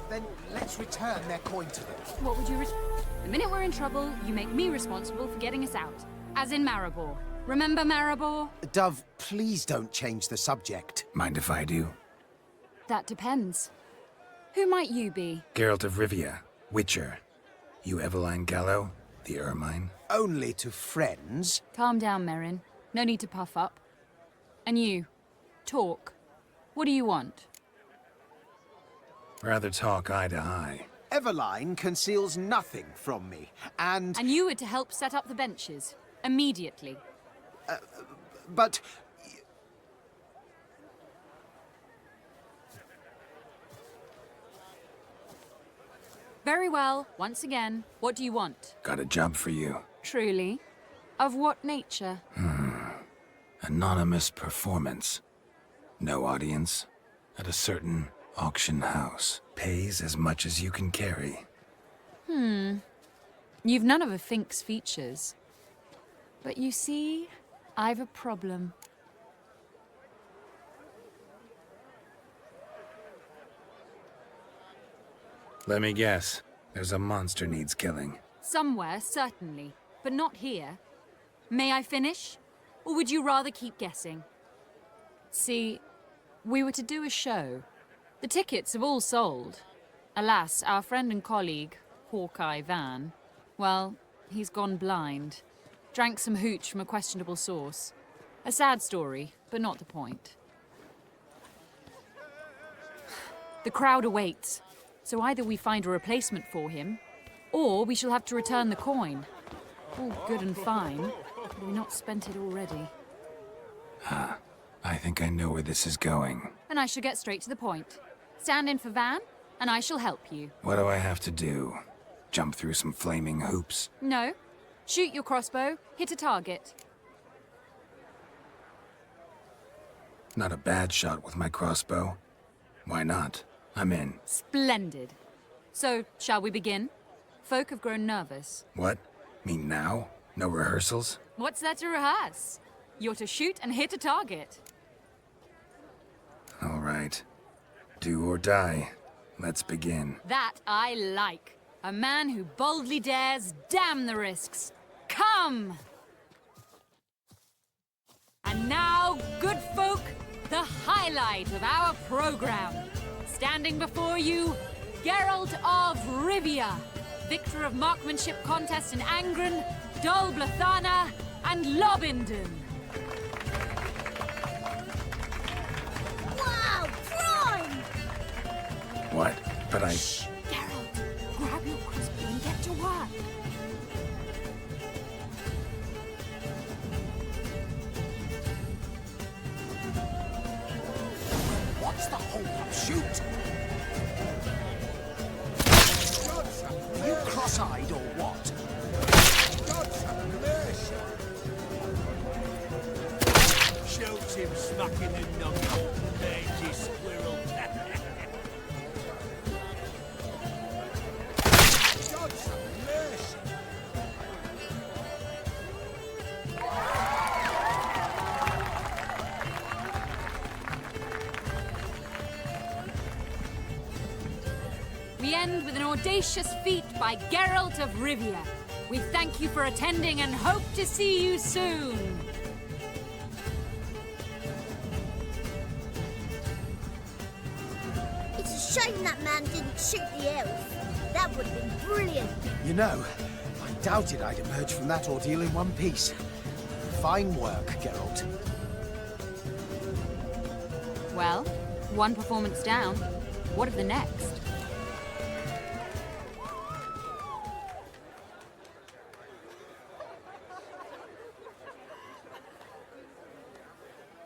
Then let's return their coin to them. What would you The minute we're in trouble, you make me responsible for getting us out. As in Maribor. Remember Maribor? Dove, please don't change the subject. Mind if I do? That depends. Who might you be? Geralt of Rivia, Witcher. You Eveline Gallo, the Ermine? Only to friends. Calm down, Merrin. No need to puff up. And you, talk. What do you want? Rather talk eye to eye. Eveline conceals nothing from me, and... And you were to help set up the benches. Immediately. But... Very well. Once again, what do you want? Got a job for you. Truly? Of what nature? Anonymous performance. No audience. At a certain auction house. Pays as much as you can carry. You've none of a Fink's features. But you see, I've a problem. Let me guess. There's a monster needs killing. Somewhere, certainly. But not here. May I finish? Or would you rather keep guessing? See, we were to do a show. The tickets have all sold. Alas, our friend and colleague, Hawkeye Van, well, he's gone blind. Drank some hooch from a questionable source. A sad story, but not the point. The crowd awaits, so either we find a replacement for him, or we shall have to return the coin. All good and fine, but have we not spent it already? I think I know where this is going. And I shall get straight to the point. Stand in for Van, and I shall help you. What do I have to do? Jump through some flaming hoops? No. Shoot your crossbow, hit a target. Not a bad shot with my crossbow. Why not? I'm in. Splendid. So, shall we begin? Folk have grown nervous. What? Mean now? No rehearsals? What's there to rehearse? You're to shoot and hit a target. All right. Do or die. Let's begin. That I like. A man who boldly dares, damn the risks. Come! And now, good folk, the highlight of our program. Standing before you, Geralt of Rivia, victor of marksmanship contests in Angren, Dol Blathana, and Lobindon. Wow, prime! What? But I... Shh, Geralt, grab your crossbow and get to work. What's the hold-up? Shoot! Are you cross-eyed or what? Shoot him smacking the knuckle, mangy squirrel. God's have mercy. We end with an audacious feat by Geralt of Rivia. We thank you for attending and hope to see you soon. It's a shame that man didn't shoot the elf. That would have been brilliant. You know, I doubted I'd emerge from that ordeal in one piece. Fine work, Geralt. Well, one performance down. What of the next?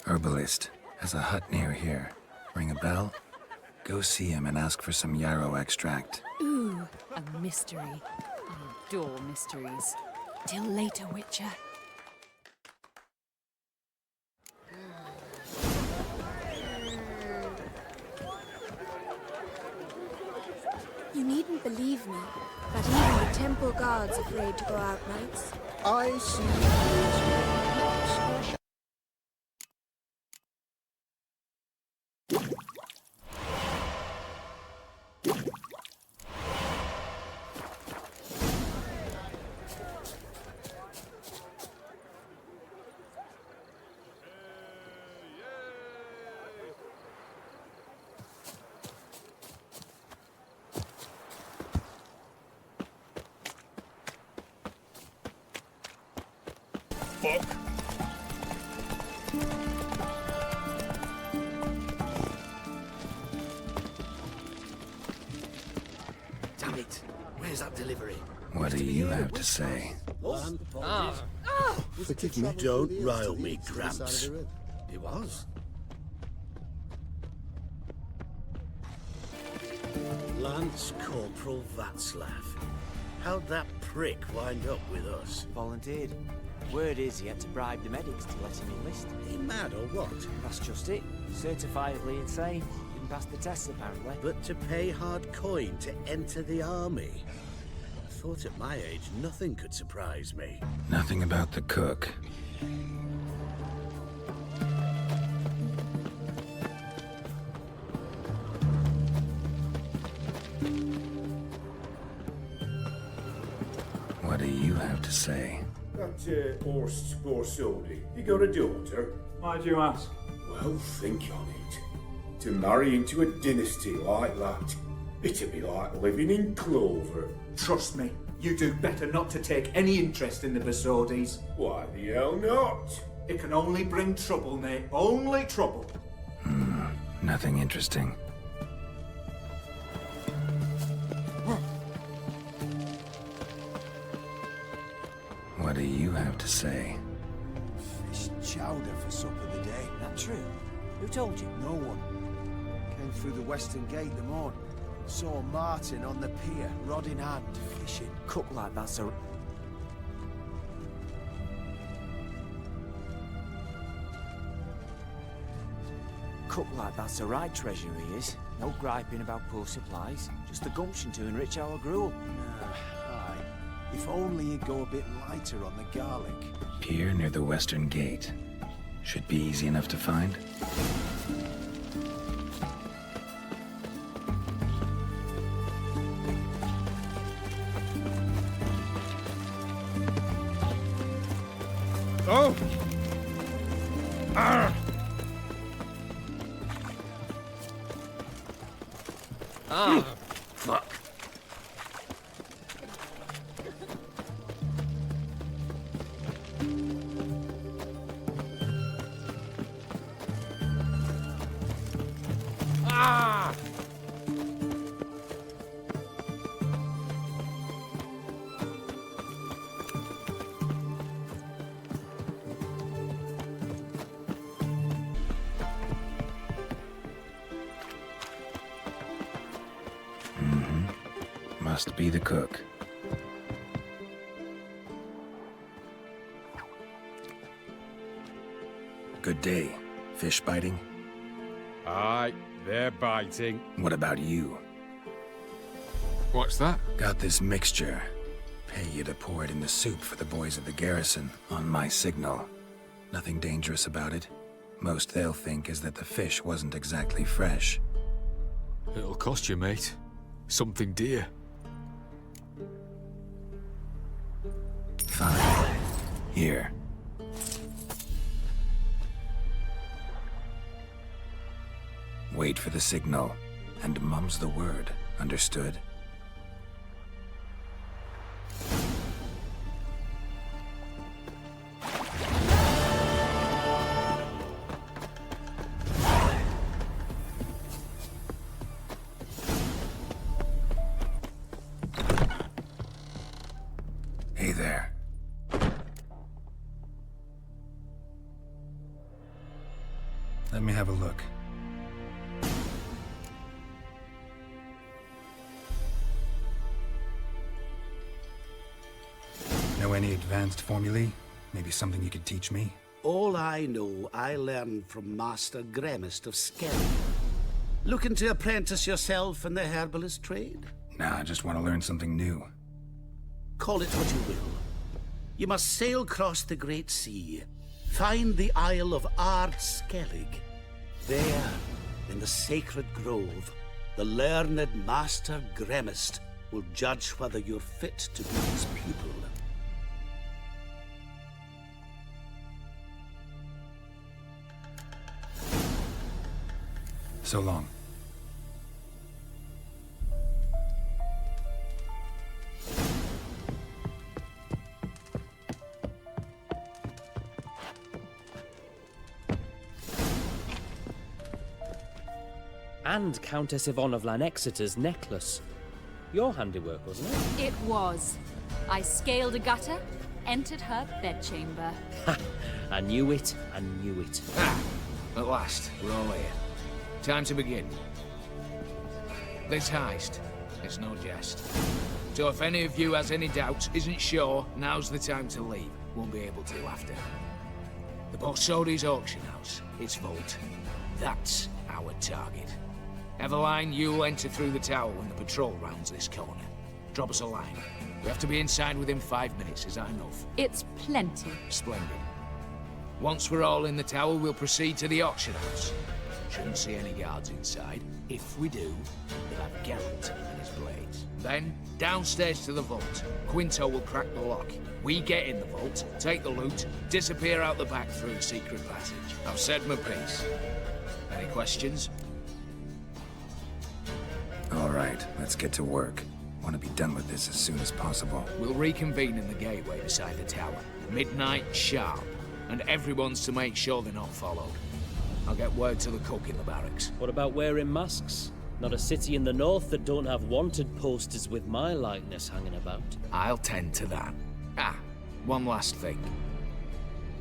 Herbalist. Has a hut near here. Ring a bell? Go see him and ask for some yarrow extract. Ooh, a mystery. I adore mysteries. Till later, Witcher. You needn't believe me, but even the temple guard's afraid to go out nights. I see. fuck! Damn it! Where's that delivery? What do you have to say? Forgive me. Don't rile me, Gramps. It was. Lance Corporal Václav. How'd that prick wind up with us? Volunteered. Word is he had to bribe the medics to let him enlist. He mad or what? That's just it. Certifiably insane. Didn't pass the tests apparently. But to pay hard coin to enter the army? I thought at my age nothing could surprise me. Nothing about the cook. What do you have to say? That Horst Borsodi, you got a daughter? Why'd you ask? Well, think on it. To marry into a dynasty like that, it'd be like living in clover. Trust me, you do better not to take any interest in the Borsodis. Why the hell not? It can only bring trouble, mate. Only trouble. Nothing interesting. What do you have to say? Fish chowder for supper the day. That true? Who told you? No one. Came through the western gate the morn. Saw Martin on the pier, rod in hand, fishing. Cook like that's a... Cook like that's the right treasure he is. No griping about poor supplies. Just the gumption to enrich our gruel. Aye. If only he'd go a bit lighter on the garlic. Pier near the western gate. Should be easy enough to find. Oh! Arr! Ah, fuck. Ah! Must be the cook. Good day. Fish biting? Aye, they're biting. What about you? What's that? Got this mixture. Pay you to pour it in the soup for the boys at the garrison, on my signal. Nothing dangerous about it. Most they'll think is that the fish wasn't exactly fresh. It'll cost you, mate. Something dear. Fine. Here. Wait for the signal, and mum's the word. Understood? Hey there. Let me have a look. Know any advanced formulae? Maybe something you could teach me? All I know, I learned from Master Gremist of Skelly. Looking to apprentice yourself in the herbalist trade? Nah, I just want to learn something new. Call it what you will. You must sail across the great sea, find the Isle of Ard Skellig. There, in the sacred grove, the learned Master Gremist will judge whether you're fit to be his pupil. So long. and Countess Yvonne of Lanexeter's necklace. Your handiwork, wasn't it? It was. I scaled a gutter, entered her bedchamber. Ha! I knew it, I knew it. At last, we're all here. Time to begin. This heist, it's no jest. So if any of you has any doubts, isn't sure, now's the time to leave. Won't be able to after. The Borsodi's auction house, its vault. That's our target. Eveline, you'll enter through the tower when the patrol rounds this corner. Drop us a line. We have to be inside within 5 minutes, is that enough? It's plenty. Splendid. Once we're all in the tower, we'll proceed to the auction house. Shouldn't see any guards inside. If we do, we'll have Geralt and his blades. Then, downstairs to the vault. Quinto will crack the lock. We get in the vault, take the loot, disappear out the back through the secret passage. I've said my piece. Any questions? All right, let's get to work. Want to be done with this as soon as possible. We'll reconvene in the gateway beside the tower. Midnight sharp. And everyone's to make sure they're not followed. I'll get word to the cook in the barracks. What about wearing masks? Not a city in the north that don't have wanted posters with my likeness hanging about. I'll tend to that. Ah, one last thing.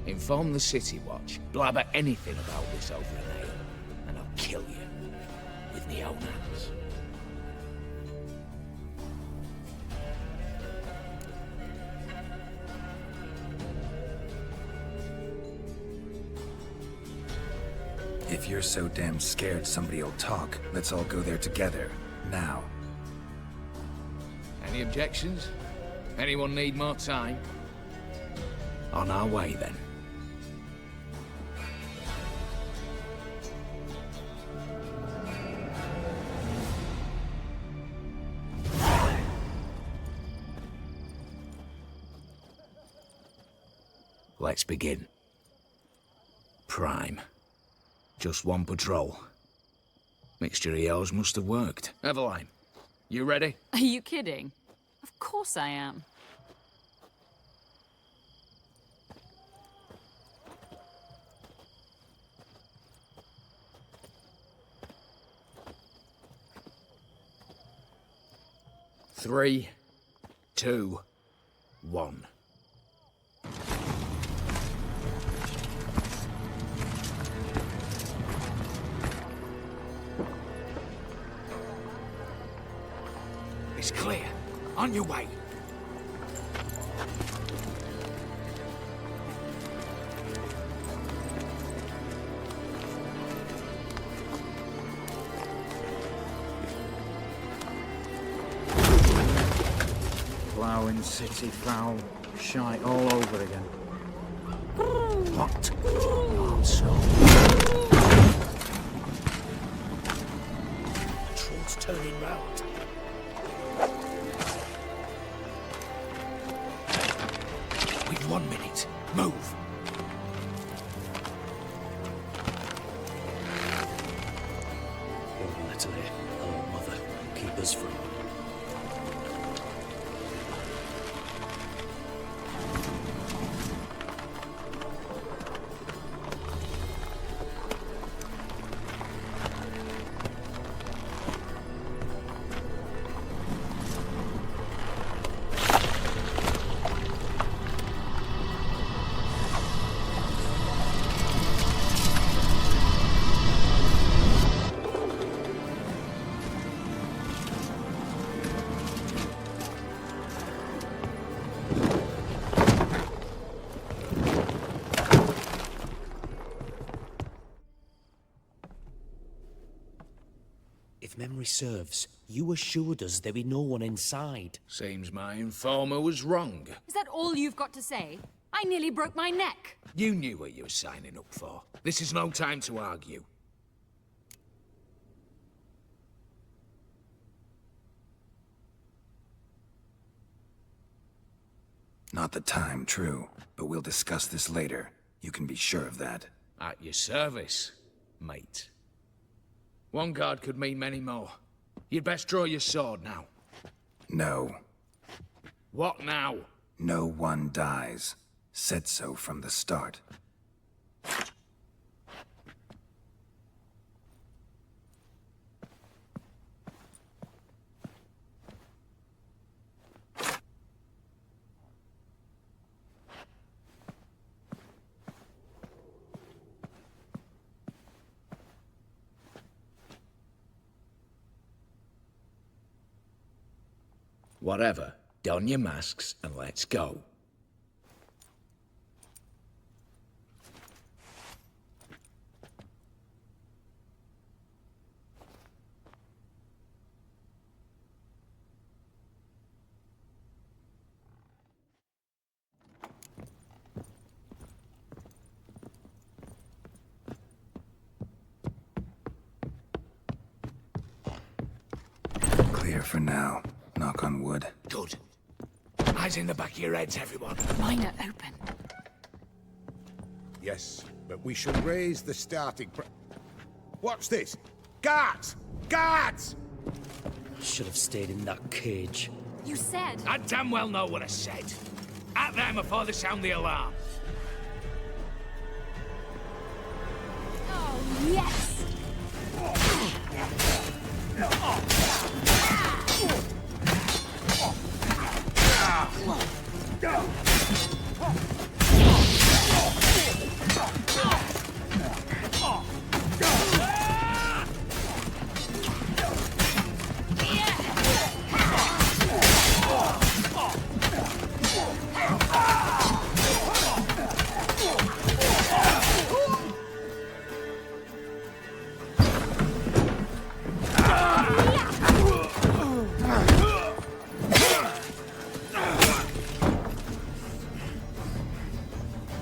Inform the City Watch. Blabber anything about this over an ale, and I'll kill you with my own hands. If you're so damn scared somebody'll talk, let's all go there together. Now. Any objections? Anyone need more time? On our way, then. Let's begin. Prime. Just one patrol. Mixture of yours must have worked. Eveline, you ready? Are you kidding? Of course I am. Three, 2, 1. It's clear. On your way. Ploughing city foul, shite all over again. What? Also. Patrol's turning round. We've 1 minute. Move. Young Natalie, hello, mother. Keep us from... If memory serves, you assured us there be no one inside. Seems my informer was wrong. Is that all you've got to say? I nearly broke my neck. You knew what you were signing up for. This is no time to argue. Not the time, true. But we'll discuss this later. You can be sure of that. At your service, mate. One guard could mean many more. You'd best draw your sword now. No. What now? No one dies. Said so from the start. Whatever, don your masks and let's go. Clear for now. Knock on wood. Good. Eyes in the back of your heads, everyone. Mine are open. Yes, but we should raise the starting What's this? Guards! Guards! Should have stayed in that cage. You said... I damn well know what I said. At them before they sound the alarm. Oh, yes!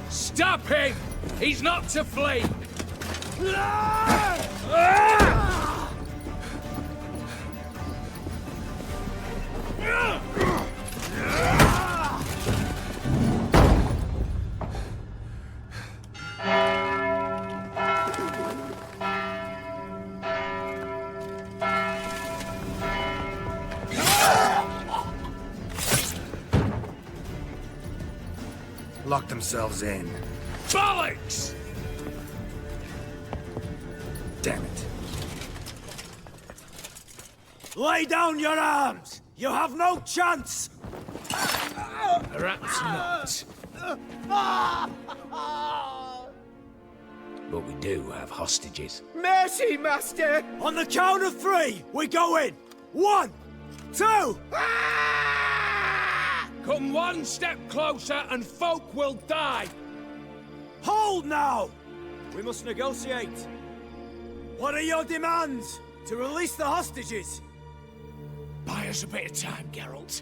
Stop him! He's not to flee! Lock themselves in. Bollocks! Damn it. Lay down your arms! You have no chance! Perhaps not. But we do have hostages. Mercy, Master! On the count of 3, we go in! 1, 2... Come one step closer and folk will die! Hold now! We must negotiate. What are your demands? To release the hostages? Buy us a bit of time, Geralt.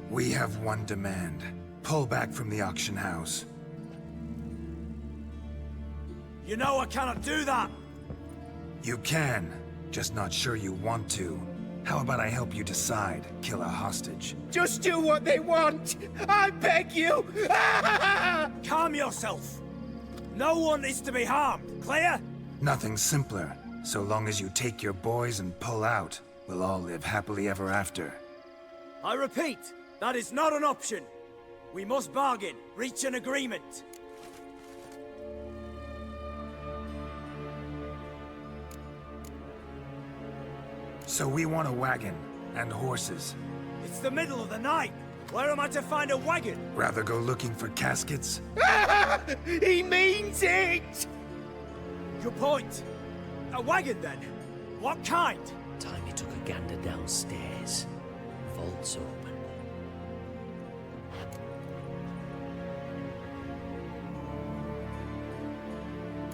We have one demand. Pull back from the auction house. You know I cannot do that! You can. Just not sure you want to. How about I help you decide? Kill a hostage. Just do what they want! I beg you! Calm yourself! No one is to be harmed, clear? Nothing simpler. So long as you take your boys and pull out, we'll all live happily ever after. I repeat, that is not an option. We must bargain, reach an agreement. So we want a wagon, and horses. It's the middle of the night. Where am I to find a wagon? Rather go looking for caskets? He means it! Good point. A wagon, then? What kind? Time you took a gander downstairs. Vault's open.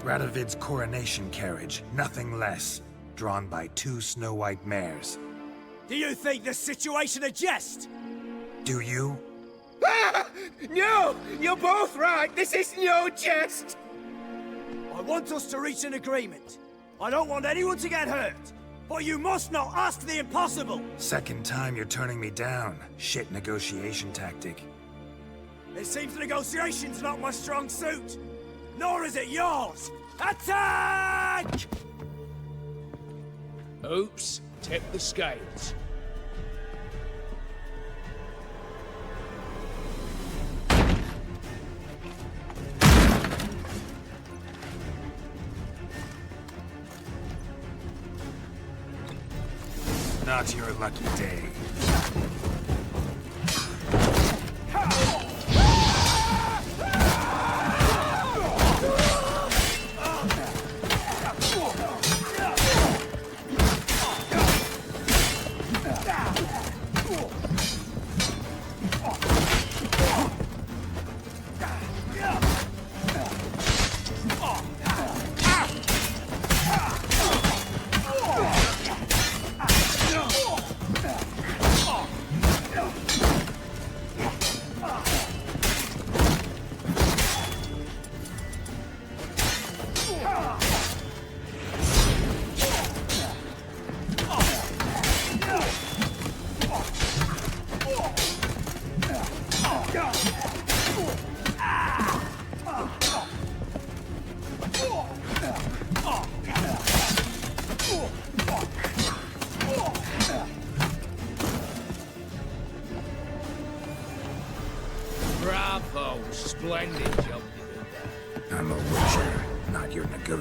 Radovid's coronation carriage, nothing less. Drawn by 2 snow-white mares. Do you think this situation a jest? Do you? No! You're both right! This is no jest! I want us to reach an agreement. I don't want anyone to get hurt. But you must not ask the impossible! Second time you're turning me down. Shit negotiation tactic. It seems negotiation's not my strong suit. Nor is it yours! Attack! Oops, tip the scales. Not your lucky day.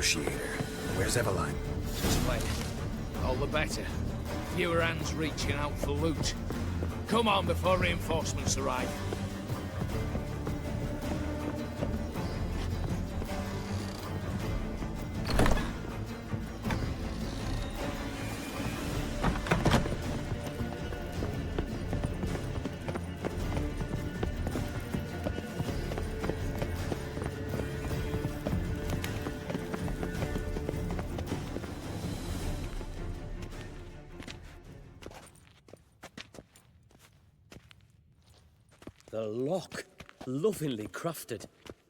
negotiator. Where's Eveline? Just wait. All the better. Fewer hands reaching out for loot. Come on before reinforcements arrive. The lock. Lovingly crafted.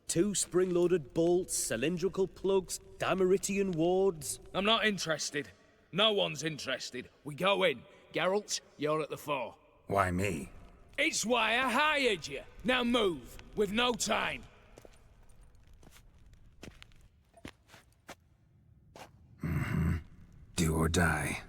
2 spring-loaded bolts, cylindrical plugs, Dameritian wards. I'm not interested. No one's interested. We go in. Geralt, you're at the fore. Why me? It's why I hired you. Now move. We've no time. Do or die.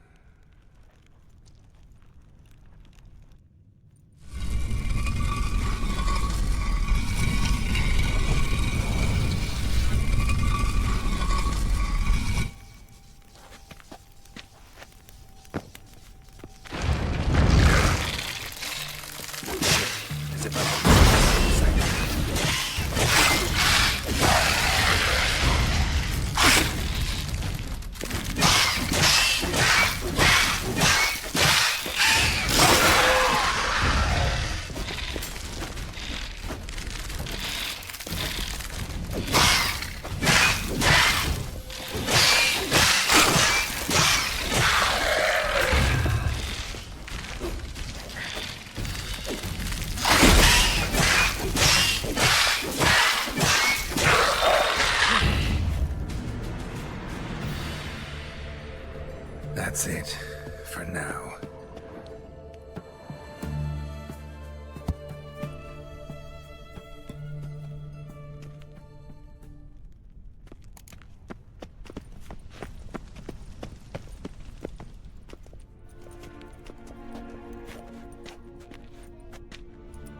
That's it, for now.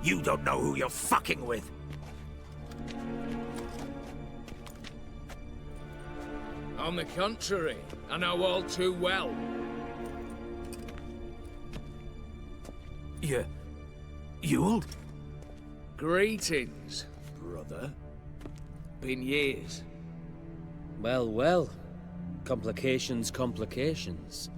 You don't know who you're fucking with. On the contrary, I know all too well. You old? Greetings, brother. Been years. Well, well. Complications, complications.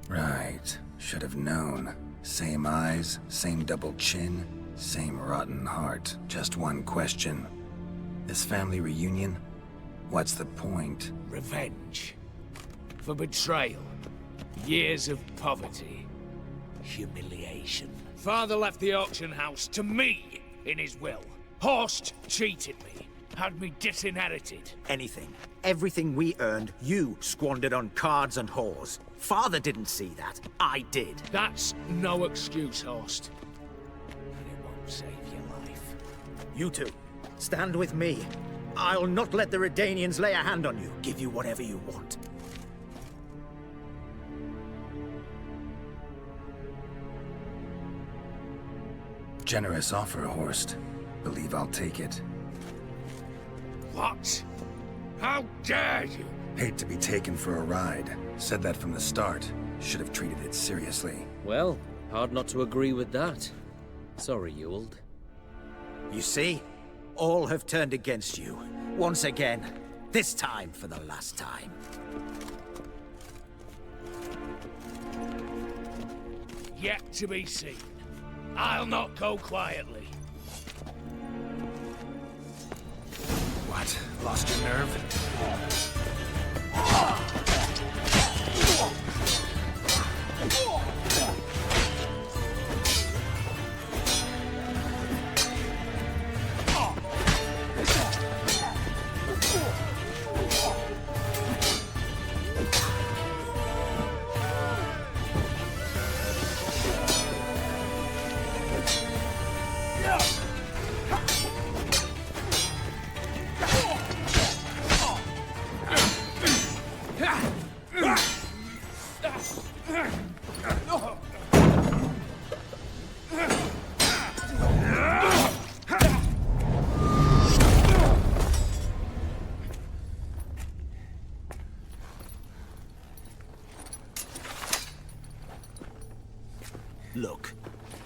Right. Should have known. Same eyes, same double chin, same rotten heart. Just one question. This family reunion? What's the point? Revenge. For betrayal. Years of poverty. Humiliation. Father left the auction house to me in his will. Horst cheated me. Had me disinherited. Anything. Everything we earned, you squandered on cards and whores. Father didn't see that. I did. That's no excuse, Horst. And it won't save your life. You two, stand with me. I'll not let the Redanians lay a hand on you. Give you whatever you want. Generous offer, Horst. Believe I'll take it. What? How dare you? Hate to be taken for a ride. Said that from the start. Should have treated it seriously. Well, hard not to agree with that. Sorry, Ewald. You see? All have turned against you. Once again. This time for the last time. Yet to be seen. I'll not go quietly. What? Lost your nerve?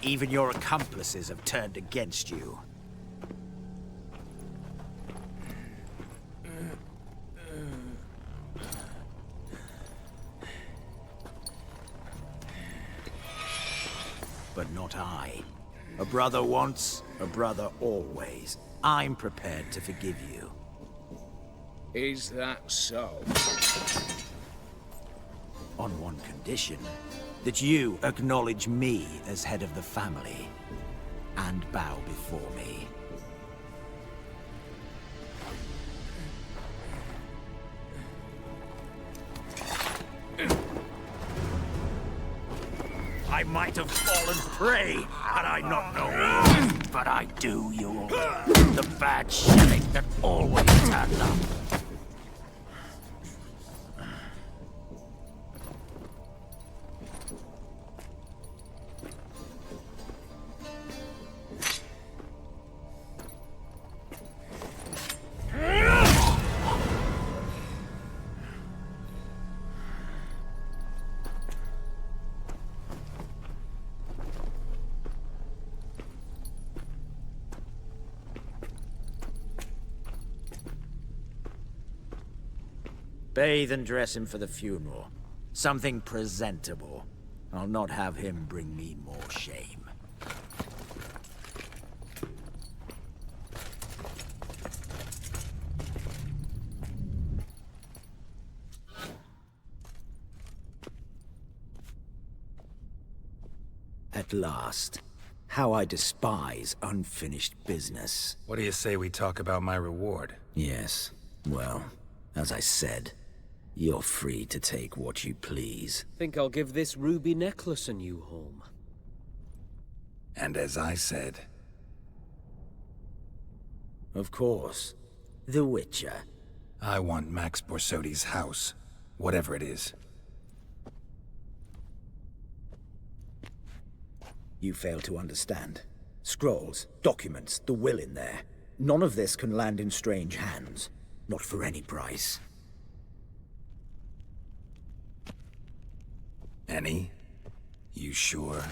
Even your accomplices have turned against you. But not I. A brother once, a brother always. I'm prepared to forgive you. Is that so? On one condition. That you acknowledge me as head of the family. And bow before me. I might have fallen prey had I not known. But I do, you all. The bad shilling that always turned up. Bathe and dress him for the funeral. Something presentable. I'll not have him bring me more shame. At last. How I despise unfinished business. What do you say we talk about my reward? Yes. Well, as I said, you're free to take what you please. Think I'll give this ruby necklace a new home. And as I said... Of course. The Witcher. I want Max Borsodi's house. Whatever it is. You fail to understand. Scrolls, documents, the will in there. None of this can land in strange hands. Not for any price. Any? You sure?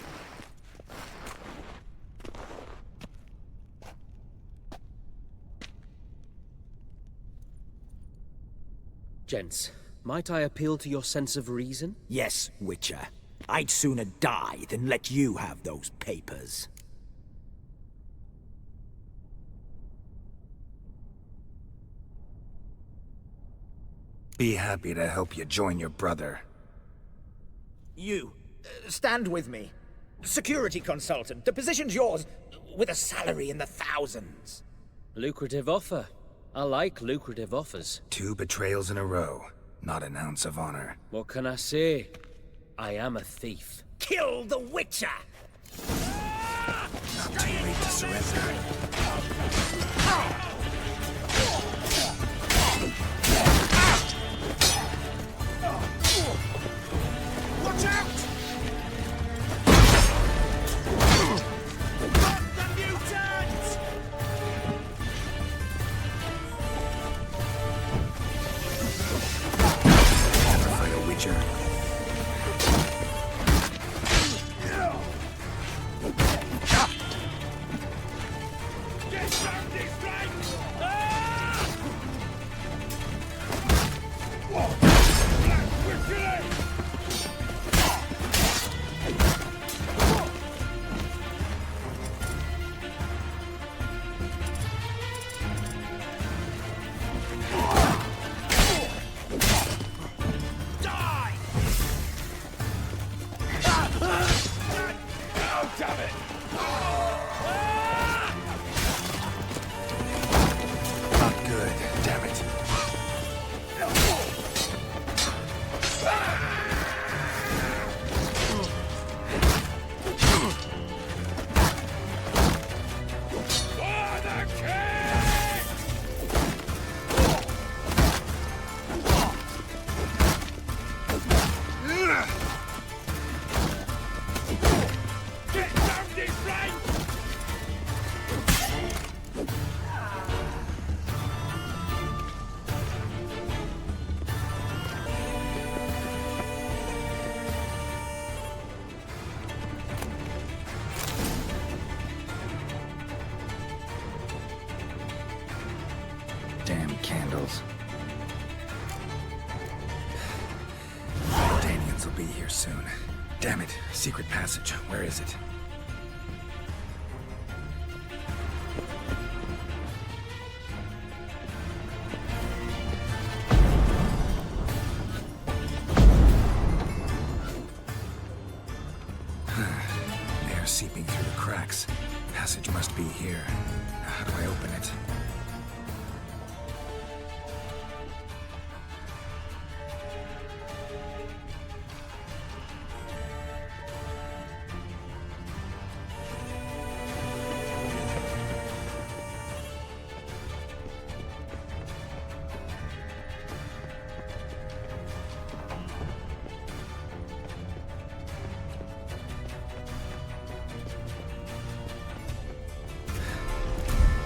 Gents, might I appeal to your sense of reason? Yes, Witcher. I'd sooner die than let you have those papers. Be happy to help you join your brother. You, stand with me. Security consultant. The position's yours, with a salary in the thousands. Lucrative offer. I like lucrative offers. 2 betrayals in a row. Not an ounce of honor. What can I say? I am a thief. Kill the Witcher! Not too late to surrender. Watch out! The mutant! Never fight a Witcher. candles. Daniels will be here soon. Damn it, secret passage. Where is it? Air seeping through the cracks. Passage must be here. Now, how do I open it?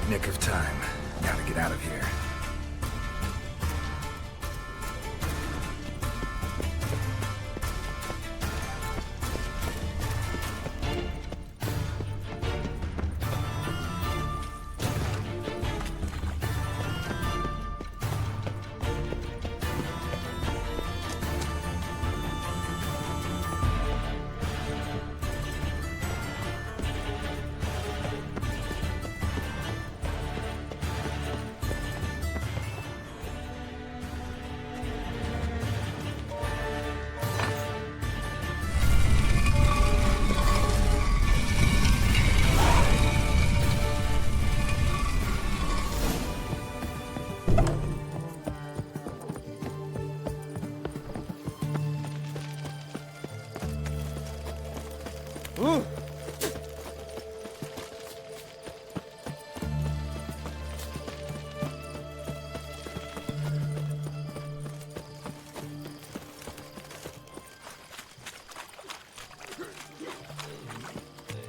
Nick of time. Gotta get out of here.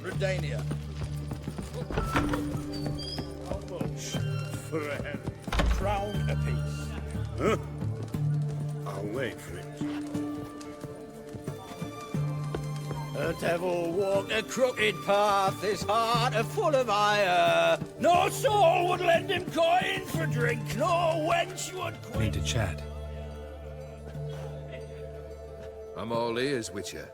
Redania. How much for a head? Crown apiece. Huh? I'll wait for it. The devil walked a crooked path, his heart a full of ire. No soul would lend him coin for drink, no wench would quit. Need to chat. I'm all ears, Witcher.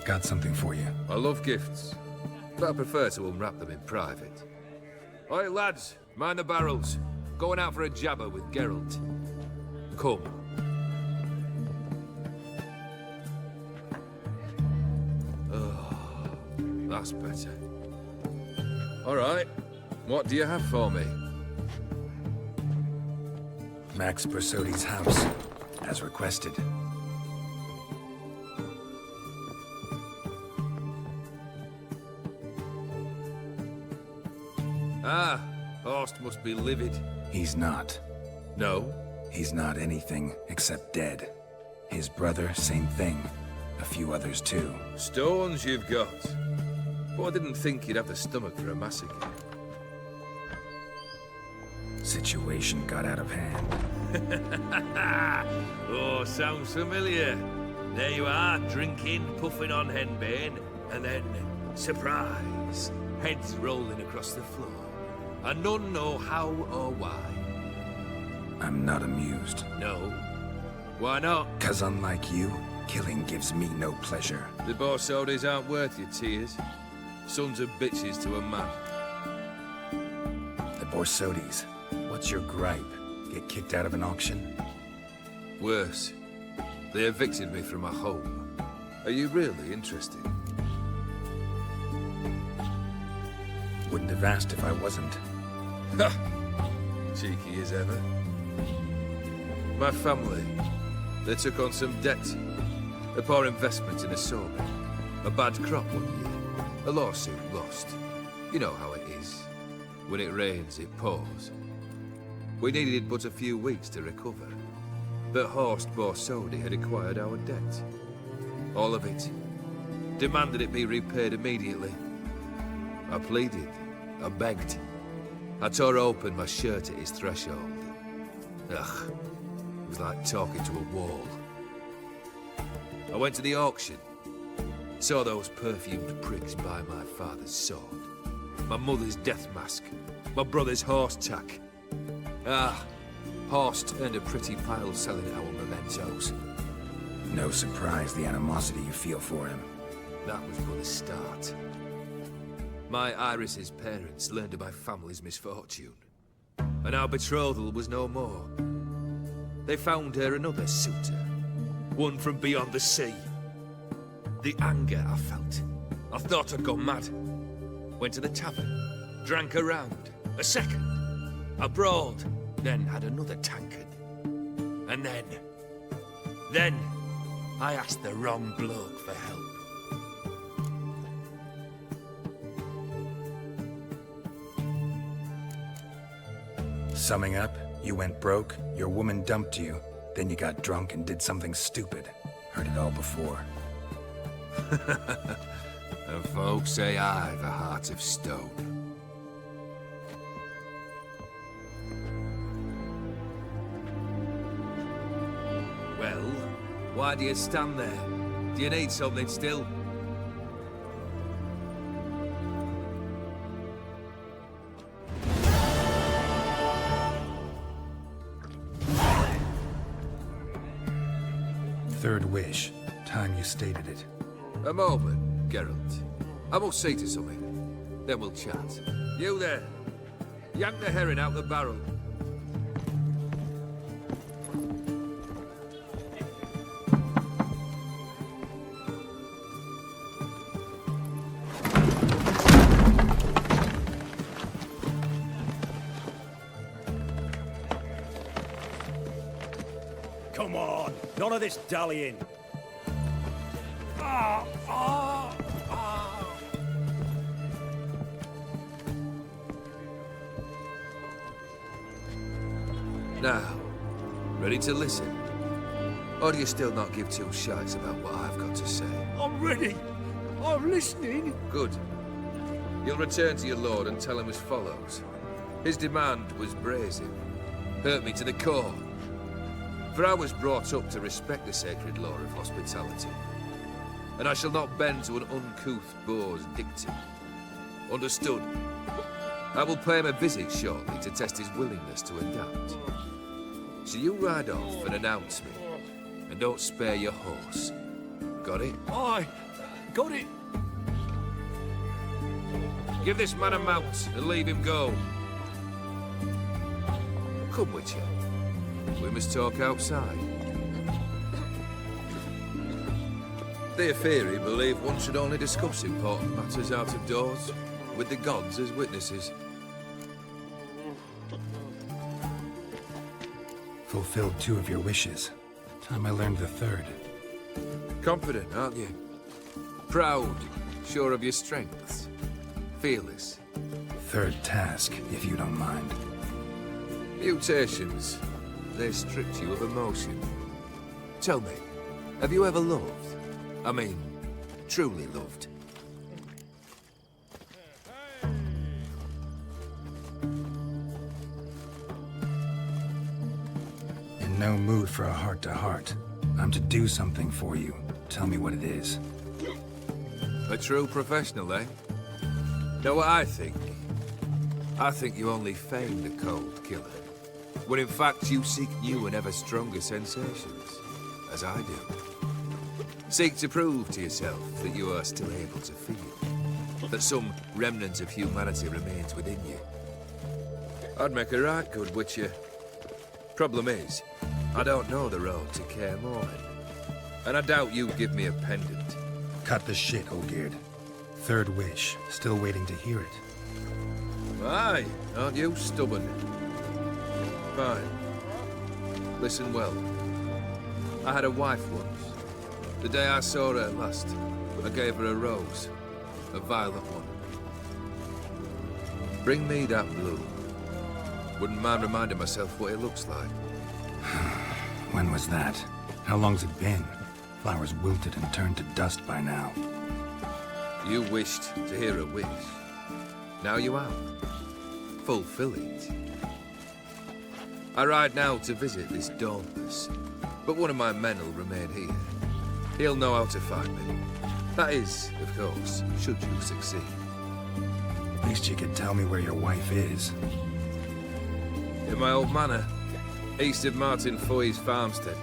Got something for you. I love gifts, but I prefer to unwrap them in private. Oi, lads, mind the barrels. Going out for a jabber with Geralt. Come. Oh, that's better. All right, what do you have for me? Max Bersodi's house, as requested. Ah, Horst must be livid. He's not. No? He's not anything except dead. His brother, same thing. A few others too. Stones you've got. But I didn't think you'd have the stomach for a massacre. Situation got out of hand. Oh, sounds familiar. There you are, drinking, puffing on henbane, and then, surprise, heads rolling across the floor. And none know how or why. I'm not amused. No? Why not? 'Cause unlike you, killing gives me no pleasure. The Borsodis aren't worth your tears. Sons of bitches to a man. The Borsodis. What's your gripe? Get kicked out of an auction? Worse. They evicted me from my home. Are you really interested? Wouldn't have asked if I wasn't. Ha! Cheeky as ever. My family, they took on some debt. A poor investment in a sawmill. A bad crop one year. A lawsuit lost. You know how it is. When it rains, it pours. We needed but a few weeks to recover. But Horst Borsodi had acquired our debt. All of it. Demanded it be repaid immediately. I pleaded. I begged. I tore open my shirt at his threshold. Ugh. It was like talking to a wall. I went to the auction. Saw those perfumed pricks buy my father's sword. my mother's death mask, my brother's horse tack. Ah, Horst earned a pretty pile selling our mementos. No surprise the animosity you feel for him. That was but the start. My Iris's parents learned of my family's misfortune, and our betrothal was no more. They found her another suitor, one from beyond the sea. The anger I felt, I thought I'd gone mad. Went to the tavern, drank a round, a second, I brawled, then had another tankard. And then, I asked the wrong bloke for help. Summing up, you went broke, your woman dumped you, then you got drunk and did something stupid. Heard it all before. And folks say I've a heart of stone. Well, why do you stand there? Do you need something still? Third wish. Time you stated it. A moment, Geralt. I must see to something. Then we'll chat. You there. Yank the herring out the barrel. Come on, none of this dallying. Now, ready to listen? Or do you still not give two shites about what I've got to say? I'm ready. I'm listening. Good. You'll return to your lord and tell him as follows. His demand was brazen. Hurt me to the core. For I was brought up to respect the sacred law of hospitality. And I shall not bend to an uncouth boor's dictum. Understood? I will pay him a visit shortly to test his willingness to adapt. So you ride off and announce me. And don't spare your horse. Got it? Aye, got it. Give this man a mount and leave him go. Come, Witcher. We must talk outside. The Aetheri believe one should only discuss important matters out of doors, with the gods as witnesses. Fulfilled 2 of your wishes. Time I learned the 3rd. Confident, aren't you? Proud, sure of your strengths. Fearless. 3rd task, if you don't mind. Mutations. They strip you of emotion. Tell me, have you ever loved? I mean, truly loved? In no mood for a heart-to-heart. I'm to do something for you. Tell me what it is. A true professional, eh? Know what I think? I think you only feign the cold killer, when in fact you seek new and ever stronger sensations, as I do. Seek to prove to yourself that you are still able to feel, that some remnant of humanity remains within you. I'd make a right good Witcher. Problem is, I don't know the road to Kaer Morhen, and I doubt you'd give me a pendant. Cut the shit, Olgierd. 3rd wish. Still waiting to hear it. Aye, aren't you stubborn? Fine. Listen well. I had a wife once. The day I saw her last, I gave her a rose. A violet one. Bring me that blue. Wouldn't mind reminding myself what it looks like. When was that? How long's it been? Flowers wilted and turned to dust by now. You wished to hear a wish. Now you have. Fulfill it. I ride now to visit this Dauntless, but one of my men will remain here. He'll know how to find me. That is, of course, should you succeed. least you could tell me where your wife is. In my old manor, east of Martin Foy's farmstead.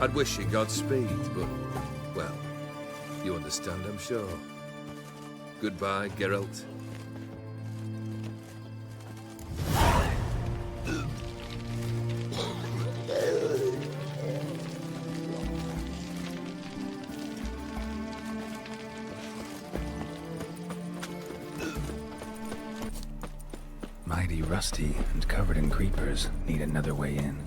I'd wish you Godspeed, but, well, you understand, I'm sure. Goodbye, Geralt. Mighty rusty and covered in creepers. Need another way in.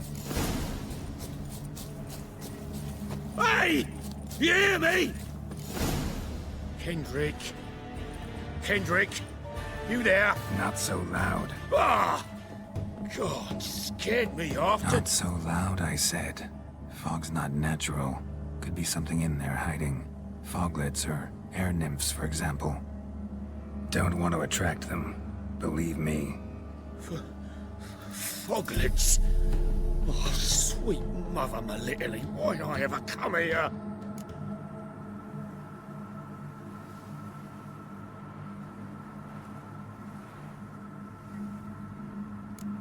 Hey! You hear me? Kendrick. Kendrick, you there? Not so loud. Ah! God, scared me off. Not so loud, I said. Fog's not natural. Could be something in there hiding. Foglets or air nymphs, for example. Don't want to attract them. Believe me. Foglets? Oh, sweet mother, my little, why'd I ever come here?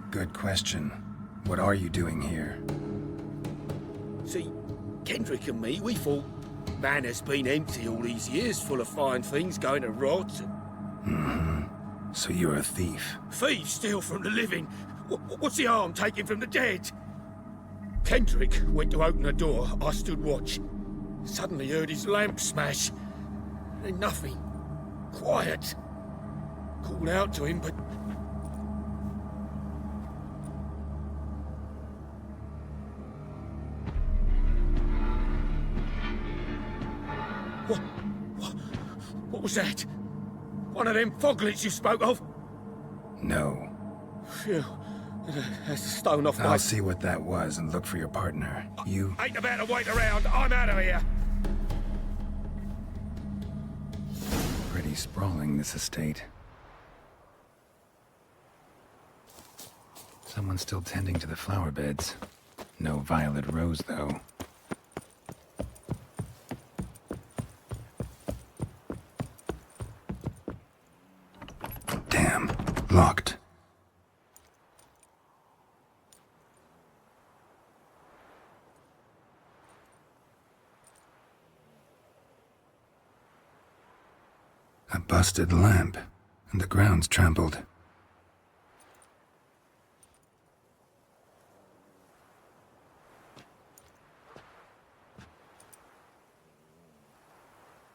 Good question. What are you doing here? See, Kendrick and me, we thought Manor's been empty all these years, full of fine things going to rot. Mm-hmm. So you're a thief? Thieves steal from the living. What's the harm taking from the dead? Kendrick went to open the door. I stood watch. Suddenly heard his lamp smash. Then nothing. Quiet. Called out to him, but... What was that? One of them foglets you spoke of? No. Phew. That's a stone off my... I'll see what that was and look for your partner. You... Ain't about to wait around. I'm out of here. Pretty sprawling, this estate. Someone's still tending to the flower beds. No violet rose, though. Damn. Locked. A busted lamp, and the ground's trampled.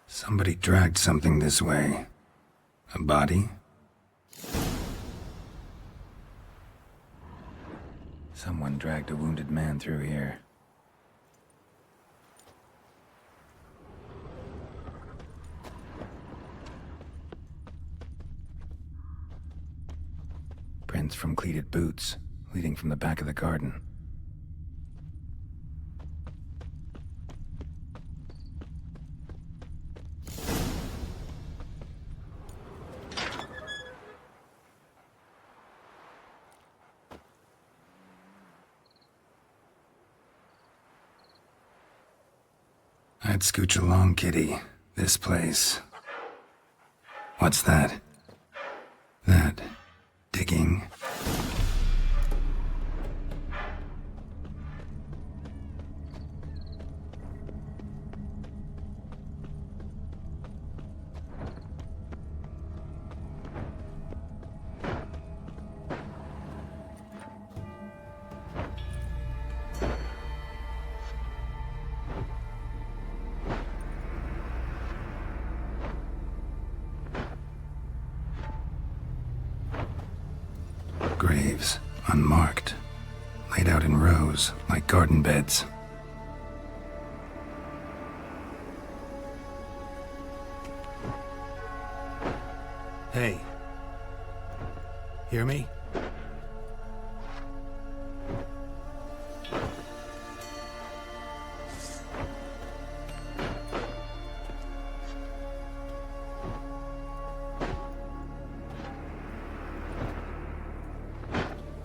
Somebody dragged something this way. A body? Someone dragged a wounded man through here. Prints from cleated boots, leading from the back of the garden. I'd scooch along, kitty. This place. What's that? That... digging. Graves, unmarked, laid out in rows like garden beds. Hey. Hear me?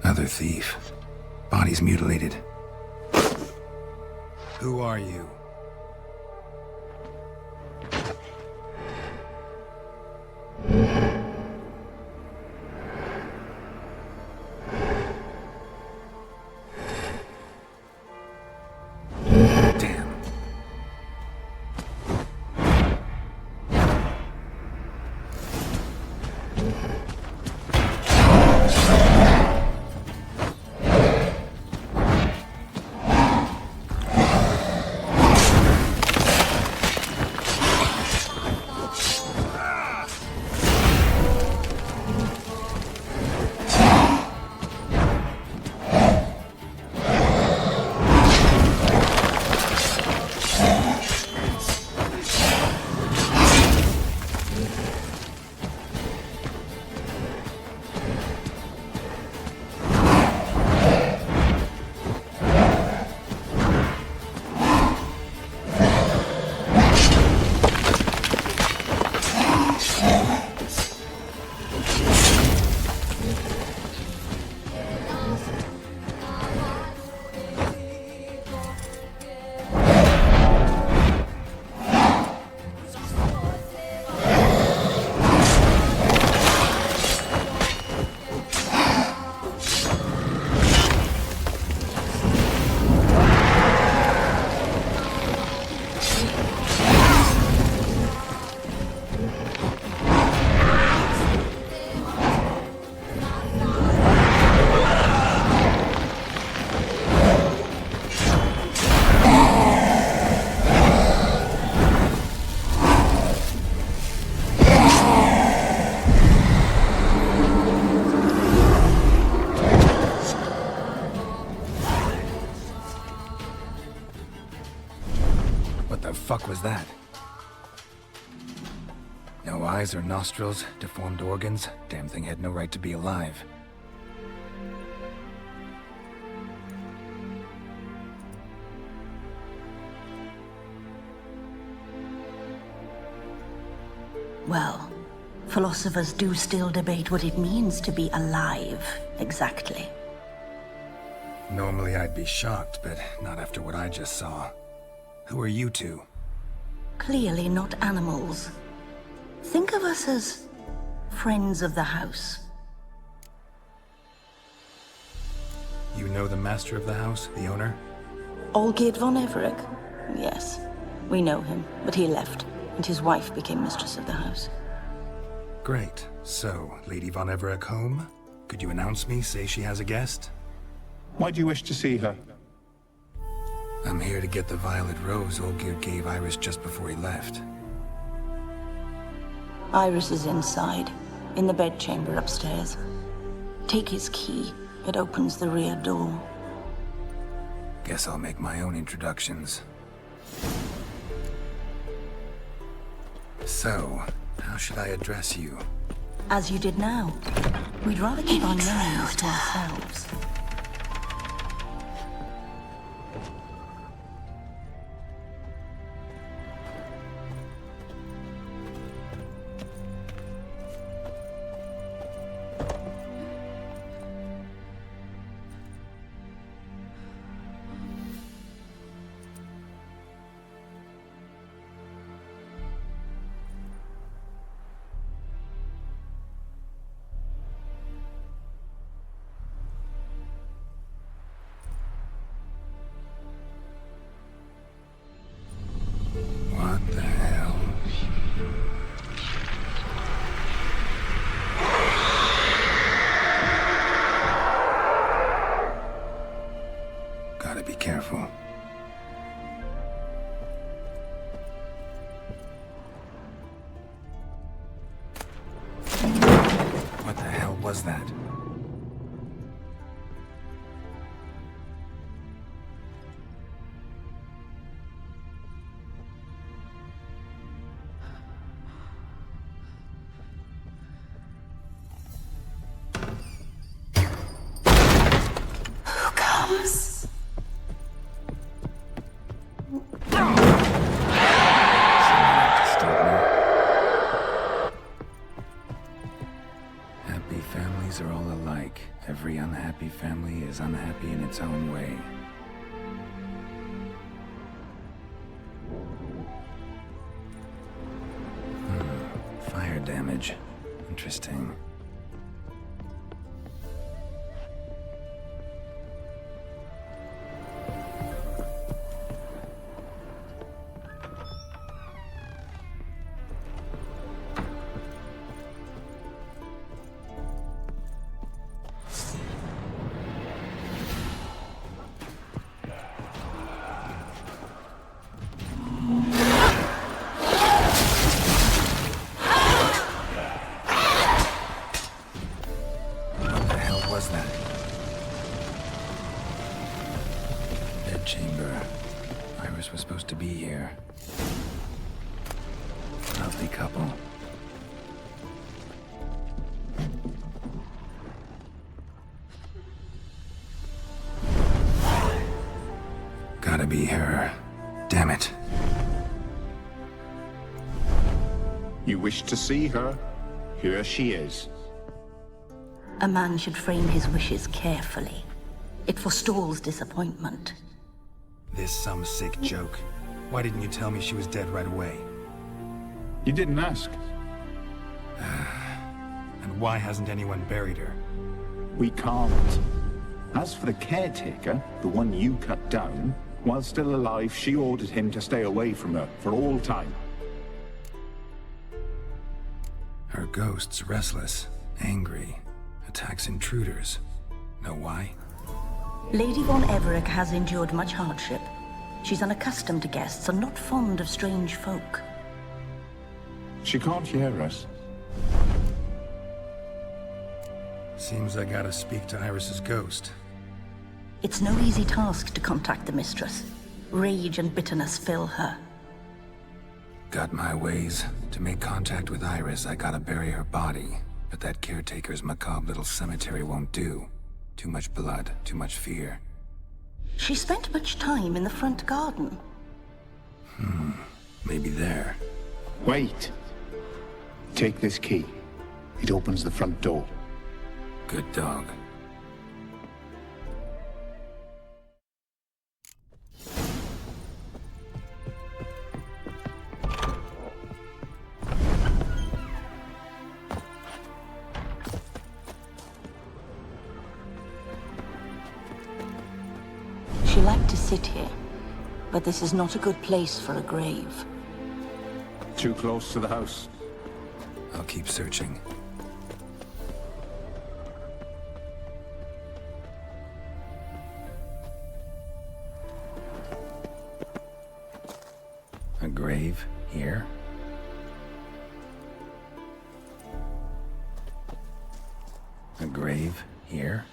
Another thief. Body's mutilated. Who are you? heck was that? No eyes or nostrils, deformed organs. Damn thing had no right to be alive. Well, philosophers do still debate what it means to be alive, exactly. Normally I'd be shocked, but not after what I just saw. Who are you two? Clearly not animals. Think of us as friends of the house. You know the master of the house, the owner? Olgierd von Everec? Yes, we know him, but he left, and his wife became mistress of the house. Great. So, Lady von Everec home? Could you announce me, say she has a guest? Why do you wish to see her? I'm here to get the violet rose Olgierd gave Iris just before he left. Iris is inside, in the bedchamber upstairs. Take his key. It opens the rear door. Guess I'll make my own introductions. So, how should I address you? As you did now. We'd rather keep our names to ourselves. What the hell? Gotta be careful. What the hell was that? Happy families are all alike. Every unhappy family is unhappy in its own way. Fire damage. Interesting. Was that? Bedchamber. Iris was supposed to be here. Lovely couple. Gotta be her. Damn it. You wish to see her? Here she is. A man should frame his wishes carefully. It forestalls disappointment. This some sick joke. Why didn't you tell me she was dead right away? You didn't ask. And why hasn't anyone buried her? We can't. As for the caretaker, the one you cut down, while still alive, she ordered him to stay away from her for all time. Her ghost's restless, angry, attacks intruders. Know why? Lady von Everec has endured much hardship. She's unaccustomed to guests and not fond of strange folk. She can't hear us. Seems I gotta speak to Iris's ghost. It's no easy task to contact the mistress. Rage and bitterness fill her. Got my ways. To make contact with Iris, I gotta bury her body. But that caretaker's macabre little cemetery won't do. Too much blood, too much fear. She spent much time in the front garden. Maybe there. Wait. Take this key. It opens the front door. Good dog. She liked to sit here, but this is not a good place for a grave. Too close to the house. I'll keep searching. A grave here? A grave here?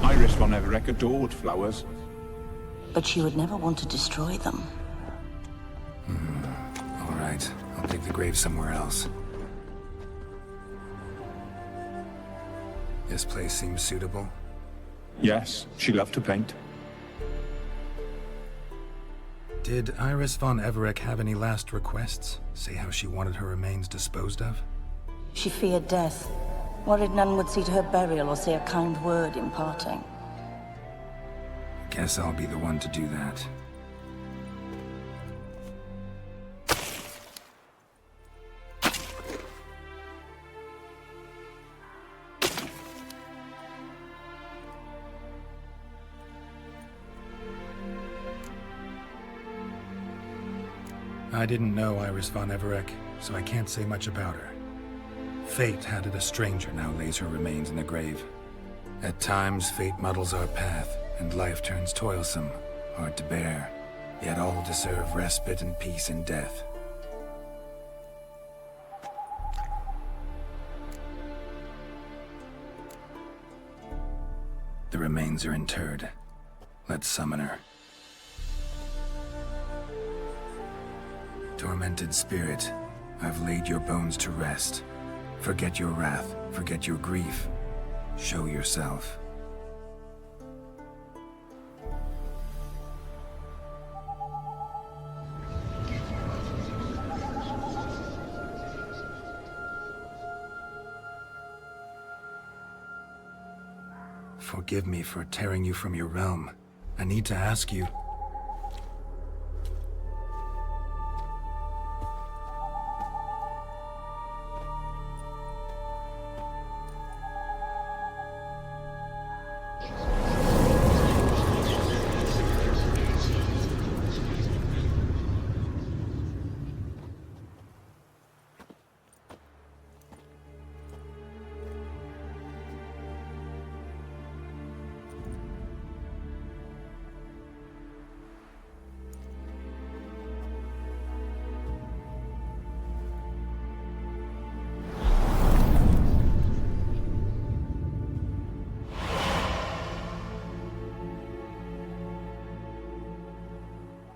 Iris von Everec adored flowers. But she would never want to destroy them. All right, I'll dig the grave somewhere else. This place seems suitable. Yes, she loved to paint. Did Iris von Everec have any last requests? Say how she wanted her remains disposed of? She feared death, worried none would see to her burial or say a kind word in parting. Guess I'll be the one to do that. I didn't know Iris von Everec, so I can't say much about her. Fate had it a stranger now lays her remains in the grave. At times, fate muddles our path, and life turns toilsome, hard to bear. Yet all deserve respite and peace in death. The remains are interred. Let's summon her. Tormented spirit, I've laid your bones to rest. Forget your wrath, forget your grief. Show yourself. Forgive me for tearing you from your realm. I need to ask you.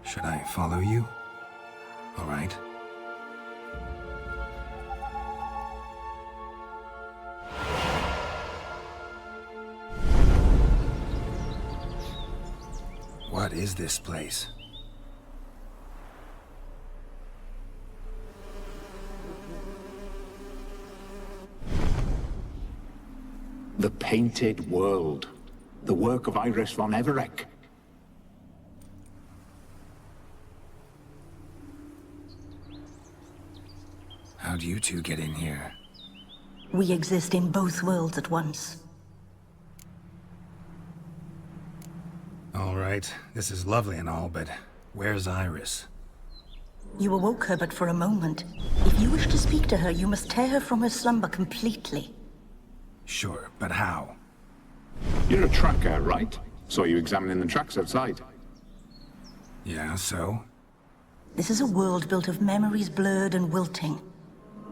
Should I follow you? All right. What is this place? The Painted World. The work of Iris von Everec. How'd you two get in here? We exist in both worlds at once. All right, this is lovely and all, but where's Iris? You awoke her but for a moment. If you wish to speak to her, you must tear her from her slumber completely. Sure, but how? You're a tracker, right? Saw you examining the tracks outside. Yeah, so? This is a world built of memories blurred and wilting.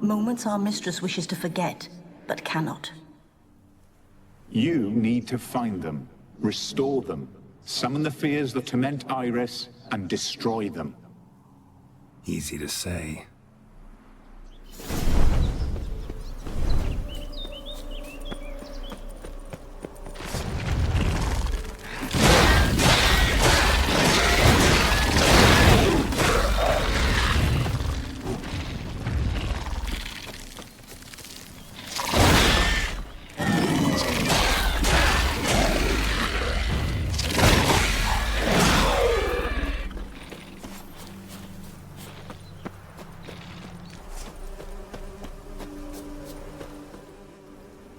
Moments our mistress wishes to forget, but cannot. You need to find them, restore them, summon the fears that torment Iris, and destroy them. Easy to say.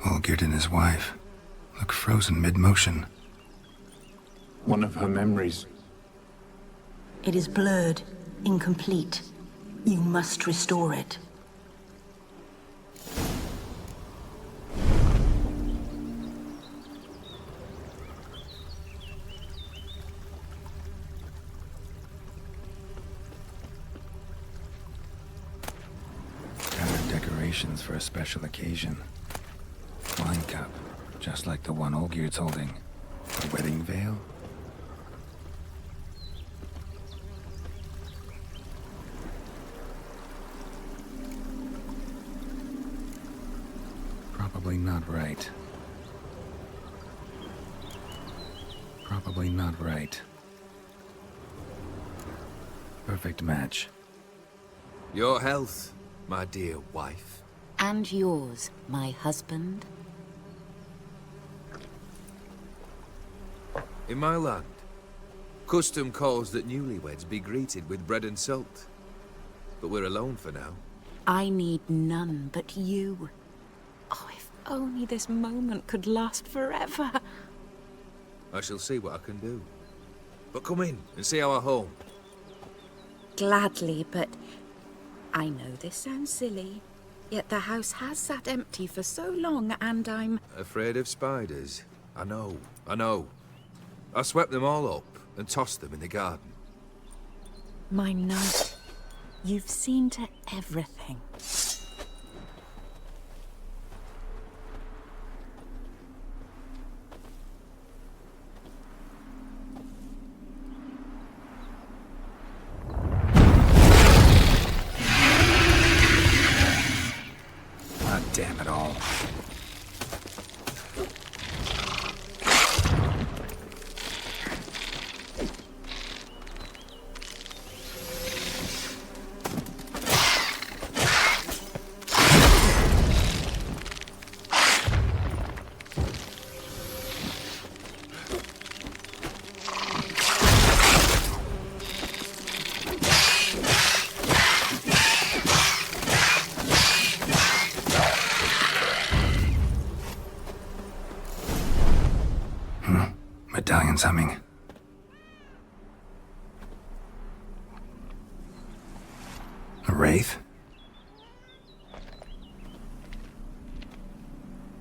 Olgierd and his wife look frozen mid-motion. One of her memories. It is blurred, incomplete. You must restore it. Gathered decorations for a special occasion. Wine cup, just like the one Olgierd's holding. A wedding veil? Probably not right. Probably not right. Perfect match. Your health, my dear wife. And yours, my husband. In my land, custom calls that newlyweds be greeted with bread and salt. But we're alone for now. I need none but you. Oh, if only this moment could last forever. I shall see what I can do. But come in and see our home. Gladly, but I know this sounds silly, yet the house has sat empty for so long and I'm... Afraid of spiders? I know. I swept them all up and tossed them in the garden. My knight, you've seen to everything. God damn it all. Medallion's humming. A wraith?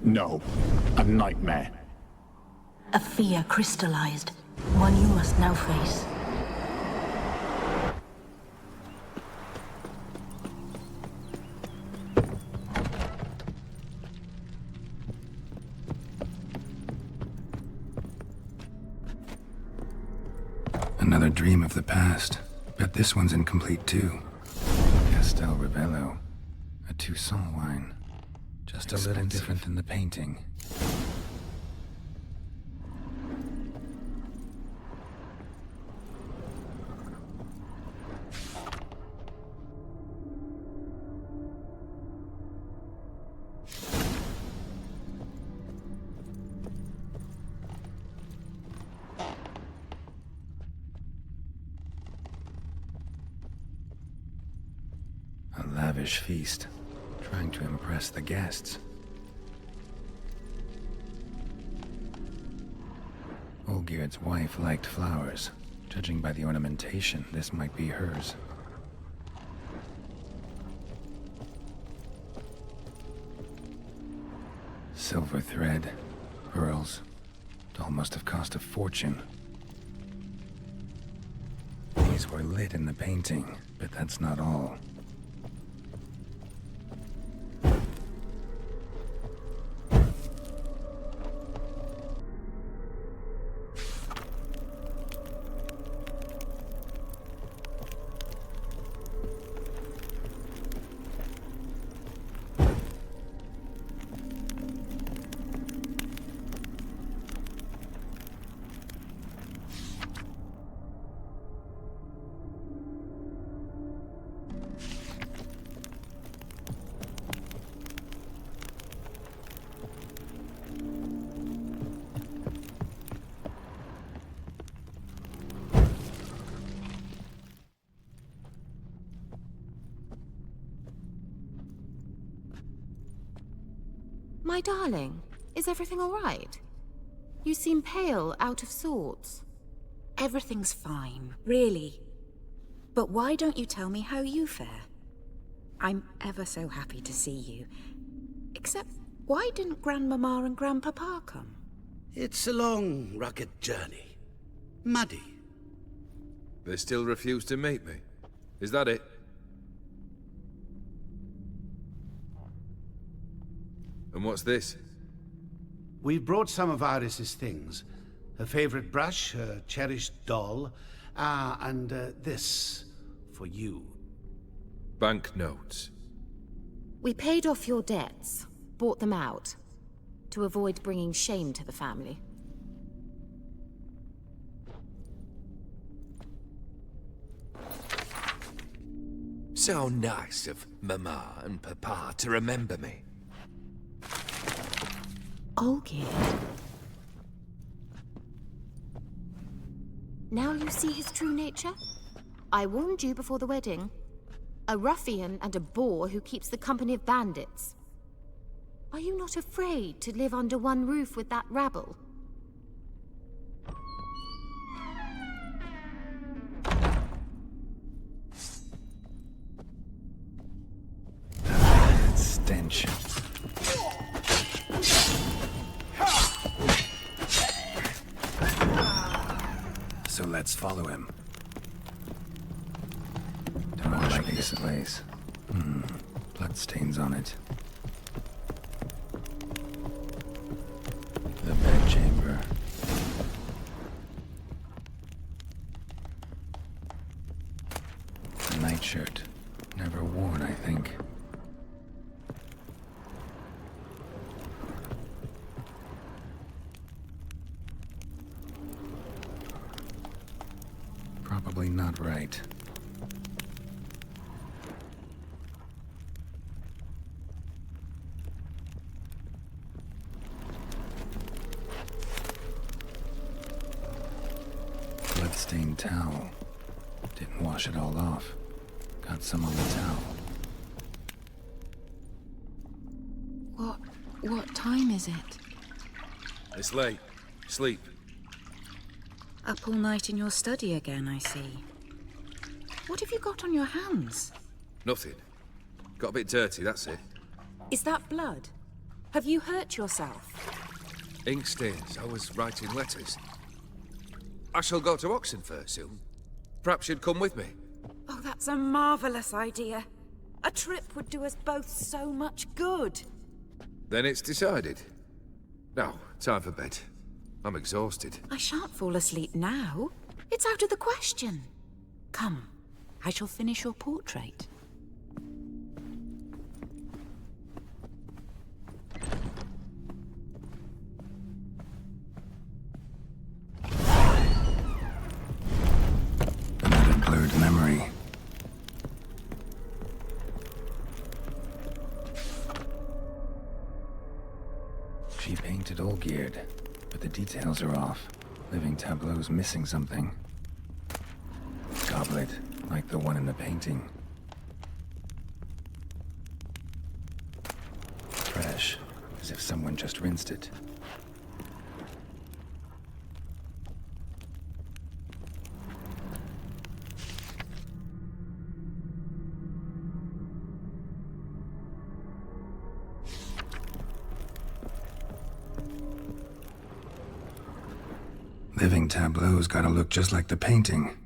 No, a nightmare. A fear crystallized, one you must now face. Another dream of the past. Bet this one's incomplete too. Castel Rebello. A Toussaint wine. Just a little different than the painting. A lavish feast, trying to impress the guests. Olgierd's wife liked flowers. Judging by the ornamentation, this might be hers. Silver thread, pearls. It all must have cost a fortune. lit in the painting, but that's not all. My darling, is everything all right? You seem pale, out of sorts. Everything's fine, really. But why don't you tell me how you fare? I'm ever so happy to see you. Except, why didn't Grandmama and Grandpapa come? It's a long, rugged journey. Muddy. They still refuse to meet me. Is that it? And what's this? We've brought some of Iris's things. Her favorite brush, her cherished doll, and this for you. Banknotes. We paid off your debts, bought them out, to avoid bringing shame to the family. So nice of Mama and Papa to remember me. Olgierd. Now you see his true nature? I warned you before the wedding. A ruffian and a boor who keeps the company of bandits. Are you not afraid to live under one roof with that rabble? Stench. So let's follow him. Don't like this place. Bloodstains on it. The bedchamber. A nightshirt. Never worn, I think. Probably not right. Bloodstained towel. Didn't wash it all off. Got some on the towel. What time is it? It's late. Sleep. Up all night in your study again, I see. What have you got on your hands? Nothing. Got a bit dirty, that's it. Is that blood? Have you hurt yourself? Ink stains. I was writing letters. I shall go to Oxenfurt soon. Perhaps you'd come with me. Oh, that's a marvelous idea. A trip would do us both so much good. Then it's decided. Now, time for bed. I'm exhausted. I shan't fall asleep now. It's out of the question. Come, I shall finish your portrait. Another blurred memory. She painted Olgierd, but the details are off. Living tableau's missing something. Goblet, like the one in the painting. Fresh, as if someone just rinsed it. Living tableau's gotta look just like the painting.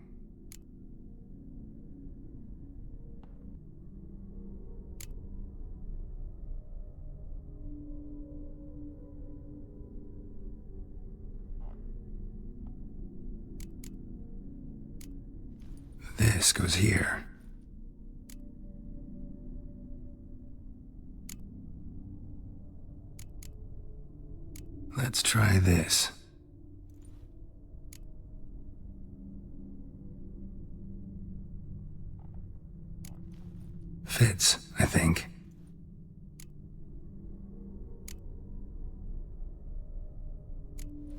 This goes here. Let's try this. Fits, I think.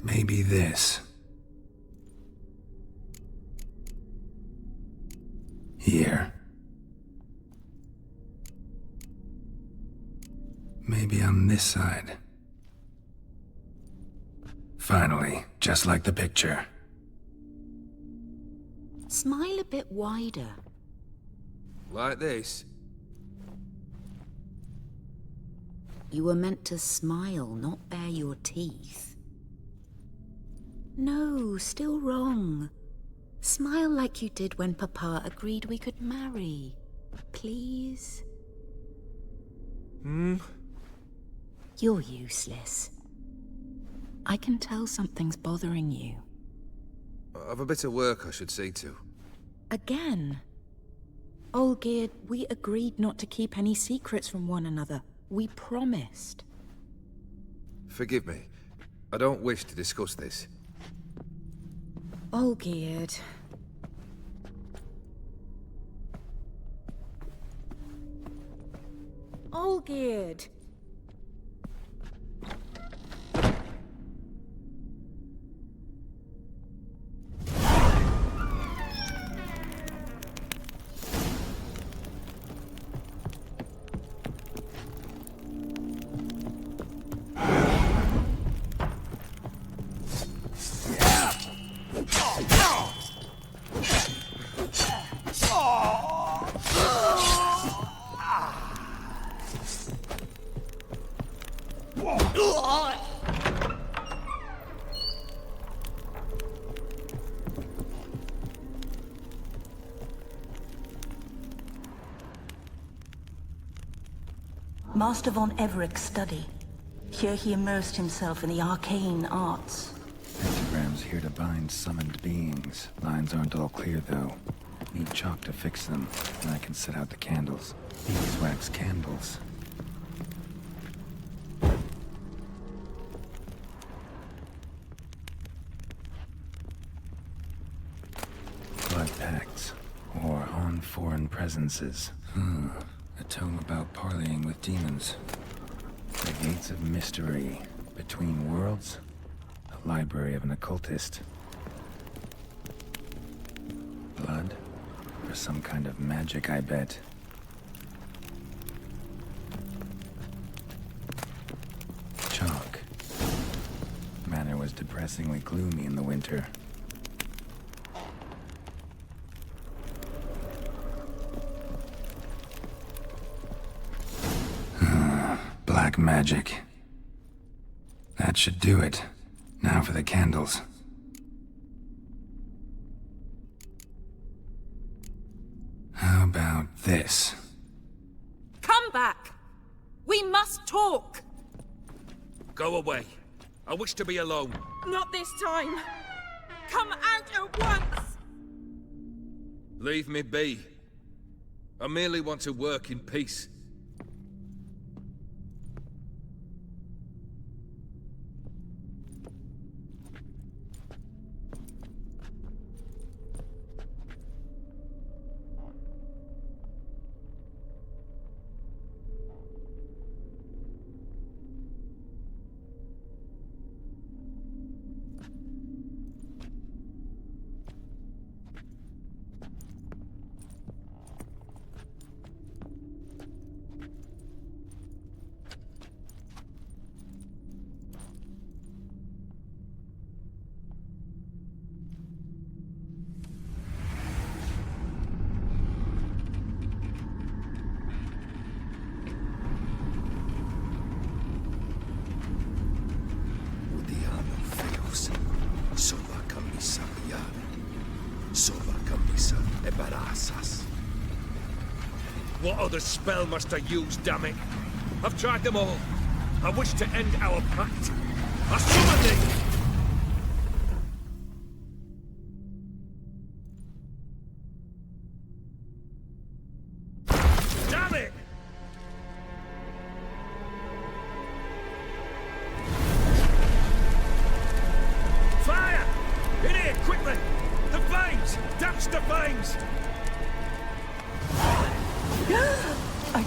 Maybe this. Here. Maybe on this side. Finally, just like the picture. Smile a bit wider. Like this? You were meant to smile, not bare your teeth. No, still wrong. Smile like you did when Papa agreed we could marry. Please? You're useless. I can tell something's bothering you. I've a bit of work I should see to. Again? Olgierd, we agreed not to keep any secrets from one another. We promised. Forgive me. I don't wish to discuss this. Olgierd. Olgierd. Master von Everett's study. Here he immersed himself in the arcane arts. Pentagrams here to bind summoned beings. Lines aren't all clear, though. Need chalk to fix them, and I can set out the candles. Beeswax candles. Blood pacts, or on foreign presences. A tome about parleying with demons. The Gates of Mystery. Between Worlds. A library of an occultist. Blood? For some kind of magic, I bet. Chalk. Manor was depressingly gloomy in the winter. Black magic. That should do it. Now for the candles. How about this? Come back! We must talk! Go away. I wish to be alone. Not this time! Come out at once! Leave me be. I merely want to work in peace. What other spell must I use, damn it? I've tried them all. I wish to end our pact. I summon thee!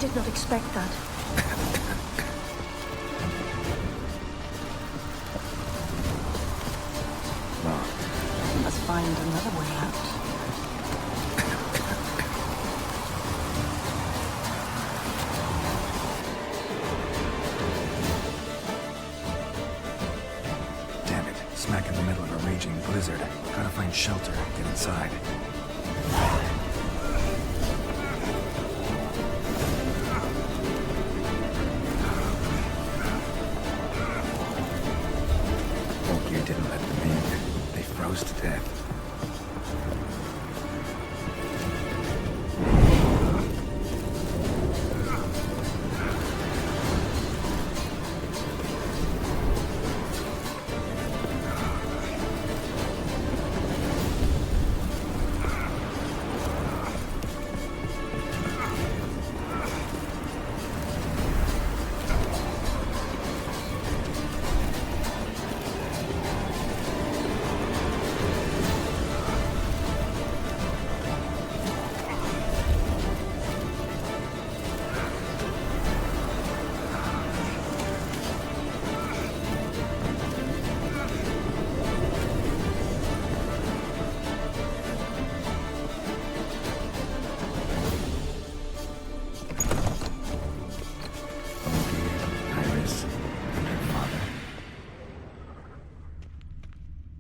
did not expect that. Locked. We must find another way out. Damn it. Smack in the middle of a raging blizzard. Gotta find shelter. Get inside. Volgear didn't let them in. They froze to death.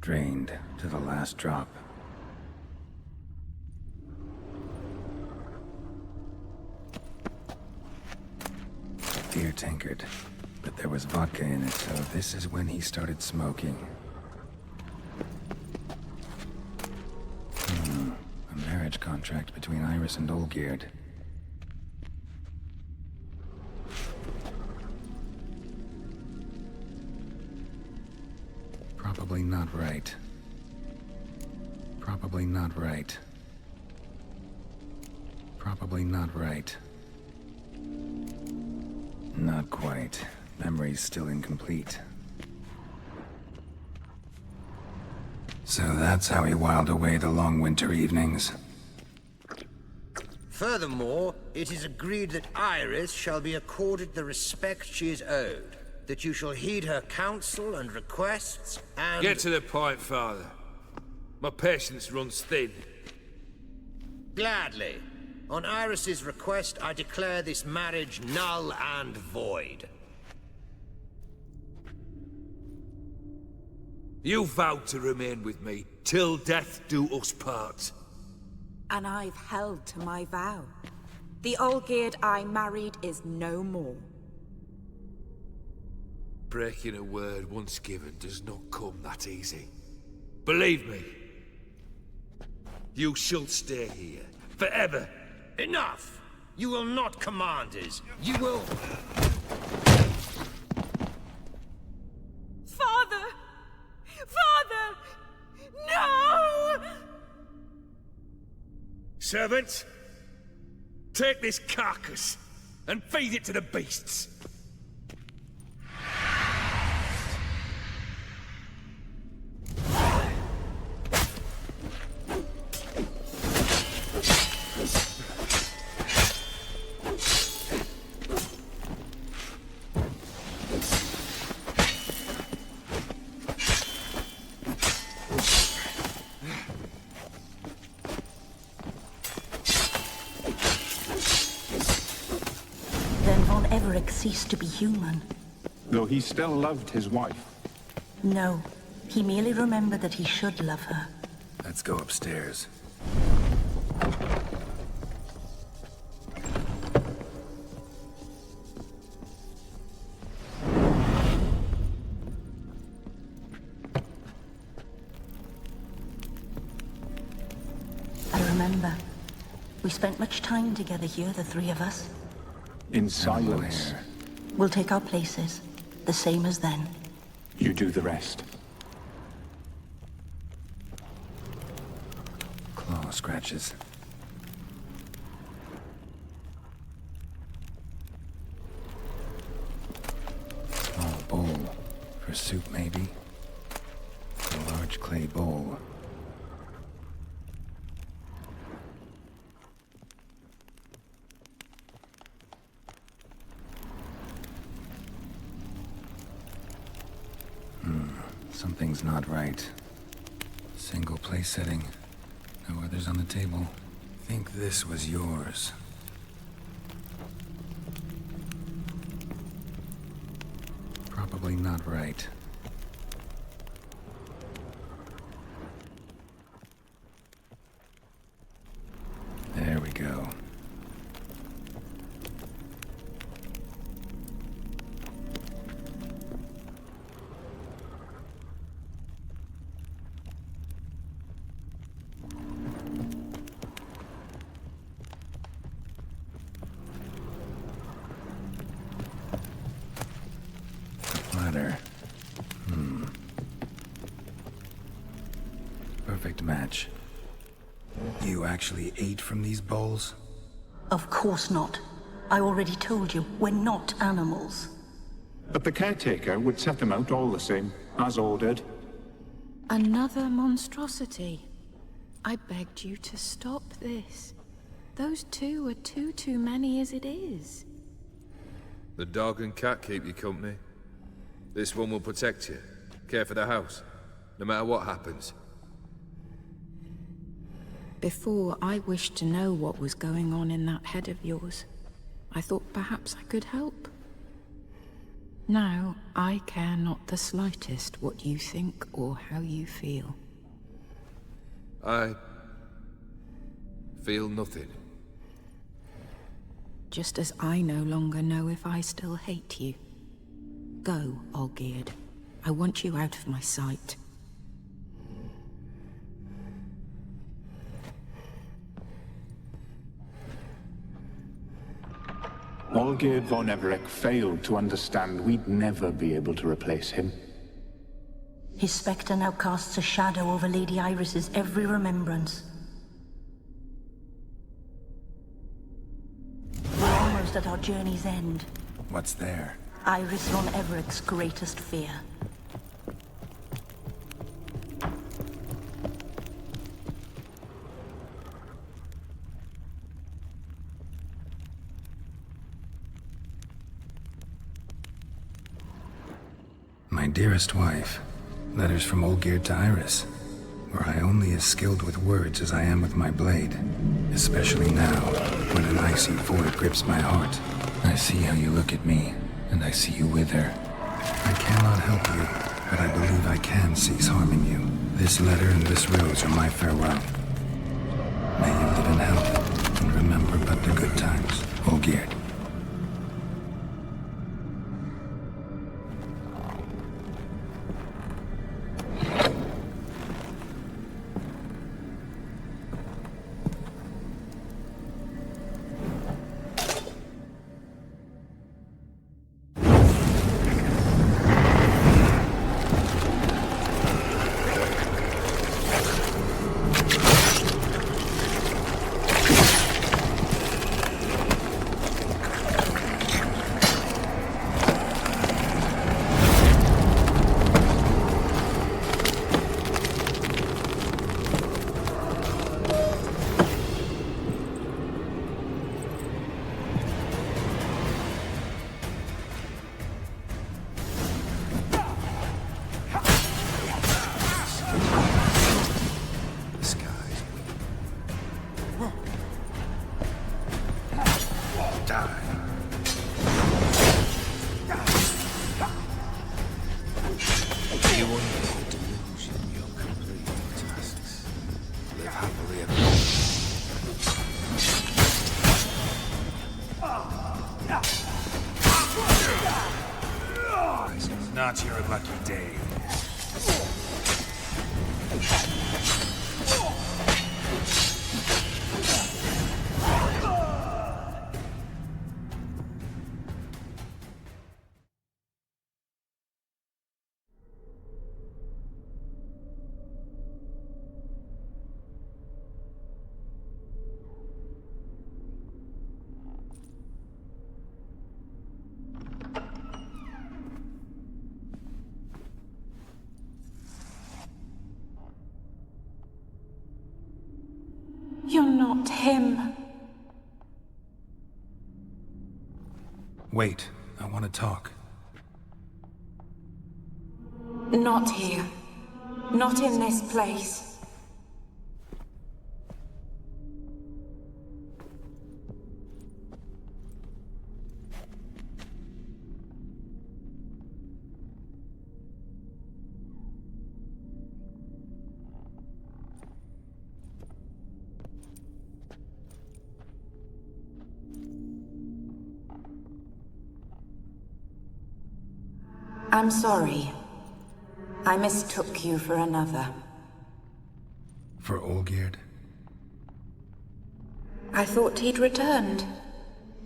Drained to the last drop. Beer tankard, but there was vodka in it, so this is when he started smoking. A marriage contract between Iris and Olgierd. Probably not right. Probably not right. Probably not right. Not quite. Memory's still incomplete. So that's how he whiled away the long winter evenings. Furthermore, it is agreed that Iris shall be accorded the respect she is owed. That you shall heed her counsel and requests, and... Get to the point, Father. My patience runs thin. Gladly. On Iris's request, I declare this marriage null and void. You vowed to remain with me, till death do us part. And I've held to my vow. The Olgierd I married is no more. Breaking a word once given does not come that easy. Believe me. You shall stay here, forever. Enough! You will not command us. You will... Father! Father! No! Servants, take this carcass and feed it to the beasts. Ceased to be human. Though he still loved his wife. No, he merely remembered that he should love her. Let's go upstairs. I remember. We spent much time together here, the three of us. In silence. We'll take our places, the same as then. You do the rest. Claw scratches. Small bowl. For soup, maybe? A large clay bowl. Something's not right. Single place setting. No others on the table. Think this was yours. Probably not right. There we go. Ladder. Perfect match. You actually ate from these bowls? Of course not. I already told you, we're not animals. But the caretaker would set them out all the same, as ordered. Another monstrosity. I begged you to stop this. Those two are too many as it is. The dog and cat keep you company. This one will protect you, care for the house, no matter what happens. Before, I wished to know what was going on in that head of yours. I thought perhaps I could help. Now, I care not the slightest what you think or how you feel. I feel nothing. Just as I no longer know if I still hate you. Go, Olgierd. I want you out of my sight. Olgierd von Everec failed to understand we'd never be able to replace him. His spectre now casts a shadow over Lady Iris's every remembrance. We're almost at our journey's end. What's there? Iris von Everec's greatest fear. My dearest wife, letters from Olgierd to Iris. Were I only as skilled with words as I am with my blade, especially now, when an icy void grips my heart. I see how you look at me, and I see you wither. I cannot help you, but I believe I can cease harming you. This letter and this rose are my farewell. May you live in health, and remember but the good times, Olgierd. Not your lucky day. You're not him. Wait, I want to talk. Not here. Not in this place. I'm sorry. I mistook you for another. For Olgierd? I thought he'd returned.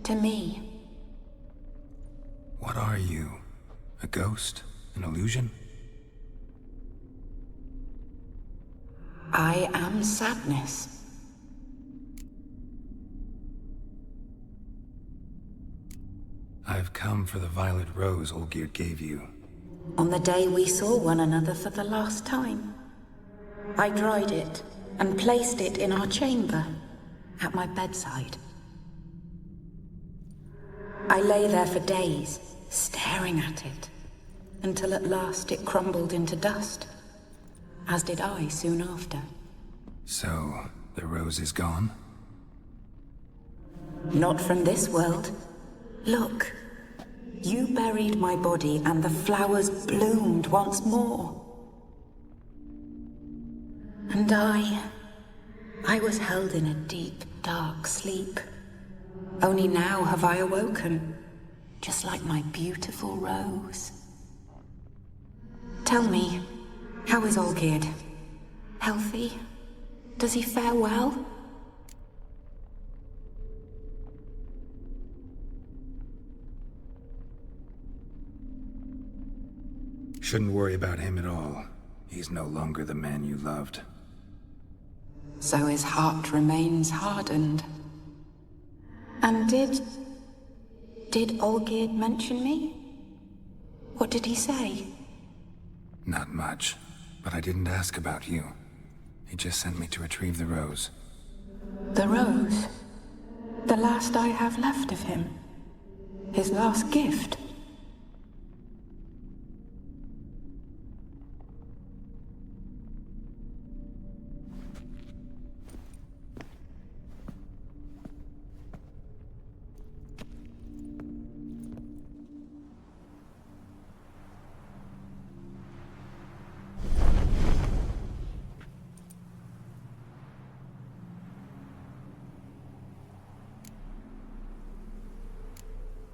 To me. What are you? A ghost? An illusion? I am sadness. I've come for the violet rose Olgierd gave you. On the day we saw one another for the last time, I dried it and placed it in our chamber, at my bedside. I lay there for days, staring at it, until at last it crumbled into dust, as did I soon after. So, the rose is gone? Not from this world. Look. You buried my body and the flowers bloomed once more. And I was held in a deep, dark sleep. Only now have I awoken, just like my beautiful rose. Tell me, how is Olgierd? Healthy? Does he fare well? Shouldn't worry about him at all. He's no longer the man you loved. So his heart remains hardened. And did Olgierd mention me? What did he say? Not much, but I didn't ask about you. He just sent me to retrieve the rose. The rose? The last I have left of him? His last gift?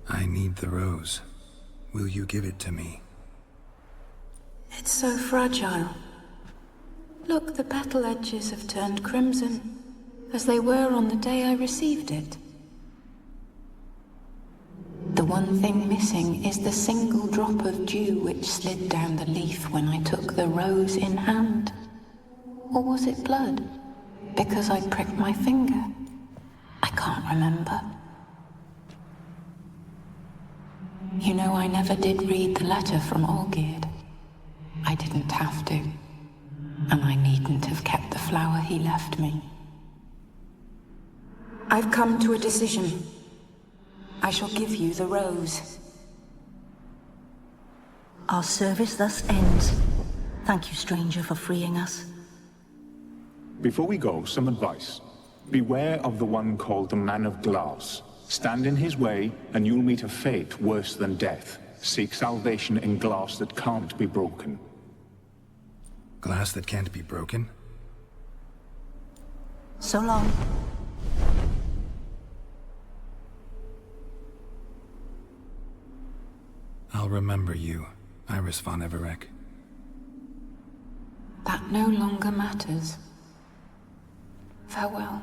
I need the rose. Will you give it to me? It's so fragile. Look, the petal edges have turned crimson, as they were on the day I received it. The one thing missing is the single drop of dew which slid down the leaf when I took the rose in hand. Or was it blood? Because I pricked my finger? I can't remember. You know, I never did read the letter from Olgierd. I didn't have to. And I needn't have kept the flower he left me. I've come to a decision. I shall give you the rose. Our service thus ends. Thank you, stranger, for freeing us. Before we go, some advice. Beware of the one called the Man of Glass. Stand in his way, and you'll meet a fate worse than death. Seek salvation in glass that can't be broken. Glass that can't be broken? So long. I'll remember you, Iris von Everec. That no longer matters. Farewell.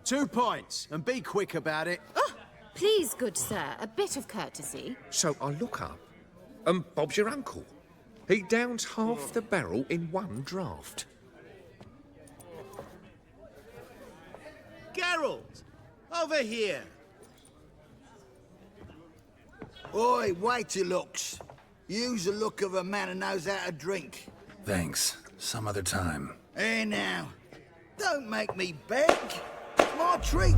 2 points, and be quick about it. Oh, please, good sir, a bit of courtesy. So I look up, and Bob's your uncle. He downs half the barrel in one draught. Geralt! Over here! Oi, wait your looks. Use the look of a man who knows how to drink. Thanks. Some other time. Here now. Don't make me beg. It's my treat.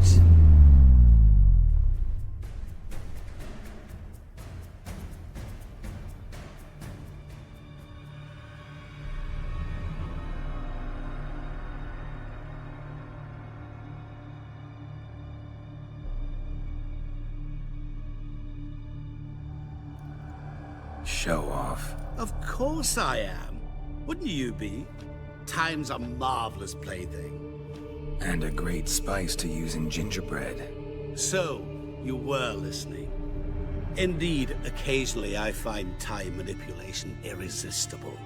Show off. Of course I am. Wouldn't you be? Time's a marvelous plaything. And a great spice to use in gingerbread. So, you were listening. Indeed, occasionally I find time manipulation irresistible.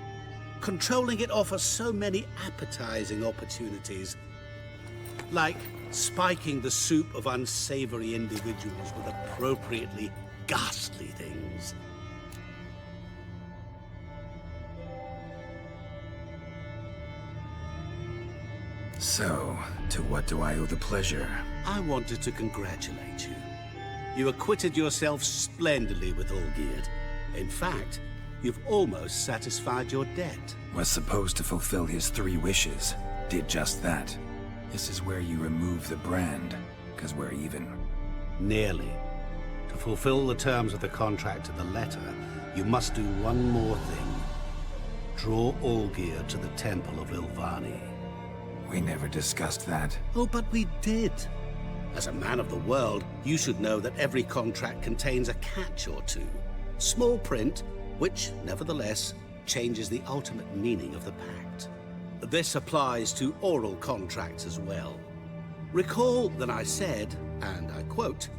Controlling it offers so many appetizing opportunities. Like spiking the soup of unsavory individuals with appropriately ghastly things. So, to what do I owe the pleasure? I wanted to congratulate you. You acquitted yourself splendidly with Olgierd. In fact, you've almost satisfied your debt. Was supposed to fulfill his 3 wishes. Did just that. This is where you remove the brand, because we're even. Nearly. To fulfill the terms of the contract to the letter, you must do one more thing. Draw Olgierd to the Temple of Ilvani. We never discussed that. Oh, but we did. As a man of the world, you should know that every contract contains a catch or two. Small print, which, nevertheless, changes the ultimate meaning of the pact. This applies to oral contracts as well. Recall that I said, and I quote,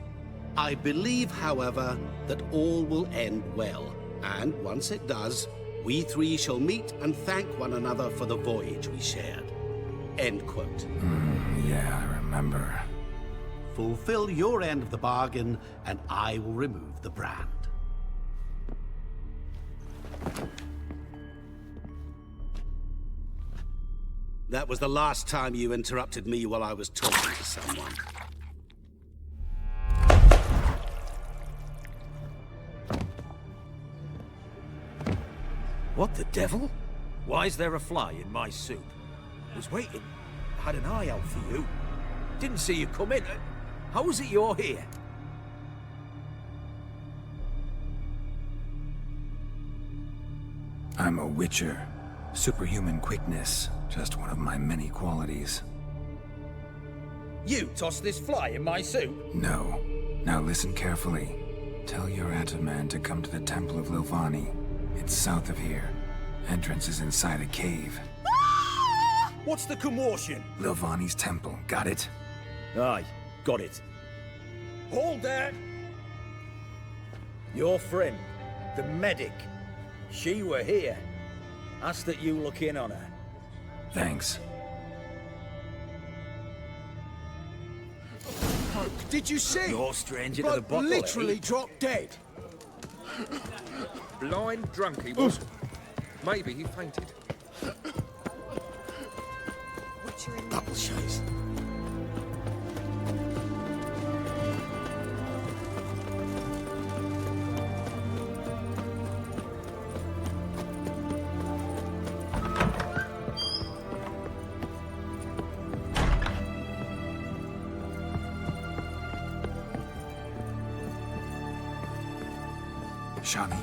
"I believe, however, that all will end well, and once it does, we 3 shall meet and thank one another for the voyage we shared." End quote. Yeah, I remember. Fulfill your end of the bargain, and I will remove the brand. That was the last time you interrupted me while I was talking to someone. What the devil? Why is there a fly in my soup? Was waiting. Had an eye out for you. Didn't see you come in. How was it you're here? I'm a witcher. Superhuman quickness. Just one of my many qualities. You tossed this fly in my soup? No. Now listen carefully. Tell your Ataman to come to the Temple of Lilvani. It's south of here. Entrance is inside a cave. What's the commotion? Lilvani's temple. Got it? Aye, got it. Hold there! Your friend, the medic. She were here. Ask that you look in on her. Thanks. Did you see? You're stranger to the But bottle, literally eh? dropped dead. Blind drunk he was. Maybe he fainted. Double chase. Shani.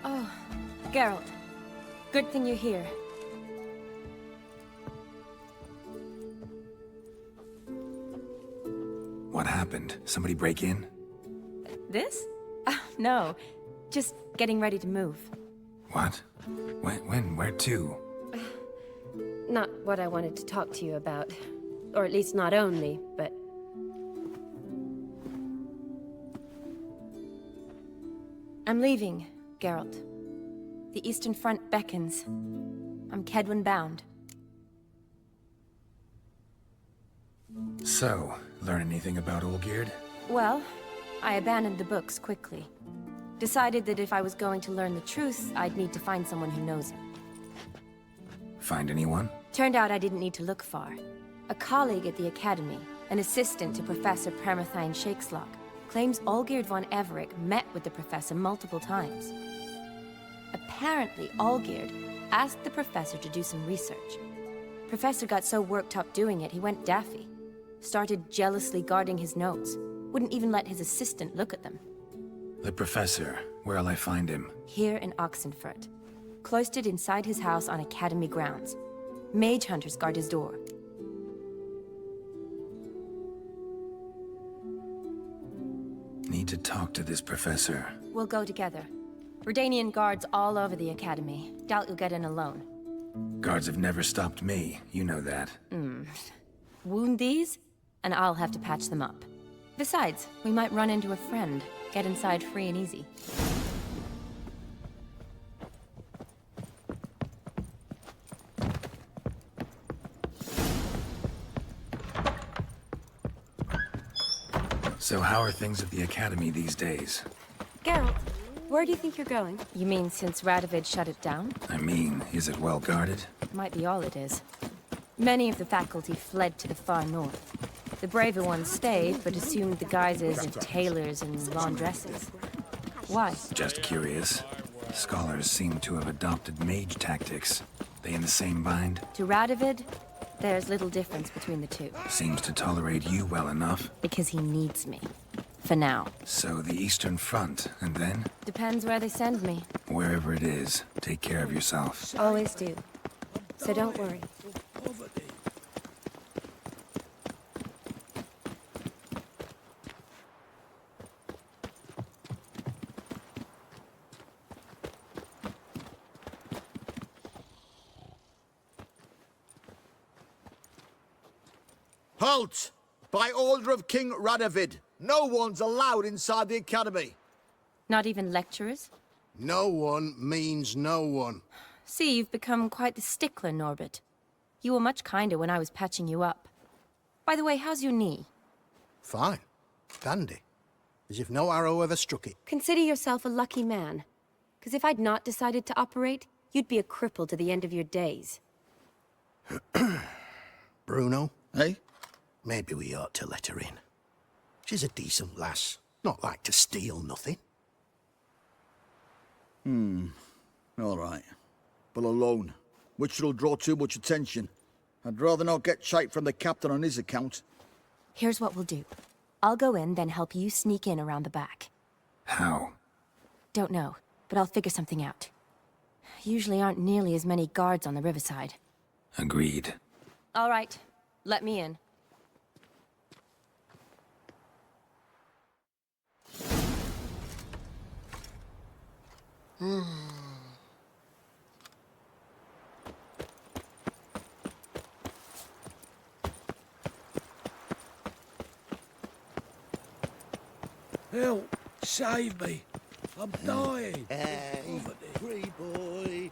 Oh, Geralt. Good thing you're here. What happened? Somebody break in? This? No. Just getting ready to move. What? When? Where to? Not what I wanted to talk to you about. Or at least not only, but... I'm leaving, Geralt. The Eastern Front beckons. I'm Kedwin bound. So, learn anything about Olgierd? Well, I abandoned the books quickly. Decided that if I was going to learn the truth, I'd need to find someone who knows him. Find anyone? Turned out I didn't need to look far. A colleague at the Academy, an assistant to Professor Permathine Shakeslock, claims Olgierd von Everec met with the professor multiple times. Apparently, Olgierd asked the professor to do some research. Professor got so worked up doing it, he went daffy. Started jealously guarding his notes. Wouldn't even let his assistant look at them. The professor. Where'll I find him? Here in Oxenfurt. Cloistered inside his house on Academy grounds. Mage hunters guard his door. Need to talk to this professor. We'll go together. Redanian guards all over the Academy. Doubt you'll get in alone. Guards have never stopped me, you know that. Wound these, and I'll have to patch them up. Besides, we might run into a friend. Get inside free and easy. So how are things at the Academy these days? Geralt, where do you think you're going? You mean since Radovid shut it down? I mean, is it well guarded? Might be all it is. Many of the faculty fled to the far north. The braver ones stayed, but assumed the guises of tailors and laundresses. Why? Just curious. Scholars seem to have adopted mage tactics. They in the same bind? To Radovid, there's little difference between the two. Seems to tolerate you well enough. Because he needs me. For now. So the Eastern Front, and then? Depends where they send me. Wherever it is, take care of yourself. Always do. So don't worry. Halt! By order of King Radovid, no one's allowed inside the Academy. Not even lecturers? No one means no one. See, you've become quite the stickler, Norbert. You were much kinder when I was patching you up. By the way, how's your knee? Fine. Dandy. As if no arrow ever struck it. Consider yourself a lucky man. Because if I'd not decided to operate, you'd be a cripple to the end of your days. Bruno, eh? Maybe we ought to let her in. She's a decent lass. Not like to steal nothing. All right. But alone, which will draw too much attention. I'd rather not get shite from the captain on his account. Here's what we'll do. I'll go in, then help you sneak in around the back. How? Don't know, but I'll figure something out. Usually aren't nearly as many guards on the riverside. Agreed. All right, let me in. Help! Save me! I'm dying! Hey, free boy.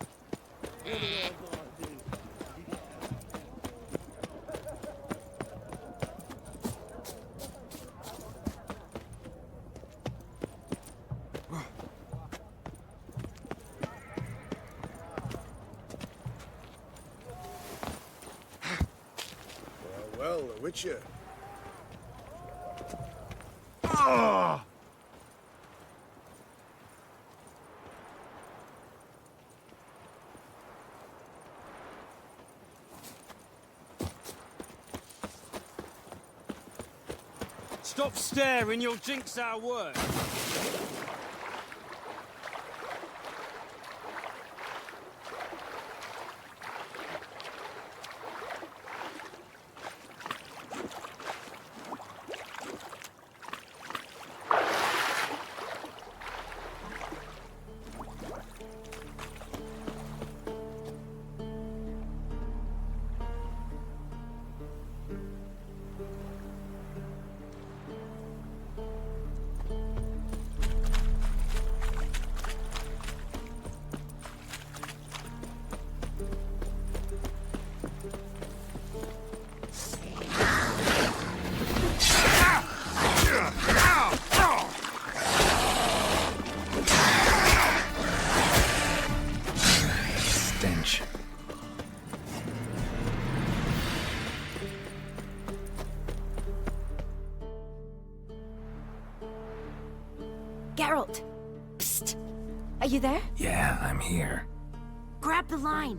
Well, the Witcher. Ah! Stop staring, you'll jinx our work. Geralt! Psst! Are you there? Yeah, I'm here. Grab the line!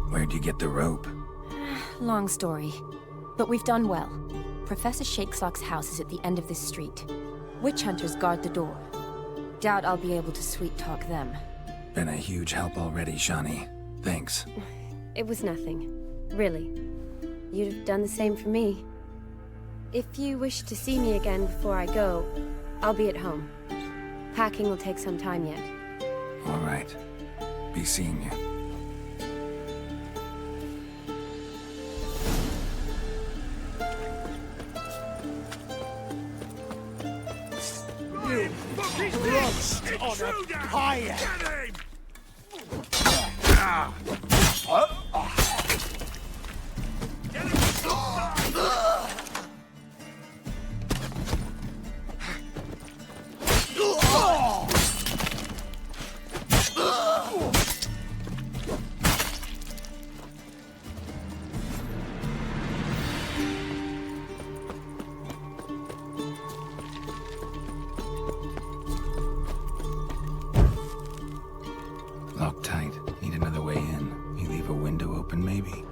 Where'd you get the rope? Long story. But we've done well. Professor Shakesock's house is at the end of this street. Witch hunters guard the door. Doubt I'll be able to sweet-talk them. Been a huge help already, Shani. Thanks. It was nothing. Really. You'd have done the same for me. If you wish to see me again before I go, I'll be at home. Packing will take some time yet. All right. Be seeing you. You crushed on a pyre! Locked tight. Need another way in. You leave a window open, maybe?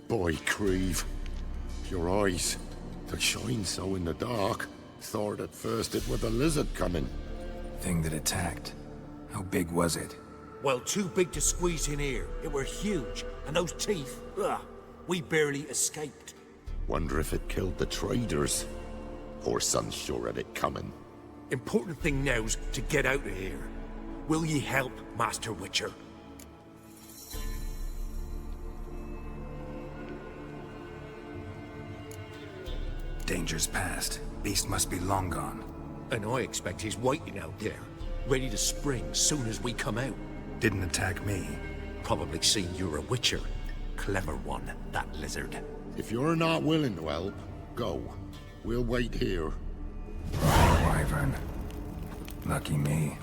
Boy, Creve. Your eyes. They shine so in the dark. Thought at first it was a lizard coming. Thing that attacked. How big was it? Well, too big to squeeze in here. It were huge. And those teeth, ugh, we barely escaped. Wonder if it killed the traders. Poor son's sure at it coming. Important thing now's to get out of here. Will ye help, Master Witcher? Danger's past. Beast must be long gone. And I expect he's waiting out there, ready to spring soon as we come out. Didn't attack me. Probably seen you're a Witcher. Clever one, that lizard. If you're not willing to help, go. We'll wait here. Wyvern. Lucky me.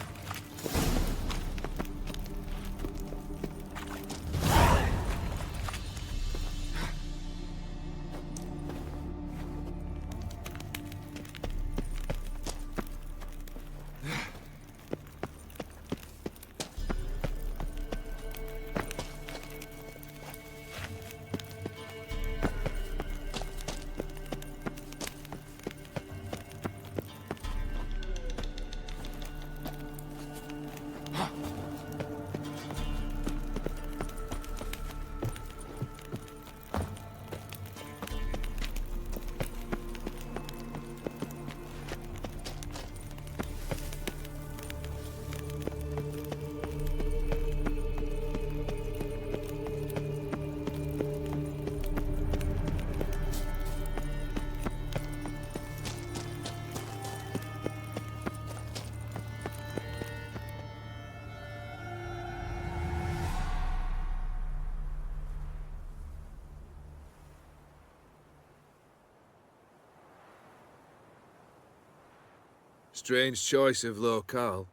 Strange choice of locale.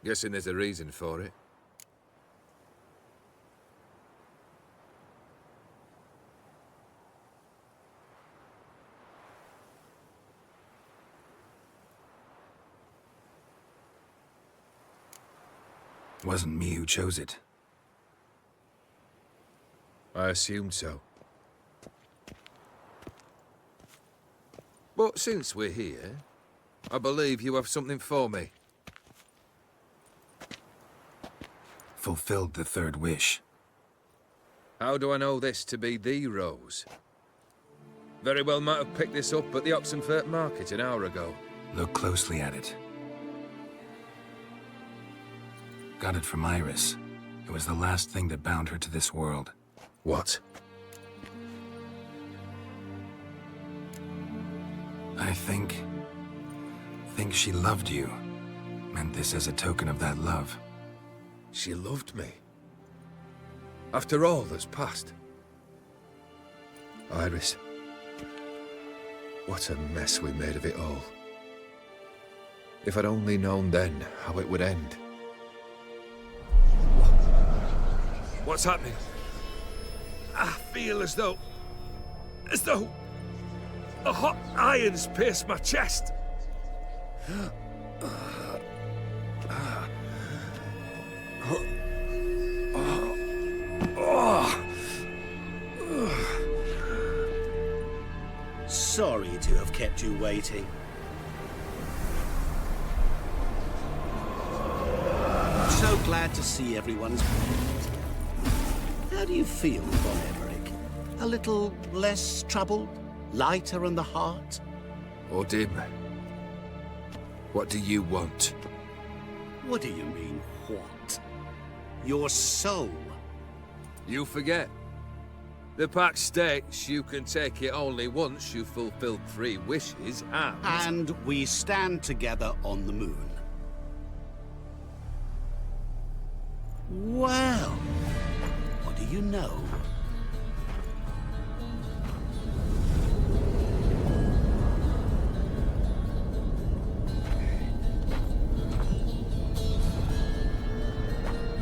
Guessing there's a reason for it. Wasn't me who chose it. I assumed so. But since we're here, I believe you have something for me. Fulfilled the third wish. How do I know this to be the rose? Very well might have picked this up at the Oxenfurt market an hour ago. Look closely at it. Got it from Iris. It was the last thing that bound her to this world. What? I think she loved you. Meant this as a token of that love. She loved me. After all that's passed. Iris. What a mess we made of it all. If I'd only known then how it would end. What's happening? I feel as though a hot iron's pierced my chest. Sorry to have kept you waiting. So glad to see everyone's pleased. How do you feel, Von Emmerich? A little less troubled? Lighter in the heart? Odim, what do you want? What do you mean, what? Your soul. You forget. The pact states you can take it only once you've fulfilled 3 wishes and... And we stand together on the moon. Well, what do you know?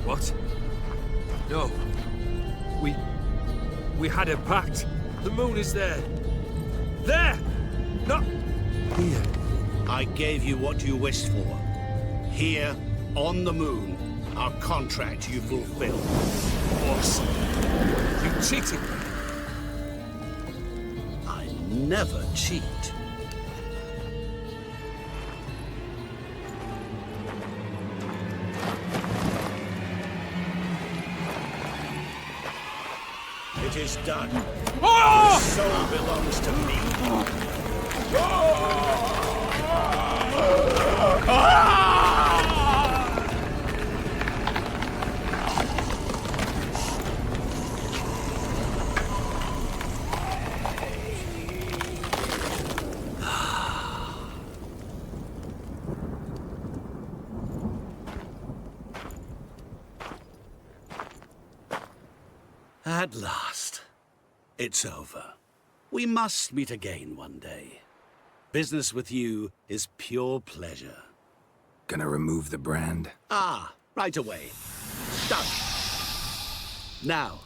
What? No. We had a pact. The moon is there. There! Not here. I gave you what you wished for. Here, on the moon, our contract you fulfilled. Boss, you cheated me. I never cheat. It is done. Your soul belongs to me. At last, it's over. We must meet again one day. Business with you is pure pleasure. Gonna remove the brand? Ah, right away. Done. Now,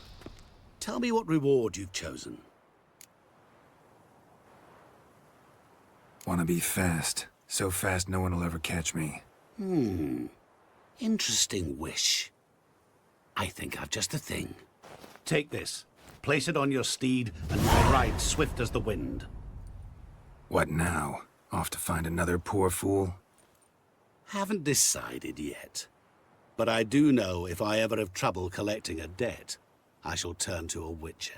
tell me what reward you've chosen. Wanna be fast. So fast no one will ever catch me. Interesting wish. I think I've just the thing. Take this. Place it on your steed, and you will ride swift as the wind. What now? Off to find another poor fool? Haven't decided yet. But I do know if I ever have trouble collecting a debt, I shall turn to a witcher.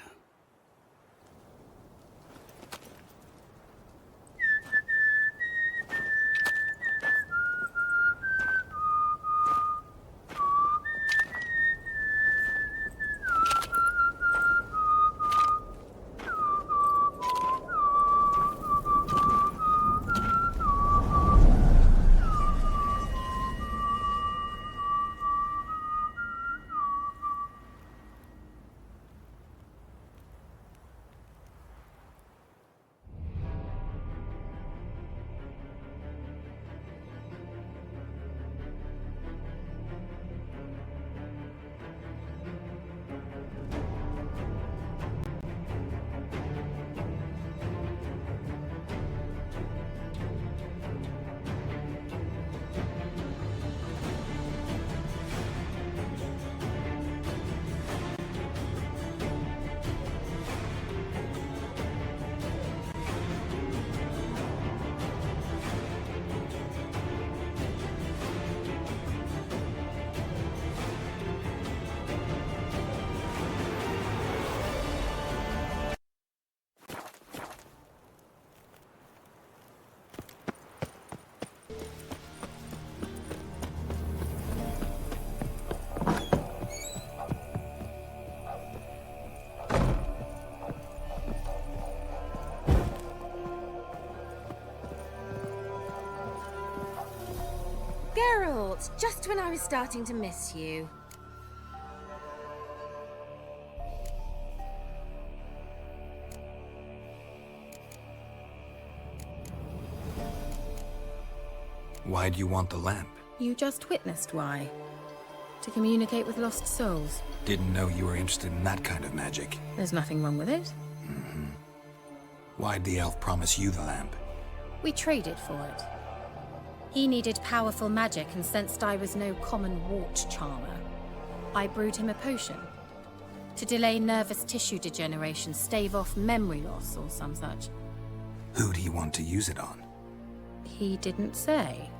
Geralt, just when I was starting to miss you. Why do you want the lamp? You just witnessed why. To communicate with lost souls. Didn't know you were interested in that kind of magic. There's nothing wrong with it. Why'd the elf promise you the lamp? We traded for it. He needed powerful magic and sensed I was no common wart charmer. I brewed him a potion. To delay nervous tissue degeneration, stave off memory loss or some such. Who do you want to use it on? He didn't say.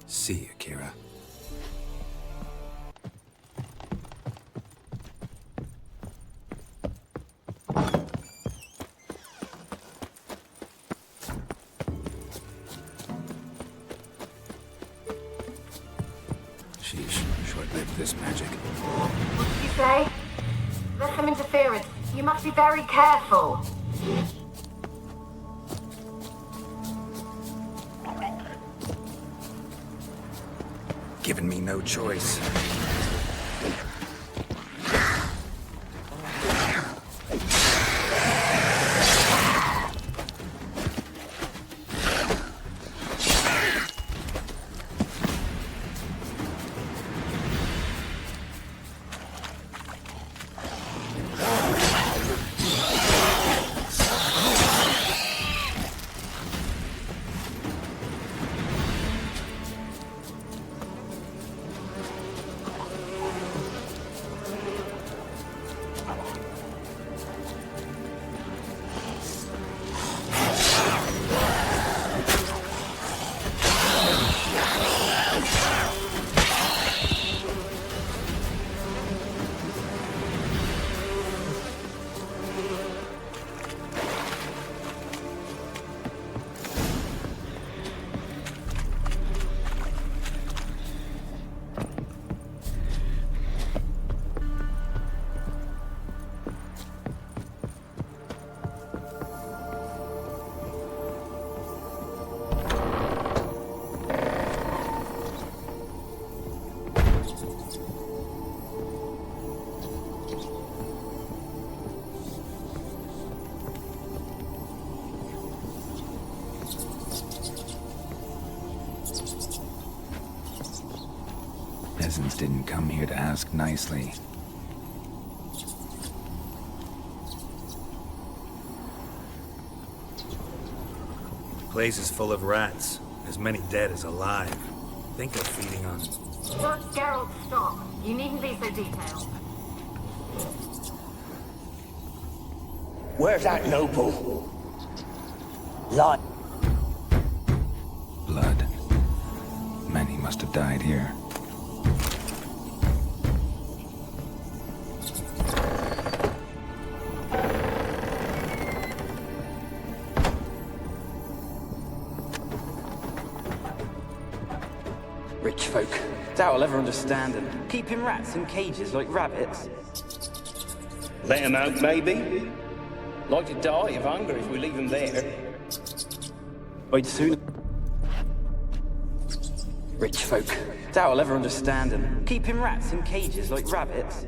See you, Kira. Sheesh, short-lived this magic. What did you say? There's some interference. You must be very careful. Given me no choice. Peasants didn't come here to ask nicely. Place is full of rats. As many dead as alive. Think they're feeding on... Geralt, stop. You needn't be so detailed. Where's that noble? Light. Blood. Many must have died here. Rich folk. Doubt I'll ever understand them. Keeping rats in cages like rabbits. Let him out, maybe? Like to die of hunger if we leave them there. I'd sooner... Rich folk. Doubt I'll ever understand them. Keeping rats in cages like rabbits.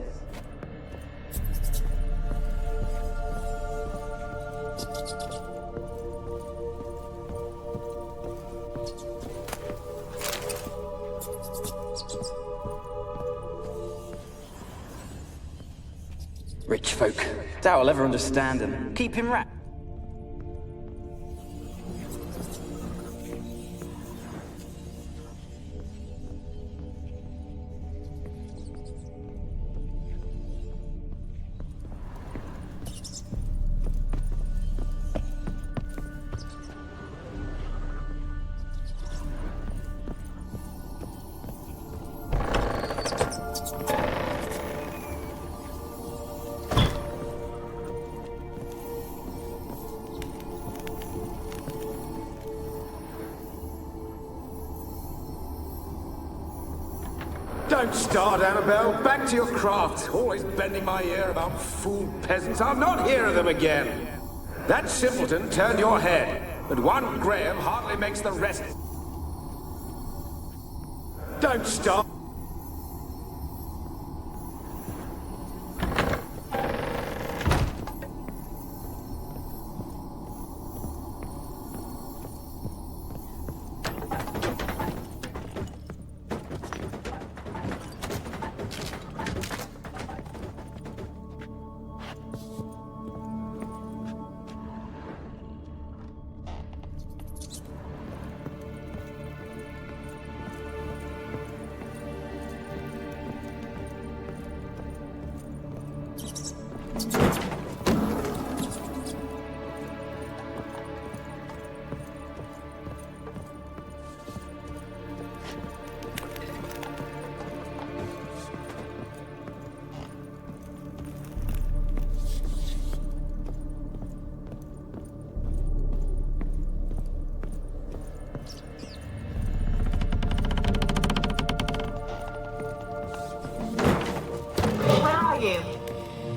Rich folk. Doubt I'll ever understand them. Keeping rats. Don't start, Annabelle. Back to your craft. Always bending my ear about fool peasants. I'll not hear of them again. That simpleton turned your head. but one Graham hardly makes the rest. Don't stop.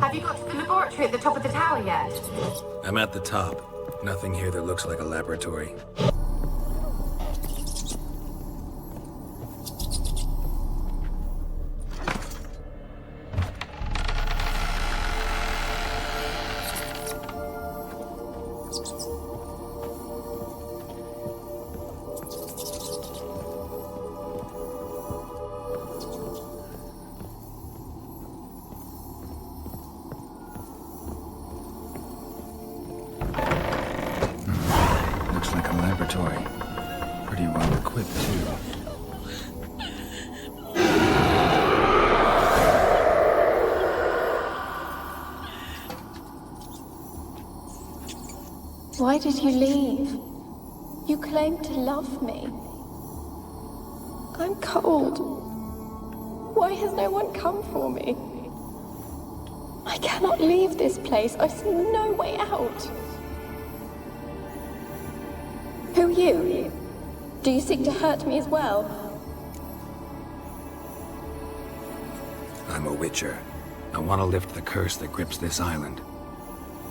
Have you got to the laboratory at the top of the tower yet? I'm at the top. Nothing here that looks like a laboratory. Pretty well equipped, too. Why did you leave? You claimed to love me. I'm cold. Why has no one come for me? I cannot leave this place. I see no way out. Who are you? Do you seek to hurt me as well? I'm a witcher. I want to lift the curse that grips this island.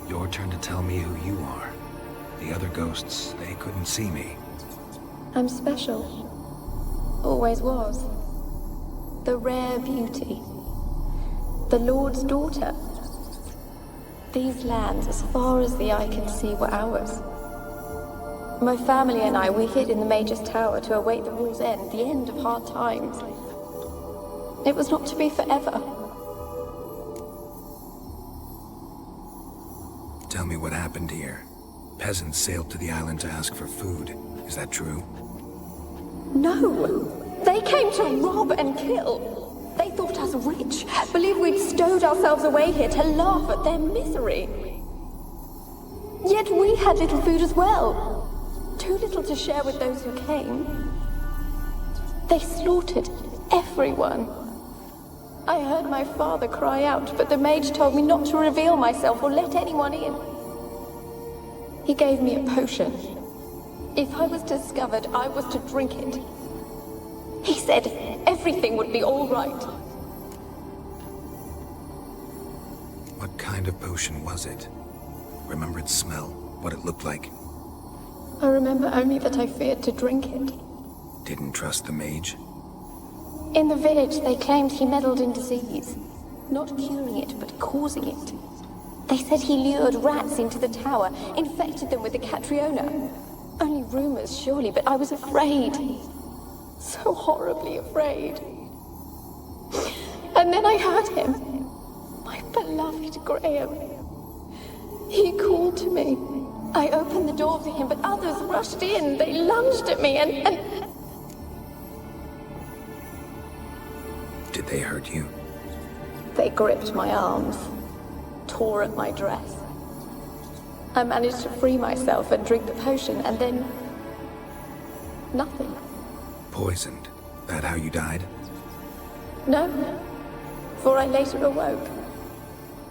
Your turn to tell me who you are. The other ghosts, they couldn't see me. I'm special. Always was. The rare beauty. The Lord's daughter. These lands, as far as the eye can see, were ours. My family and I, we hid in the Mage's Tower to await the war's end, the end of hard times. It was not to be forever. Tell me what happened here. Peasants sailed to the island to ask for food. Is that true? No! They came to rob and kill. They thought us rich, believed we'd stowed ourselves away here to laugh at their misery. Yet we had little food as well. Too little to share with those who came. They slaughtered everyone. I heard my father cry out, but the mage told me not to reveal myself or let anyone in. He gave me a potion. If I was discovered, I was to drink it. He said everything would be all right. What kind of potion was it? Remember its smell? What it looked like? I remember only that I feared to drink it. Didn't trust the mage? In the village, they claimed he meddled in disease. Not curing it, but causing it. They said he lured rats into the tower, infected them with the Catriona. Only rumors, surely, but I was afraid. So horribly afraid. And then I heard him. My beloved Graham. He called to me. I opened the door for him, but others rushed in. They lunged at me and... Did they hurt you? They gripped my arms, tore at my dress. I managed to free myself and drink the potion, and then... nothing. Poisoned? That how you died? No, for I later awoke.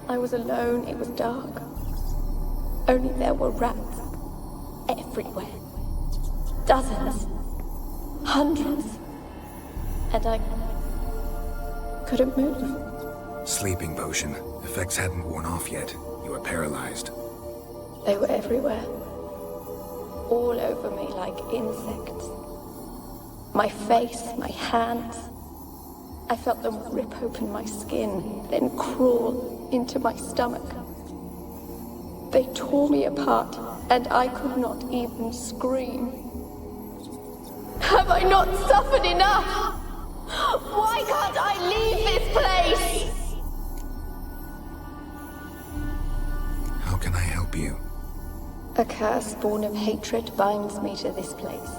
I was alone, it was dark. Only there were rats everywhere. Dozens. Hundreds. And I couldn't move. Sleeping potion. Effects hadn't worn off yet. You were paralyzed. They were everywhere. all over me like insects. My face, my hands. I felt them rip open my skin, then crawl into my stomach. They tore me apart, and I could not even scream. Have I not suffered enough? Why can't I leave this place? How can I help you? A curse born of hatred binds me to this place.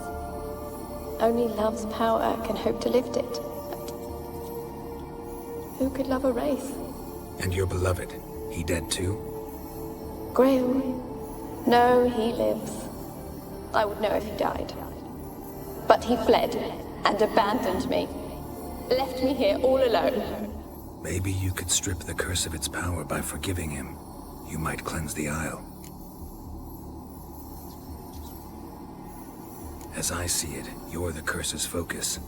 Only love's power can hope to lift it. But who could love a wraith? And your beloved, he dead too? Graham? No, he lives. I would know if he died. But he fled and abandoned me. Left me here all alone. Maybe you could strip the curse of its power by forgiving him. You might cleanse the Isle. As I see it, you're the curse's focus.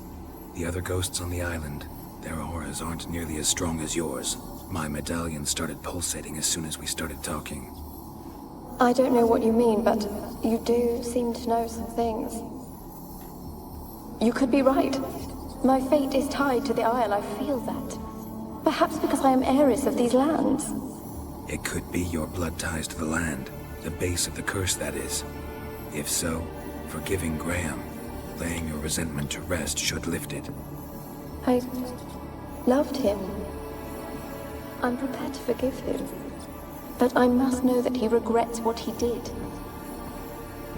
The other ghosts on the island, their auras aren't nearly as strong as yours. My medallion started pulsating as soon as we started talking. I don't know what you mean, but you do seem to know some things. You could be right. My fate is tied to the Isle, I feel that. Perhaps because I am heiress of these lands. It could be your blood ties to the land, the base of the curse, that is. If so, forgiving Graham, laying your resentment to rest should lift it. I loved him. I'm prepared to forgive him. But I must know that he regrets what he did.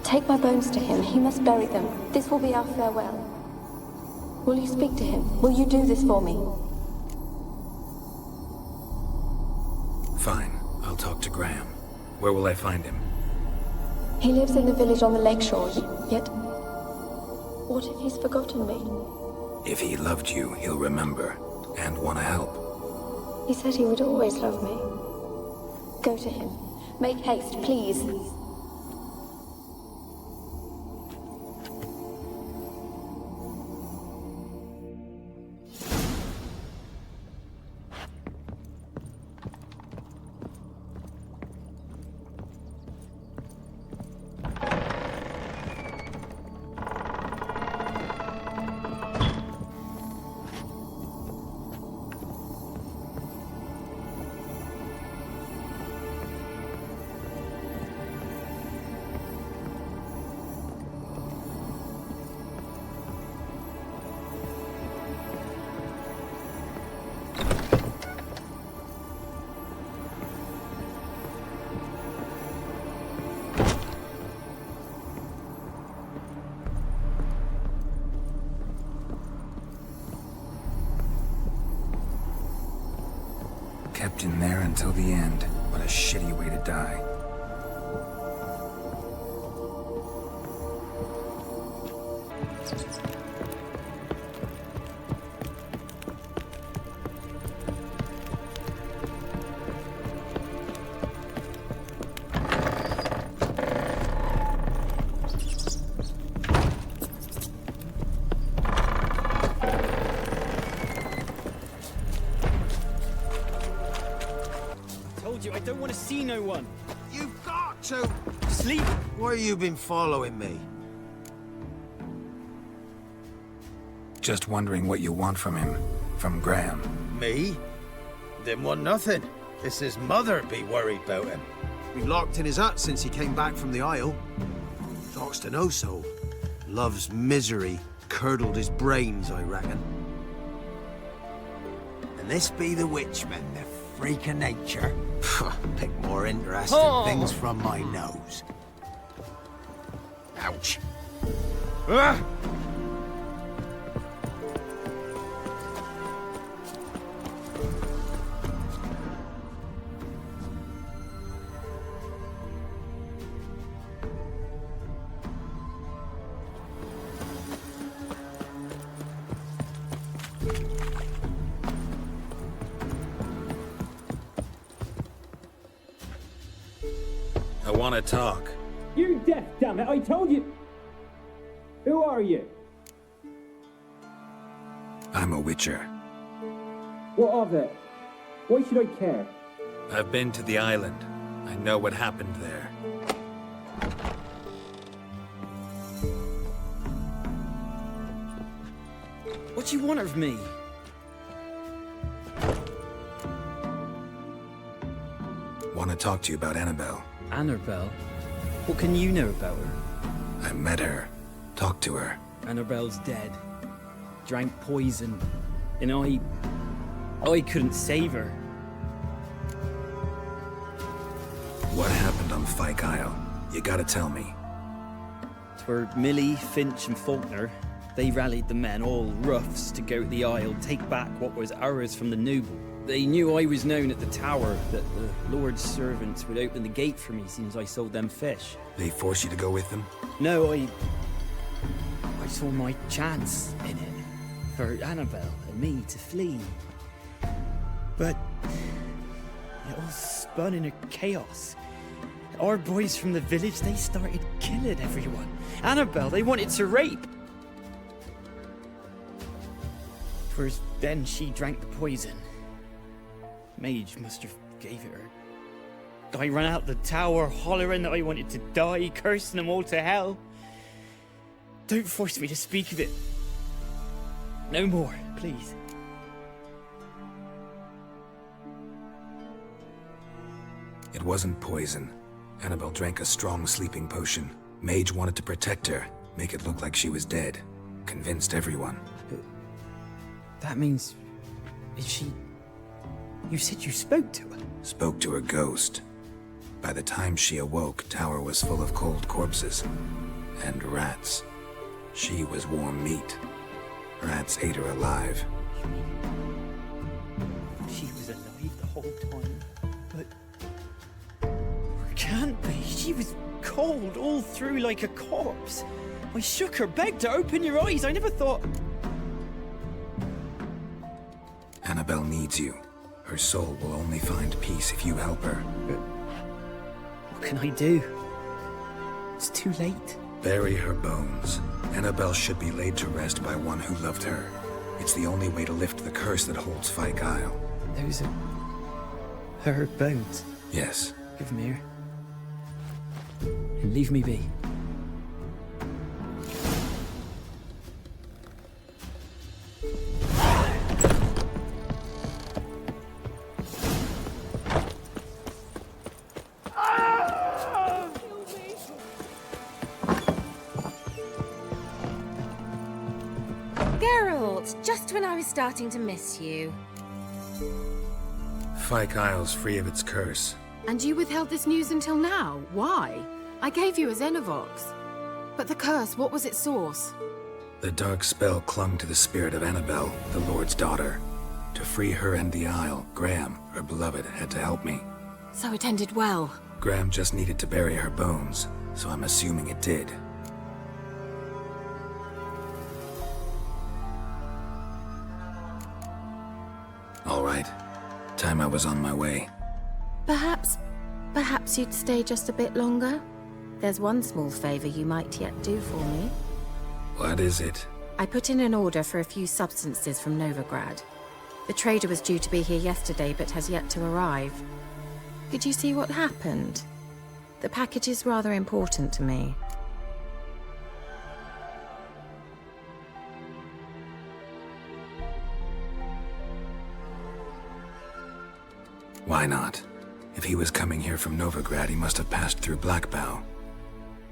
Take my bones to him. He must bury them. This will be our farewell. Will you speak to him? Will you do this for me? Fine. I'll talk to Graham. Where will I find him? He lives in the village on the lakeshore, yet... What if he's forgotten me? If he loved you, he'll remember, and want to help. He said he would always love me. Go to him. Make haste, please. Kept in there until the end. What a shitty way to die. I don't want to see no one. You've got to! Sleep! Why have you been following me? Just wondering what you want from him. From Graham. Me? Didn't want nothing. It's his mother be worried about him. Been locked in his hut since he came back from the Isle. Talks to no soul. Love's misery curdled his brains, I reckon. And this be the witchmen, the freak of nature. Pick more interesting things from my nose. Ouch. Ah! I want to talk. You're deaf, damn it! I told you. Who are you? I'm a witcher. What of it? Why should I care? I've been to the island. I know what happened there. do you want of me? Want to talk to you about Annabelle. Annabelle? What can you know about her? I met her. Talked to her. Annabelle's dead. Drank poison. And I couldn't save her. What happened on Fyke Isle? You gotta tell me. Twere Millie, Finch, and Faulkner. They rallied the men, all roughs, to go to the Isle, take back what was ours from the noble. They knew I was known at the tower, that the Lord's servants would open the gate for me since I sold them fish. They forced you to go with them? No, I saw my chance in it. For Annabelle and me to flee. But it all spun in a chaos. Our boys from the village, they started killing everyone. Annabelle, they wanted to rape. First, then she drank the poison. Mage must have gave it her. I ran out the tower, hollering that I wanted to die, cursing them all to hell. Don't force me to speak of it. No more, please. It wasn't poison. Annabelle drank a strong sleeping potion. Mage wanted to protect her, make it look like she was dead. Convinced everyone. But that means... is she... You said you spoke to her? Spoke to her ghost. By the time she awoke, tower was full of cold corpses. And rats. She was warm meat. Rats ate her alive. She was alive the whole time, but... Can't be. She was cold all through like a corpse. I shook her, begged her, open your eyes. I never thought... Annabelle needs you. Her soul will only find peace if you help her. But what can I do? It's too late. Bury her bones. Annabelle should be laid to rest by one who loved her. It's the only way to lift the curse that holds Fyke Isle. Those are... her bones? Yes. Give them here. And leave me be. Just when I was starting to miss you. Fyke Isle's free of its curse. And you withheld this news until now? Why? I gave you a Xenovox. But the curse, what was its source? The dark spell clung to the spirit of Annabelle, the Lord's daughter. To free her and the Isle, Graham, her beloved, had to help me. So it ended well. Graham just needed to bury her bones, so I'm assuming it did. All right. Time I was on my way. Perhaps you'd stay just a bit longer? There's one small favor you might yet do for me. What is it? I put in an order for a few substances from Novigrad. The trader was due to be here yesterday, but has yet to arrive. Did you see what happened? The package is rather important to me. Why not? If he was coming here from Novigrad, he must have passed through Blackbow.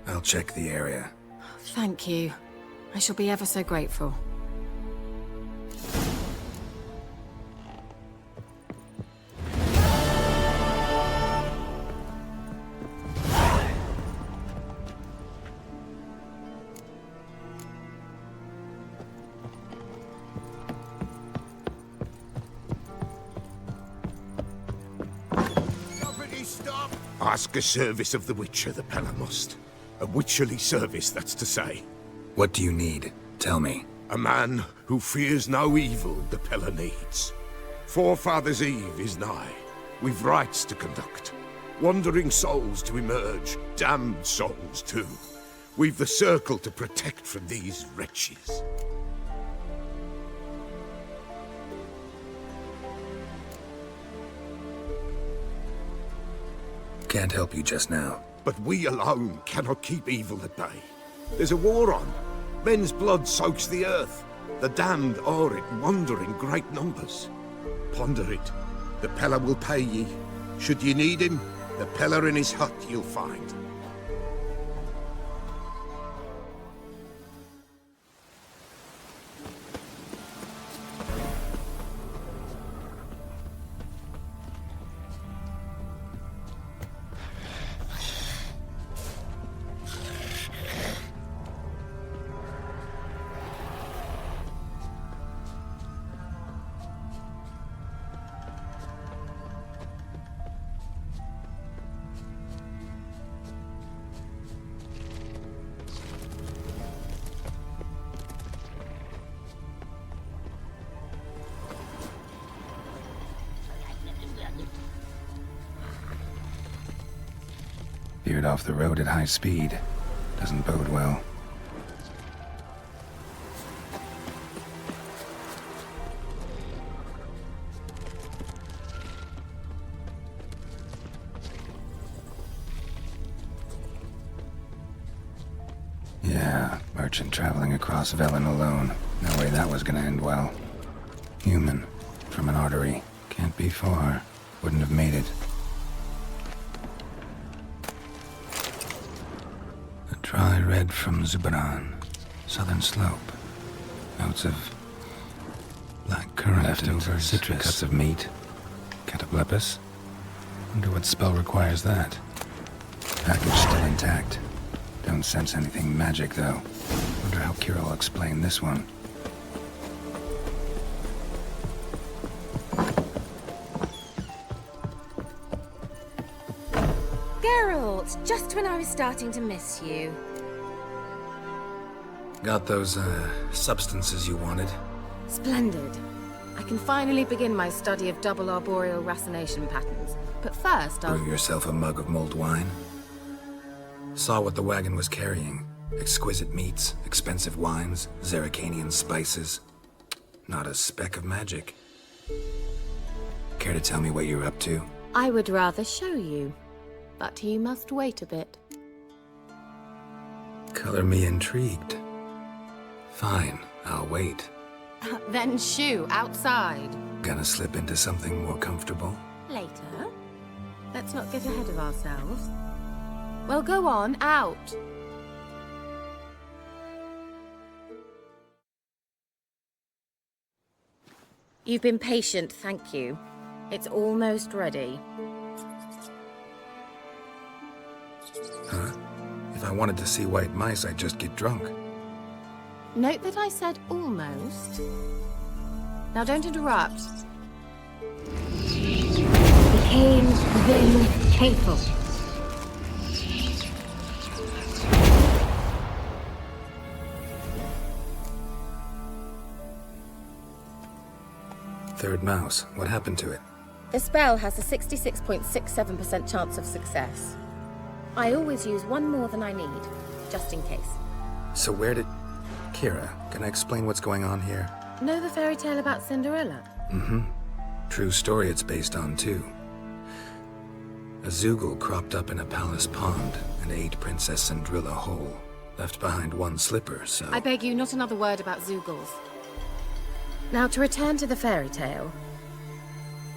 I'll check the area. Thank you. I shall be ever so grateful. Ask a service of the Witcher, the Pella must. A witcherly service, that's to say. What do you need? Tell me. A man who fears no evil the Pella needs. Forefathers' Eve is nigh. We've rites to conduct. Wandering souls to emerge. Damned souls, too. We've the circle to protect from these wretches. Can't help you just now. But we alone cannot keep evil at bay. There's a war on. Men's blood soaks the earth. The damned are it wander in great numbers. Ponder it. The Peller will pay ye. Should ye need him, the Peller in his hut you'll find. Veered off the road at high speed. Doesn't bode well. Yeah, merchant traveling across Velen alone. No way that was gonna end well. Human, from an artery. Can't be far. Wouldn't have made it. A dry red from Zubran. Southern slope. Notes of black currant, leftovers, citrus, cuts of meat. Cataplepis. Wonder what spell requires that. Package still intact. Don't sense anything magic, though. Wonder how Kira will explain this one. Geralt, just when I was starting to miss you. Got those, substances you wanted? Splendid. I can finally begin my study of double arboreal racination patterns. But first, I'll... Brew yourself a mug of mulled wine? Saw what the wagon was carrying. Exquisite meats, expensive wines, Zerrikanian spices. Not a speck of magic. Care to tell me what you're up to? I would rather show you. But you must wait a bit. Color me intrigued. Fine, I'll wait. Then shoo, outside. Gonna slip into something more comfortable? Later. Let's not get ahead of ourselves. Well, go on, out. You've been patient, thank you. It's almost ready. Huh? If I wanted to see white mice, I'd just get drunk. Note that I said almost. Now don't interrupt. Became then hateful. Third mouse. What happened to it? The spell has a 66.67% chance of success. I always use one more than I need, just in case. So where did... Kira, can I explain what's going on here? Know the fairy tale about Cinderella? Mm-hmm. True story it's based on, too. A Zoogle cropped up in a palace pond and ate Princess Cinderella whole. Left behind one slipper, so... I beg you, not another word about Zoogles. Now, to return to the fairy tale.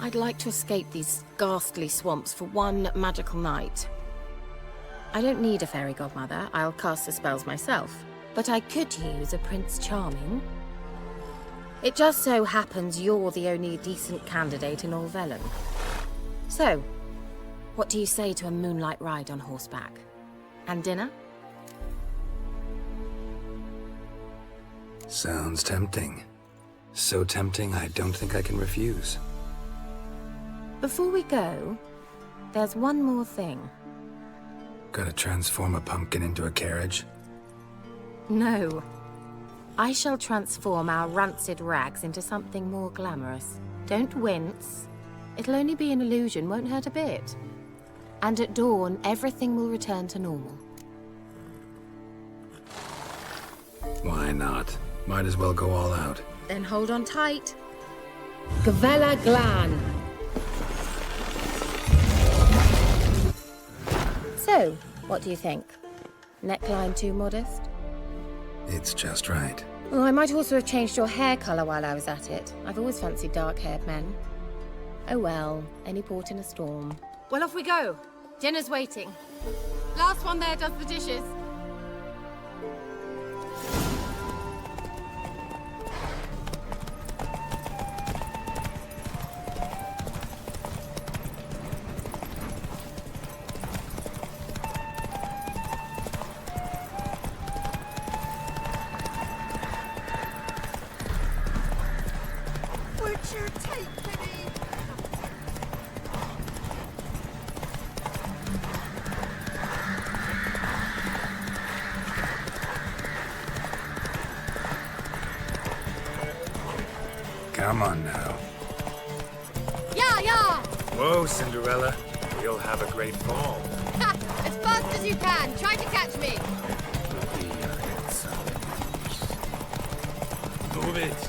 I'd like to escape these ghastly swamps for one magical night. I don't need a fairy godmother, I'll cast the spells myself. But I could use a Prince Charming. It just so happens you're the only decent candidate in all Velen. So, what do you say to a moonlight ride on horseback? And dinner? Sounds tempting. So tempting, I don't think I can refuse. Before we go, there's one more thing. Gotta transform a pumpkin into a carriage? No. I shall transform our rancid rags into something more glamorous. Don't wince. It'll only be an illusion, won't hurt a bit. And at dawn, everything will return to normal. Why not? Might as well go all out. Then hold on tight. Gavella Glan. So, what do you think? Neckline too modest? It's just right. Oh, I might also have changed your hair colour while I was at it. I've always fancied dark-haired men. Oh well, any port in a storm. Well, off we go. Dinner's waiting. Last one there does the dishes. Would you take me? Come on now. Yeah! Whoa, Cinderella. We'll have a great fall. Ha! As fast as you can. Try to catch me. Move it.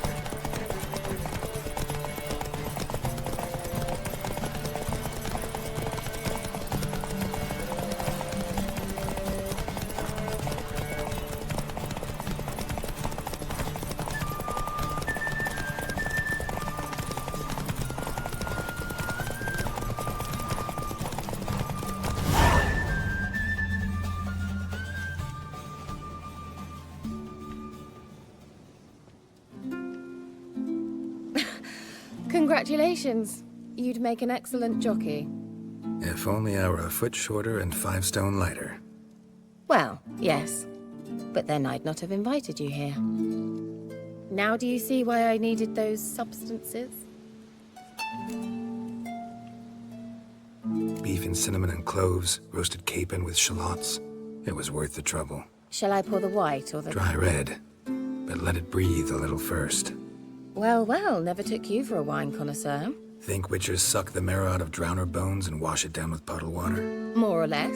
Congratulations. You'd make an excellent jockey. If only I were a foot shorter and 5 stone lighter. Well, yes. But then I'd not have invited you here. Now do you see why I needed those substances? Beef and cinnamon and cloves, roasted capon with shallots. It was worth the trouble. Shall I pour the white or the... Dry red, but let it breathe a little first. Well, never took you for a wine connoisseur. Think witchers suck the marrow out of drowner bones and wash it down with puddle water? More or less.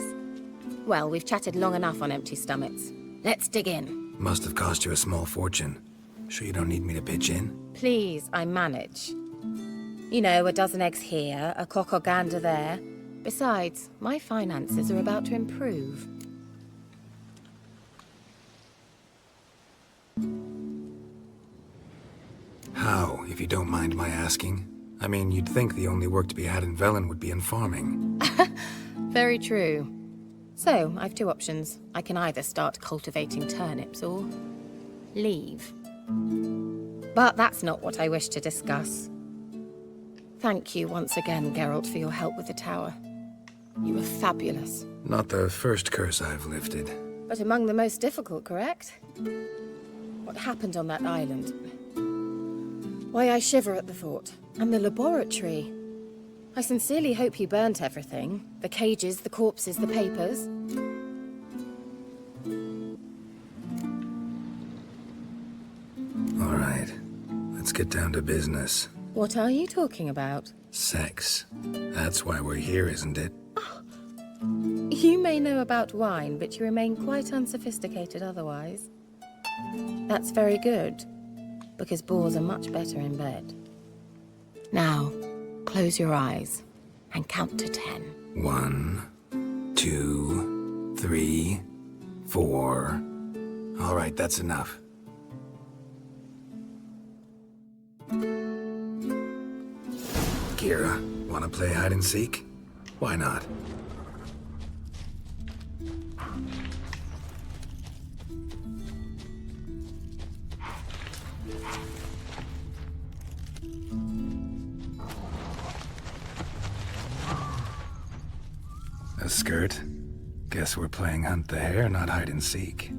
Well, we've chatted long enough on empty stomachs. Let's dig in. Must have cost you a small fortune. Sure you don't need me to pitch in? Please, I manage. You know, a dozen eggs here, a cock or gander there. Besides, my finances are about to improve. How, if you don't mind my asking? I mean, you'd think the only work to be had in Velen would be in farming. Very true. So, I've 2 options. I can either start cultivating turnips or leave. But that's not what I wish to discuss. Thank you once again, Geralt, for your help with the tower. You were fabulous. Not the first curse I've lifted. But among the most difficult, correct? What happened on that island? Why, I shiver at the thought. And the laboratory. I sincerely hope you burnt everything. The cages, the corpses, the papers. All right, let's get down to business. What are you talking about? Sex. That's why we're here, isn't it? You may know about wine, but you remain quite unsophisticated otherwise. That's very good, because boars are much better in bed. Now, close your eyes and count to 10. 1, 2, 3, 4. All right, that's enough. Kira, wanna play hide and seek? Why not? A skirt? Guess we're playing hunt the hare, not hide and seek.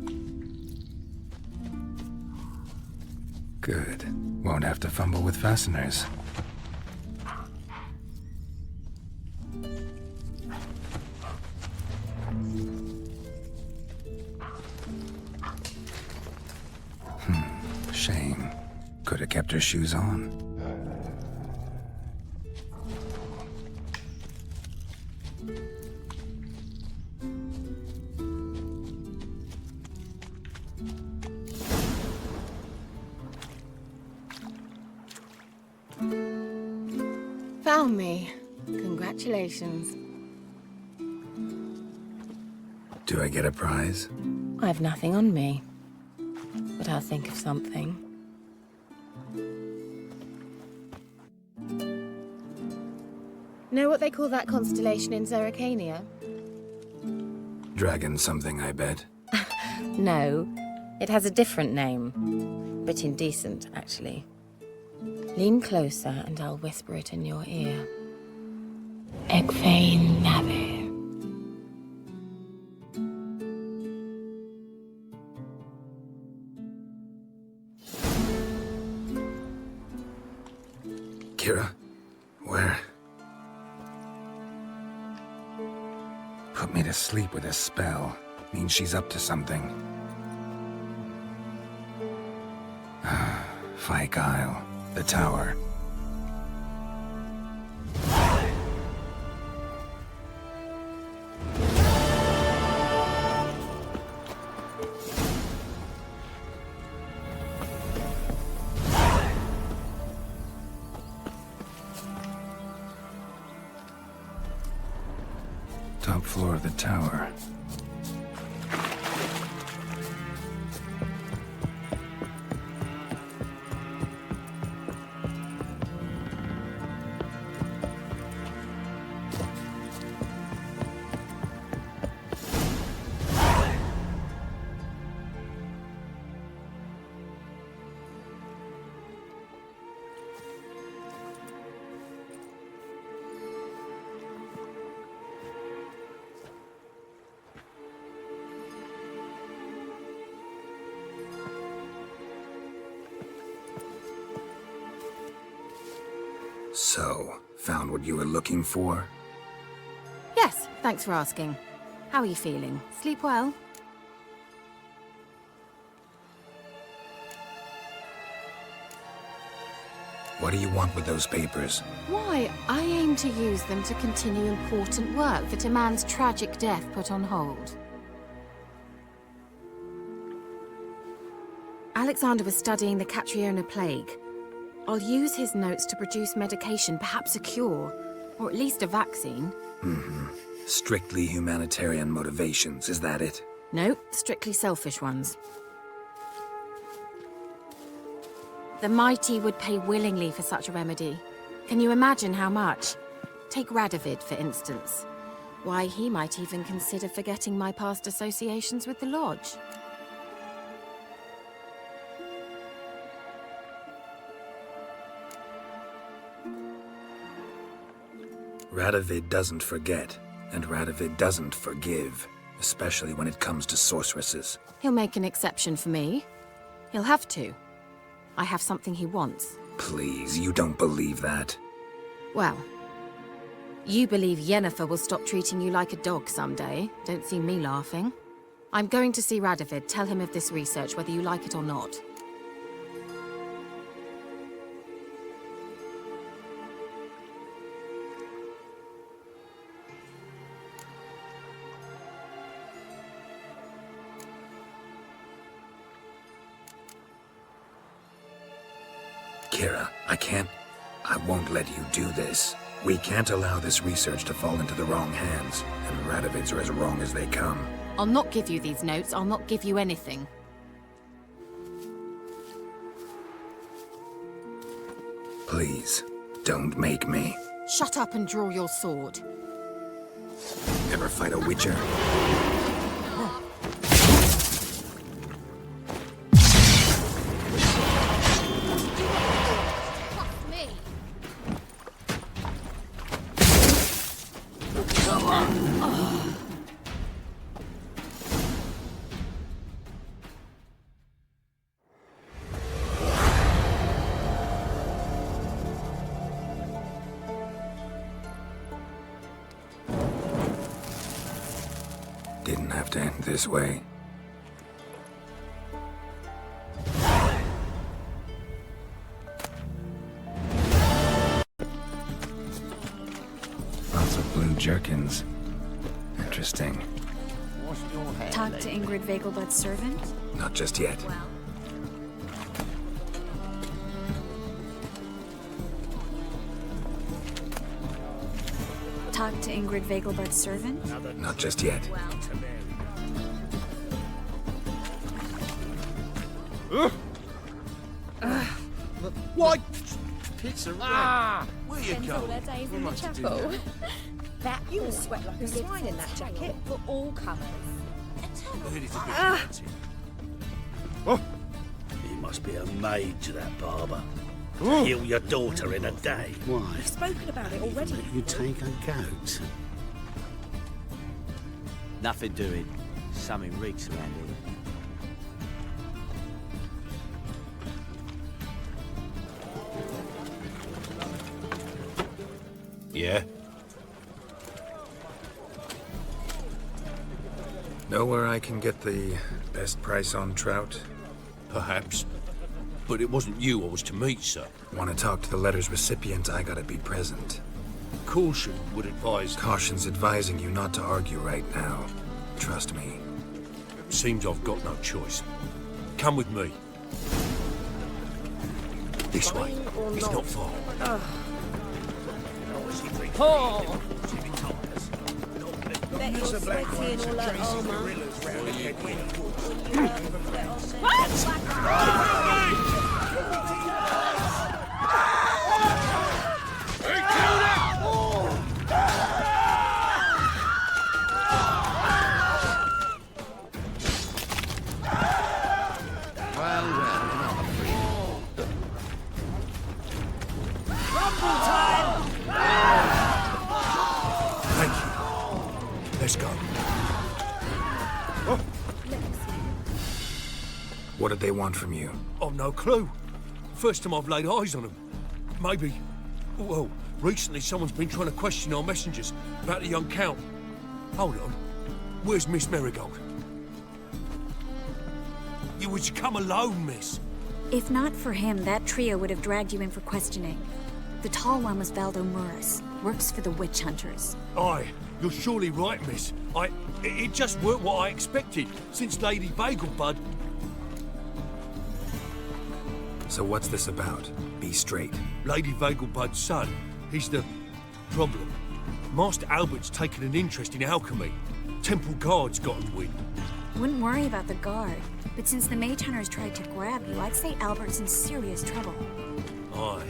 Good. Won't have to fumble with fasteners. Shame. Could have kept her shoes on. Found me. Congratulations. Do I get a prize? I've nothing on me. but I'll think of something. Know what they call that constellation in Zerrikania? Dragon something, I bet. No, it has a different name. Bit indecent, actually. Lean closer and I'll whisper it in your ear. Egfain Nave. Kira? Where? Put me to sleep with a spell. Means she's up to something. Fyke Isle. The tower. Top floor of the tower. So, found what you were looking for? Yes, thanks for asking. How are you feeling? Sleep well? What do you want with those papers? Why, I aim to use them to continue important work that a man's tragic death put on hold. Alexander was studying the Catriona plague. I'll use his notes to produce medication, perhaps a cure, or at least a vaccine. Strictly humanitarian motivations, is that it? No, strictly selfish ones. The mighty would pay willingly for such a remedy. Can you imagine how much? Take Radovid, for instance. Why, he might even consider forgetting my past associations with the Lodge. Radovid doesn't forget, and Radovid doesn't forgive, especially when it comes to sorceresses. He'll make an exception for me. He'll have to. I have something he wants. Please, you don't believe that. Well, you believe Yennefer will stop treating you like a dog someday. Don't see me laughing. I'm going to see Radovid, tell him of this research, whether you like it or not. Kira, I won't let you do this. We can't allow this research to fall into the wrong hands, and Radovids are as wrong as they come. I'll not give you these notes, I'll not give you anything. Please, don't make me. Shut up and draw your sword. Ever fight a witcher? Didn't have to end this way. Lots of blue jerkins. Interesting. Talk to Ingrid Vegelbud's servant? Not just yet. Talk to Ingrid Vegelbud's servant? Not just yet. Why? It's a rat. Ah! Where you Spends all going? their days We in the like to do chapel. that. That you will sweat like a swine in that jacket for all comers. Heard it's a bit Ah. fancy. He must be a mage, that barber. Oh. Heal your daughter in a day. Why? We've spoken about it already. Let you take a goat. Nothing doing. Something reeks around here. Yeah? Know where I can get the best price on trout? Perhaps. But it wasn't you I was to meet, sir. Want to talk to the letter's recipient, I gotta be present. Caution would advise... Caution's advising you not to argue right now. Trust me. Seems I've got no choice. Come with me. This way. It's not far. Oh! There's a black ones and Tracy gorillas round Thank you. Let's go. What did they want from you? I've no clue. First time I've laid eyes on them. Maybe... Well, recently someone's been trying to question our messengers about the young Count. Hold on. Where's Miss Marigold? You would come alone, miss. If not for him, that trio would have dragged you in for questioning. The tall one was Valdo Murris, works for the witch hunters. Aye, you're surely right, miss. It just weren't what I expected, since Lady Bagelbud... So what's this about? Be straight. Lady Vagelbud's son, he's the problem. Master Albert's taken an interest in alchemy. Temple Guard's gotten wind. Wouldn't worry about the guard, but since the mage hunters tried to grab you, I'd say Albert's in serious trouble. Aye.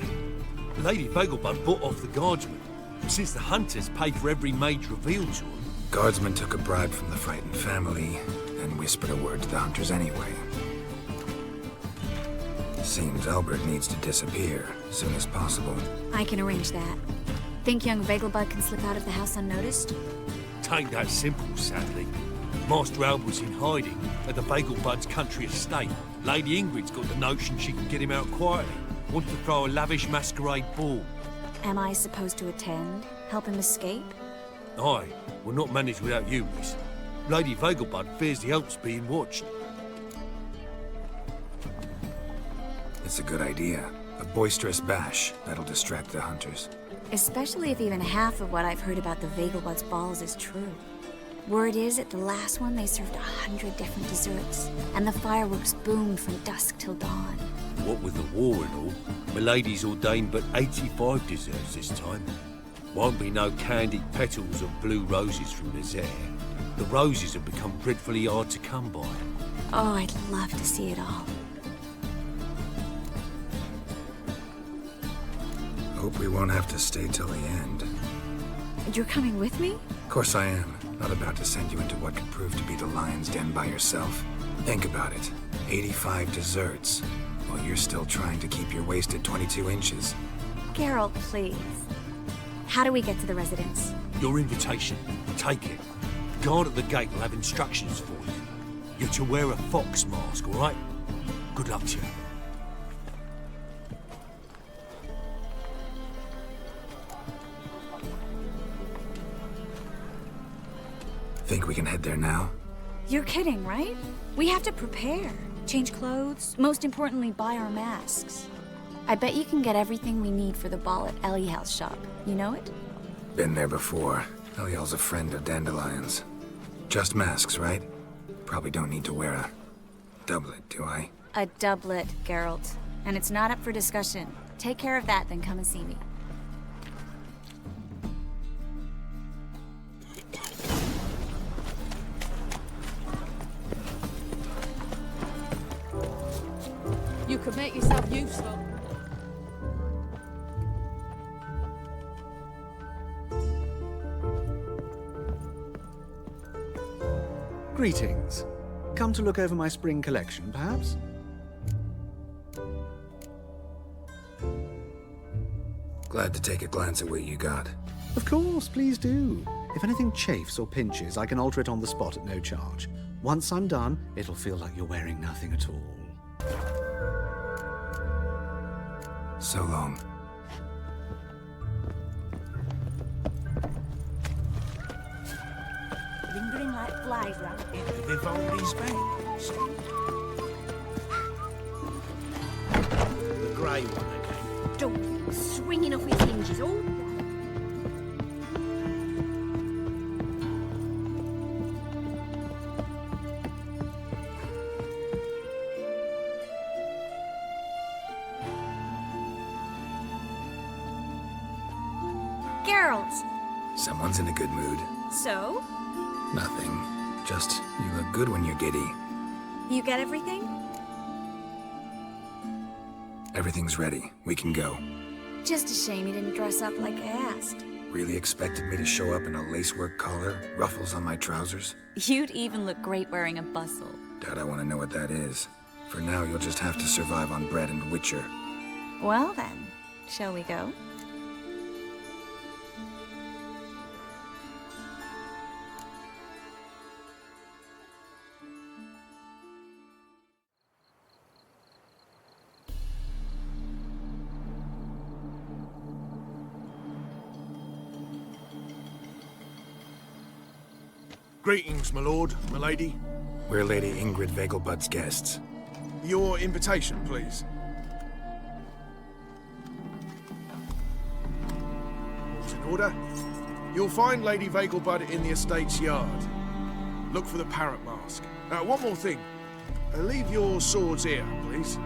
Lady Vagelbud bought off the guardsmen, since the hunters paid for every mage revealed to them. Guardsmen took a bribe from the frightened family and whispered a word to the hunters anyway. Seems Albert needs to disappear as soon as possible. I can arrange that. Think young Vagelbud can slip out of the house unnoticed? Tain't that simple, sadly. Master Albert's in hiding at the Vagelbud's country estate. Lady Ingrid's got the notion she can get him out quietly. Wants to throw a lavish masquerade ball. Am I supposed to attend? Help him escape? Aye, we'll not manage without you, miss. Lady Vagelbud fears the Alps being watched. It's a good idea. A boisterous bash that'll distract the hunters. Especially if even half of what I've heard about the Vagelbud's balls is true. Word is, at the last one, they served 100 different desserts, and the fireworks boomed from dusk till dawn. What with the war and all, Milady's ordained but 85 desserts this time. Won't be no candied petals of blue roses from Nazaire. The roses have become dreadfully hard to come by. Oh, I'd love to see it all. Hope we won't have to stay till the end. You're coming with me? Of course I am. Not about to send you into what could prove to be the lion's den by yourself. Think about it. 85 desserts, while you're still trying to keep your waist at 22 inches. Geralt, please. How do we get to the residence? Your invitation. Take it. The guard at the gate will have instructions for you. You're to wear a fox mask, all right? Good luck to you. Think we can head there now? You're kidding, right? We have to prepare. Change clothes. Most importantly, buy our masks. I bet you can get everything we need for the ball at Eliel's shop. You know it? Been there before. Eliel's a friend of Dandelion's. Just masks, right? Probably don't need to wear a doublet, do I? A doublet, Geralt. And it's not up for discussion. Take care of that, then come and see me. could make yourself useful. Greetings. Come to look over my spring collection, perhaps? Glad to take a glance at what you got. Of course, please do. If anything chafes or pinches, I can alter it on the spot at no charge. Once I'm done, it'll feel like you're wearing nothing at all. So long. Lingering like flies round. Vivaldi's bangs. The grey one again. Don't swinging off his hinges all. Girls. Someone's in a good mood. So? Nothing. Just, you look good when you're giddy. You get everything? Everything's ready. We can go. Just a shame you didn't dress up like I asked. Really expected me to show up in a lacework collar, ruffles on my trousers? You'd even look great wearing a bustle. Doubt I want to know what that is. For now, you'll just have to survive on bread and Witcher. Well then, shall we go? Greetings, my lord, my lady. We're Lady Ingrid Vegelbud's guests. Your invitation, please. All's in order. You'll find Lady Vegelbud in the estate's yard. Look for the parrot mask. One more thing. Leave your swords here, please.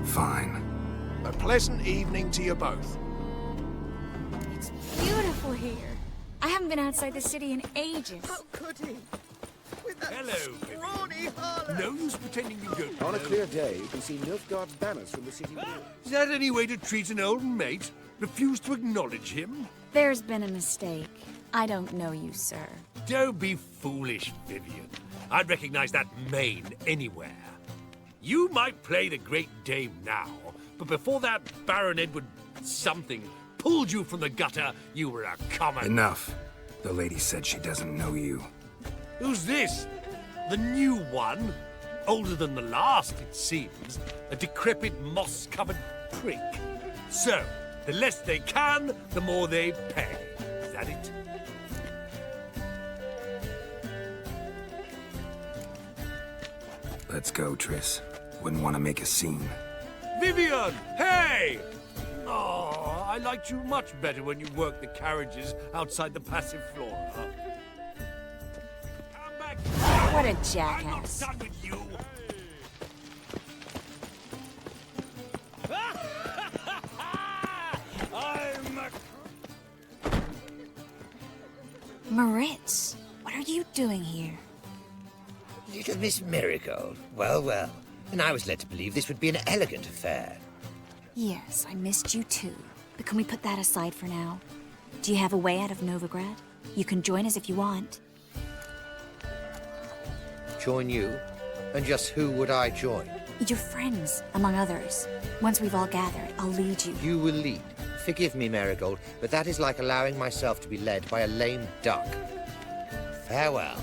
Fine. A pleasant evening to you both. It's beautiful here. I haven't been outside the city in ages. How could he? With that Hello, scrawny harlot. No use pretending you don't On a know. clear day, you can see Nilfgaard's banners from the city walls. Is that any way to treat an old mate? Refuse to acknowledge him? There's been a mistake. I don't know you, sir. Don't be foolish, Vivian. I'd recognize that mane anywhere. You might play the Great Dame now, but before that Baron Edward something pulled you from the gutter, you were a common... Enough. The lady said she doesn't know you. Who's this? The new one? Older than the last, it seems. A decrepit, moss-covered prick. So, the less they can, the more they pay. Is that it? Let's go, Triss. Wouldn't want to make a scene. Vivian! Hey! Oh, I liked you much better when you worked the carriages outside the passive flora. Come back! What a jackass. I'm not done with you! Moritz, what are you doing here? Little Miss Marigold. Well, well. And I was led to believe this would be an elegant affair. Yes, I missed you too. But can we put that aside for now? Do you have a way out of Novigrad? You can join us if you want. Join you? And just who would I join? Your friends, among others. Once we've all gathered, I'll lead you. You will lead. Forgive me, Marigold, but that is like allowing myself to be led by a lame duck. Farewell.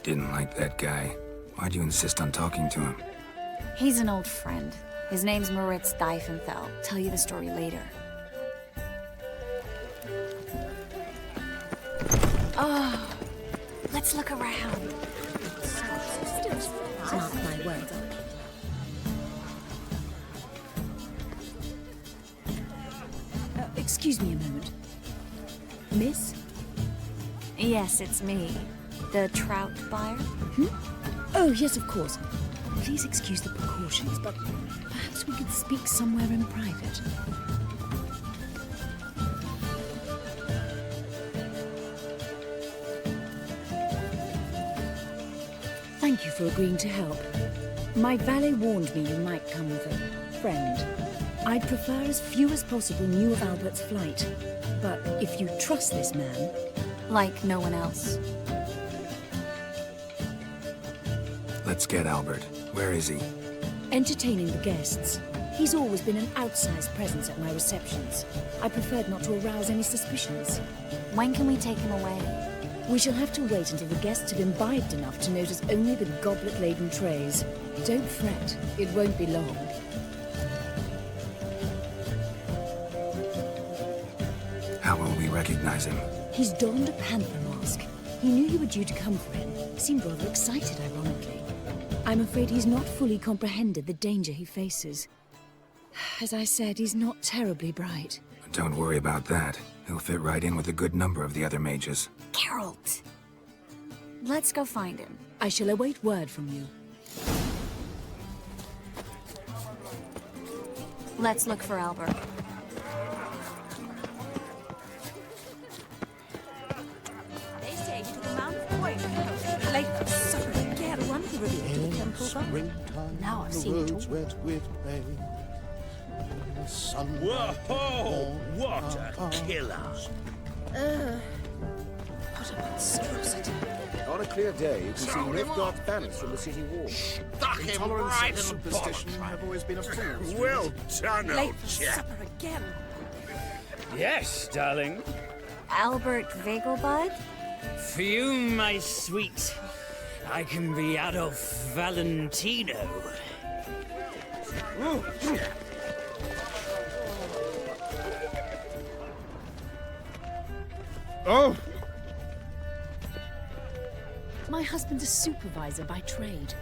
Didn't like that guy. Why'd you insist on talking to him? He's an old friend. His name's Moritz Diefenfeld. Tell you the story later. Oh, let's look around. Mark my words. Excuse me a moment. Miss? Yes, it's me. The trout buyer? Oh, yes, of course. Please excuse the precautions, but perhaps we could speak somewhere in private. Thank you for agreeing to help. My valet warned me you might come with a friend. I'd prefer as few as possible knew of Albert's flight. But if you trust this man... Like no one else. Let's get Albert. Where is he? Entertaining the guests. He's always been an outsized presence at my receptions. I preferred not to arouse any suspicions. When can we take him away? We shall have to wait until the guests have imbibed enough to notice only the goblet-laden trays. Don't fret, it won't be long. How will we recognize him? He's donned a panther mask. He knew you were due to come for him. Seemed rather excited, ironically. I'm afraid he's not fully comprehended the danger he faces. As I said, he's not terribly bright. Don't worry about that. He'll fit right in with a good number of the other mages. Geralt! Let's go find him. I shall await word from you. Let's look for Albert. They say to the mountain way. Like the supper again. One who revealed to the temple god. Now I've seen it all. Whoa! What a killer! What a monstrosity. On a clear day, you can see Nilfgaard's banners from the city wall. Intolerance and superstition have always been a fool's. Well done, Late old for chap. supper again. Yes, darling. Albert Vegelbud? For you, my sweet, I can be Adolf Valentino. Oh! My husband's a supervisor by trade.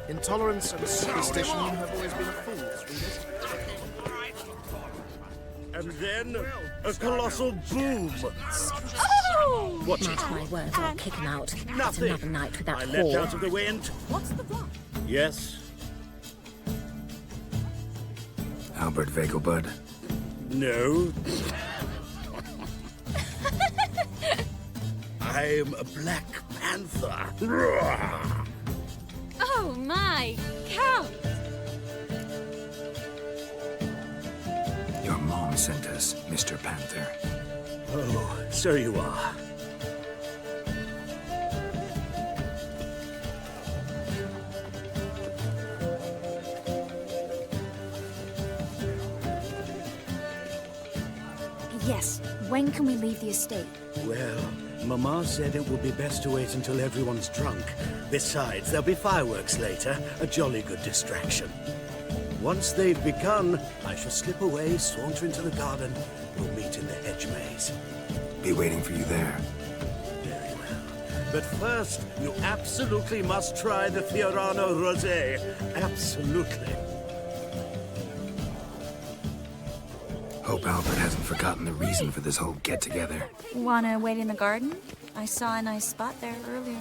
Intolerance and superstition have always been a fool's. And then a colossal boom. Oh! What's Mark my words, I'll kick him out. It's Nothing. another night without I leapt whore. out of the way and... What's the plot? Yes? Albert Vegelbud. No. I'm a Black Panther. Oh my, Count! Your mom sent us, Mr. Panther. Oh, so you are. Yes, when can we leave the estate? Well, Mama said it would be best to wait until everyone's drunk. Besides, there'll be fireworks later, a jolly good distraction. Once they've begun, I shall slip away, saunter into the garden. We'll meet in the hedge maze. Be waiting for you there. Very well. But first, you absolutely must try the Fiorano Rosé. Absolutely. Hope Albert hasn't forgotten the reason for this whole get-together. Wanna wait in the garden? I saw a nice spot there earlier.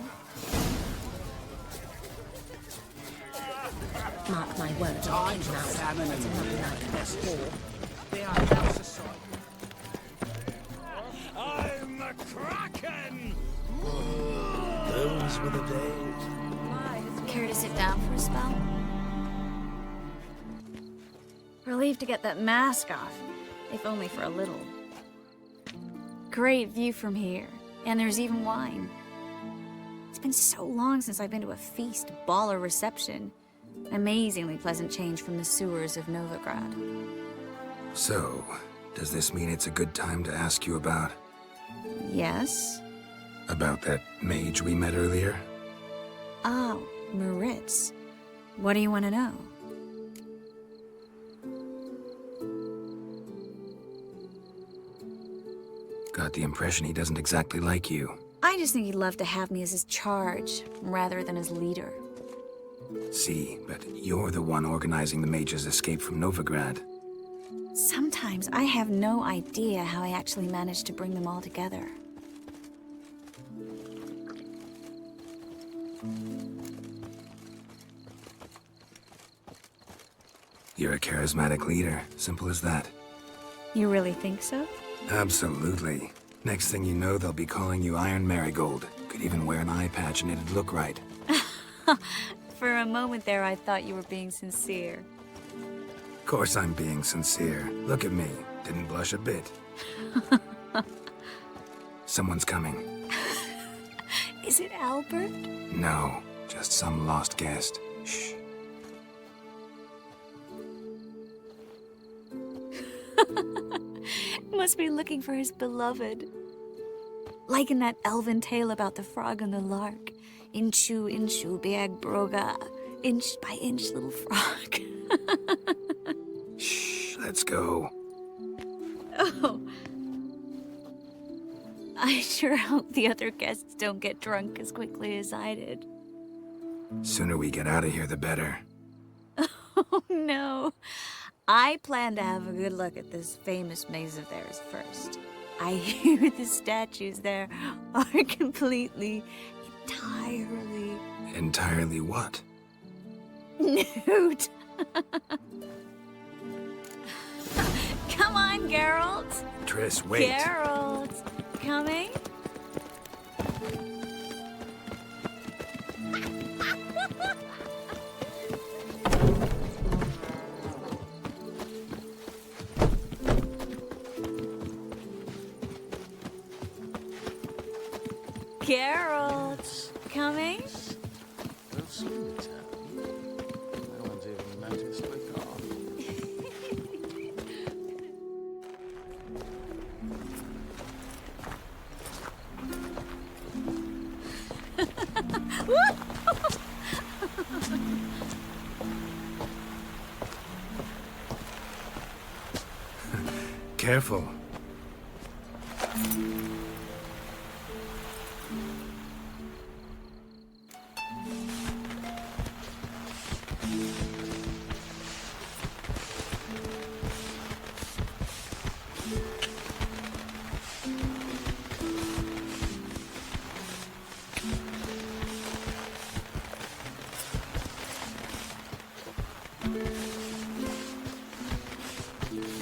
Mark my words, I'll kick him out. It's another night without whore. I'm a Kraken! Those were the days. Care to sit down for a spell? Relieved to get that mask off, if only for a little. Great view from here, and there's even wine. It's been so long since I've been to a feast, ball, or reception. Amazingly pleasant change from the sewers of Novigrad. So, does this mean it's a good time to ask you about... Yes? About that mage we met earlier? Oh, Moritz. What do you want to know? Got the impression he doesn't exactly like you. I just think he'd love to have me as his charge, rather than his leader. See, but you're the one organizing the mage's escape from Novigrad. Sometimes I have no idea how I actually managed to bring them all together. You're a charismatic leader. Simple as that. You really think so? Absolutely. Next thing you know, they'll be calling you Iron Marigold. Could even wear an eye patch and it'd look right. For a moment there, I thought you were being sincere. Of course I'm being sincere. Look at me. Didn't blush a bit. Someone's coming. Is it Albert? No, just some lost guest. Shh. Must be looking for his beloved. Like in that elven tale about the frog and the lark. Inchu, inchu, biag broga. Inch by inch, little frog. Shh, let's go. Oh. I sure hope the other guests don't get drunk as quickly as I did. Sooner we get out of here, the better. Oh, no. I plan to have a good look at this famous maze of theirs first. I hear the statues there are completely, entirely... Entirely what? nude. Come on, Geralt. Triss, wait. Geralt, coming? Geralt, coming? No one's even noticed we're gone. Careful.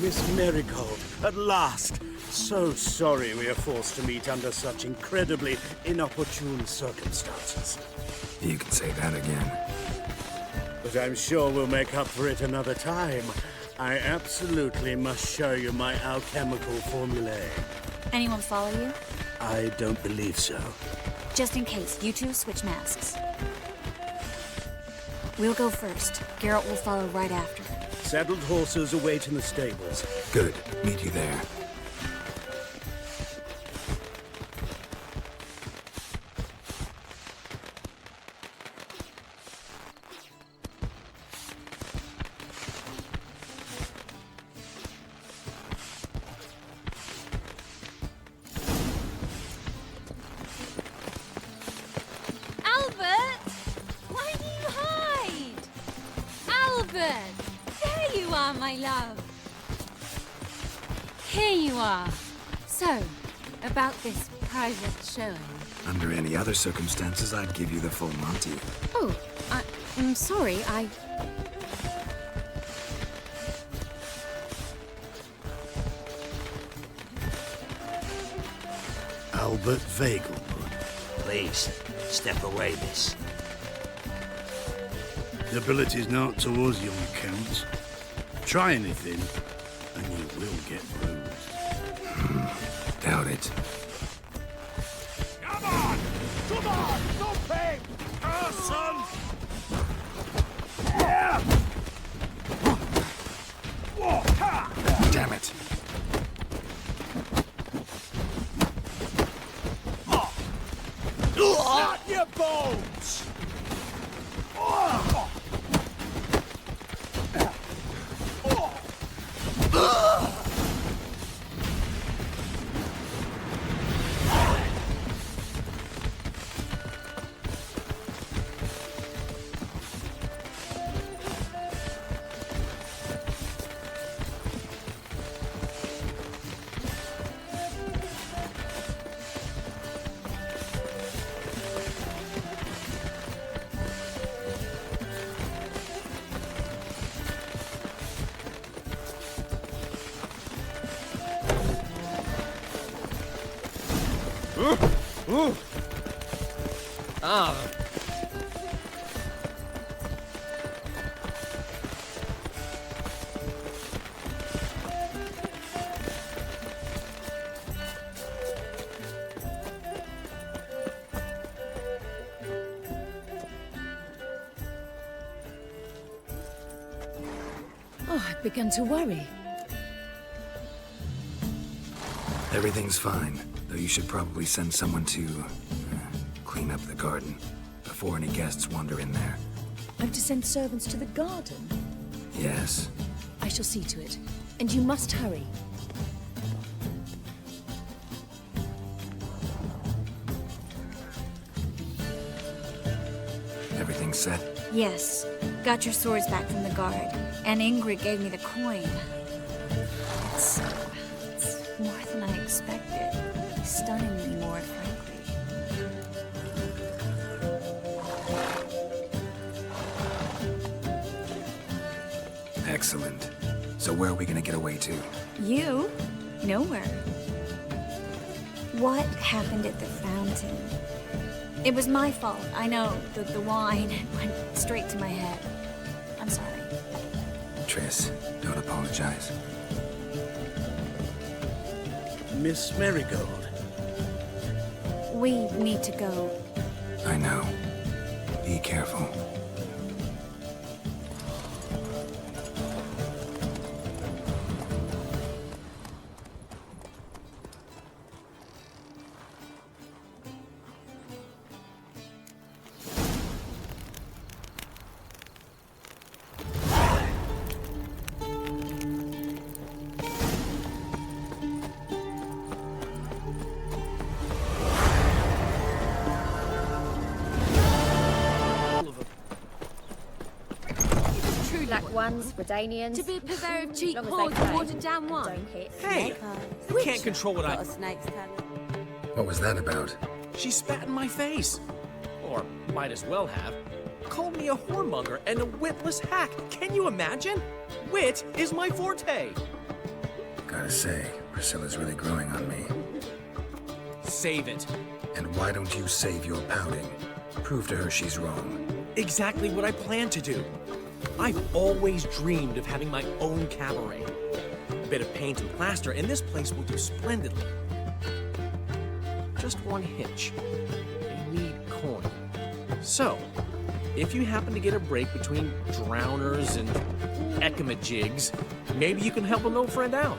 Miss Marigold, at last! So sorry we are forced to meet under such incredibly inopportune circumstances. You can say that again. But I'm sure we'll make up for it another time. I absolutely must show you my alchemical formulae. Anyone follow you? I don't believe so. Just in case, you two switch masks. We'll go first. Geralt will follow right after. Saddled horses await in the stables. Good. Meet you there. Albert! Why do you hide? Albert! There you are, my love. Here you are. So, about this private showing. Under any other circumstances, I'd give you the full Monty. Oh, I'm sorry, Albert Vegelbud. Please, step away, miss. The ability's not towards young Count. Try anything, and you will get bruised. Doubt it. Come on! Come on! Don't pay! Son! Yeah! Damn it. Not your bones! Ah. Oh, I've begun to worry. Everything's fine, though you should probably send someone to clean up the garden before any guests wander in there. I'm to send servants to the garden? Yes. I shall see to it. And you must hurry. Everything set? Yes. Got your swords back from the guard. And Ingrid gave me the coin. It's more than I expected. Stunningly more, frankly. Excellent. So where are we gonna get away to? You? Nowhere. What happened at the fountain? It was my fault. I know. The wine went straight to my head. I'm sorry. Triss, don't apologize. Miss Marigold. We need to go. I know. Be careful. Ones, Redanians. To be a purveyor of cheap Long as pork they and pay. watered down wine. Don't hit. Hey! You can't control what I... Got a snake's tongue. What was that about? She spat in my face. Or might as well have. Called me a whoremonger and a witless hack. Can you imagine? Wit is my forte. Gotta say, Priscilla's really growing on me. Save it. And why don't you save your pouting? Prove to her she's wrong. Exactly what I plan to do. I've always dreamed of having my own cabaret. A bit of paint and plaster, and this place will do splendidly. Just one hitch. I need coin. So, if you happen to get a break between drowners and ecamajigs, maybe you can help an old friend out.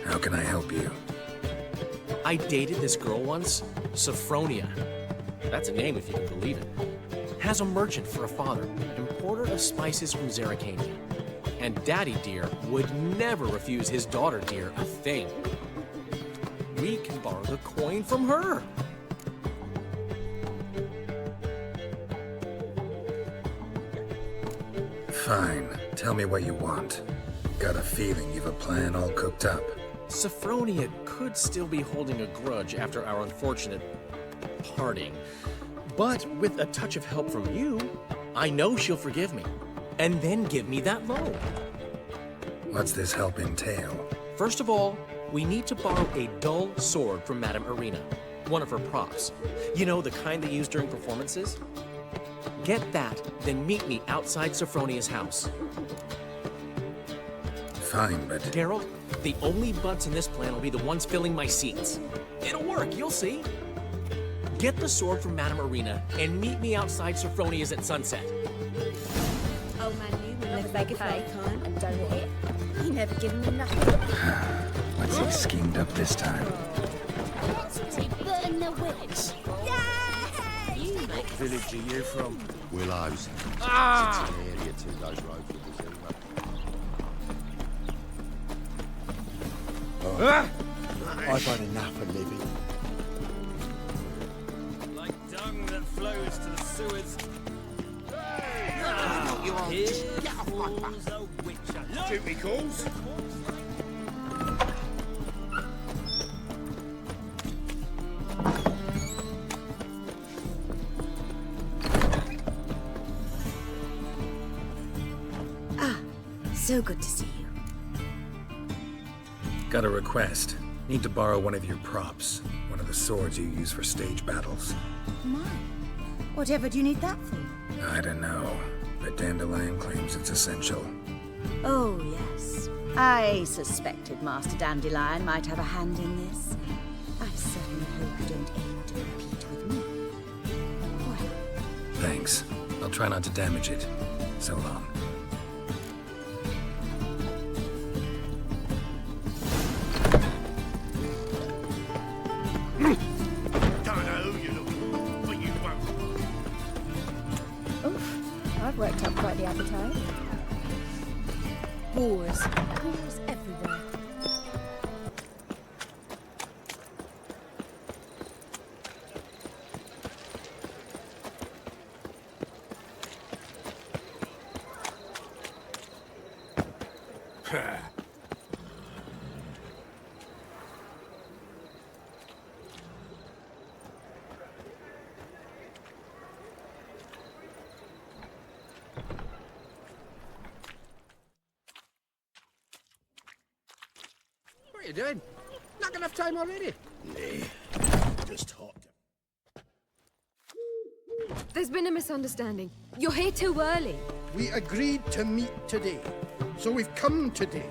How can I help you? I dated this girl once, Sophronia. That's a name if you can believe it. Has a merchant for a father, importer of spices from Zerrikania. And Daddy Dear would never refuse his daughter Dear a thing. We can borrow the coin from her. Fine. Tell me what you want. Got a feeling you've a plan all cooked up. Sophronia could still be holding a grudge after our unfortunate parting. But with a touch of help from you, I know she'll forgive me. And then give me that loan. What's this help entail? First of all, we need to borrow a dull sword from Madame Arena. One of her props. You know, the kind they use during performances? Get that, then meet me outside Sophronia's house. Fine, but... Geralt, the only butts in this plan will be the ones filling my seats. It'll work, you'll see. Get the sword from Madame Arena and meet me outside Sophronia's at sunset. Old man knew we Long never as they make a pay. fake on. And don't hit. He never given me nothing. What's he schemed up this time? Burn the witch. Yay! What village are you from? Willows. Ah! It's an area to those roads with the Zuma. I've had enough of living. Like dung that flows to the sewers. You are Here just get off my back. falls a witch. Duty calls. So good to see you. Got a request. Need to borrow one of your props. One of the swords you use for stage battles. My. Whatever do you need that for? I don't know, but Dandelion claims it's essential. Oh, yes. I suspected Master Dandelion might have a hand in this. I certainly hope you don't aim to compete with me. Well. Thanks. I'll try not to damage it. So long. I've worked up quite the appetite. Whores. Whores everywhere. What are you doing? Not enough time already? Nay, just hot. There's been a misunderstanding. You're here too early. We agreed to meet today, so we've come today.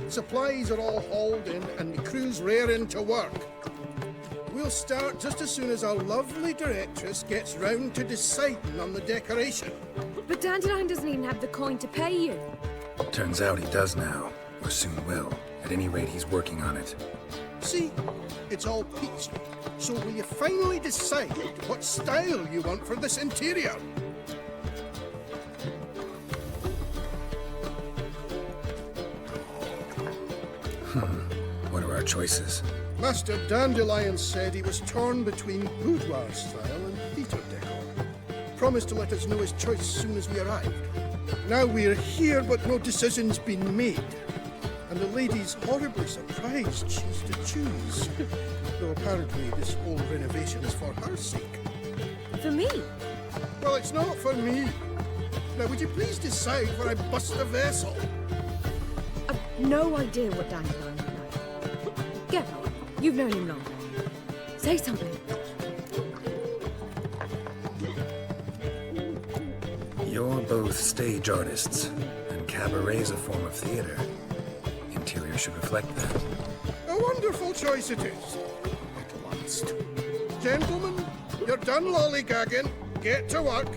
Supplies are all hauled in and the crew's raring to work. We'll start just as soon as our lovely directress gets round to deciding on the decoration. But Dandelion doesn't even have the coin to pay you. Turns out he does now, or soon will. At any rate, he's working on it. See, it's all peachy. So will you finally decide what style you want for this interior? What are our choices? Master Dandelion said he was torn between boudoir style and theatre decor. Promised to let us know his choice as soon as we arrived. Now we're here, but no decision's been made. And the lady's horribly surprised she's to choose. Though apparently this whole renovation is for her sake. For me? Well, it's not for me. Now, would you please decide where I bust the vessel? I've no idea what Dandelion would like. Get up. You've known him longer. Say something. You're both stage artists, and cabaret's a form of theater. Interior should reflect that. A wonderful choice it is. At last. Gentlemen, you're done lollygagging. Get to work.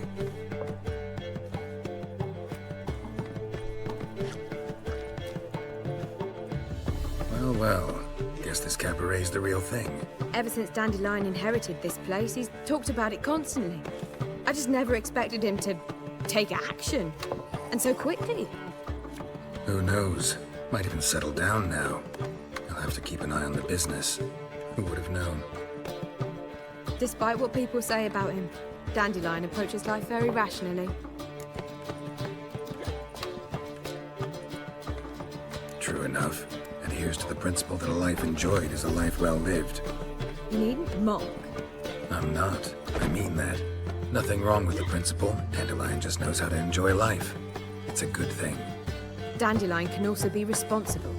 Well, well. Guess this cabaret's the real thing. Ever since Dandelion inherited this place, he's talked about it constantly. I just never expected him to take action. And so quickly. Who knows? Might even settle down now. I'll have to keep an eye on the business. Who would have known? Despite what people say about him, Dandelion approaches life very rationally. True enough. Adheres to the principle that a life enjoyed is a life well lived. You needn't mock. I'm not. I mean that. Nothing wrong with the principle. Dandelion just knows how to enjoy life. It's a good thing. Dandelion can also be responsible.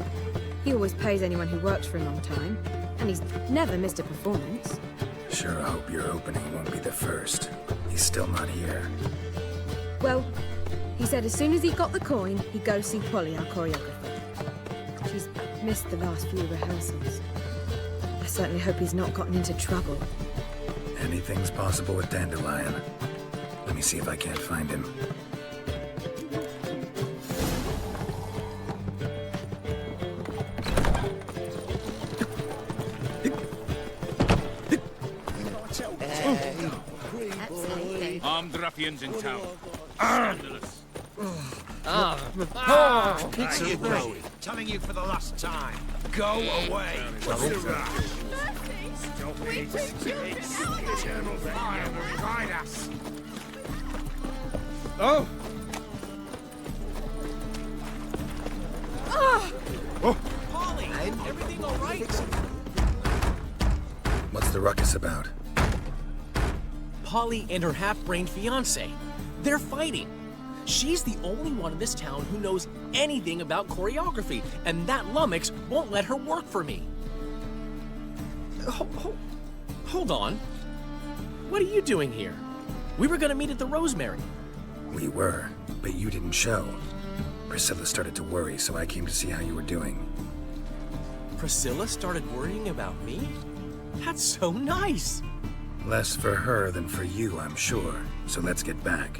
He always pays anyone who works for him on time, and he's never missed a performance. Sure hope your opening won't be the first. He's still not here. Well, he said as soon as he got the coin, he'd go see Polly, our choreographer. She's missed the last few rehearsals. I certainly hope he's not gotten into trouble. Anything's possible with Dandelion. Let me see if I can't find him. Armed ruffians in town. Scandalous. Where you going? Telling you for the last time. Go away. What's the rush? Stop it. It's eternal fire will guide us. Oh! Oh! Polly, everything all right? What's the ruckus about? Polly and her half-brained fiancé. They're fighting. She's the only one in this town who knows anything about choreography, and that lummox won't let her work for me. Hold on. What are you doing here? We were gonna meet at the Rosemary. We were, but you didn't show. Priscilla started to worry, so I came to see how you were doing. Priscilla started worrying about me? That's so nice! Less for her than for you, I'm sure. So let's get back.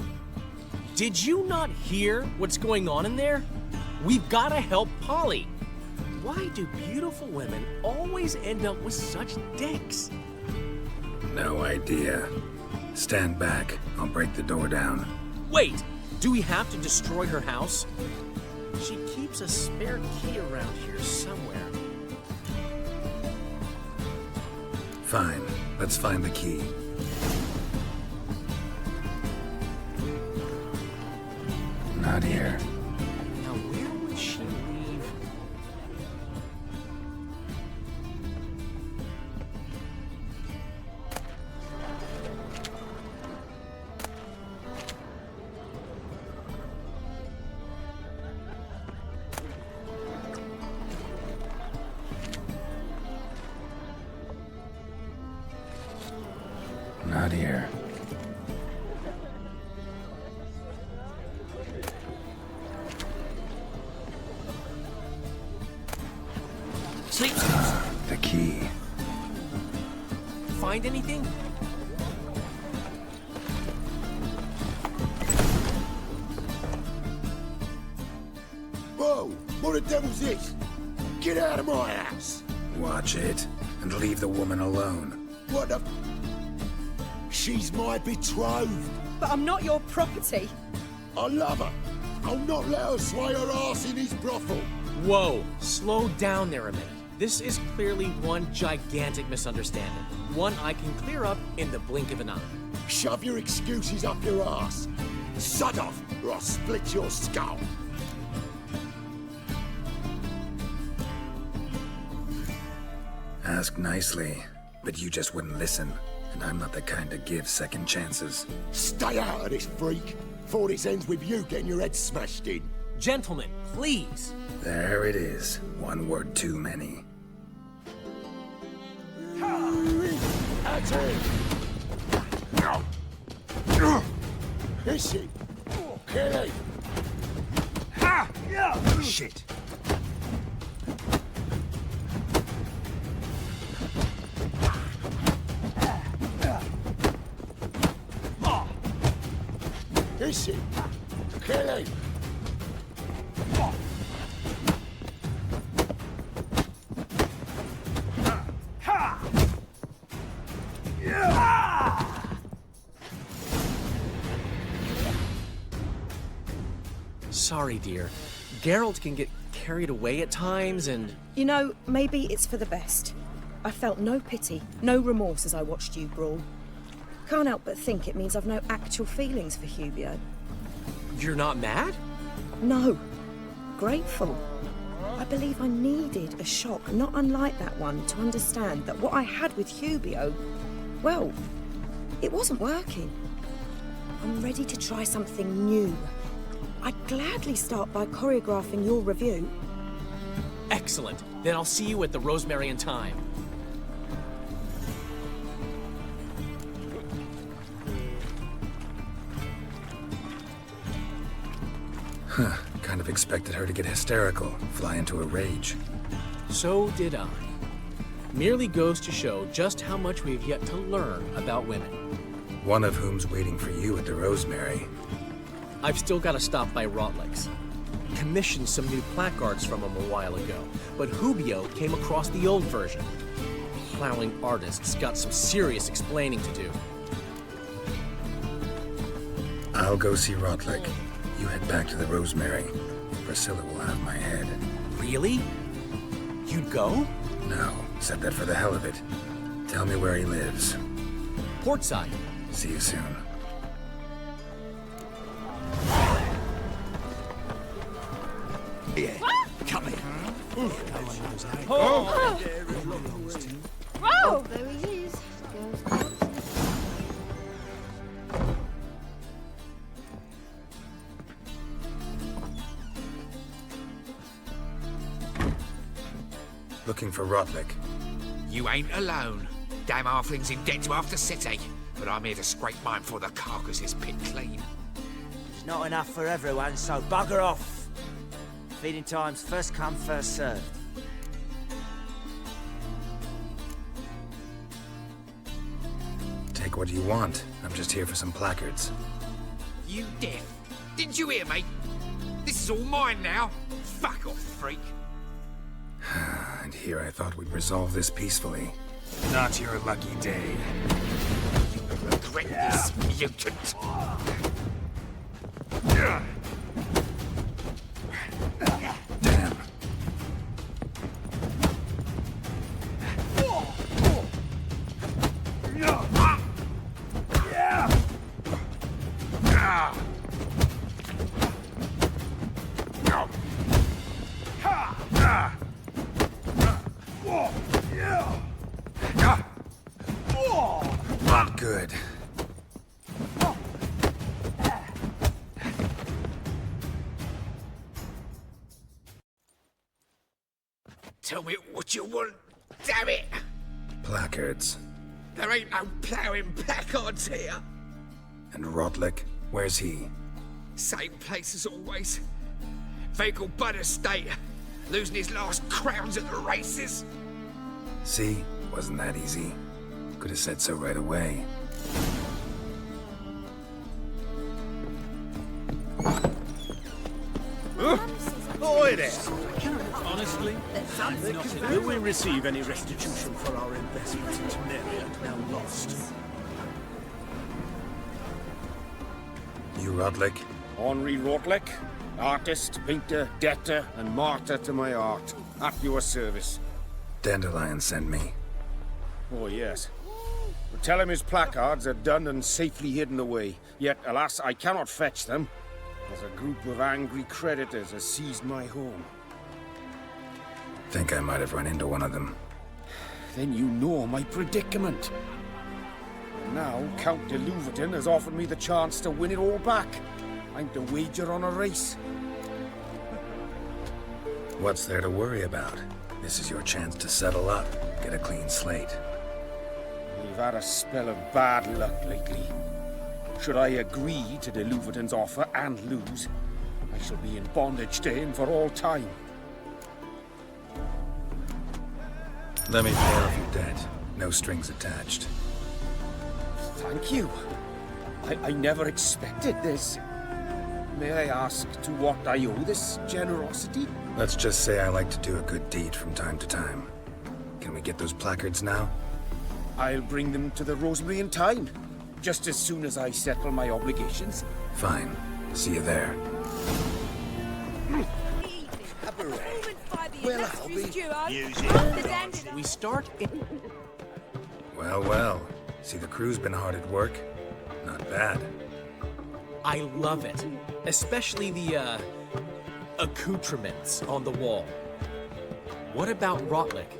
Did you not hear what's going on in there? We've gotta help Polly. Why do beautiful women always end up with such dicks? No idea. Stand back. I'll break the door down. Wait! Do we have to destroy her house? She keeps a spare key around here somewhere. Fine. Let's find the key. Not here. Now where would she leave? Not here. Sleep. The key. Find anything? Whoa! What the devil's this? Get out of my house! Watch it, and leave the woman alone. What the... She's my betrothed. But I'm not your property. I love her. I'll not let her sway her ass in his brothel. Whoa, slow down there a minute. This is clearly one gigantic misunderstanding. One I can clear up in the blink of an eye. Shove your excuses up your ass. Sod off, or I'll split your skull. Ask nicely, but you just wouldn't listen. And I'm not the kind to give second chances. Stay out of this, freak, before this ends with you getting your head smashed in. Gentlemen, please. There it is. One word too many. That's it. Is she? Kill him. Shit. Is she? Kill him. Sorry, dear. Geralt can get carried away at times and... You know, maybe it's for the best. I felt no pity, no remorse as I watched you brawl. Can't help but think it means I've no actual feelings for Hubio. You're not mad? No. Grateful. I believe I needed a shock not unlike that one to understand that what I had with Hubio, well, it wasn't working. I'm ready to try something new. I'd gladly start by choreographing your review. Excellent. Then I'll see you at the Rosemary in time. Huh. Kind of expected her to get hysterical, fly into a rage. So did I. Merely goes to show just how much we've yet to learn about women. One of whom's waiting for you at the Rosemary. I've still got to stop by Rotlick's. Commissioned some new placards from him a while ago, but Hubio came across the old version. Plowing artists got some serious explaining to do. I'll go see Rotlick. You head back to the Rosemary. Priscilla will have my head. Really? You'd go? No, said that for the hell of it. Tell me where he lives. Portside. See you soon. Yeah, come here. Oh! Oh, there he is. Looking for Rotlick. You ain't alone. Damn halfling's in debt to half the city. But I'm here to scrape mine before the carcass is picked clean. It's not enough for everyone, so bugger off. Feeding time's first come, first served. Take what you want. I'm just here for some placards. You deaf? Didn't you hear me? This is all mine now. Fuck off, freak. And here I thought we'd resolve this peacefully. Not your lucky day. You will regret this, mutant. Damn. Not good. Tell me what you want, damn it! Placards. There ain't no ploughing placards here. And Rotlick? Where's he? Same place as always. Vehicle bud estate. Losing his last crowns at the races. See? Wasn't that easy. Could have said so right away. Oi there! Honestly, Will we receive any restitution for our investment in Temeria now lost? You Rotlick? Henri Rotlick, artist, painter, debtor, and martyr to my art. At your service. Dandelion sent me. Oh, yes. But tell him his placards are done and safely hidden away. Yet, alas, I cannot fetch them, as a group of angry creditors has seized my home. Think I might have run into one of them. Then you know my predicament. And now, Count de Louverton has offered me the chance to win it all back. I'm to wager on a race. What's there to worry about? This is your chance to settle up, get a clean slate. We've had a spell of bad luck lately. Should I agree to de Louverton's offer and lose, I shall be in bondage to him for all time. Let me pay off your debt. No strings attached. Thank you. I never expected this. May I ask to what I owe this generosity? Let's just say I like to do a good deed from time to time. Can we get those placards now? I'll bring them to the Rosemary in time, just as soon as I settle my obligations. Fine. See you there. Well, I'll be... We start in... Well, well. See, the crew's been hard at work. Not bad. I love it. Especially the, accoutrements on the wall. What about Rotlick?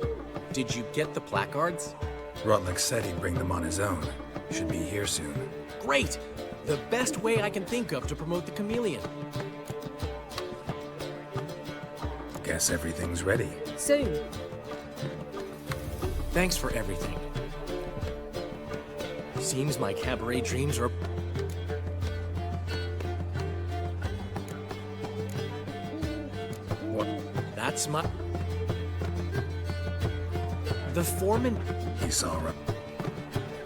Did you get the placards? Rotlick said he'd bring them on his own. Should be here soon. Great! The best way I can think of to promote the chameleon. Guess everything's ready. Soon. Thanks for everything. Seems my cabaret dreams are... What? That's my... The foreman... He saw her.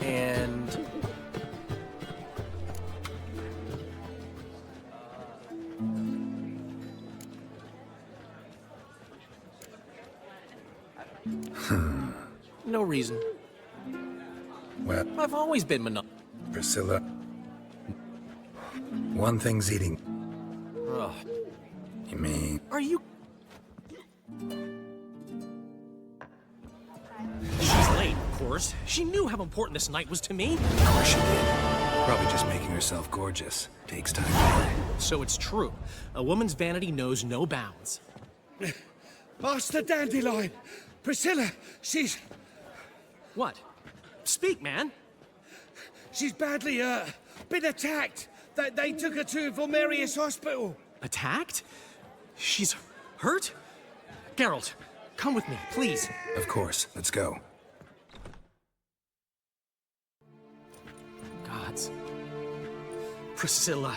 And... No reason. Well... I've always been Priscilla... One thing's eating... Ugh. You mean... Are you... She's late, of course. She knew how important this night was to me. Of course she did. Probably just making herself gorgeous. Takes time. So it's true. A woman's vanity knows no bounds. Master Dandelion! Priscilla, she's... What? Speak, man. She's badly, been attacked. They took her to Volmerius Hospital. Attacked? She's hurt? Geralt, Come with me, please. Of course. Let's go. Gods. Priscilla.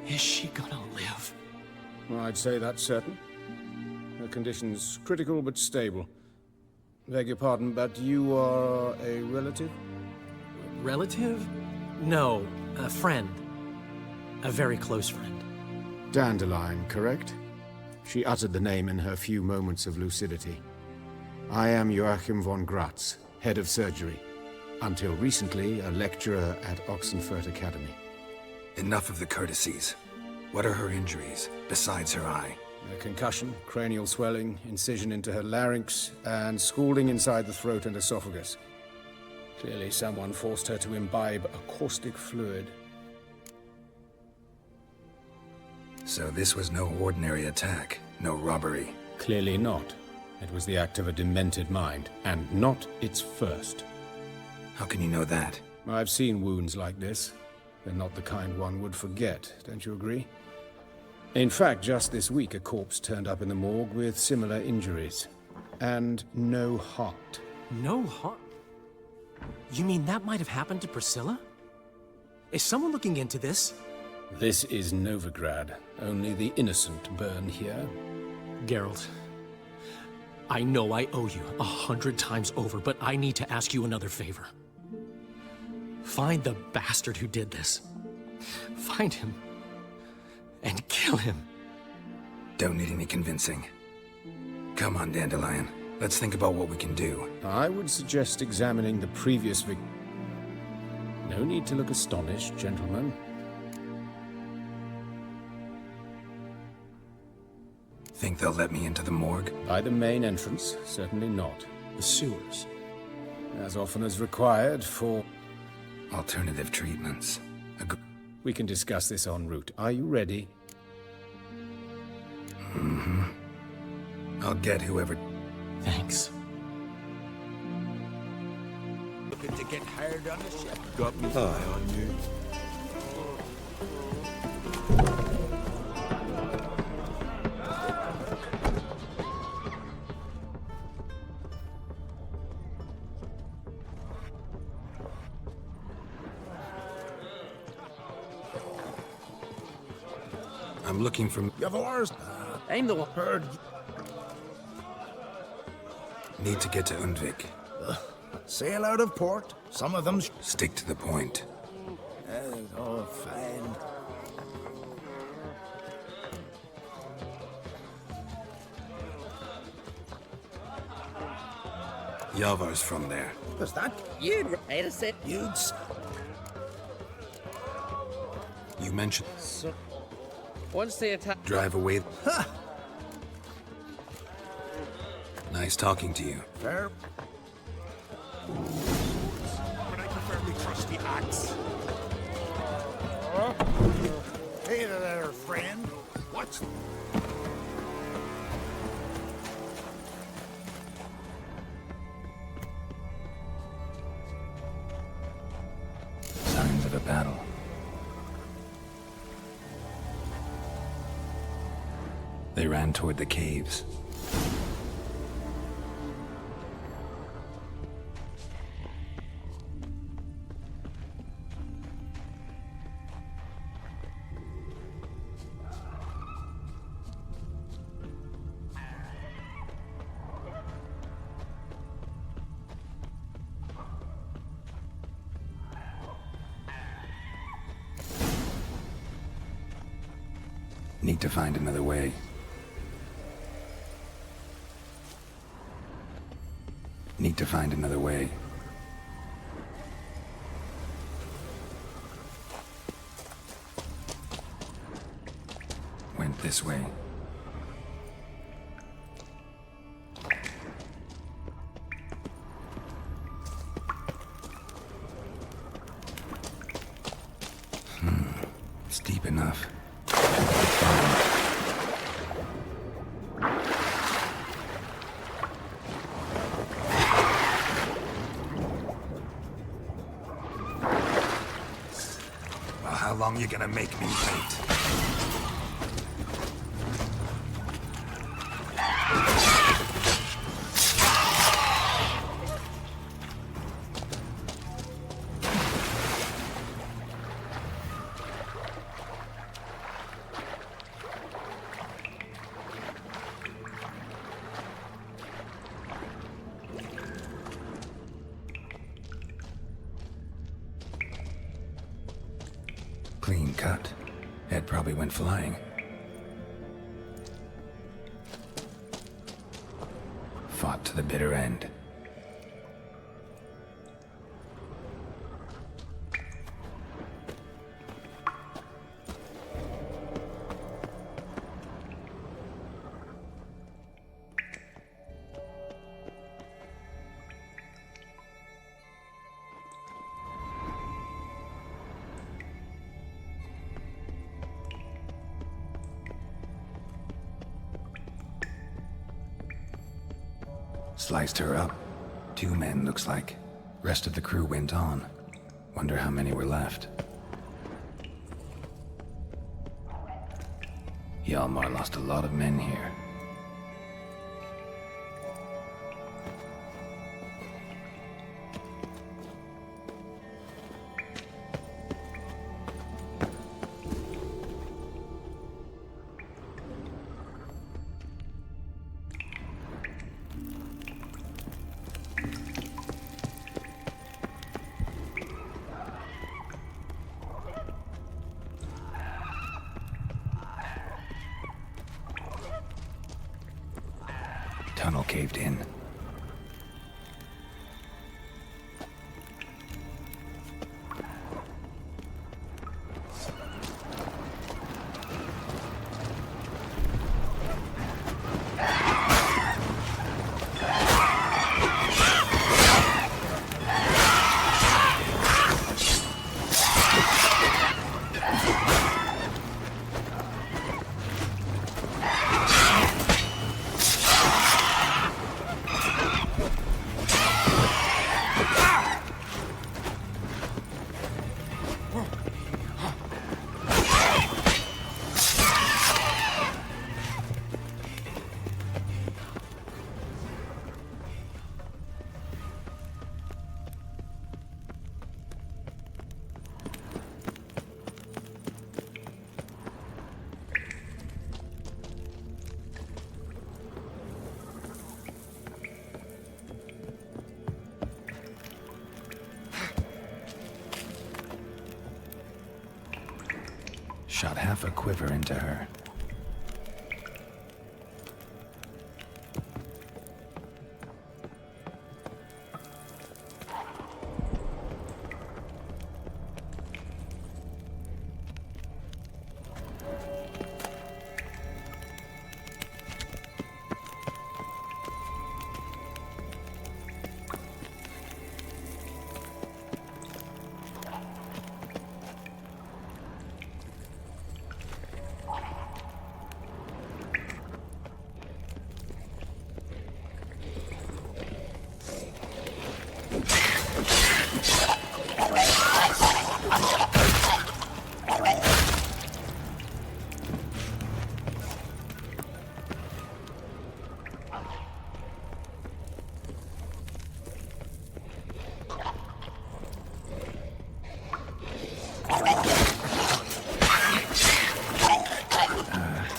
Is she gonna live? Well, I'd say that's certain. Her condition's critical but stable. Beg your pardon, but you are a relative? Relative? No, a friend. A very close friend. Dandelion, correct? She uttered the name in her few moments of lucidity. I am Joachim von Gratz, head of surgery. Until recently, a lecturer at Oxenfurt Academy. Enough of the courtesies. What are her injuries, besides her eye? A concussion, cranial swelling, incision into her larynx, and scalding inside the throat and esophagus. Clearly someone forced her to imbibe a caustic fluid. So this was no ordinary attack, no robbery. Clearly not. It was the act of a demented mind, and not its first. How can you know that? I've seen wounds like this. They're not the kind one would forget, don't you agree? In fact, just this week, a corpse turned up in the morgue with similar injuries. And no heart. No heart? You mean that might have happened to Priscilla? Is someone looking into this? This is Novigrad. Only the innocent burn here. Geralt, I know I owe you 100 times over, but I need to ask you another favor. Find the bastard who did this. Find him. And kill him. Don't need any convincing. Come on, Dandelion. Let's think about what we can do. I would suggest examining the previous No need to look astonished, gentlemen. Think they'll let me into the morgue? By the main entrance, certainly not. The sewers? As often as required for... alternative treatments. We can discuss this en route. Are you ready? Mm-hmm. I'll get whoever... Thanks. Looking to get hired on the ship. Got me eye on you. I'm looking for... Yavars! I'm the one heard. Need to get to Undvik. Sail out of port. Some of them... Stick to the point. Oh, fine. Yavar's from there. Was that? You'd write us it. You'd... You mentioned... So, once they attack... Drive away... Nice talking to you. Fair. But I prefer me trusty axe. Hey there, friend. What's... Signs of a battle. They ran toward the caves. Need to find another way. Need to find another way. Went this way. It's deep enough. How long you gonna make me wait? Clean cut. Head probably went flying. Fought to the bitter end. Sliced her up. 2 men, looks like. Rest of the crew went on. Wonder how many were left. Hjalmar lost a lot of men here. Tunnel caved in. Shot half a quiver into her.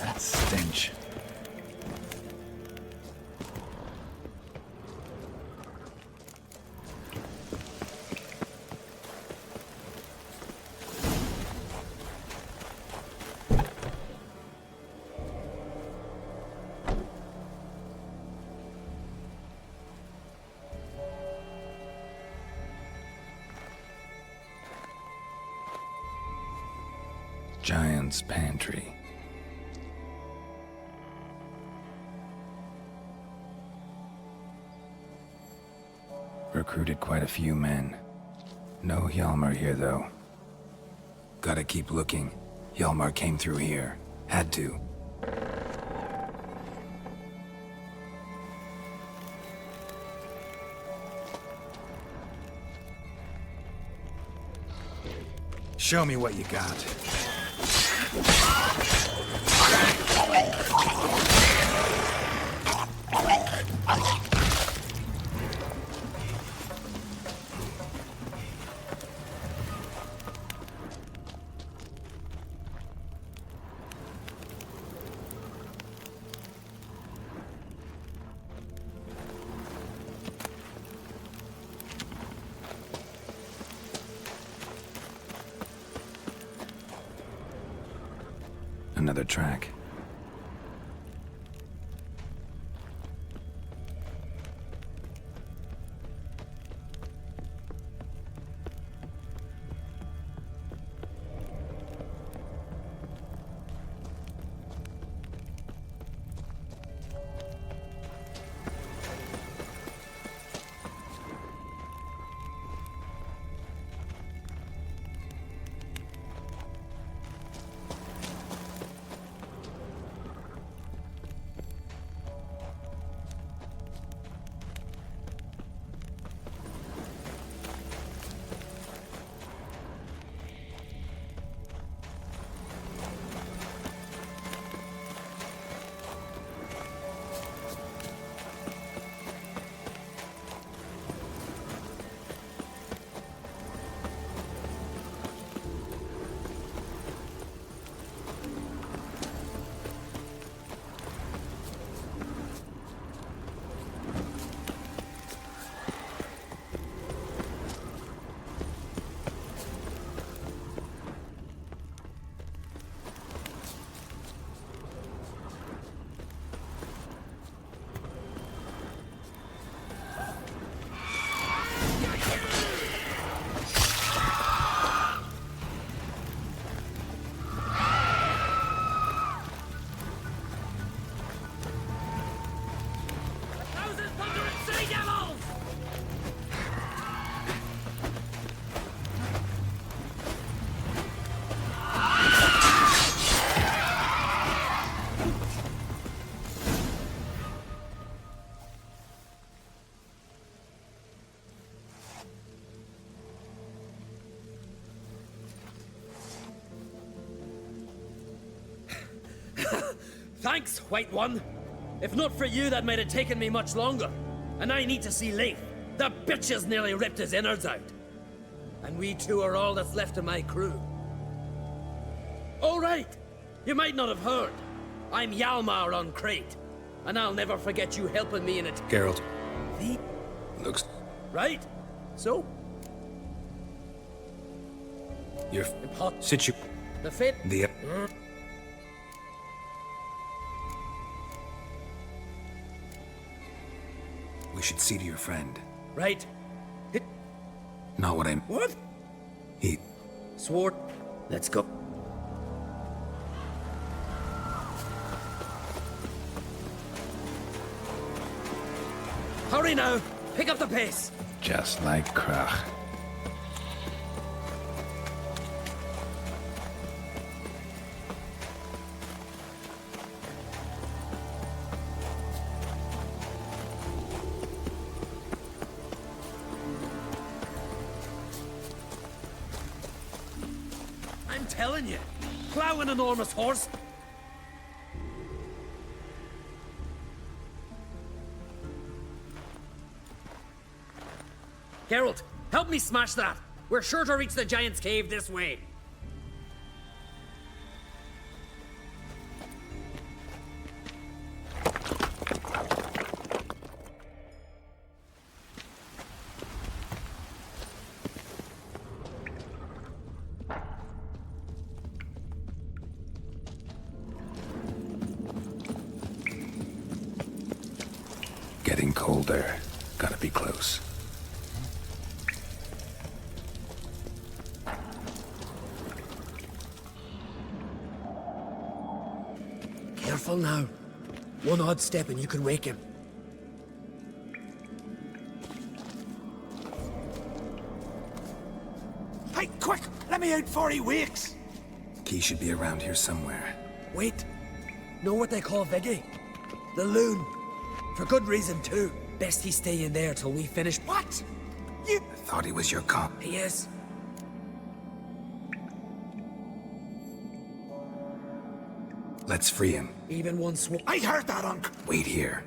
That stench. Giant's Pantry. Recruited quite a few men. No Hjalmar here, though. Gotta keep looking. Hjalmar came through here. Had to. Show me what you got. Another track. Thanks, White One. If not for you, that might have taken me much longer. And I need to see Leif. The bitch has nearly ripped his innards out. And we two are all that's left of my crew. All right. You might not have heard. I'm Hjalmar on Crete. And I'll never forget you helping me in it. Geralt. See? Looks... Right? So? You're... Hot. The fit? The... We should see to your friend. Right. Not what I'm... What? He... Sword. Let's go. Hurry now! Pick up the pace! Just like Krach. I'm telling you, plow an enormous horse. Geralt, help me smash that. We're sure to reach the Giant's Cave this way. Getting colder. Gotta be close. Careful now. One odd step and you can wake him. Hey, quick! Let me out before he wakes! Key should be around here somewhere. Wait. Know what they call Viggy? The loon. For good reason, too. Best he stay in there till we finish. What? I thought he was your cop. He is. Let's free him. Even one I heard that, Unc! Wait here.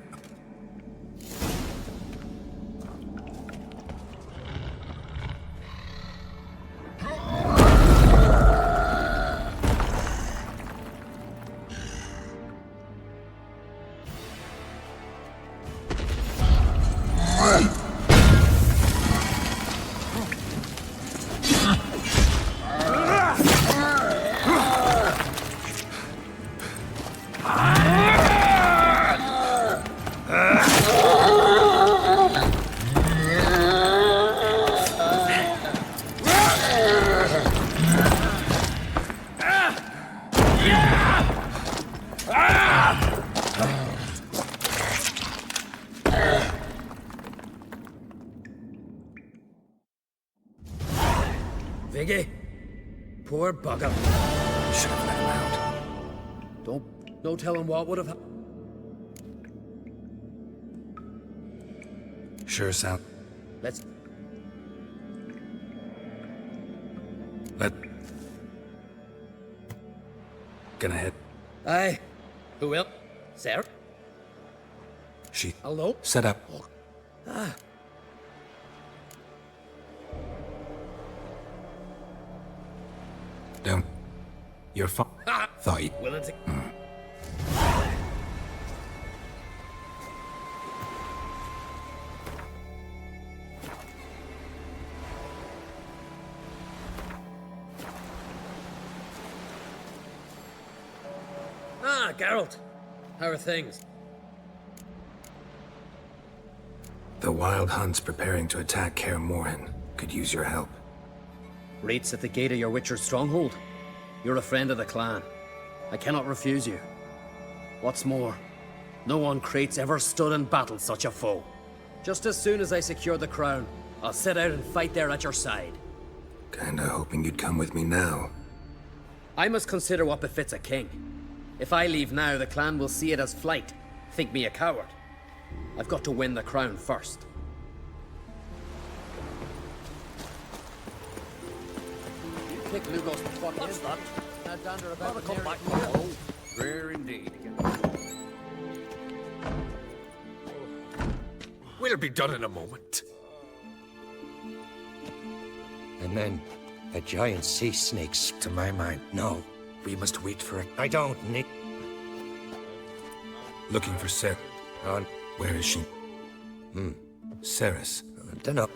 poor bugger. Should have let him out. Don't tell him what would have happened. Sure sound. Let's... Gonna hit. Aye. Who will? Sir? She... Hello? Set up. Ah. Don't. You're fine. Thought you... Willing to... Ah, Geralt. How are things? The Wild Hunt's preparing to attack Kaer Morhen. Could use your help. Rates at the gate of your Witcher's stronghold. You're a friend of the clan. I cannot refuse you. What's more, no one Krait's ever stood and battled such a foe. Just as soon as I secure the crown, I'll set out and fight there at your side. Kinda hoping you'd come with me now. I must consider what befits a king. If I leave now, the clan will see it as flight, think me a coward. I've got to win the crown first. You kick Lugos the fuck is that? Now dander about the come back now. Rare indeed. We'll be done in a moment. And then a giant sea snake's to my mind. No, we must wait for it. I don't need... Looking for Ser... On... Where is she? Ceres. Dunno.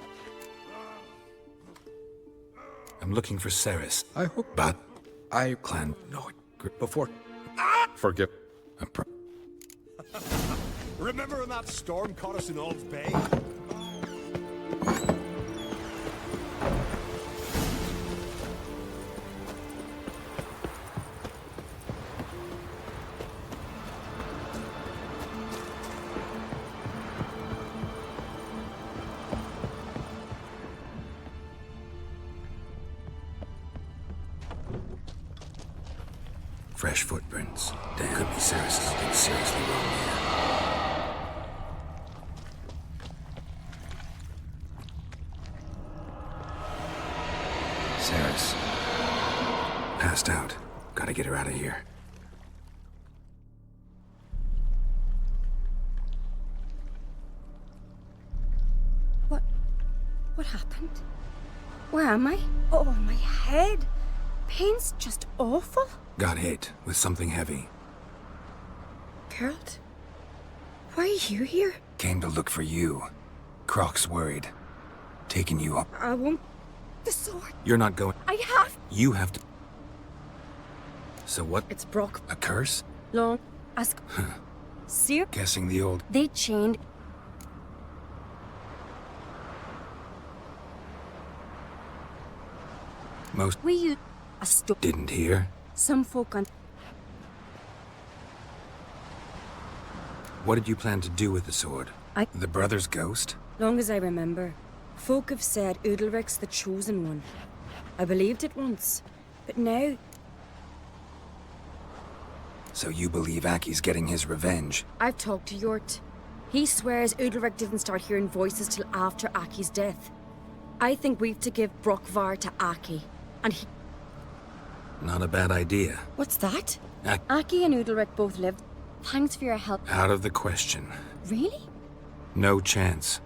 I'm looking for Ceres. I hope... But... I... Clan... No, before... Forgive... Remember when that storm caught us in Ald's Bay? Fresh footprints. Damn. Could be Ceres. Something seriously wrong here. Ceres. Passed out. Gotta get her out of here. What happened? Where am I? Oh, my head. Pain's just awful. Got hit with something heavy. Geralt? Why are you here? Came to look for you. Croc's worried. Taking you up. I won't... The sword. You're not going... I have... You have to... So what? It's Brock. A curse? Long... Ask... Seer... Guessing the old... They chained... Most... We use... A Didn't hear. Some folk on... What did you plan to do with the sword? The brother's ghost? Long as I remember, folk have said Udalric's the chosen one. I believed it once, but now... So you believe Aki's getting his revenge? I've talked to Yort. He swears Udalric didn't start hearing voices till after Aki's death. I think we've to give Brockvar to Aki, and he... Not a bad idea. What's that? Aki and Udalric both lived. Thanks for your help. Out of the question. Really? No chance.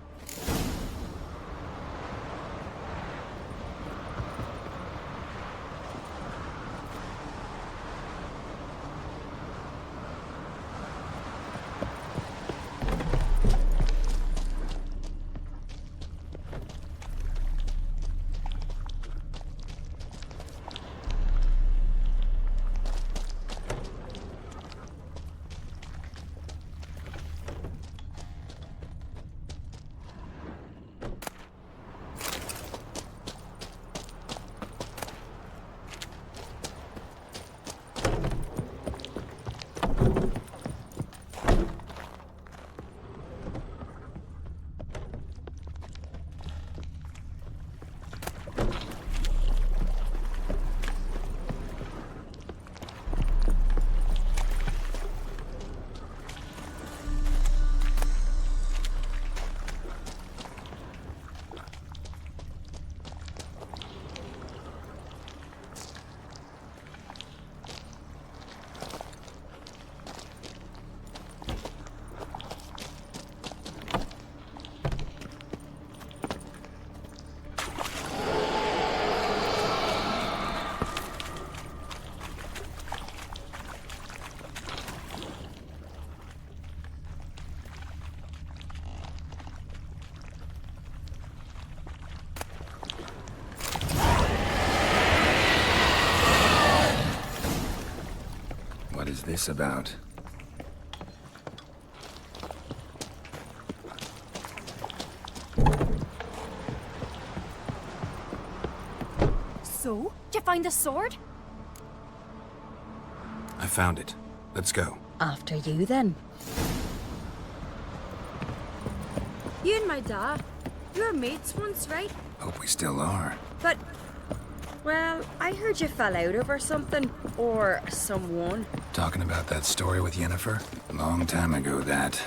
this about? So? Did you find the sword? I found it. Let's go. After you, then. You and my dad, you were mates once, right? Hope we still are. But, well, I heard you fell out over something. Or someone. Talking about that story with Yennefer? Long time ago, that.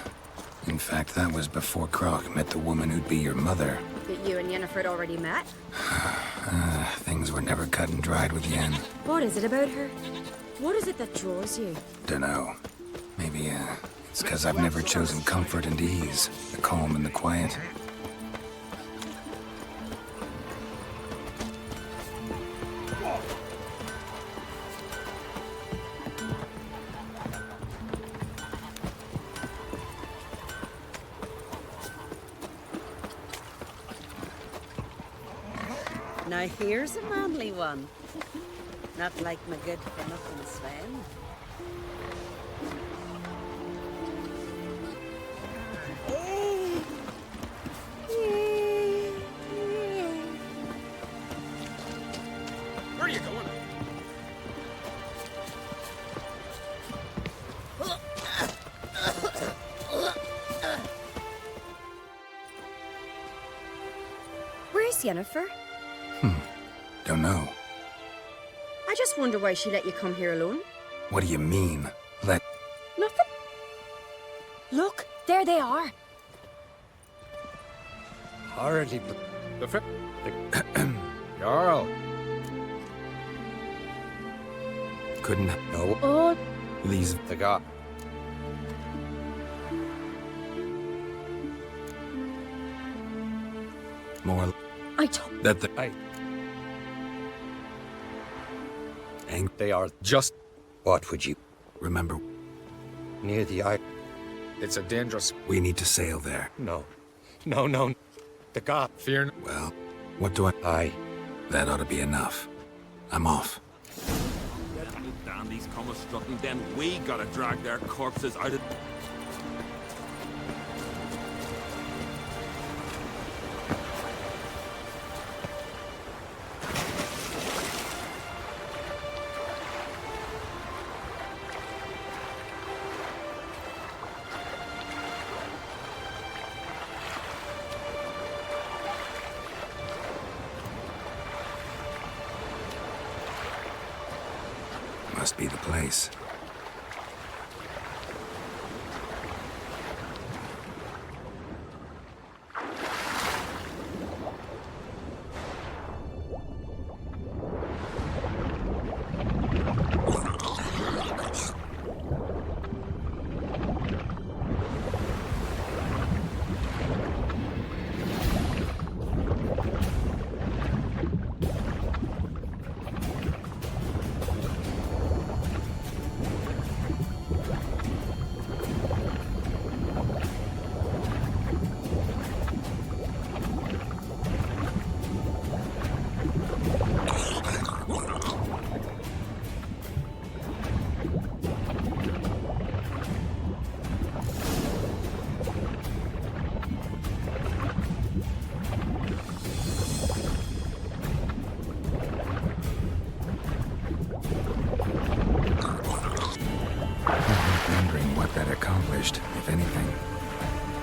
In fact, that was before Croc met the woman who'd be your mother. That you and Yennefer had already met? Things were never cut and dried with Yen. What is it about her? What is it that draws you? Dunno. Maybe, it's because I've never chosen comfort and ease, the calm and the quiet. Now here's a manly one. Not like my good-for-nothing Sven. Where are you going? Where's Yennefer? Don't know. I just wonder why she let you come here alone. What do you mean? Let... Nothing. Look, there they are. Hardly... The Jarl. Couldn't... No. Oh. These... The guy. More... I told... That the... They are just... What would you... Remember... Near the eye... It's a dangerous... We need to sail there. No. No. The god. Fear... Well, what do I... That ought to be enough. I'm off. Dandies come a-strutting, then we gotta drag their corpses out of... Must be the place. Wondering what that accomplished, if anything.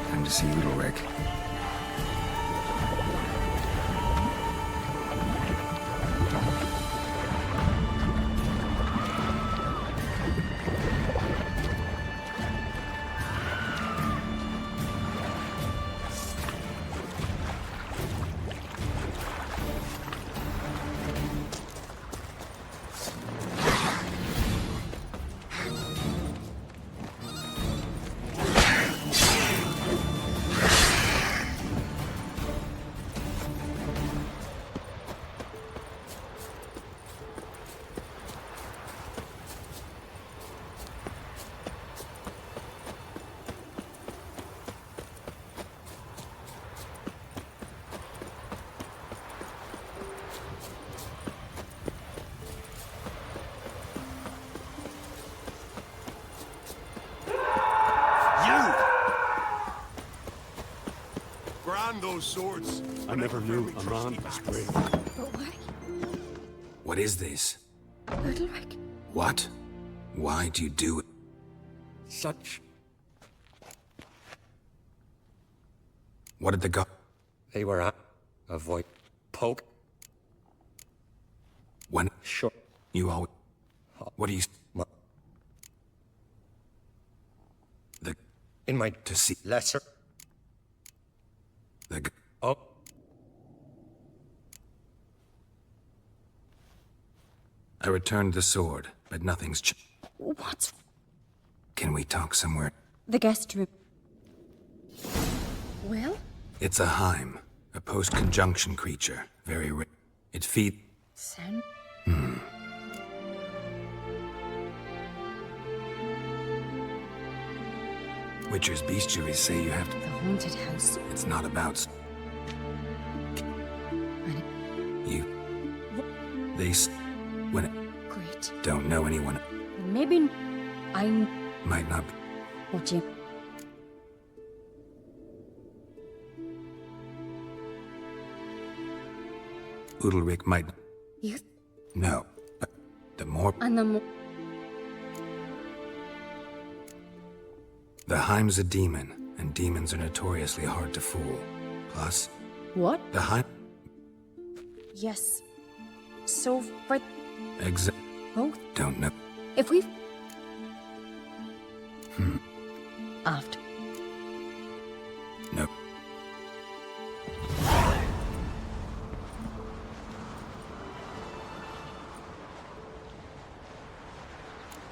Time to see Little Rick. swords. I never knew a man was brave. But why? What is this? Udalric. What? Why do you do it? Such... What did the god... They were at... Avoid... Poke... When... Sure. You always... What do you... The... In my... To see... Lesser... The... Oh... I returned the sword, but nothing's What's... Can we talk somewhere? The guest room. Well? It's a Heim, a post-conjunction creature. Very rare. It feeds... Sound... Witcher's bestiaries say you have to... The haunted house. It's not about... You... They... When it... Great. Don't know anyone... Maybe... I'm... Might not... Watching. Udalric might... You... No. But the more... And the more... The Heim's a demon, and demons are notoriously hard to fool. Plus... What? The Heim... Yes. So, for... Both? Don't know. If we... Hmm. After. No.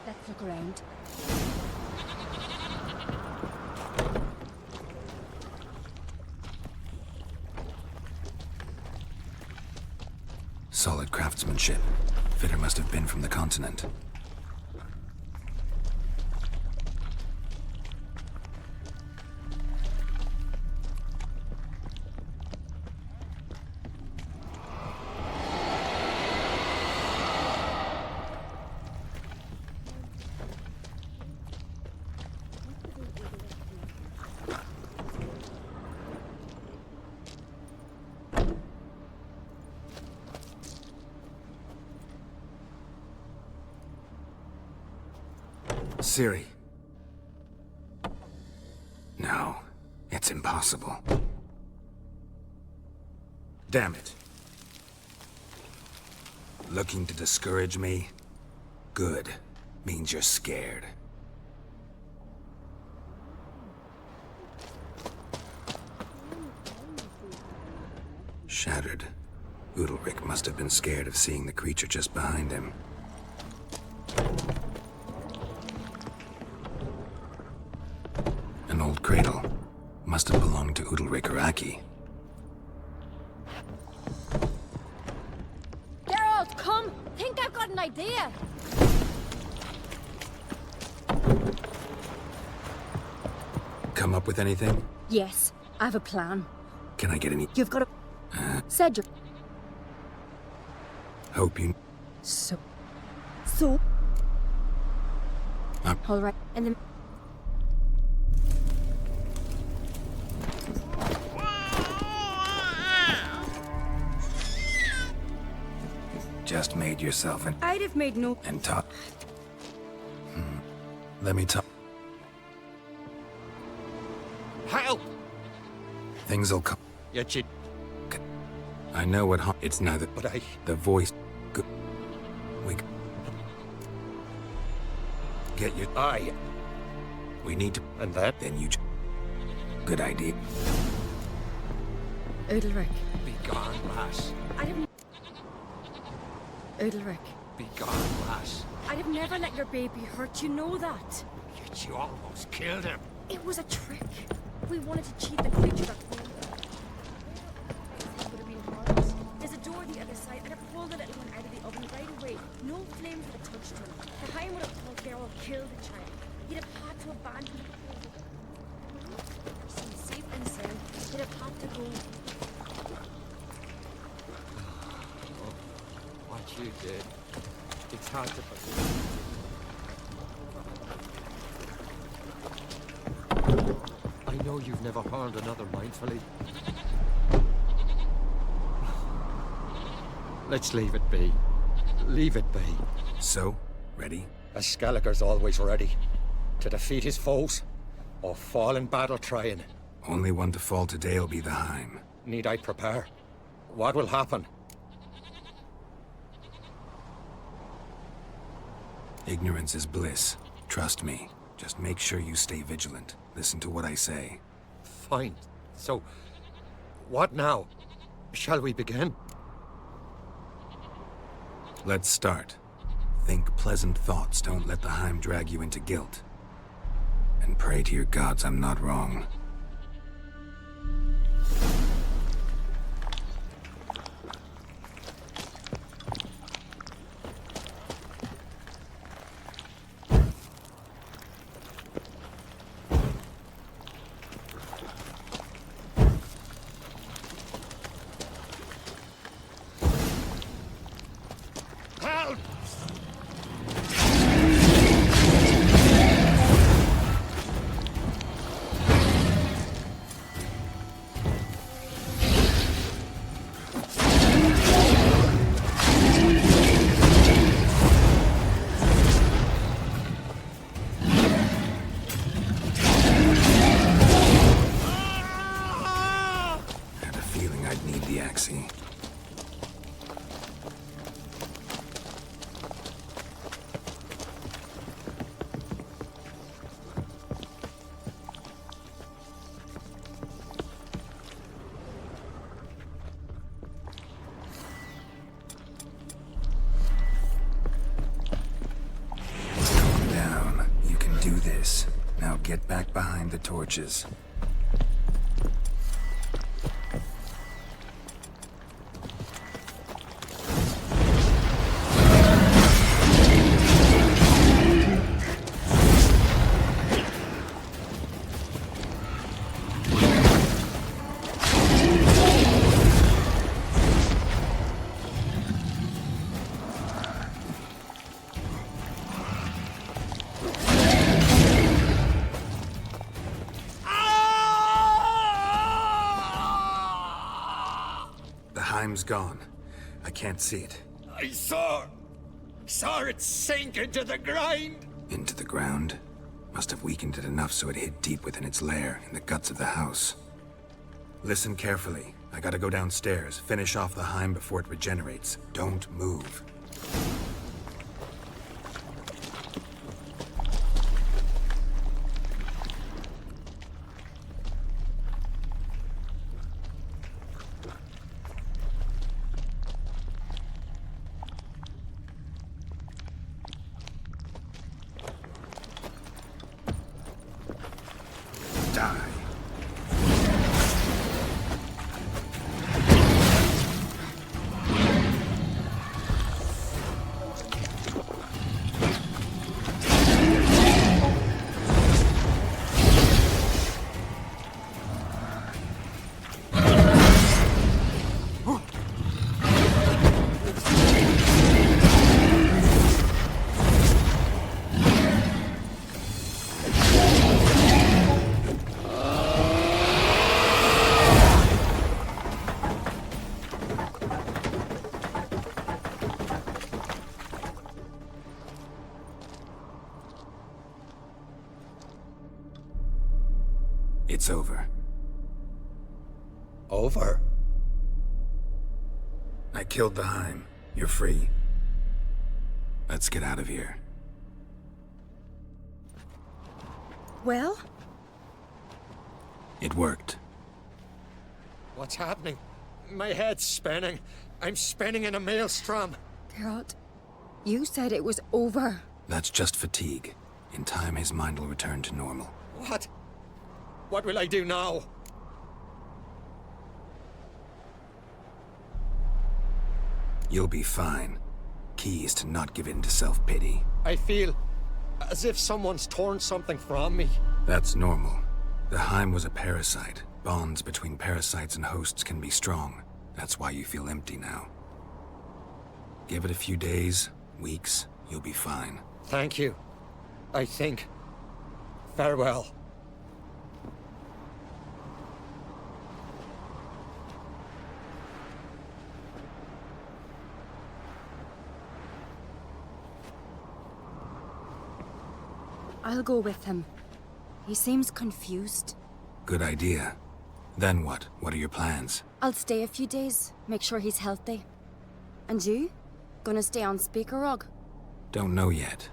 Let's look around. Solid craftsmanship. Fitter must have been from the continent. Ciri. No, it's impossible. Damn it. Looking to discourage me? Good. Means you're scared. Shattered. Udalric must have been scared of seeing the creature just behind him. An old cradle. Must have belonged to Udalric or Aki. Geralt, come! Think I've got an idea! Come up with anything? Yes, I have a plan. Can I get any... You've got to... Said you... Hope you... So... All right, and then... Just made yourself an... I'd have made no... And talk... Let me talk... Help! Things'll come... Yeah, Chid. I know what... It's neither... But I... The voice... Good... We... Get your... Aye. We need to... And that? Then you... Good idea. Udalric. Be gone, lass. I'd have... Udalric. Be gone, lass. I'd have never let your baby hurt, you know that. Yet you almost killed him. It was a trick. We wanted to cheat the creature that would have been harmless. There's a door on the other side. I'd have pulled the little one out of the oven right away. No flames would have touched him. The Heim would have thought Geralt killed the child. He'd have had to abandon the seemed safe and sound. He'd have had to go. What you did. It's hard to believe. I know you've never harmed another mindfully, Let's leave it be. Leave it be. So, ready? A Skelliger's always ready. To defeat his foes, or fall in battle trying. Only one to fall today will be the Heim. Need I prepare? What will happen? Ignorance is bliss. Trust me. Just make sure you stay vigilant. Listen to what I say. Fine. So, what now? Shall we begin? Let's start. Think pleasant thoughts. Don't let the Heim drag you into guilt. And pray to your gods I'm not wrong. Help! Had a feeling I'd need the Axie. Calm down. You can do this. Now get back behind the torches. The Heim's gone. I can't see it. I saw it sink into the ground. Into the ground? Must have weakened it enough so it hid deep within its lair, in the guts of the house. Listen carefully. I gotta go downstairs, finish off the Heim before it regenerates. Don't move. Die. It's over. Over? I killed the Heim. You're free. Let's get out of here. Well? It worked. What's happening? My head's spinning. I'm spinning in a maelstrom. Geralt, you said it was over. That's just fatigue. In time, his mind will return to normal. What? What will I do now? You'll be fine. Key is to not give in to self-pity. I feel as if someone's torn something from me. That's normal. The Heim was a parasite. Bonds between parasites and hosts can be strong. That's why you feel empty now. Give it a few days, weeks, you'll be fine. Thank you. I think. Farewell. I'll go with him. He seems confused. Good idea. Then what? What are your plans? I'll stay a few days, make sure he's healthy. And you? Gonna stay on Speaker Rug? Don't know yet.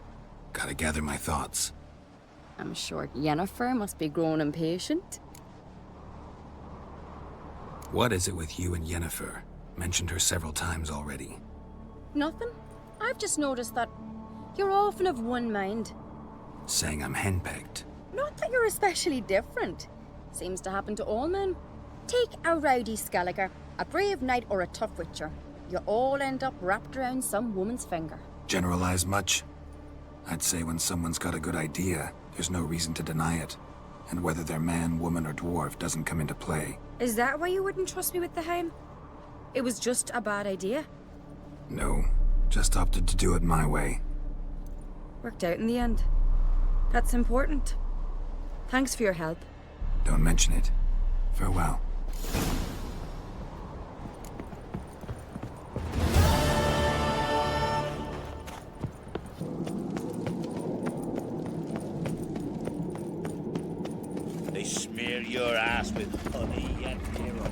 Gotta gather my thoughts. I'm sure Yennefer must be growing impatient. What is it with you and Yennefer? Mentioned her several times already. Nothing. I've just noticed that you're often of one mind. Saying I'm henpecked. Not that you're especially different. Seems to happen to all men. Take a rowdy Skelliger, a brave knight or a tough witcher. You all end up wrapped around some woman's finger. Generalize much? I'd say when someone's got a good idea, there's no reason to deny it. And whether they're man, woman, or dwarf doesn't come into play. Is that why you wouldn't trust me with the Heim? It was just a bad idea. No, just opted to do it my way. Worked out in the end. That's important. Thanks for your help. Don't mention it. Farewell. They smear your ass with honey and hero.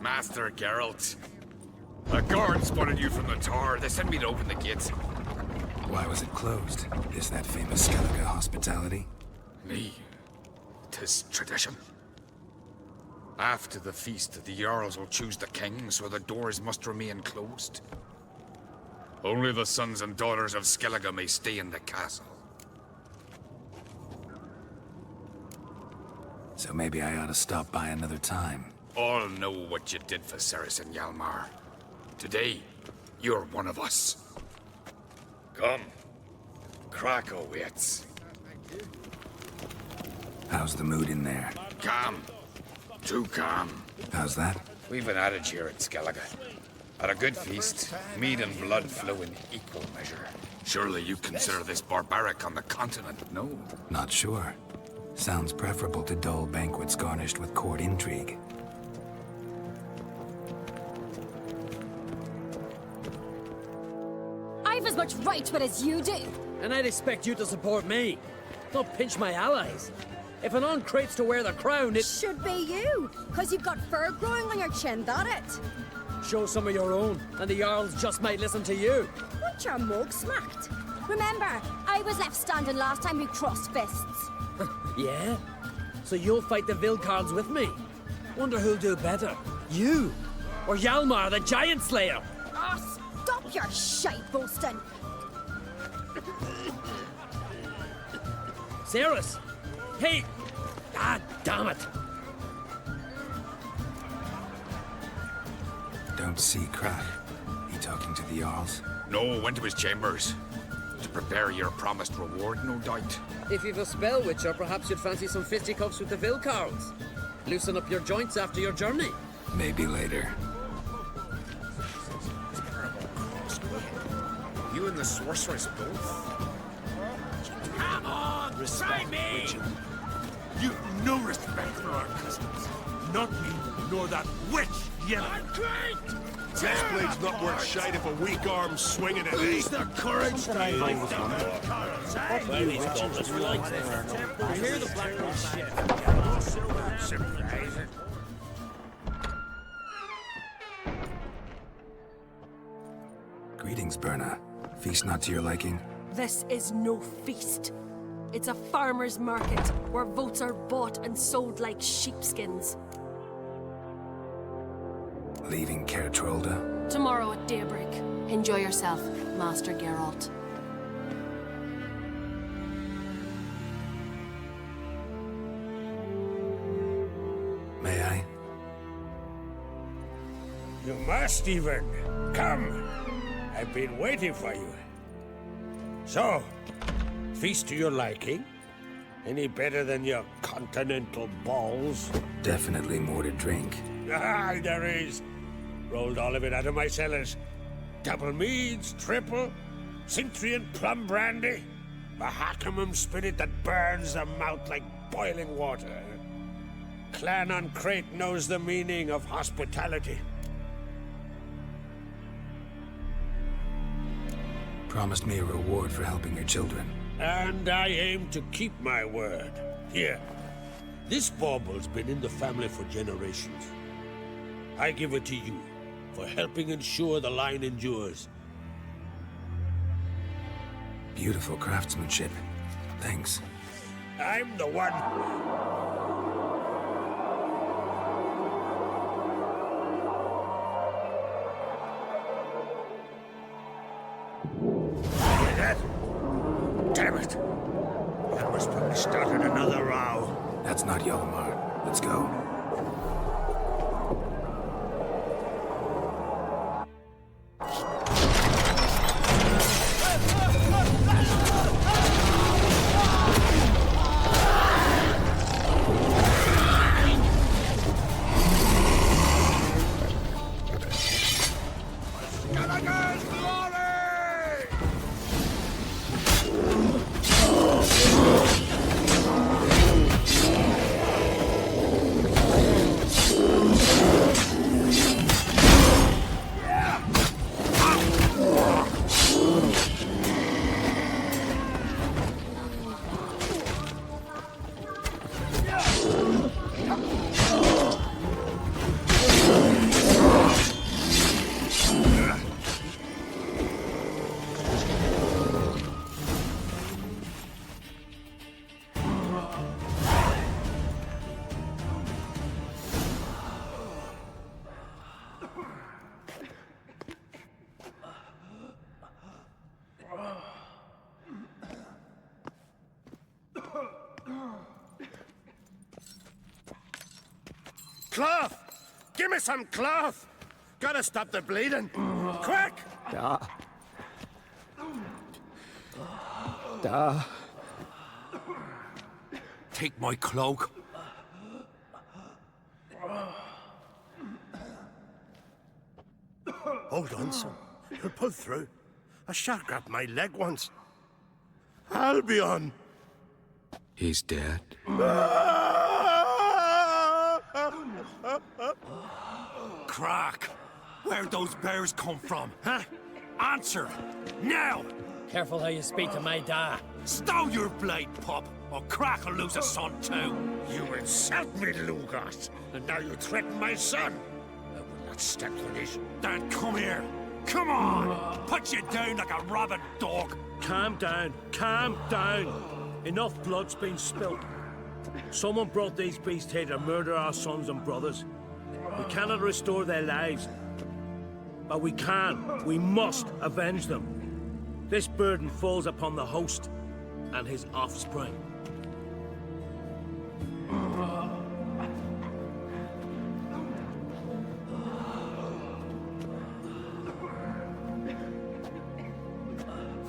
Master Geralt. A guard spotted you from the tower. They sent me to open the gates. Why was it closed? Is that famous Skellige hospitality? Me. 'Tis tradition. After the feast, the Jarls will choose the king, so the doors must remain closed. Only the sons and daughters of Skellige may stay in the castle. So maybe I ought to stop by another time. All know what you did for Ceres and Hjalmar. Today, you're one of us. Come. Krakow waits. How's the mood in there? Calm. Too calm. How's that? We've an adage here at Skellige. At a good feast, mead and blood flow in equal measure. Surely you consider this barbaric on the continent, no? Not sure. Sounds preferable to dull banquets garnished with court intrigue. I've as much right to it as you do. And I'd expect you to support me. Don't pinch my allies. If an uncrate's to wear the crown, it should be you, because you've got fur growing on your chin, that it? Show some of your own, and the Jarls just might listen to you. Want your mug smacked? Remember, I was left standing last time we crossed fists. Yeah? So you'll fight the Vilcards with me? Wonder who'll do better, you or Hjalmar the Giant Slayer? Oh, stop your shite boasting! Ceres! Hey! God damn it! Don't see Krak. He talking to the Jarls? No, went to his chambers. To prepare your promised reward, no doubt. If you've a spell witcher, perhaps you'd fancy some fisticuffs with the Vilcards. Loosen up your joints after your journey. Maybe later. You and the sorceress both? Come on, respect me! You've no respect for our customs. Not me, nor that witch, Yennefer. This blade's not worth shite if a weak arm's swinging at me. Who's the courage to I fight I hear the black one's shit. Surprising. Greetings, Berna. Feast not to your liking? This is no feast. It's a farmer's market where votes are bought and sold like sheepskins. Leaving Caer Trolda? Tomorrow at daybreak. Enjoy yourself, Master Geralt. May I? You must even. Come. I've been waiting for you. So, feast to your liking? Any better than your continental balls? Definitely more to drink. Ah, there is. Rolled all of it out of my cellars. Double meads, triple, Cintrian plum brandy, Mahakimum spirit that burns the mouth like boiling water. Clan on Crate knows the meaning of hospitality. promised me a reward for helping your children. And I aim to keep my word. Here, this bauble's been in the family for generations. I give it to you for helping ensure the line endures. Beautiful craftsmanship. Thanks. I'm the one. Hear that? Damn it! That must probably started another row. That's not Yolmar. Let's go. Cloth! Give me some cloth! Gotta stop the bleeding. Quick! Da. Da. Take my cloak. Hold on, son. You'll pull through. A shark grabbed my leg once. Albion! He's dead. Crack! Where'd those bears come from, huh? Answer! Now! Careful how you speak to my da. Stow your blade, pup, or Crack will lose a son too. You insult me, Lugas, and now you threaten my son. I will not stand for this. Dad, come here. Come on! Put you down like a rabid dog. Calm down. Calm down. Enough blood's been spilt. Someone brought these beasts here to murder our sons and brothers. We cannot restore their lives. But we can. We must avenge them. This burden falls upon the host and his offspring.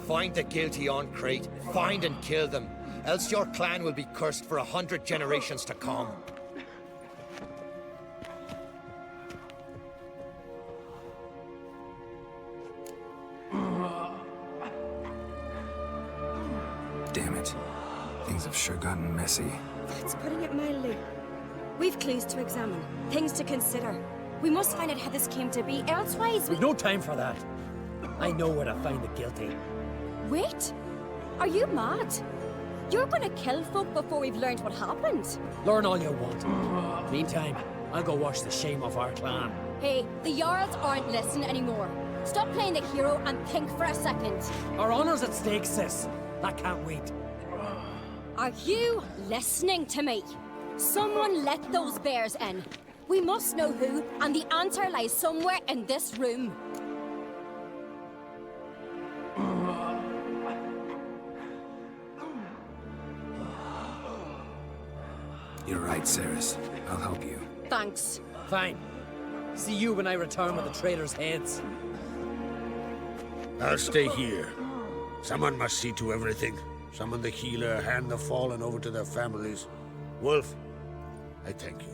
Find the guilty on Crate. Find and kill them. Else your clan will be cursed for 100 generations to come. Damn it. Things have sure gotten messy. That's putting it mildly. We've clues to examine, things to consider. We must find out how this came to be, elsewise We've no time for that. I know where to find the guilty. Wait! Are you mad? You're gonna kill folk before we've learned what happened? Learn all you want. Meantime, I'll go wash the shame off our clan. Hey, the Jarls aren't listening anymore. Stop playing the hero and think for a second. Our honor's at stake, sis. That can't wait. Are you listening to me? Someone let those bears in. We must know who, and the answer lies somewhere in this room. You're right, Ceres. I'll help you. Thanks. Fine. See you when I return with the traitors' heads. I'll stay here. Someone must see to everything. Summon the healer, hand the fallen over to their families. Wolf, I thank you.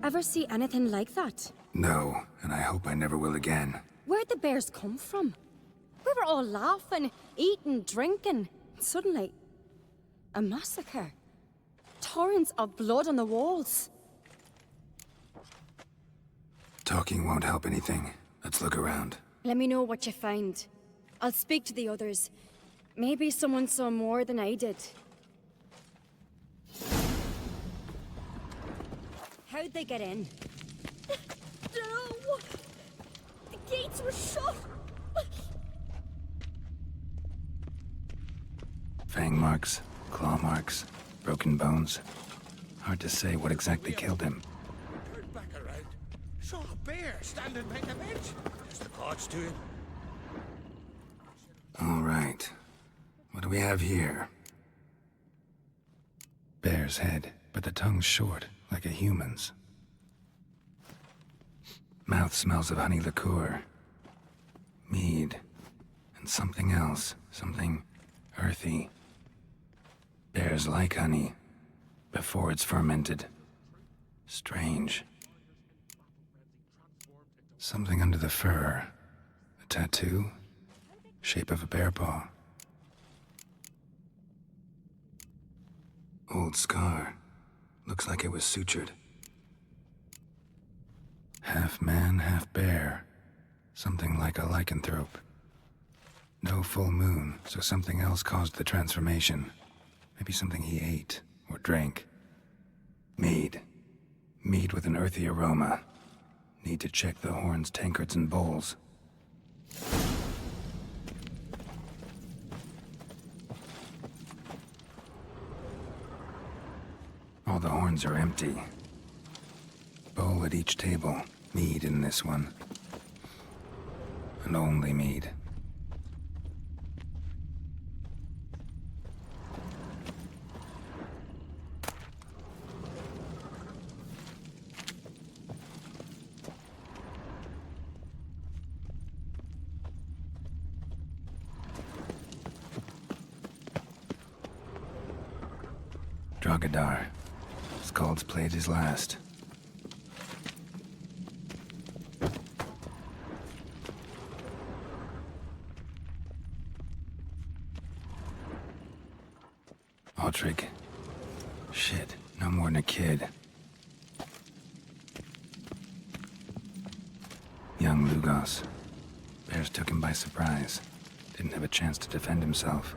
Ever see anything like that? No, and I hope I never will again. Where'd the bears come from? We were all laughing, eating, drinking. Suddenly, a massacre. Torrents of blood on the walls. Talking won't help anything. Let's look around. Let me know what you find. I'll speak to the others. Maybe someone saw more than I did. How'd they get in? No! The gates were shut! Fang marks, claw marks, broken bones. Hard to say what exactly killed him. Turned back around. Saw a bear standing by the bench. Just the cards to him. All right. What do we have here? Bear's head, but the tongue's short, like a human's. Mouth smells of honey liqueur. Mead. And something else. Something earthy. Bears like honey. Before it's fermented. Strange. Something under the fur. A tattoo? Shape of a bear paw. Old scar. Looks like it was sutured. Half man, half bear. Something like a lycanthrope. No full moon, so something else caused the transformation. Maybe something he ate or drank. Mead. Mead with an earthy aroma. Need to check the horns, tankards, and bowls. All the horns are empty. Bowl at each table. Mead in this one. And only mead. Drogadar. Skald's played his last. Altric. Shit, no more than a kid. Young Lugos. Bears took him by surprise. Didn't have a chance to defend himself.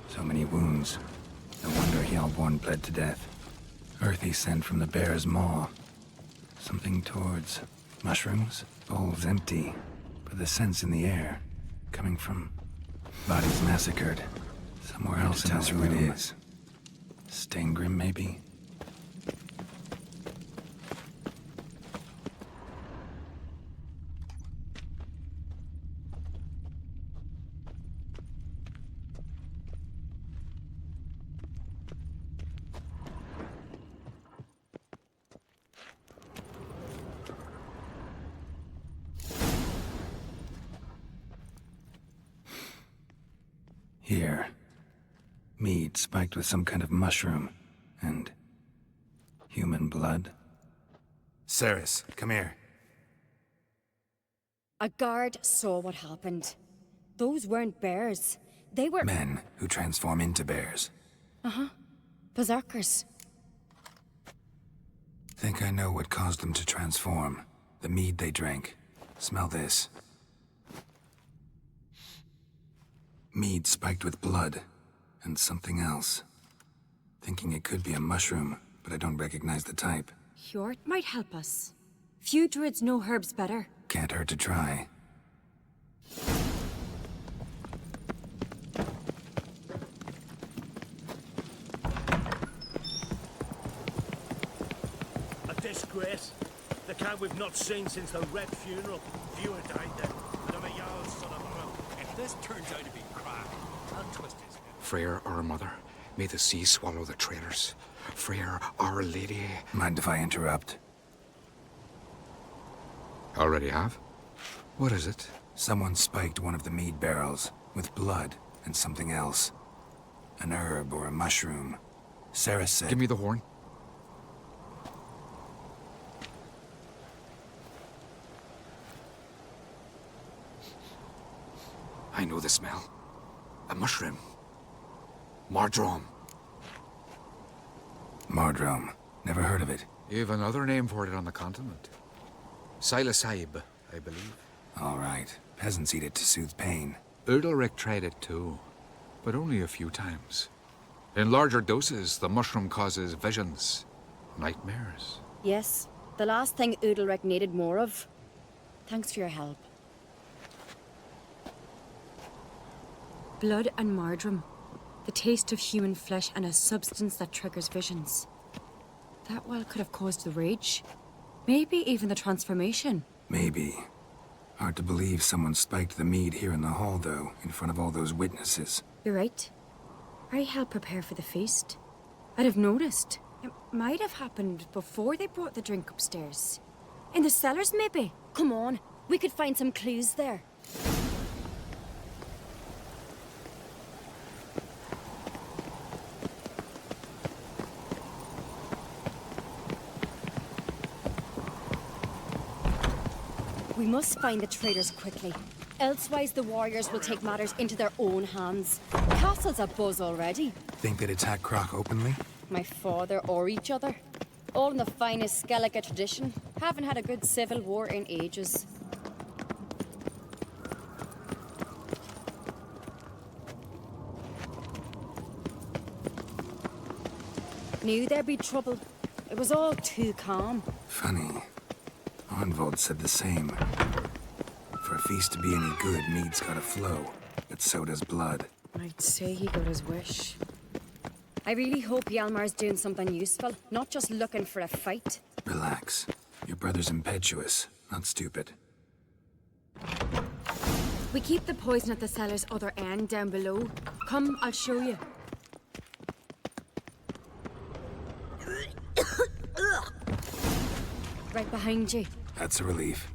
So many wounds. No wonder Hjalborn bled to death. Earthy scent from the bear's maw. Something towards mushrooms? Bowls empty, but the scent's in the air. Coming from bodies massacred. Somewhere else in this room. Who it is. Steingrim, maybe? Here. Mead spiked with some kind of mushroom. And human blood. Ceres, come here. A guard saw what happened. Those weren't bears. They were... Men who transform into bears. Uh-huh. Berserkers. Think I know what caused them to transform. The mead they drank. Smell this. Mead spiked with blood. And something else. Thinking it could be a mushroom, but I don't recognize the type. Hjort might help us. Few druids know herbs better. Can't hurt to try. A disgrace. The cat we've not seen since the Red funeral. Viewer died there. And I'm a Jarl's son of a... If this turns out to be crack, I'll twist his head. Freyr, our mother, may the sea swallow the traitors. Freyr, our lady... Mind if I interrupt? Already have? What is it? Someone spiked one of the mead barrels with blood and something else. An herb or a mushroom. Sarah said... Give me the horn. I know the smell. A mushroom. Mardrome. Mardrome. Never heard of it. You've another name for it on the continent. Psilocybe, I believe. All right. Peasants eat it to soothe pain. Udalric tried it too, but only a few times. In larger doses, the mushroom causes visions, nightmares. Yes, the last thing Udalric needed more of. Thanks for your help. Blood and Mardrome. The taste of human flesh and a substance that triggers visions. That well could have caused the rage. Maybe even the transformation. Maybe. Hard to believe someone spiked the mead here in the hall, though, in front of all those witnesses. You're right. I helped prepare for the feast. I'd have noticed. It might have happened before they brought the drink upstairs. In the cellars, maybe. Come on, we could find some clues there. We must find the traitors quickly. Elsewise, the warriors will take matters into their own hands. The castle's abuzz already. Think they'd attack Croc openly? My father or each other. All in the finest Skellige tradition. Haven't had a good civil war in ages. Knew there'd be trouble. It was all too calm. Funny. Arnvold said the same. For a feast to be any good, mead's gotta flow. But so does blood. I'd say he got his wish. I really hope Hjalmar's doing something useful, not just looking for a fight. Relax. Your brother's impetuous, not stupid. We keep the poison at the cellar's other end down below. Come, I'll show you. Right behind you. That's a relief.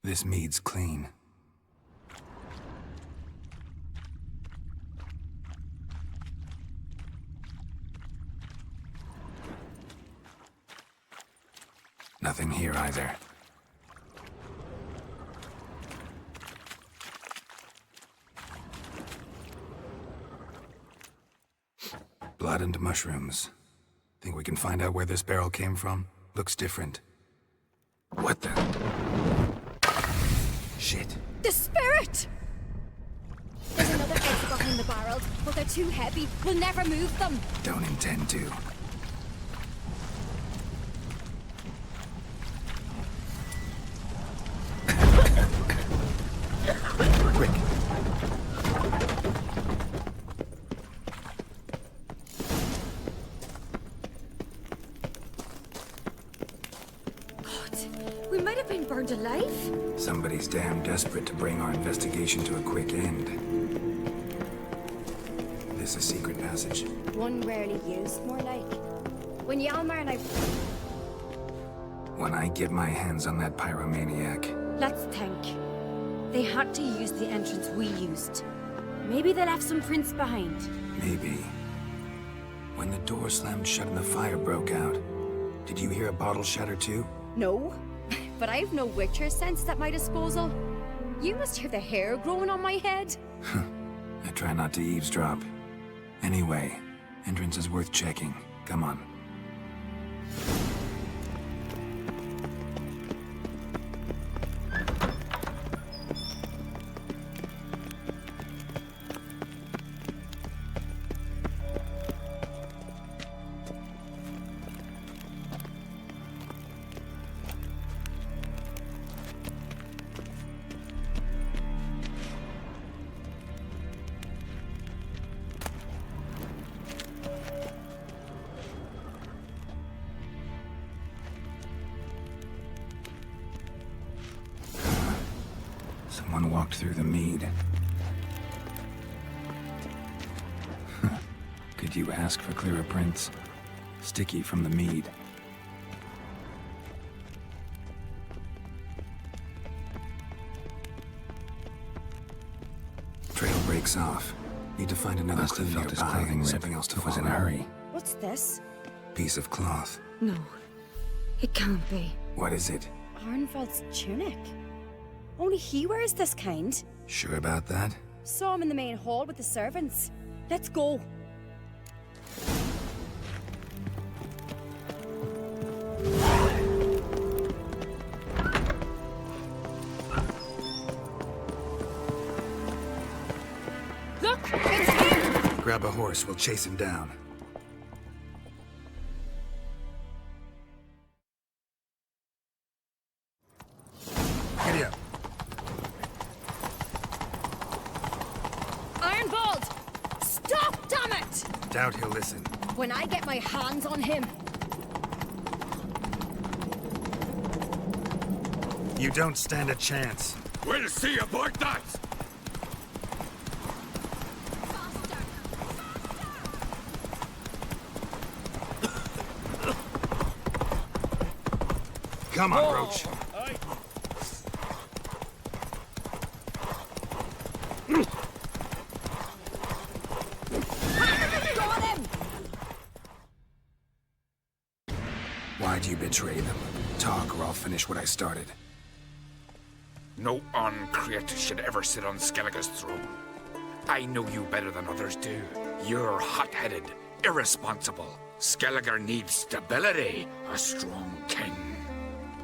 This mead's clean. Nothing here either. Blood and mushrooms. Think we can find out where this barrel came from? Looks different. What the? Shit. The spirit! There's another exit behind the barrels, but they're too heavy. We'll never move them. Don't intend to. Quick. God, we might have been burned alive. Somebody's damn desperate to bring our investigation to a quick end. This a secret passage? One rarely used, more like. When Hjalmar and I... When I get my hands on that pyromaniac. Let's think. They had to use the entrance we used. Maybe they left some prints behind. Maybe. When the door slammed shut and the fire broke out, did you hear a bottle shatter too? No, but I've no Witcher sense at my disposal. You must hear the hair growing on my head. I try not to eavesdrop. Anyway, entrance is worth checking. Come on. Someone walked through the mead. Could you ask for clearer prints? Sticky from the mead. breaks off. Need to find another clue nearby. His clothing something else to was in a hurry. What's this? Piece of cloth. No, it can't be. What is it? Arnvald's tunic. Only he wears this kind. Sure about that? Saw him in the main hall with the servants. Let's go. Look! It's him! Grab a horse, we'll chase him down. Giddy up. Arnvald! Stop, damn it! Doubt he'll listen. When I get my hands on him. You don't stand a chance. We'll see about that! Come on, Roach. Got him! Why'd you betray them? Talk or I'll finish what I started. No uncreate should ever sit on Skellige's throne. I know you better than others do. You're hot-headed, irresponsible. Skellige needs stability, a strong king.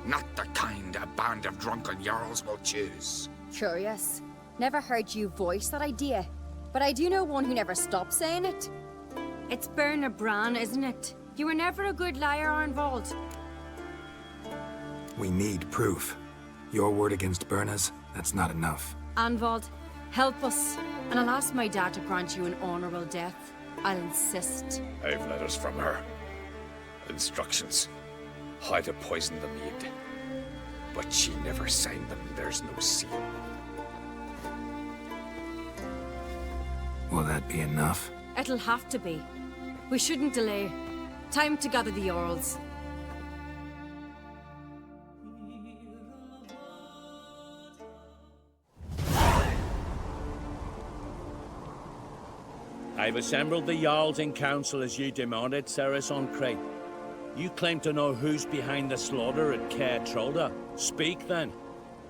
Not the kind a band of drunken jarls will choose. Curious. Never heard you voice that idea. But I do know one who never stops saying it. It's Bernard Bran, isn't it? You were never a good liar, Arnvald. We need proof. Your word against Berna's, that's not enough. Arnvald, help us. And I'll ask my dad to grant you an honorable death. I'll insist. I've letters from her. Instructions. How to poison the mead. But she never signed them. There's no seal. Will that be enough? It'll have to be. We shouldn't delay. Time to gather the Earls. I've assembled the Jarls in council as you demanded, Ceres on Crate. You claim to know who's behind the slaughter at Caer Trolda. Speak then.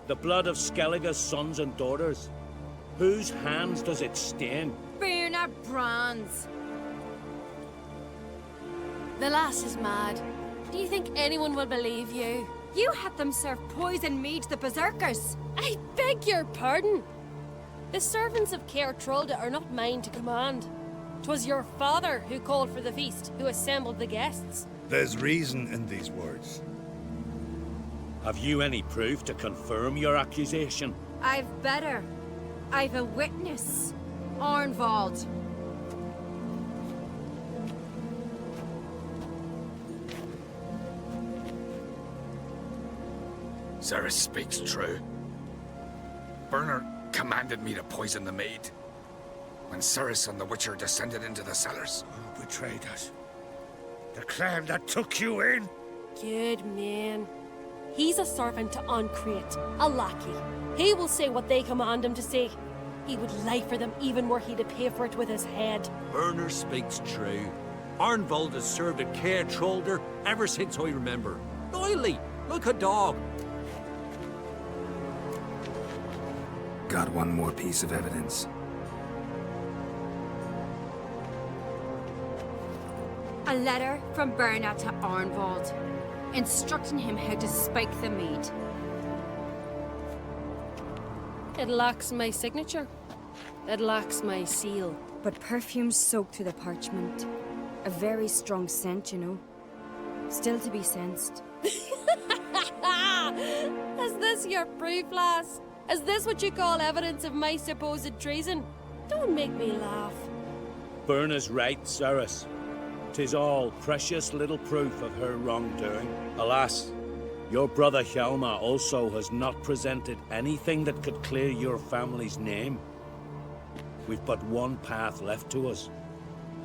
The blood of Skellige's sons and daughters. Whose hands does it stain? Bernard Bran's. The lass is mad. Do you think anyone will believe you? You had them serve poison mead to the berserkers. I beg your pardon. The servants of Caer Trolda are not mine to command. 'Twas your father who called for the feast, who assembled the guests. There's reason in these words. Have you any proof to confirm your accusation? I've better. I've a witness. Arnvald. Ceres speaks true. Bernard commanded me to poison the maid. When Ceres and the Witcher descended into the cellars. Who betrayed us? The clan that took you in? Good man. He's a servant to Ancrete, a lackey. He will say what they command him to say. He would lie for them even were he to pay for it with his head. Bernard speaks true. Arnvald has served at Caer Trolda ever since I remember. Doily, look a dog. Got one more piece of evidence. A letter from Bernard to Arnvald, instructing him how to spike the mead. It lacks my signature. It lacks my seal. But perfume's soaked through the parchment. A very strong scent, you know. Still to be sensed. Is this your proof, lass? Is this what you call evidence of my supposed treason? Don't make me laugh. Berna's right, Ceres. 'Tis all precious little proof of her wrongdoing. Alas, your brother Hjalmar also has not presented anything that could clear your family's name. We've but one path left to us.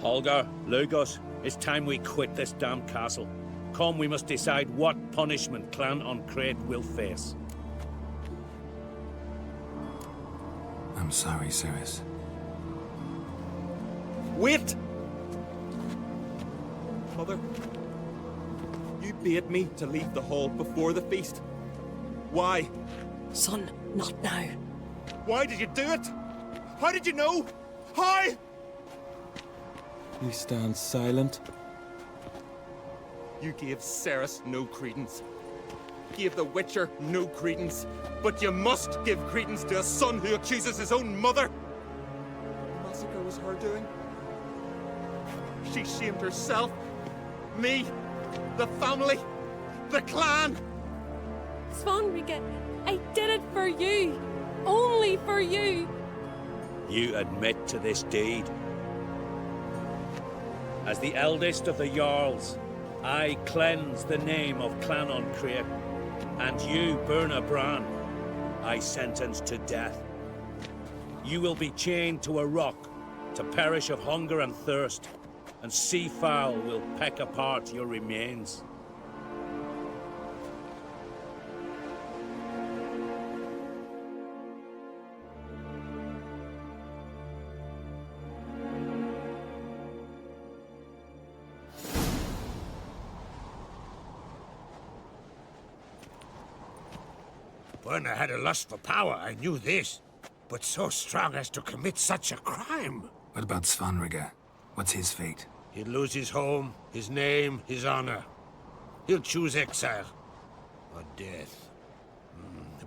Holger, Lugos, it's time we quit this damn castle. Come, we must decide what punishment Clan Ancrete will face. I'm sorry, Ceres. Wait! Mother, you bade me to leave the hall before the feast. Why? Son, not now. Why did you do it? How did you know? How? You stand silent. You gave Ceres no credence. Gave the Witcher no credence. But you must give credence to a son who accuses his own mother. The massacre was her doing. She shamed herself, me, the family, the clan. Svanrige, I did it for you. Only for you. You admit to this deed. As the eldest of the Jarls, I cleanse the name of Clan on Crete, and you, Berna Bran, I sentence to death. You will be chained to a rock to perish of hunger and thirst, and seafowl will peck apart your remains. Berna had a lust for power, I knew this. But so strong as to commit such a crime. What about Svanrige? What's his fate? He'll lose his home, his name, his honor. He'll choose exile. Or death.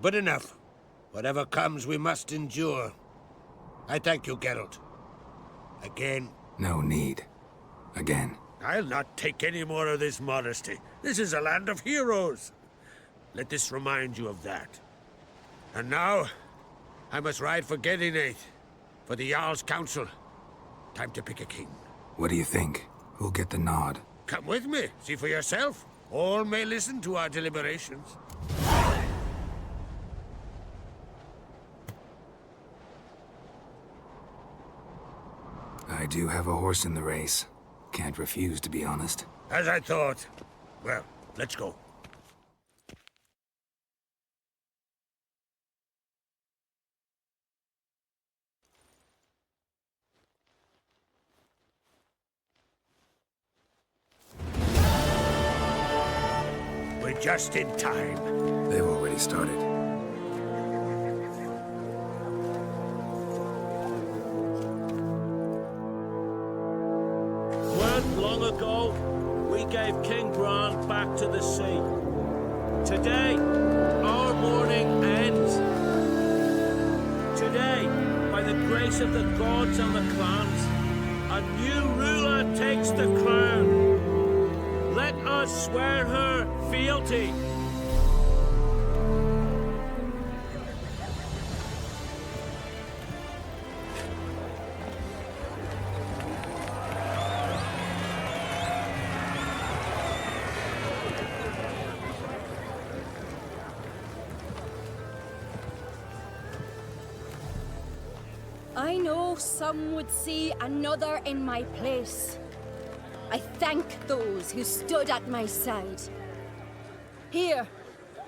But enough. Whatever comes, we must endure. I thank you, Geralt. Again. No need. Again. I'll not take any more of this modesty. This is a land of heroes. Let this remind you of that. And now, I must ride for Gedinate, for the Jarl's Council. Time to pick a king. What do you think? Who'll get the nod? Come with me, see for yourself. All may listen to our deliberations. I do have a horse in the race. Can't refuse, to be honest. As I thought. Well, let's go. We're just in time. They've already started. Long ago, we gave King Bran back to the sea. Today, our mourning ends. Today, by the grace of the gods and the clans, a new ruler takes the crown. Let us swear her fealty. I know some would see another in my place. I thank those who stood at my side. Here,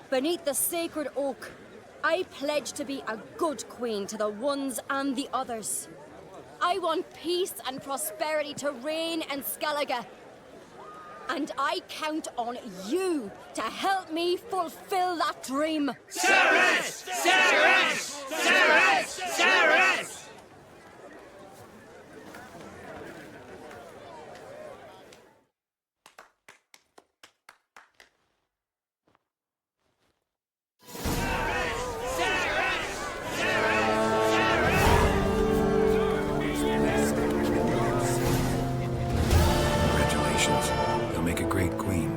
beneath the sacred oak, I pledge to be a good queen to the ones and the others. I want peace and prosperity to reign in Skellige. And I count on you to help me fulfill that dream. Ceres! Ceres! Ceres! Ceres! Congratulations. You'll make a great queen.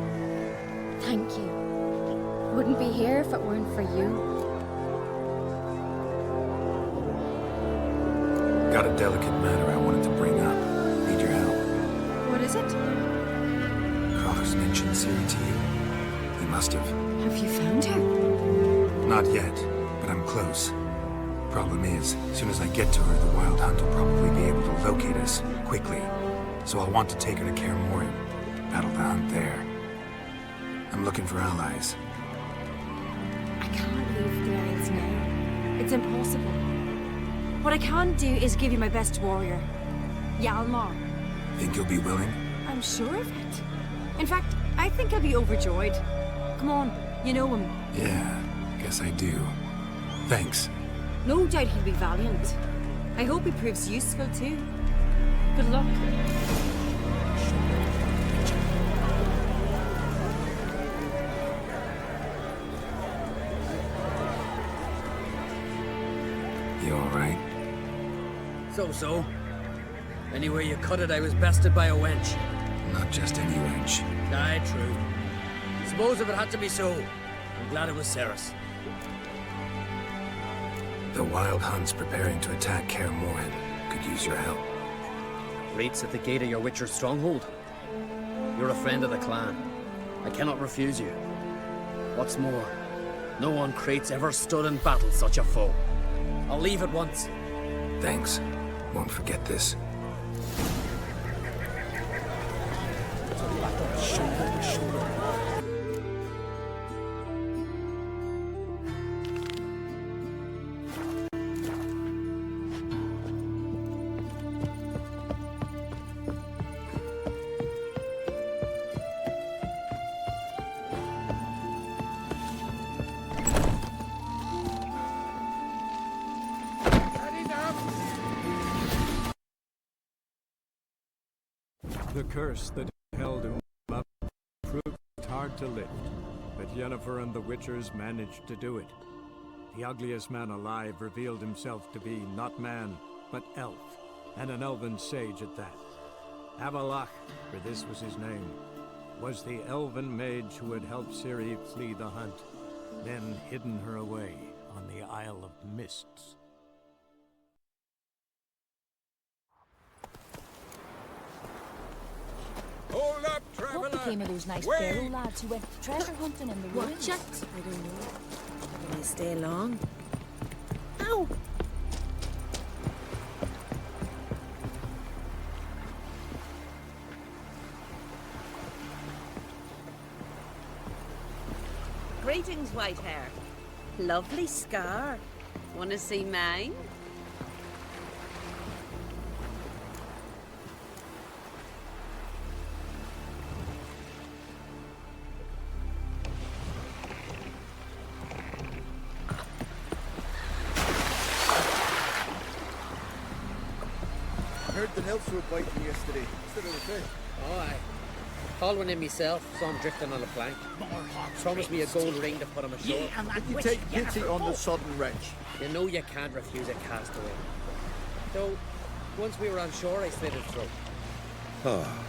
Thank you. Wouldn't be here if it weren't for you. Got a delicate matter I wanted to bring up. Need your help. What is it? Crocker's mentioned Ciri to you? He must have. Have you found her? Not yet, but I'm close. Problem is, as soon as I get to her, the Wild Hunt will probably be able to locate us quickly. So I'll want to take her to Kaer Morhen. Battle the hunt there. I'm looking for allies. I can't leave the Isles now. It's impossible. What I can do is give you my best warrior. Hjalmar. Think you'll be willing? I'm sure of it. In fact, I think I'll be overjoyed. Come on, you know him. Yeah, guess I do. Thanks. No doubt he'll be valiant. I hope he proves useful too. Good luck. You alright? So-so. Anyway you cut it, I was bested by a wench. Not just any wench. Aye, true. Suppose if it had to be so, I'm glad it was Ceres. The Wild Hunt's preparing to attack Kaer Morhen. Could use your help. Rates at the gate of your Witcher's stronghold. You're a friend of the clan. I cannot refuse you. What's more, no one Crate's ever stood in battle such a foe. I'll leave at once. Thanks. Won't forget this. The curse that held him up proved hard to lift, but Yennefer and the Witchers managed to do it. The ugliest man alive revealed himself to be not man, but elf, and an elven sage at that. Avalach, for this was his name, was the elven mage who had helped Ciri flee the hunt, then hidden her away on the Isle of Mists. Hold up, traveler! What became of those nice Wait! Pharaoh lads who went treasure hunting in the ruins? Watch it. I don't know. Will you stay long? Ow! Greetings, Whitehair. Lovely scar. Want to see mine? I heard the nymphs were biting yesterday. Said it was okay. Oh, aye. Called one in myself, saw him drifting on a plank. Promised me a gold ring to put him ashore. Did you take pity on the sodden wretch? You know you can't refuse a castaway. Though, once we were on shore, I slit his throat. Ah.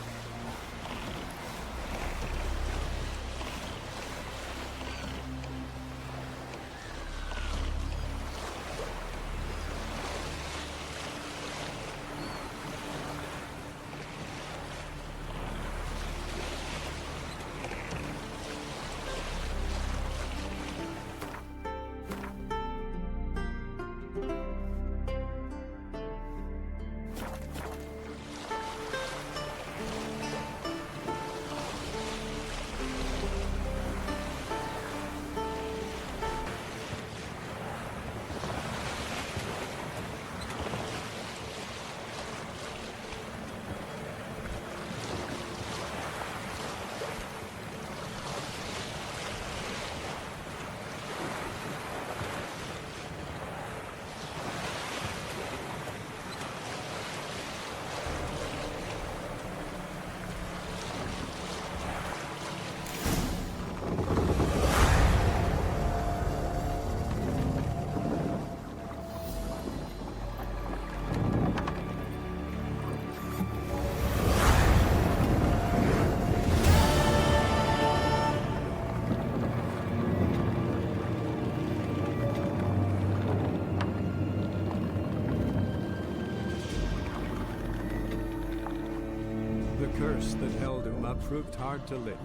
The curse that held him up proved hard to lift,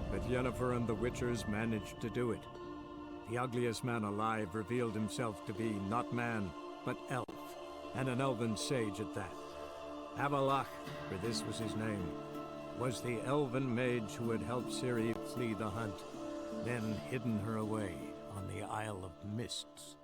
but Yennefer and the Witchers managed to do it. The ugliest man alive revealed himself to be not man, but elf, and an elven sage at that. Avalach, for this was his name, was the elven mage who had helped Ciri flee the hunt, then hidden her away on the Isle of Mists.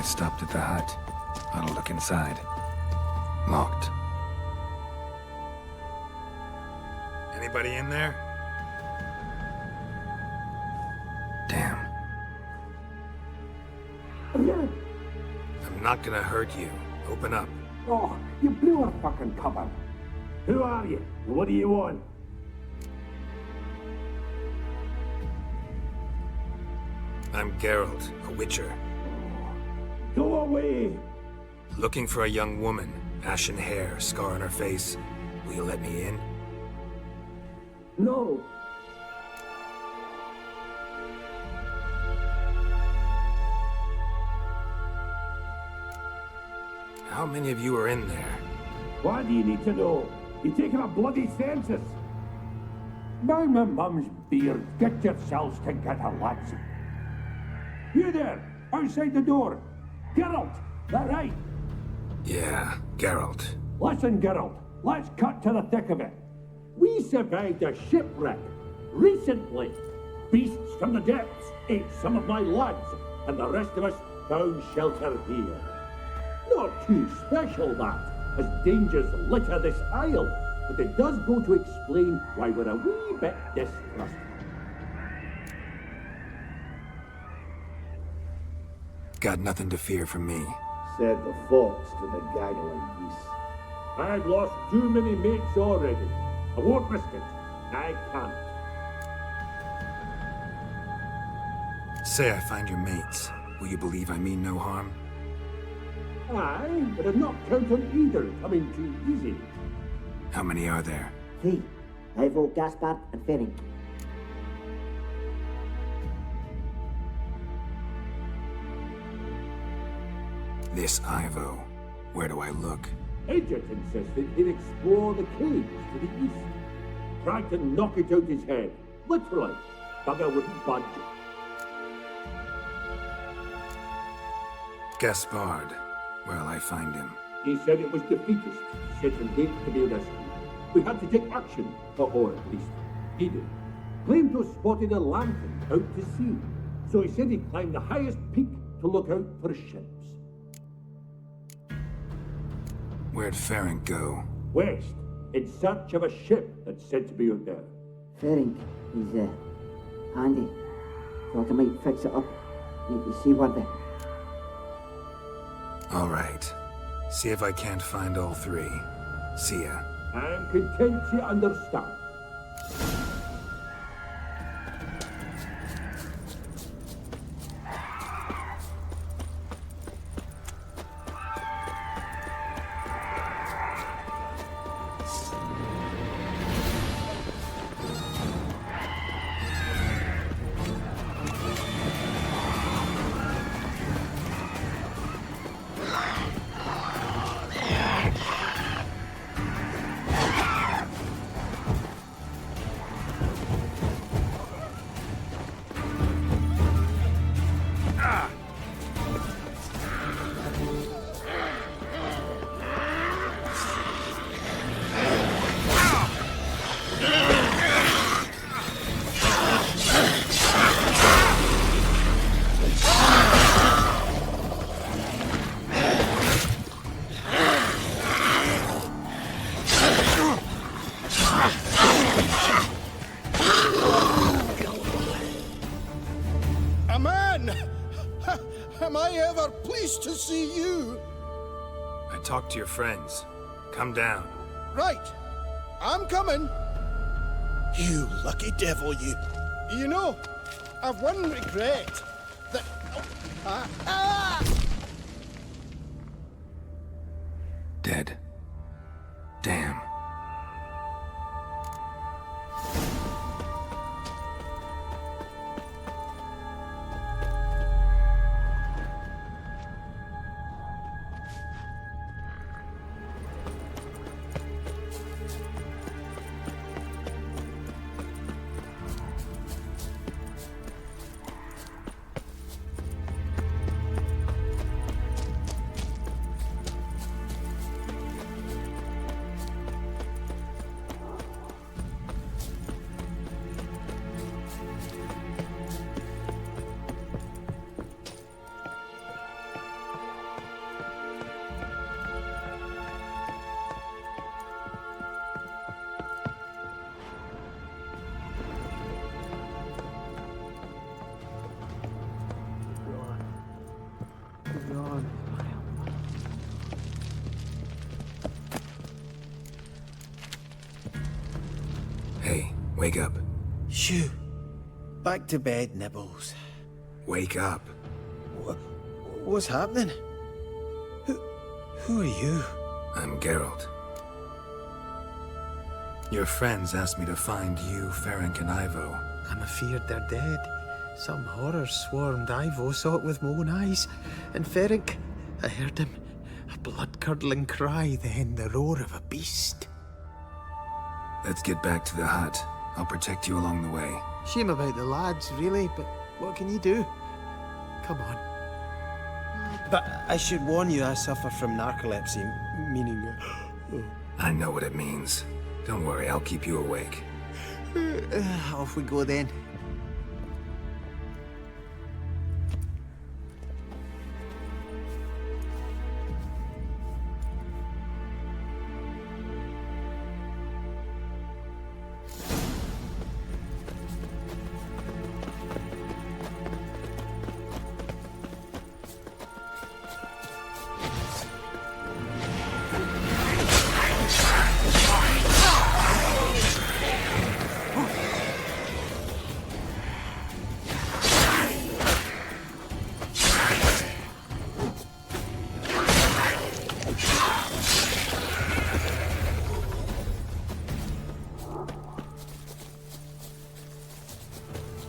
I stopped at the hut. I'll look inside. Locked. Anybody in there? Damn. I'm not gonna hurt you. Open up. Oh, you blew our fucking cover. Who are you? And what do you want? I'm Geralt, a witcher. Go away! Looking for a young woman. Ashen hair, scar on her face. Will you let me in? No. How many of you are in there? Why do you need to know? You're taking a bloody census. By my mum's beard, get yourselves together, lads. You there, outside the door. Geralt, that right? Yeah, Geralt. Listen, Geralt, let's cut to the thick of it. We survived a shipwreck recently. Beasts from the depths ate some of my lads, and the rest of us found shelter here. Not too special, that, as dangers litter this isle, but it does go to explain why we're a wee bit distrustful. Got nothing to fear from me. Said the fox to the gaggling geese. I've lost too many mates already. I won't risk it. I can't. Say I find your mates. Will you believe I mean no harm? Aye, but I'd not count on either coming too easy. How many are there? 3. Ivo, Gaspard, and Ferenc. This Ivo. Where do I look? Agent insisted he'd explore the caves to the east. Tried to knock it out his head. Literally. Bugger wouldn't budge. Gaspard. Where'll I find him? He said it was defeatist, set and date to be rescued. We had to take action, or at least he did. Claimed to have spotted a lantern out to sea, so he said he'd climb the highest peak to look out for ships. Where'd Ferenc go? West, in search of a ship that's said to be out there. Ferenc, he's handy. Thought I might fix it up. Need to see one day. All right. See if I can't find all 3. See ya. I'm content to understand. Am I ever pleased to see you? I talked to your friends. Come down. Right. I'm coming. You lucky devil, you. You know, I've one regret. That... Dead. Damn. Wake up. Shoo. Back to bed, Nibbles. Wake up. What's happening? Who are you? I'm Geralt. Your friends asked me to find you, Ferenc, and Ivo. I'm afeard they're dead. Some horror swarmed Ivo, saw it with my own eyes. And Ferenc, I heard him. A blood-curdling cry, then the roar of a beast. Let's get back to the hut. I'll protect you along the way. Shame about the lads, really, but what can you do? Come on. But I should warn you, I suffer from narcolepsy, meaning... I know what it means. Don't worry, I'll keep you awake. Off we go then.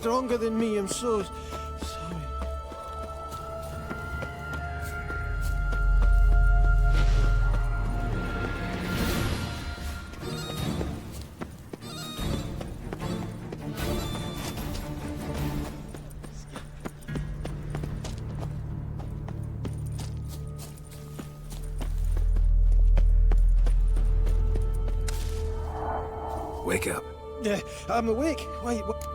Stronger than me, I'm so sorry. Wake up. Yeah, I'm awake. Wait, what?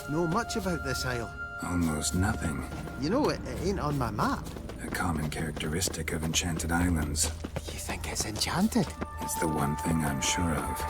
Know much about this isle? Almost nothing. You know, it ain't on my map. A common characteristic of enchanted islands. You think it's enchanted? It's the one thing I'm sure of.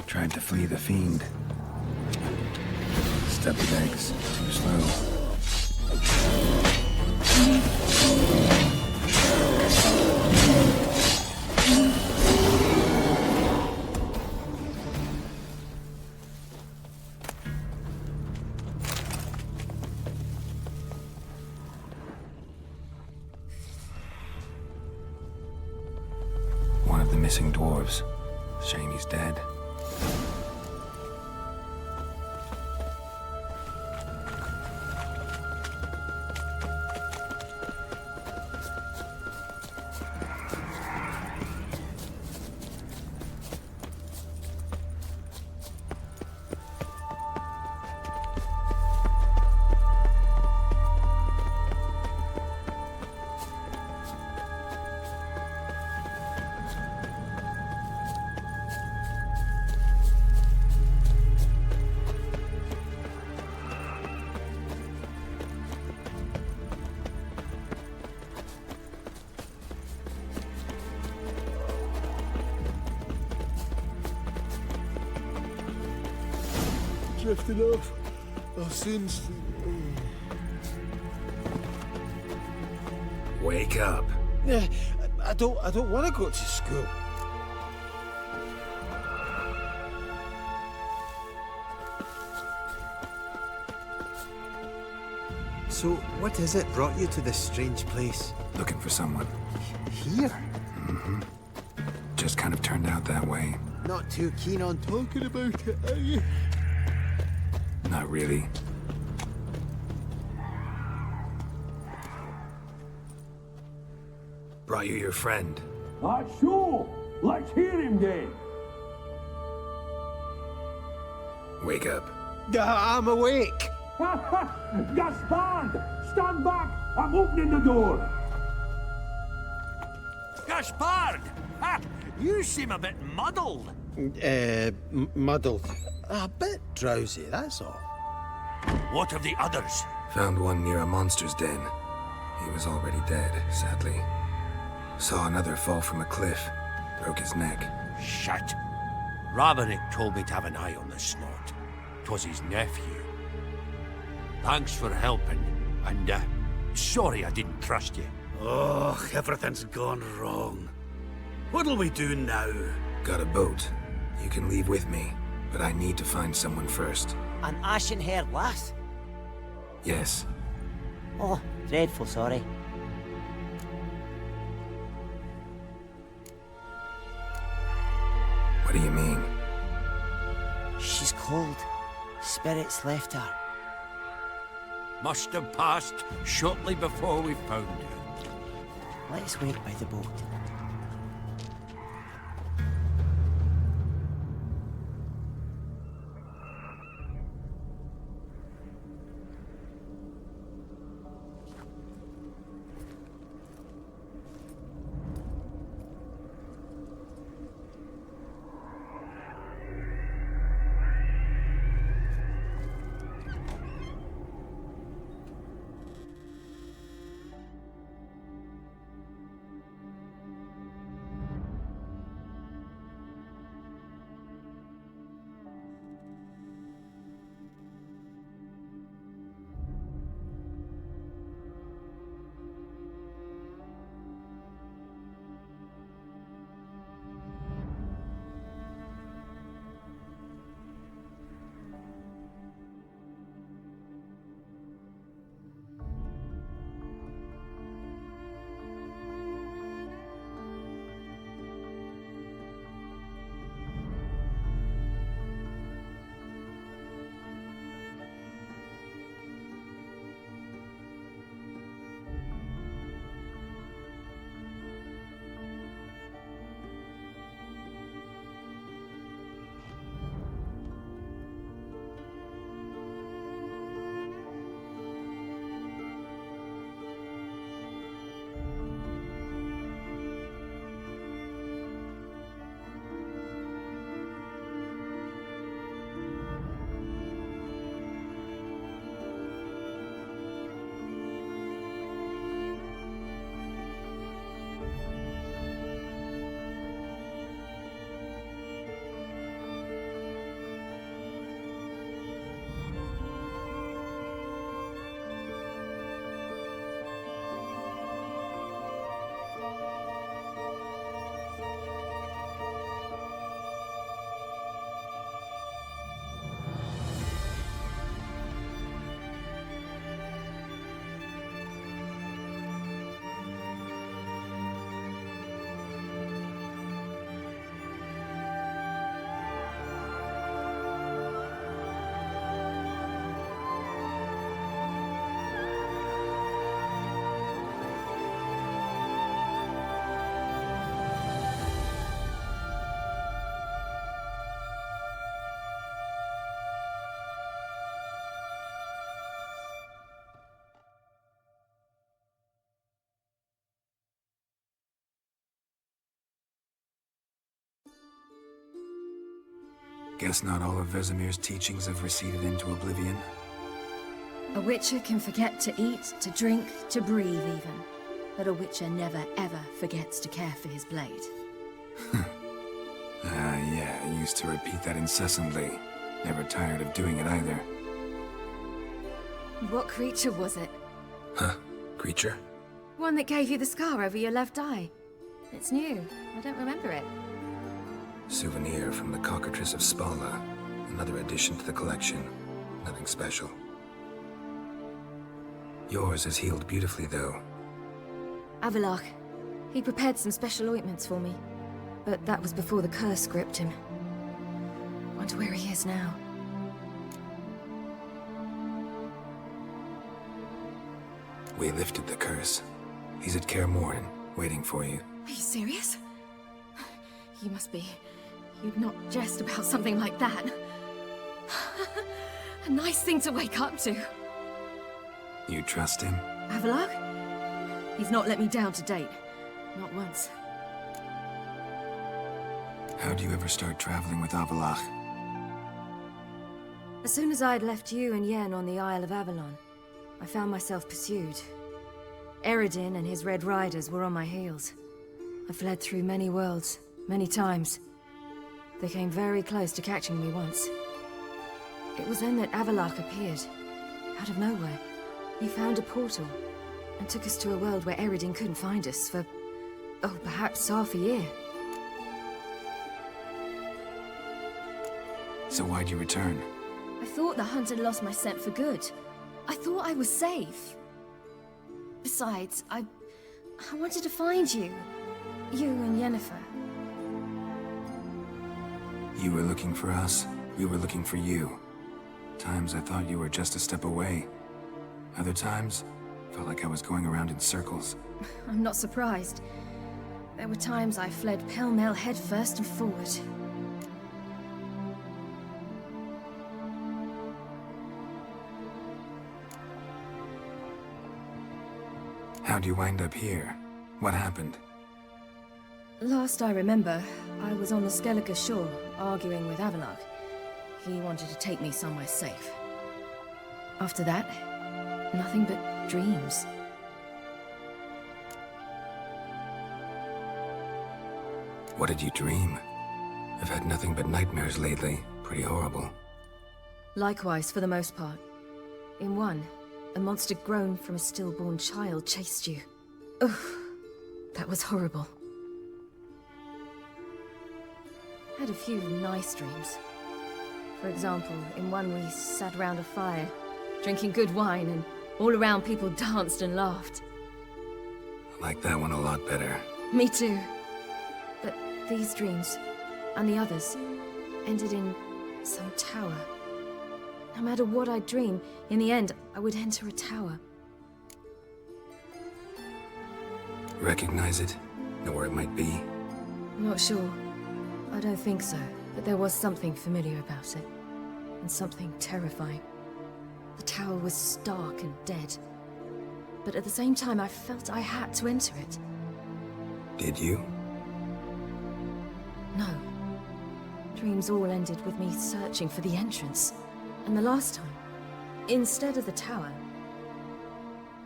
Tried to flee the fiend. Stepped legs, too slow. One of the missing dwarves. Shame he's dead. drifting off. I'll soon sleep. Wake up. Yeah, I don't want to go to school. So, what is it brought you to this strange place? Looking for someone. Here? Mm-hmm. Just kind of turned out that way. Not too keen on talking about it, are you? Not really. Brought you your friend. Sure. Let's hear him then. Wake up. I'm awake. Gaspard! Stand back! I'm opening the door! Gaspard! Ha! You seem a bit muddled. Muddled. A bit drowsy, that's all. What of the others? Found one near a monster's den. He was already dead, sadly. Saw another fall from a cliff. Broke his neck. Shit. Ravenick told me to have an eye on the snort. 'Twas his nephew. Thanks for helping, and sorry I didn't trust you. Oh, everything's gone wrong. What'll we do now? Got a boat. You can leave with me, but I need to find someone first. An ashen-haired lass? Yes. Oh, dreadful sorry. What do you mean? She's cold. Spirits left her. Must have passed shortly before we found her. Let's wait by the boat. Guess not all of Vesemir's teachings have receded into oblivion. A witcher can forget to eat, to drink, to breathe even. But a witcher never ever forgets to care for his blade. Yeah, I used to repeat that incessantly. Never tired of doing it either. What creature was it? Huh? Creature? One that gave you the scar over your left eye. It's new. I don't remember it. Souvenir from the cockatrice of Spala. Another addition to the collection. Nothing special. Yours has healed beautifully, though. Avalach. He prepared some special ointments for me. But that was before the curse gripped him. Wonder where he is now. We lifted the curse. He's at Kaer Morhen, waiting for you. Are you serious? You must be. You'd not jest about something like that. A nice thing to wake up to. You trust him? Avalach? He's not let me down to date. Not once. How'd you ever start traveling with Avalach? As soon as I'd left you and Yen on the Isle of Avalon, I found myself pursued. Eredin and his Red Riders were on my heels. I fled through many worlds, many times. They came very close to catching me once. It was then that Avalach appeared, out of nowhere. He found a portal, and took us to a world where Eredin couldn't find us for, oh, perhaps half a year. So why'd you return? I thought the hunt had lost my scent for good. I thought I was safe. Besides, I wanted to find you. You and Yennefer. You were looking for us, we were looking for you. Times I thought you were just a step away. Other times, felt like I was going around in circles. I'm not surprised. There were times I fled pell-mell head first and forward. How'd you wind up here? What happened? Last I remember, I was on the Skellige shore, arguing with Avalach. He wanted to take me somewhere safe. After that, nothing but dreams. What did you dream? I've had nothing but nightmares lately. Pretty horrible. Likewise, for the most part. In one, a monster grown from a stillborn child chased you. Ugh, that was horrible. Had a few nice dreams. For example, in one we sat around a fire, drinking good wine, and all around people danced and laughed. I like that one a lot better. Me too. But these dreams, and the others, ended in some tower. No matter what I dream, in the end, I would enter a tower. Recognize it? Know where it might be? Not sure. I don't think so, but there was something familiar about it. And something terrifying. The tower was stark and dead. But at the same time, I felt I had to enter it. Did you? No. Dreams all ended with me searching for the entrance. And the last time, instead of the tower,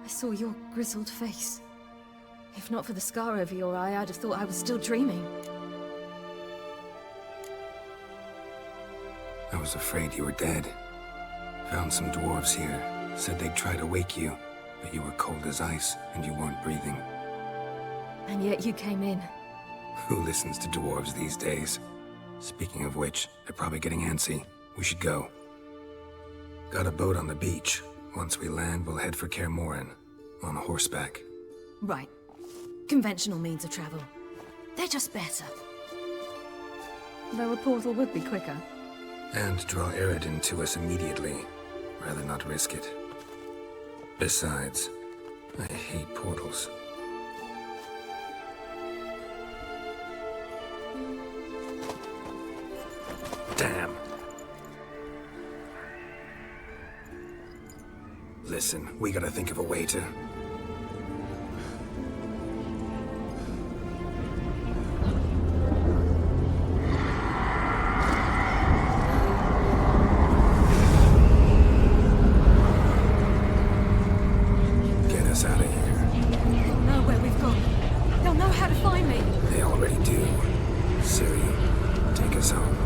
I saw your grizzled face. If not for the scar over your eye, I'd have thought I was still dreaming. I was afraid you were dead. Found some dwarves here. Said they'd try to wake you, but you were cold as ice and you weren't breathing. And yet you came in. Who listens to dwarves these days? Speaking of which, they're probably getting antsy. We should go. Got a boat on the beach. Once we land, we'll head for Kaer Morhen. On horseback. Right. Conventional means of travel. They're just better. Though a portal would be quicker. And draw Eredin to us immediately. Rather not risk it. Besides, I hate portals. Damn. Listen, we gotta think of a way to... Get us out of here. They'll know where we've gone. They'll know how to find me. They already do. Ciri, take us home.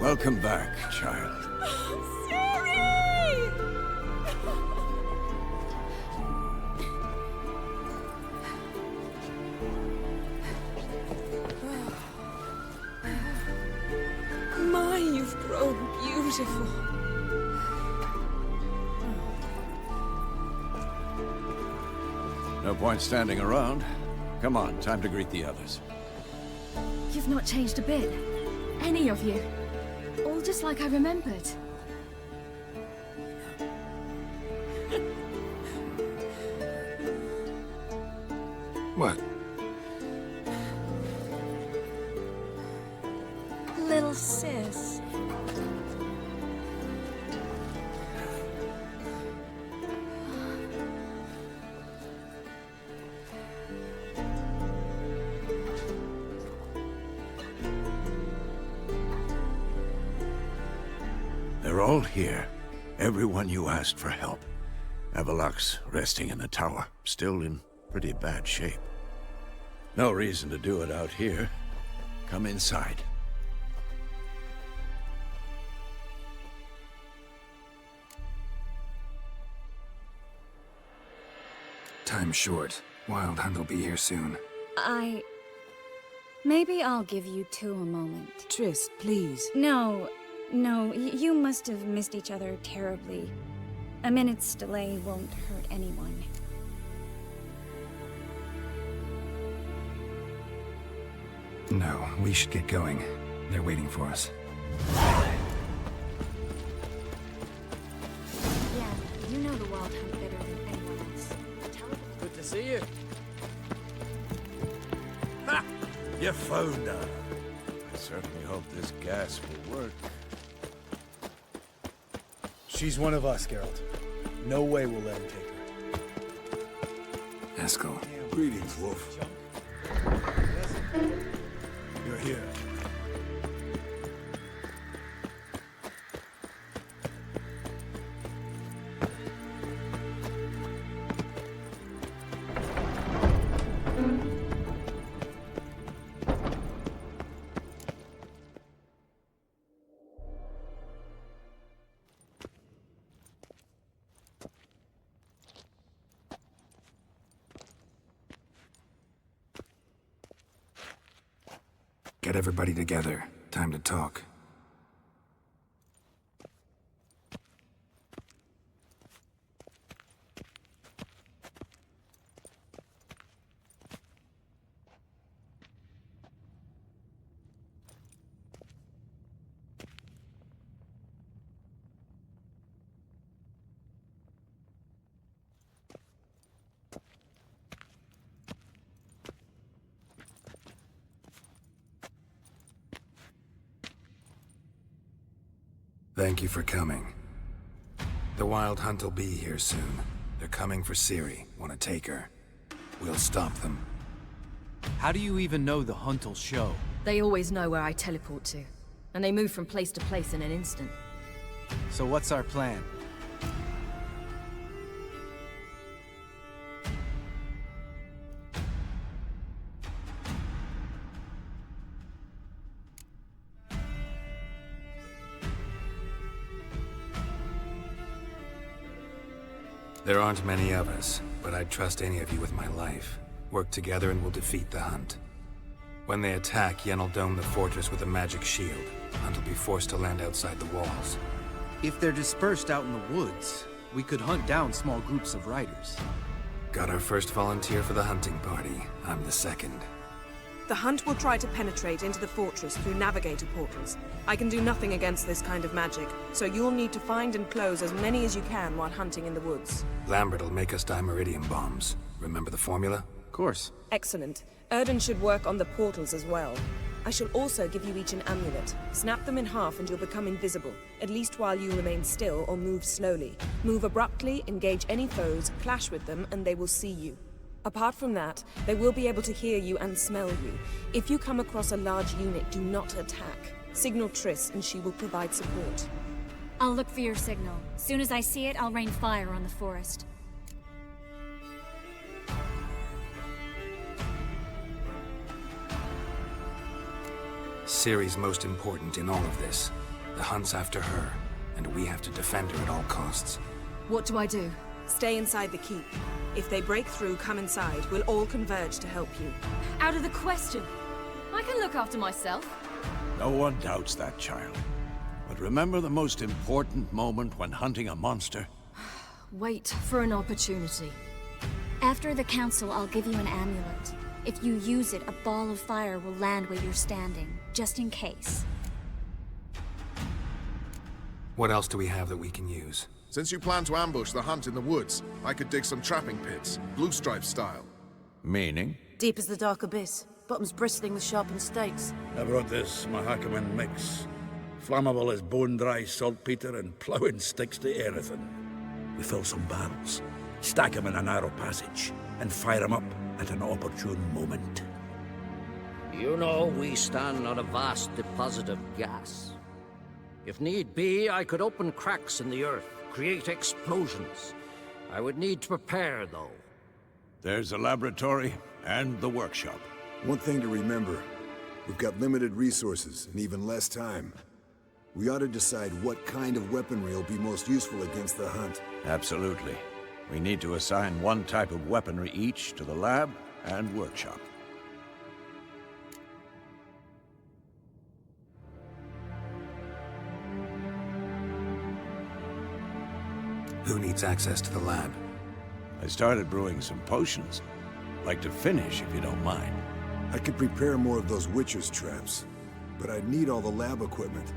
Welcome back, child. My, you've grown beautiful. No point standing around. Come on, time to greet the others. You've not changed a bit. Any of you. All just like I remembered. What? Little sis. They're all here. Everyone you asked for help. Avalok's resting in the tower, still in pretty bad shape. No reason to do it out here. Come inside. Time's short. Wild Hunt will be here soon. Maybe I'll give you two a moment. Triss, please. No, you must have missed each other terribly. A minute's delay won't hurt anyone. No, we should get going. They're waiting for us. Yeah, you know the Wild Hunt better than anyone else. Good to see you. Ha! You found her. I certainly hope this gas will work. She's one of us, Geralt. No way we'll let him take her. Eskel. Greetings, Wolf. You're here. Get everybody together. Time to talk. Thank you for coming. The Wild Hunt will be here soon. They're coming for Ciri. Want to take her? We'll stop them. How do you even know the Hunt'll show? They always know where I teleport to. And they move from place to place in an instant. So what's our plan? There aren't many of us, but I'd trust any of you with my life. Work together and we'll defeat the Hunt. When they attack, Yen'll dome the fortress with a magic shield. Hunt will be forced to land outside the walls. If they're dispersed out in the woods, we could hunt down small groups of riders. Got our first volunteer for the hunting party. I'm the second. The Hunt will try to penetrate into the fortress through navigator portals. I can do nothing against this kind of magic, so you'll need to find and close as many as you can while hunting in the woods. Lambert will make us dimeridium bombs. Remember the formula? Of course. Excellent. Erden should work on the portals as well. I shall also give you each an amulet. Snap them in half and you'll become invisible, at least while you remain still or move slowly. Move abruptly, engage any foes, clash with them, and they will see you. Apart from that, they will be able to hear you and smell you. If you come across a large unit, do not attack. Signal Triss and she will provide support. I'll look for your signal. Soon as I see it, I'll rain fire on the forest. Ciri's most important in all of this. The hunt's after her, and we have to defend her at all costs. What do I do? Stay inside the keep. If they break through, come inside. We'll all converge to help you. Out of the question. I can look after myself. No one doubts that, child. But remember the most important moment when hunting a monster? Wait for an opportunity. After the council, I'll give you an amulet. If you use it, a ball of fire will land where you're standing, just in case. What else do we have that we can use? Since you plan to ambush the hunt in the woods, I could dig some trapping pits, blue stripe style. Meaning? Deep as the dark abyss, bottoms bristling with sharpened stakes. I brought this Mahakaman mix. Flammable as bone-dry saltpeter and ploughing sticks to anything. We fill some barrels, stack them in a narrow passage, and fire them up at an opportune moment. You know, we stand on a vast deposit of gas. If need be, I could open cracks in the earth, create explosions. I would need to prepare, though. There's the laboratory and the workshop. One thing to remember, we've got limited resources and even less time. We ought to decide what kind of weaponry will be most useful against the hunt. Absolutely. We need to assign one type of weaponry each to the lab and workshop. Who needs access to the lab? I started brewing some potions. Like to finish, if you don't mind. I could prepare more of those Witcher's traps, but I'd need all the lab equipment.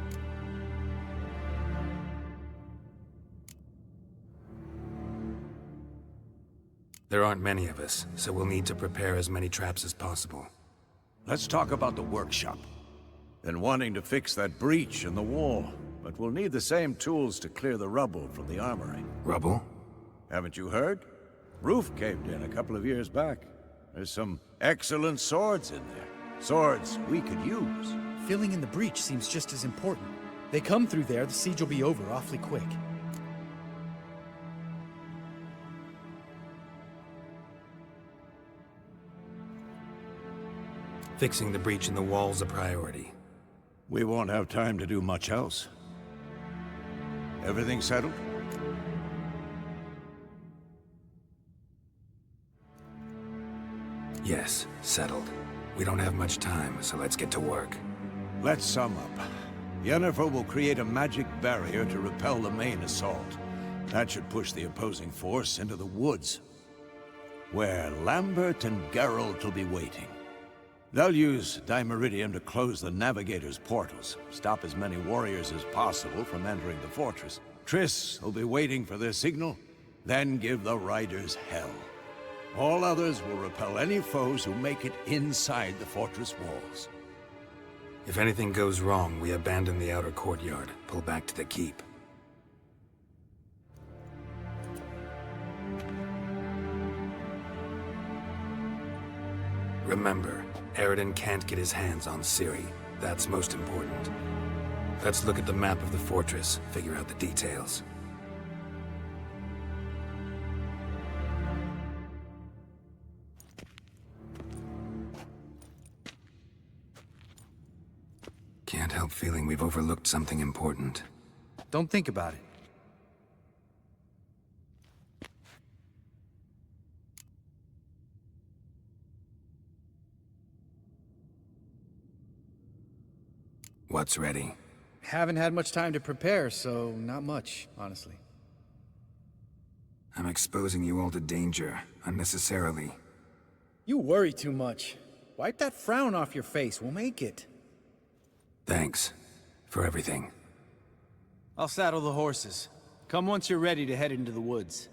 There aren't many of us, so we'll need to prepare as many traps as possible. Let's talk about the workshop. Been wanting to fix that breach in the wall, but we'll need the same tools to clear the rubble from the armory. Rubble? Haven't you heard? Roof caved in a couple of years back. There's some excellent swords in there. Swords we could use. Filling in the breach seems just as important. They come through there, the siege will be over awfully quick. Fixing the breach in the wall's a priority. We won't have time to do much else. Everything settled? Yes, settled. We don't have much time, so let's get to work. Let's sum up. Yennefer will create a magic barrier to repel the main assault. That should push the opposing force into the woods, where Lambert and Geralt will be waiting. They'll use Dimeridium to close the Navigator's portals, stop as many warriors as possible from entering the fortress. Triss will be waiting for their signal, then give the riders hell. All others will repel any foes who make it inside the fortress walls. If anything goes wrong, we abandon the outer courtyard, pull back to the keep. Remember, Eridan can't get his hands on Ciri. That's most important. Let's look at the map of the fortress, figure out the details. Can't help feeling we've overlooked something important. Don't think about it. What's ready? Haven't had much time to prepare, so not much, honestly. I'm exposing you all to danger, unnecessarily. You worry too much. Wipe that frown off your face, we'll make it. Thanks for everything. I'll saddle the horses. Come once you're ready to head into the woods.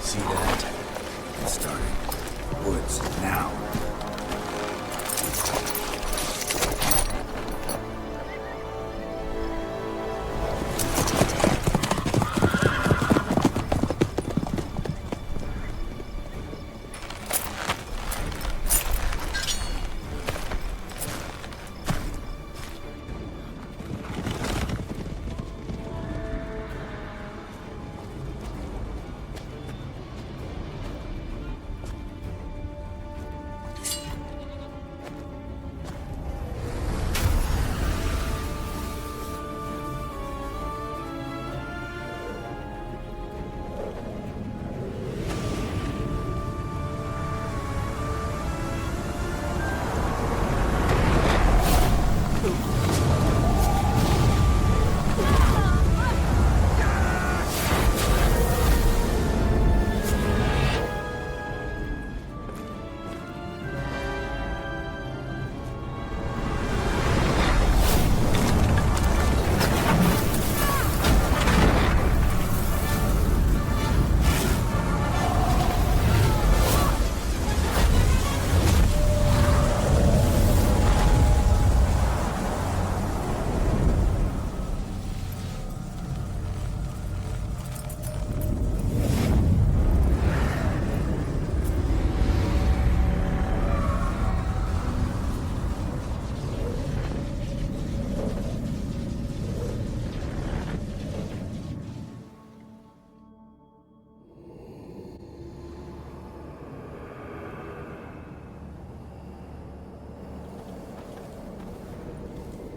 See that? Get started. Woods, now.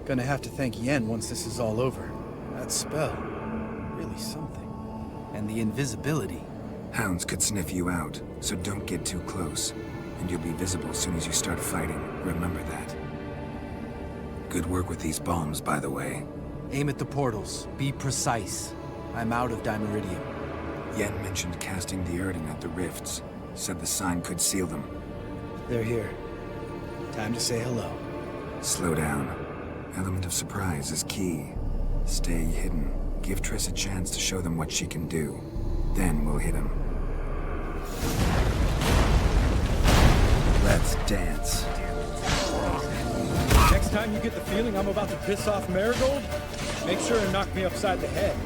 Gonna have to thank Yen once this is all over. That spell, really something. And the invisibility. Hounds could sniff you out, so don't get too close. And you'll be visible as soon as you start fighting. Remember that. Good work with these bombs, by the way. Aim at the portals. Be precise. I'm out of Dimeridium. Yen mentioned casting the Erding at the rifts. Said the sign could seal them. They're here. Time to say hello. Slow down. Element of surprise is key. Stay hidden. Give Triss a chance to show them what she can do. Then we'll hit him. Let's dance. Next time you get the feeling I'm about to piss off Marigold, make sure and knock me upside the head.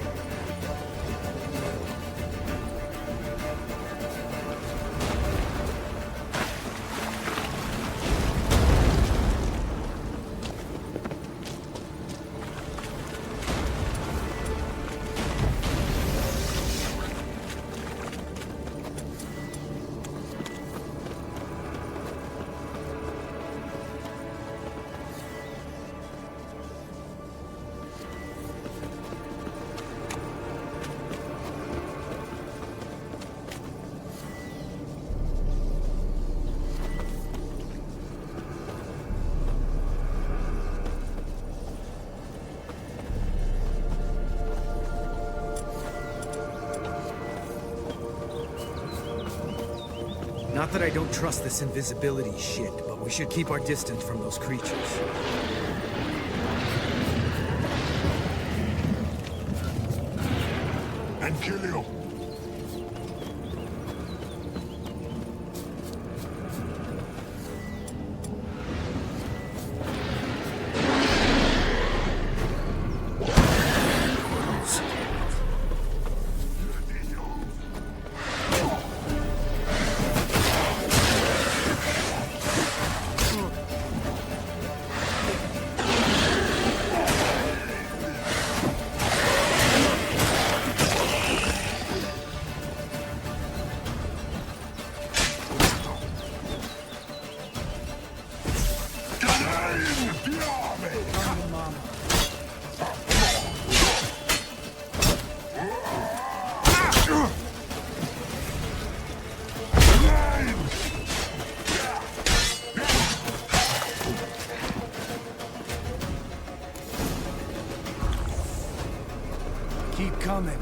Not that I don't trust this invisibility shit, but we should keep our distance from those creatures. And kill you. coming.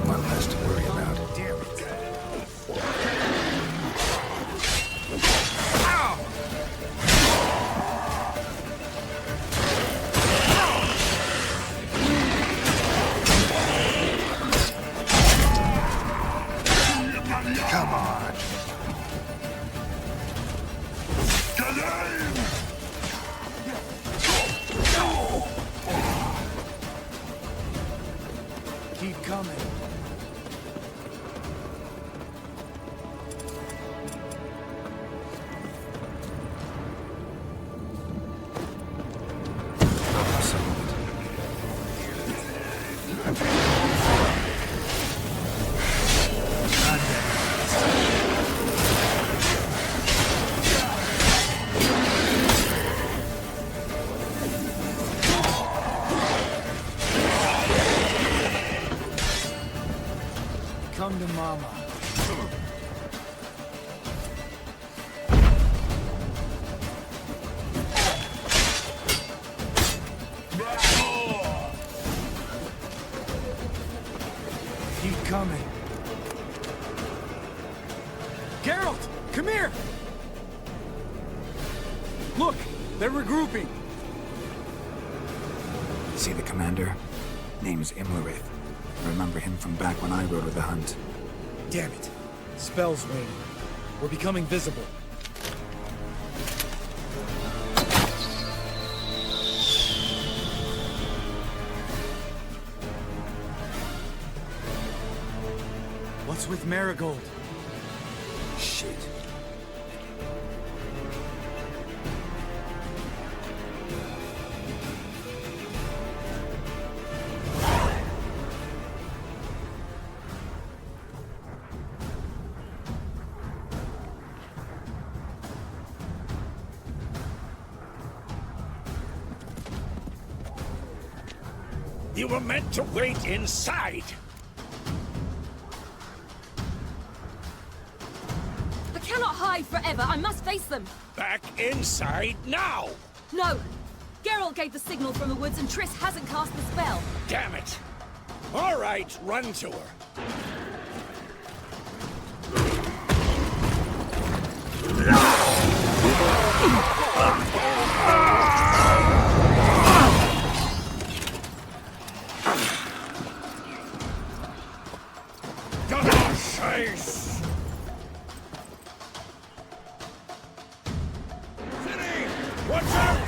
One less to worry about. Damn it. Come on. Keep coming. Come to mama. Keep coming. Geralt, come here! Look, they're regrouping. See the commander? Name's Imlerith. Remember him from back when I rode with the hunt. Damn it. Spell's waning. We're becoming visible. What's with Marigold? Shit. You were meant to wait inside! I cannot hide forever. I must face them. Back inside now! No! Geralt gave the signal from the woods and Triss hasn't cast the spell. Damn it! All right, run to her. Chase! City! Watch out!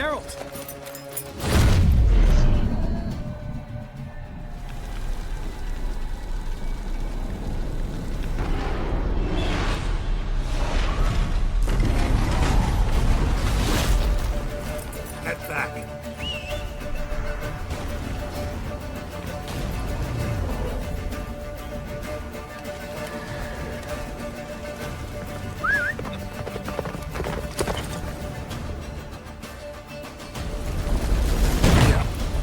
Geralt! Get back.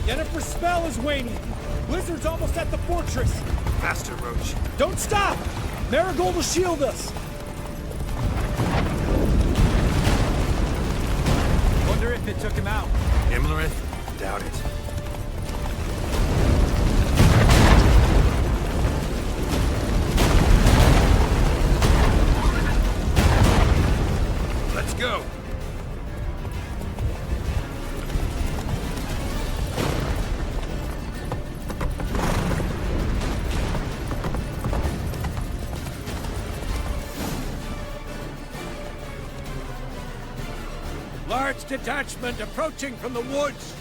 Yennefer's spell is waning. Blizzard's almost at the fortress. Faster, Roach. Don't stop! Marigold will shield us. Wonder if it took him out. Imlerith? Doubt it. Let's go. Large detachment approaching from the woods.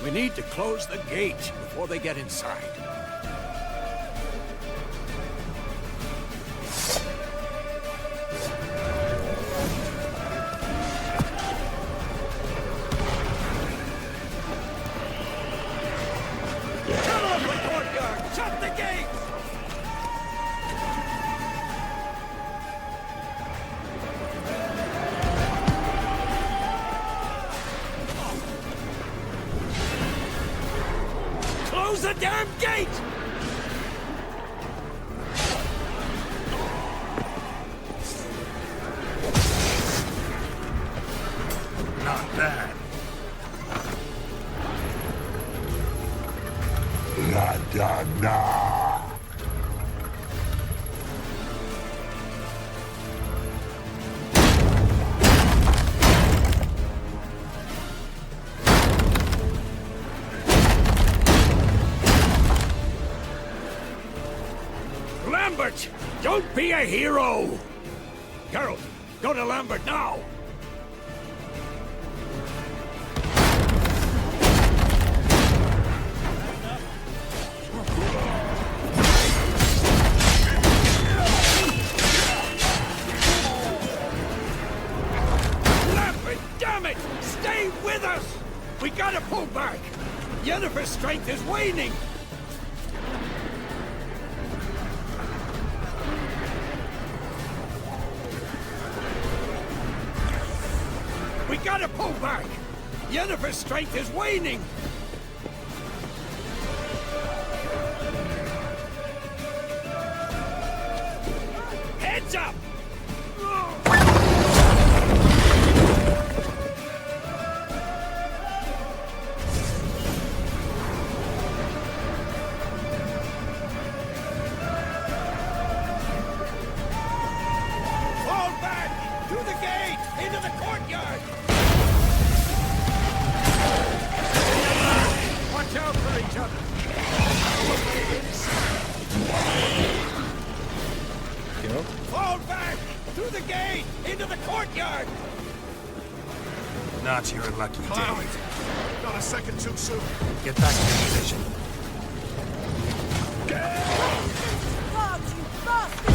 We need to close the gate before they get inside. Come off the courtyard! Shut the gates! Close the damn gate! Not bad. La da da. Lambert! Don't be a hero! Geralt, go to Lambert now! Lambert, damn it! Stay with us! We gotta pull back! Yennefer's strength is waning! We gotta pull back! Yennefer's strength is waning! Heads up! Fall back! Through the gate! Into the courtyard! Watch out for each other! Go. Fall back! Through the gate! Into the courtyard! Not your lucky Cloud day. it! Not a second too soon. Get back to your position. God, you bastard!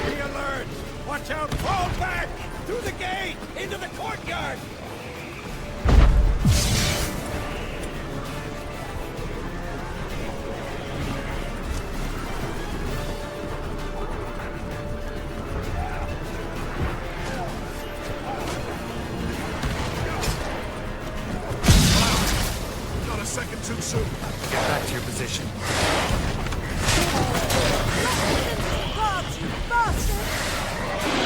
Be alert! Watch out! Fall back! Through the gate! Into the courtyard! Not a second too soon. Get back to your position. God, you bastard!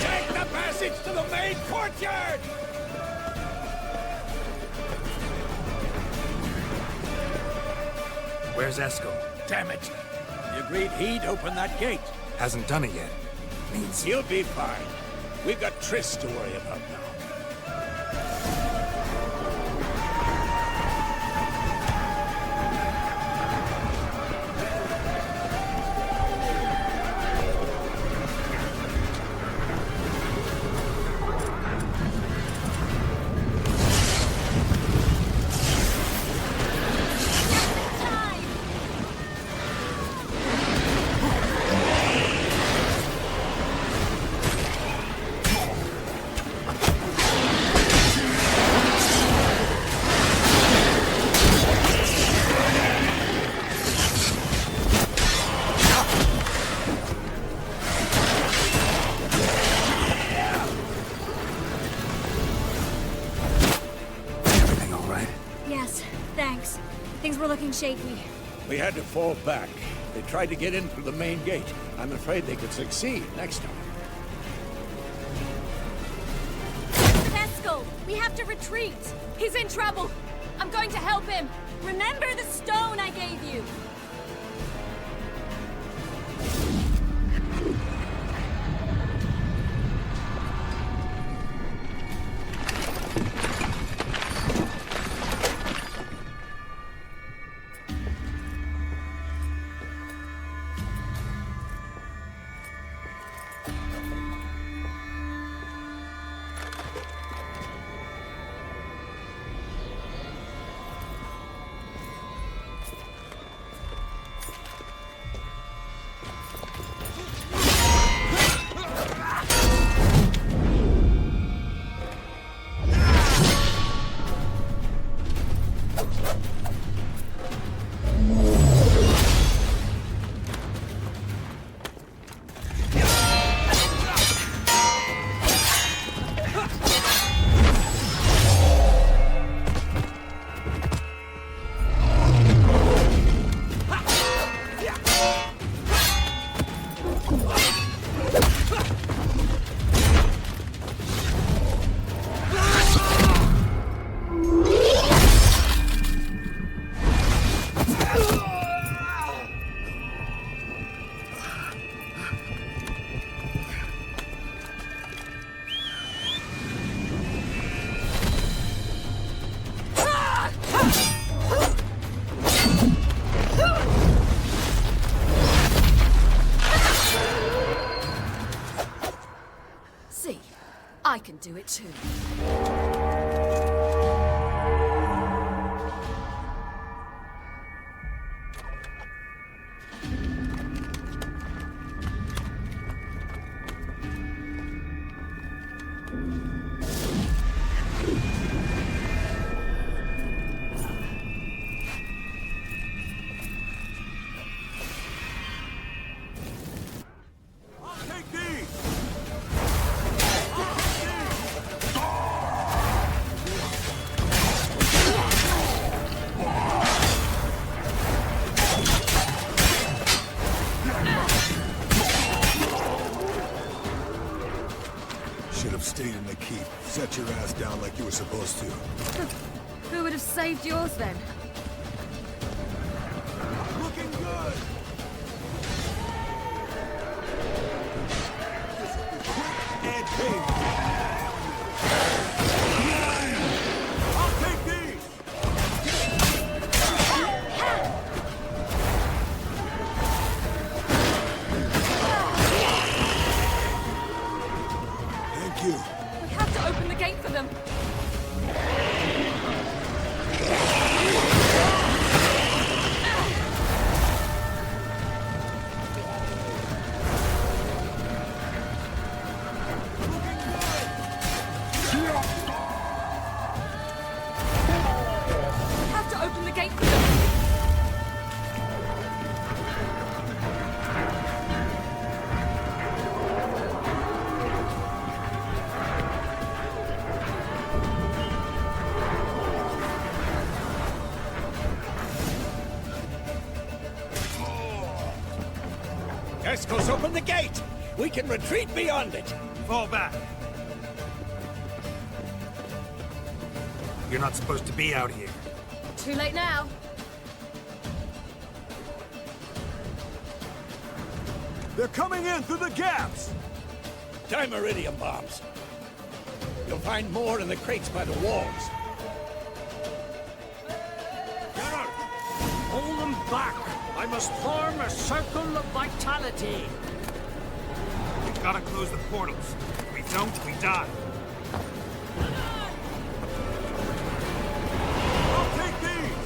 Take the passage to the main courtyard! Where's Eskel? Damn it! We agreed he'd open that gate. Hasn't done it yet. that means. You'll be fine. We've got Triss to worry about now. Yes, thanks. Things were looking shaky. We had to fall back. They tried to get in through the main gate. I'm afraid they could succeed next time. Vesco, we have to retreat. He's in trouble. I'm going to help him. Remember the stone I gave you. I can do it too. Should have stayed in the keep. Set your ass down like you were supposed to. Who would have saved yours then? Looking good! And ping! I'll take these! Thank you. We have to open the gate for them. We have to open the gate for them. Esco's open the gate! We can retreat beyond it! Fall back. You're not supposed to be out here. Too late now. They're coming in through the gaps! Time iridium bombs. You'll find more in the crates by the walls. Geralt, hold them back. I must form a circle of vitality. We've got to close the portals. If we don't, we die. I'll take these!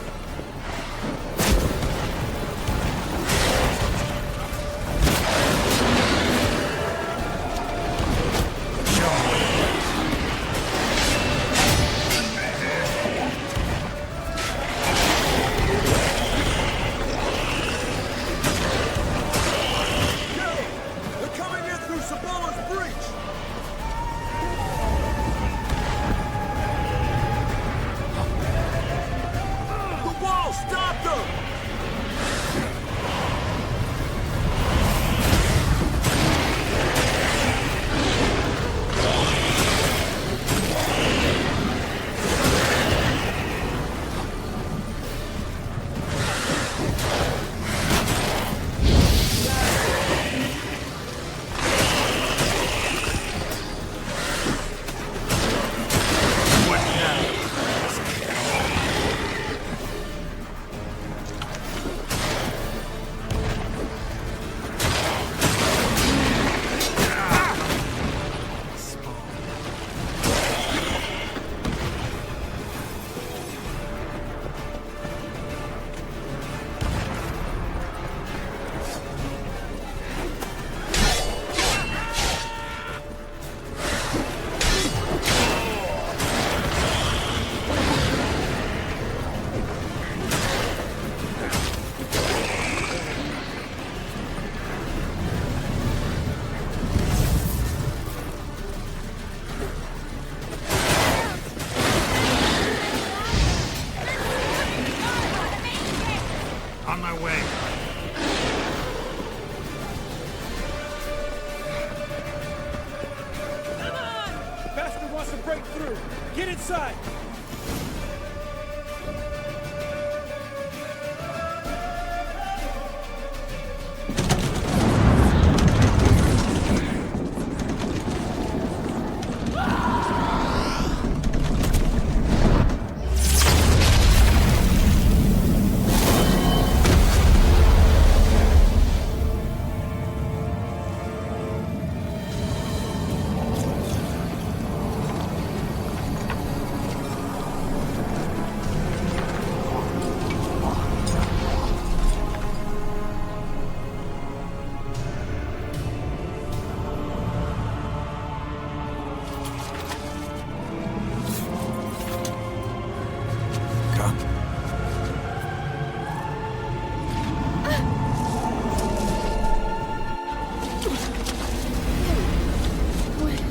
On my way. Come on! Bastard wants to break through. Get inside!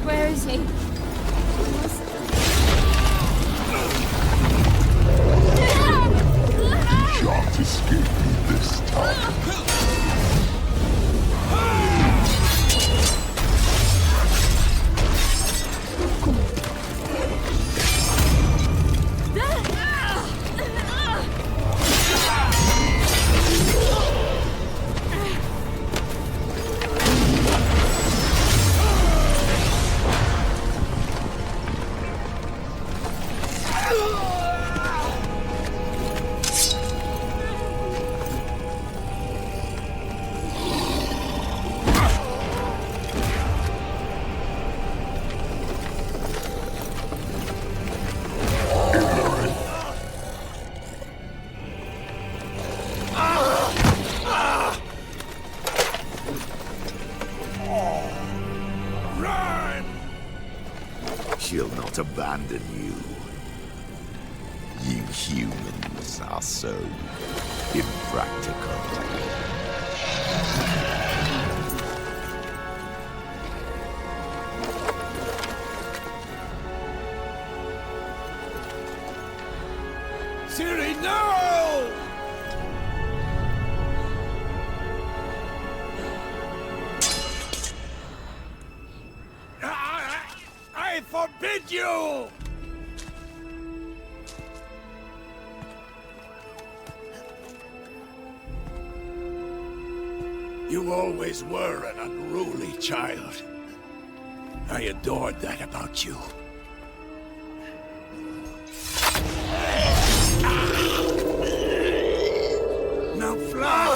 Where is he? Shan't escape me this time. She'll not abandon you. You humans are so impractical. Ciri, no! I forbid you! You always were an unruly child. I adored that about you. Now fly!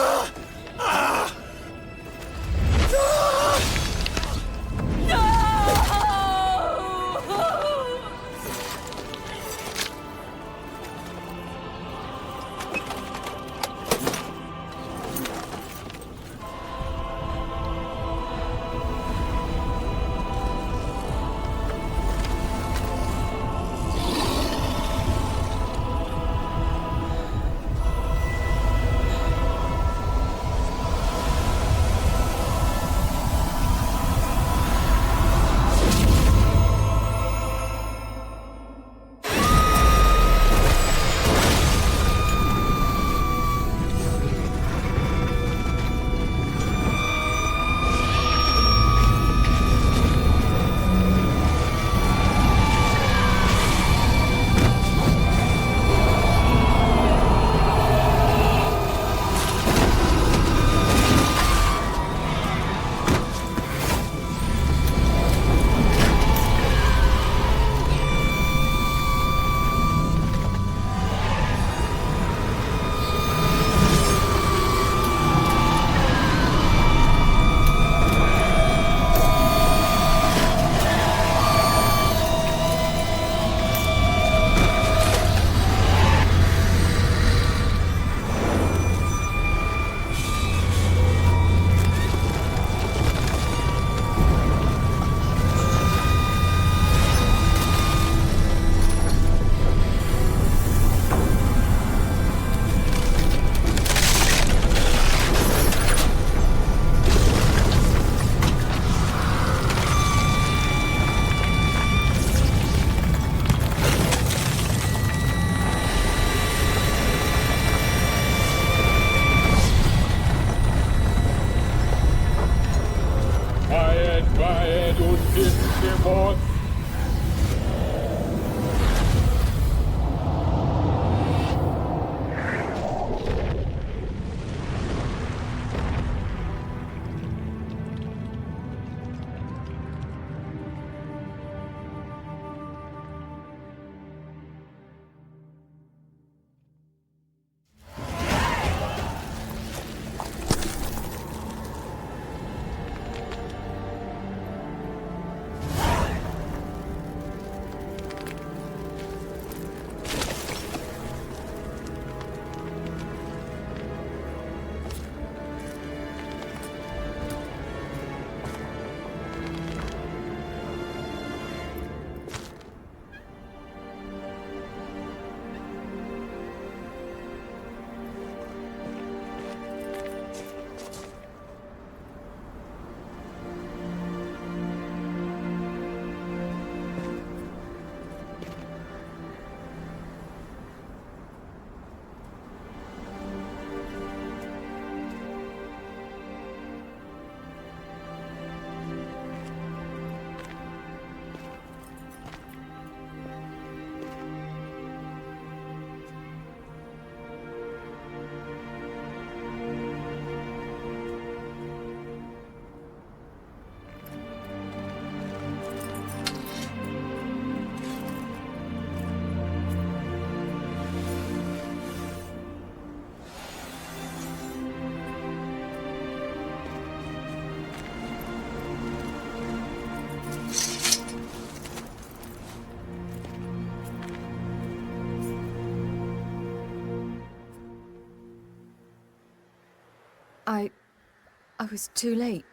I was too late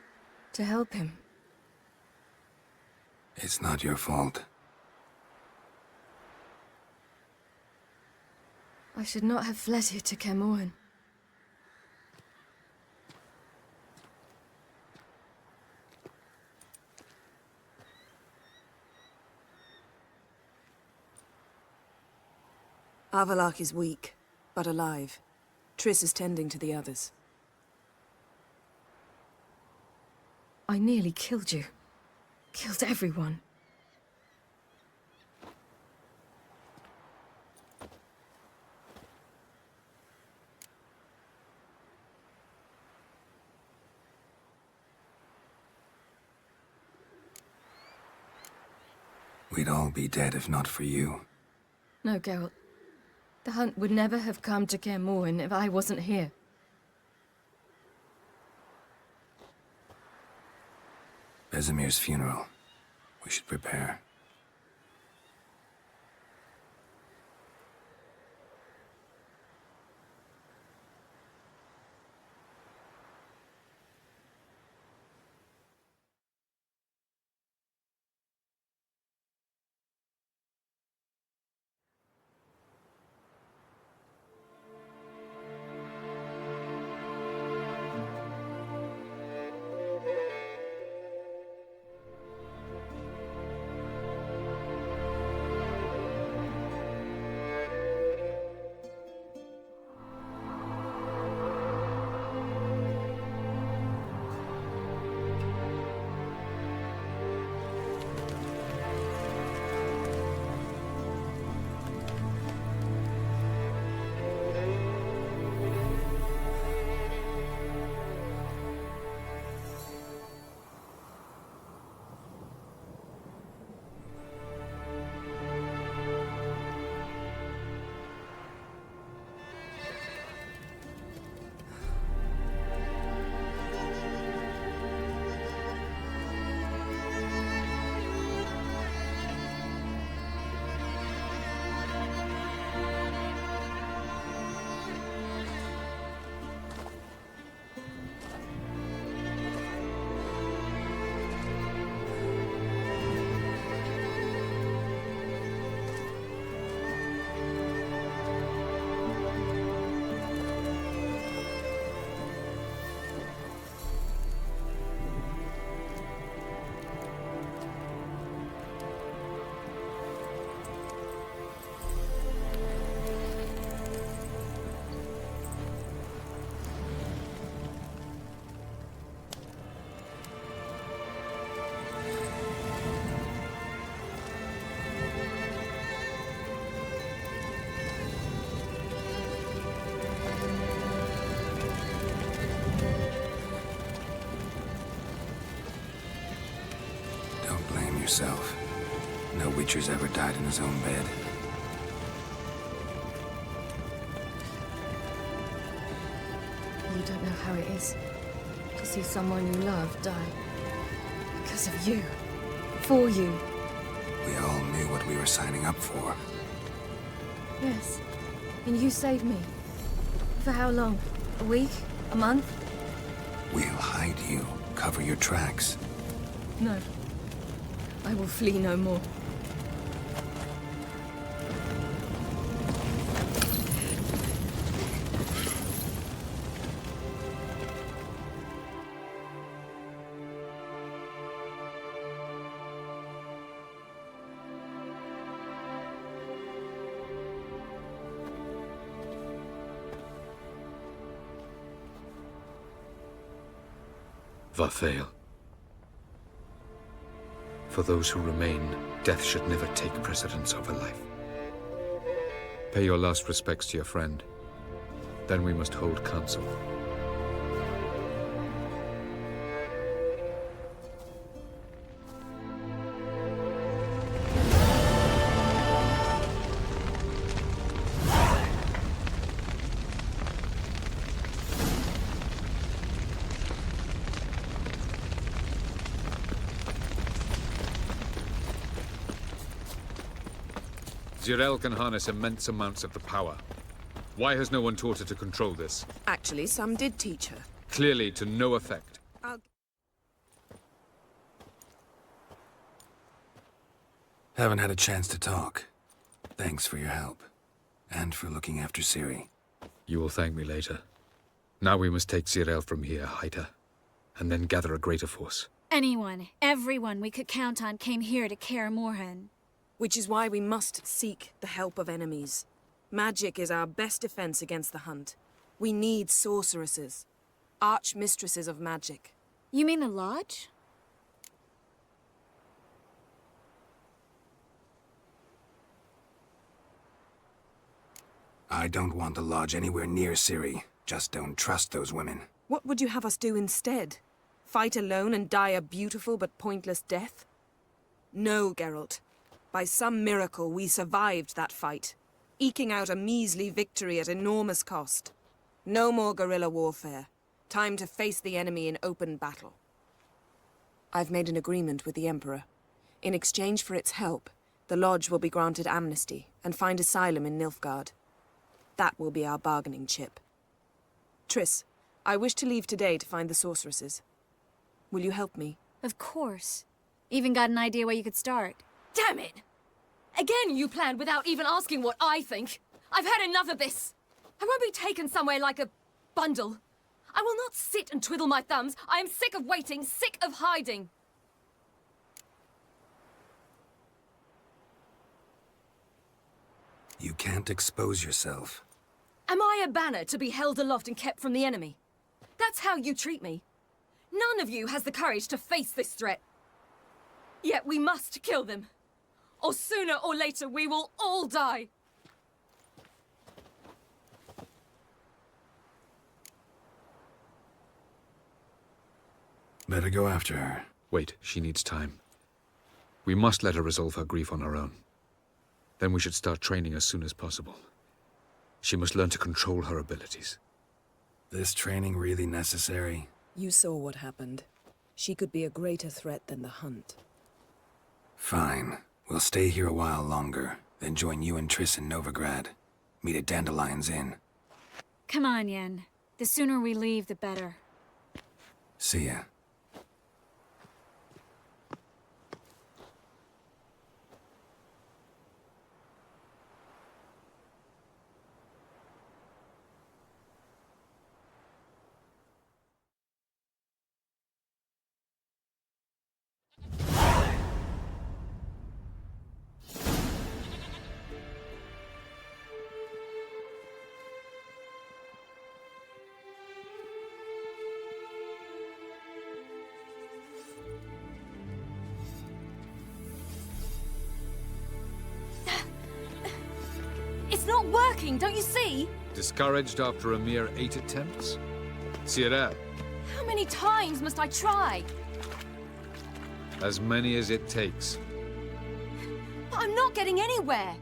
to help him. It's not your fault. I should not have fled here to Camoin. Avallac'h is weak, but alive. Triss is tending to the others. I nearly killed you. Killed everyone. We'd all be dead if not for you. No, Geralt. The hunt would never have come to Kaer Morhen if I wasn't here. Vesemir's funeral. We should prepare. Yourself. No Witcher's ever died in his own bed. You don't know how it is to see someone you love die. Because of you. For you. We all knew what we were signing up for. Yes. And you saved me. For how long? A week? A month? We'll hide you. Cover your tracks. No. I will flee no more. Vathael. For those who remain, death should never take precedence over life. Pay your last respects to your friend. Then we must hold council. Zirael can harness immense amounts of the power. Why has no one taught her to control this? Actually, some did teach her. Clearly to no effect. Haven't had a chance to talk. Thanks for your help. And for looking after Ciri. You will thank me later. Now we must take Zirael from here, hide her, and then gather a greater force. Anyone, everyone we could count on came here to Kaer Morhen. Which is why we must seek the help of enemies. Magic is our best defense against the hunt. We need sorceresses. Archmistresses of magic. You mean the Lodge? I don't want the Lodge anywhere near Ciri. Just don't trust those women. What would you have us do instead? Fight alone and die a beautiful but pointless death? No, Geralt. By some miracle, we survived that fight, eking out a measly victory at enormous cost. No more guerrilla warfare. Time to face the enemy in open battle. I've made an agreement with the Emperor. In exchange for its help, the Lodge will be granted amnesty and find asylum in Nilfgaard. That will be our bargaining chip. Triss, I wish to leave today to find the sorceresses. Will you help me? Of course. Even got an idea where you could start. Damn it! Again you planned without even asking what I think. I've had enough of this. I won't be taken somewhere like a bundle. I will not sit and twiddle my thumbs. I am sick of waiting, sick of hiding. You can't expose yourself. Am I a banner to be held aloft and kept from the enemy? That's how you treat me. None of you has the courage to face this threat. Yet we must kill them. Or sooner or later we will all die. Better go after her. Wait, she needs time. We must let her resolve her grief on her own. Then we should start training as soon as possible. She must learn to control her abilities. This training really necessary? You saw what happened. She could be a greater threat than the Hunt. Fine. We'll stay here a while longer, then join you and Triss in Novigrad. Meet at Dandelion's Inn. Come on, Yen. The sooner we leave, the better. See ya. It's not working, don't you see? Discouraged after a mere 8 attempts? Cyril, How many times must I try? as many as it takes. But I'm not getting anywhere.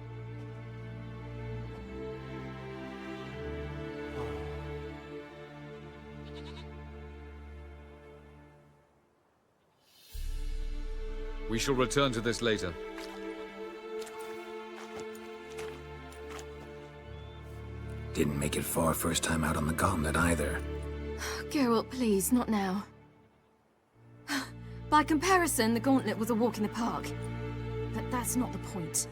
We shall return to this later. Didn't make it far first time out on the gauntlet either. Geralt, please, not now. By comparison, the gauntlet was a walk in the park. But that's not the point.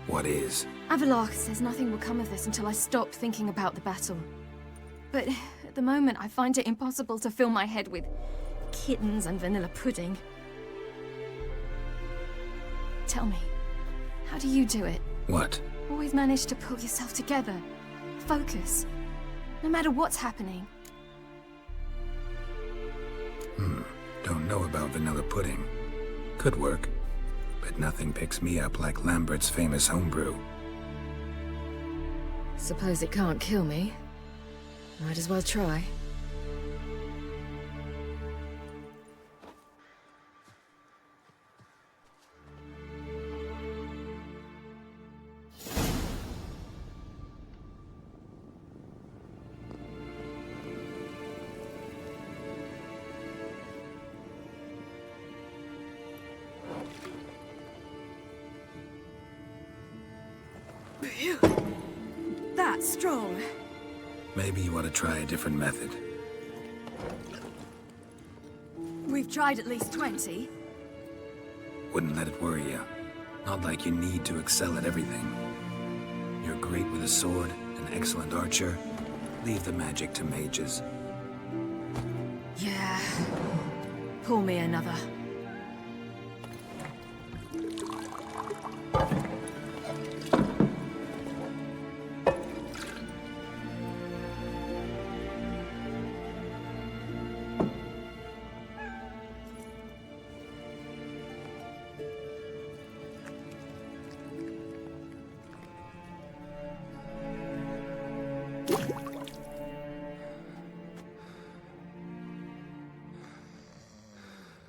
What is? Avallac'h says nothing will come of this until I stop thinking about the battle. But at the moment, I find it impossible to fill my head with kittens and vanilla pudding. Tell me, how do you do it? What? Always manage to pull yourself together. Focus. No matter what's happening. Don't know about vanilla pudding. Could work. But nothing picks me up like Lambert's famous homebrew. Suppose it can't kill me. Might as well try. That's strong. Maybe you ought to try a different method. We've tried at least 20. Wouldn't let it worry you. Not like you need to excel at everything. You're great with a sword, an excellent archer. Leave the magic to mages. Yeah. Pull me another.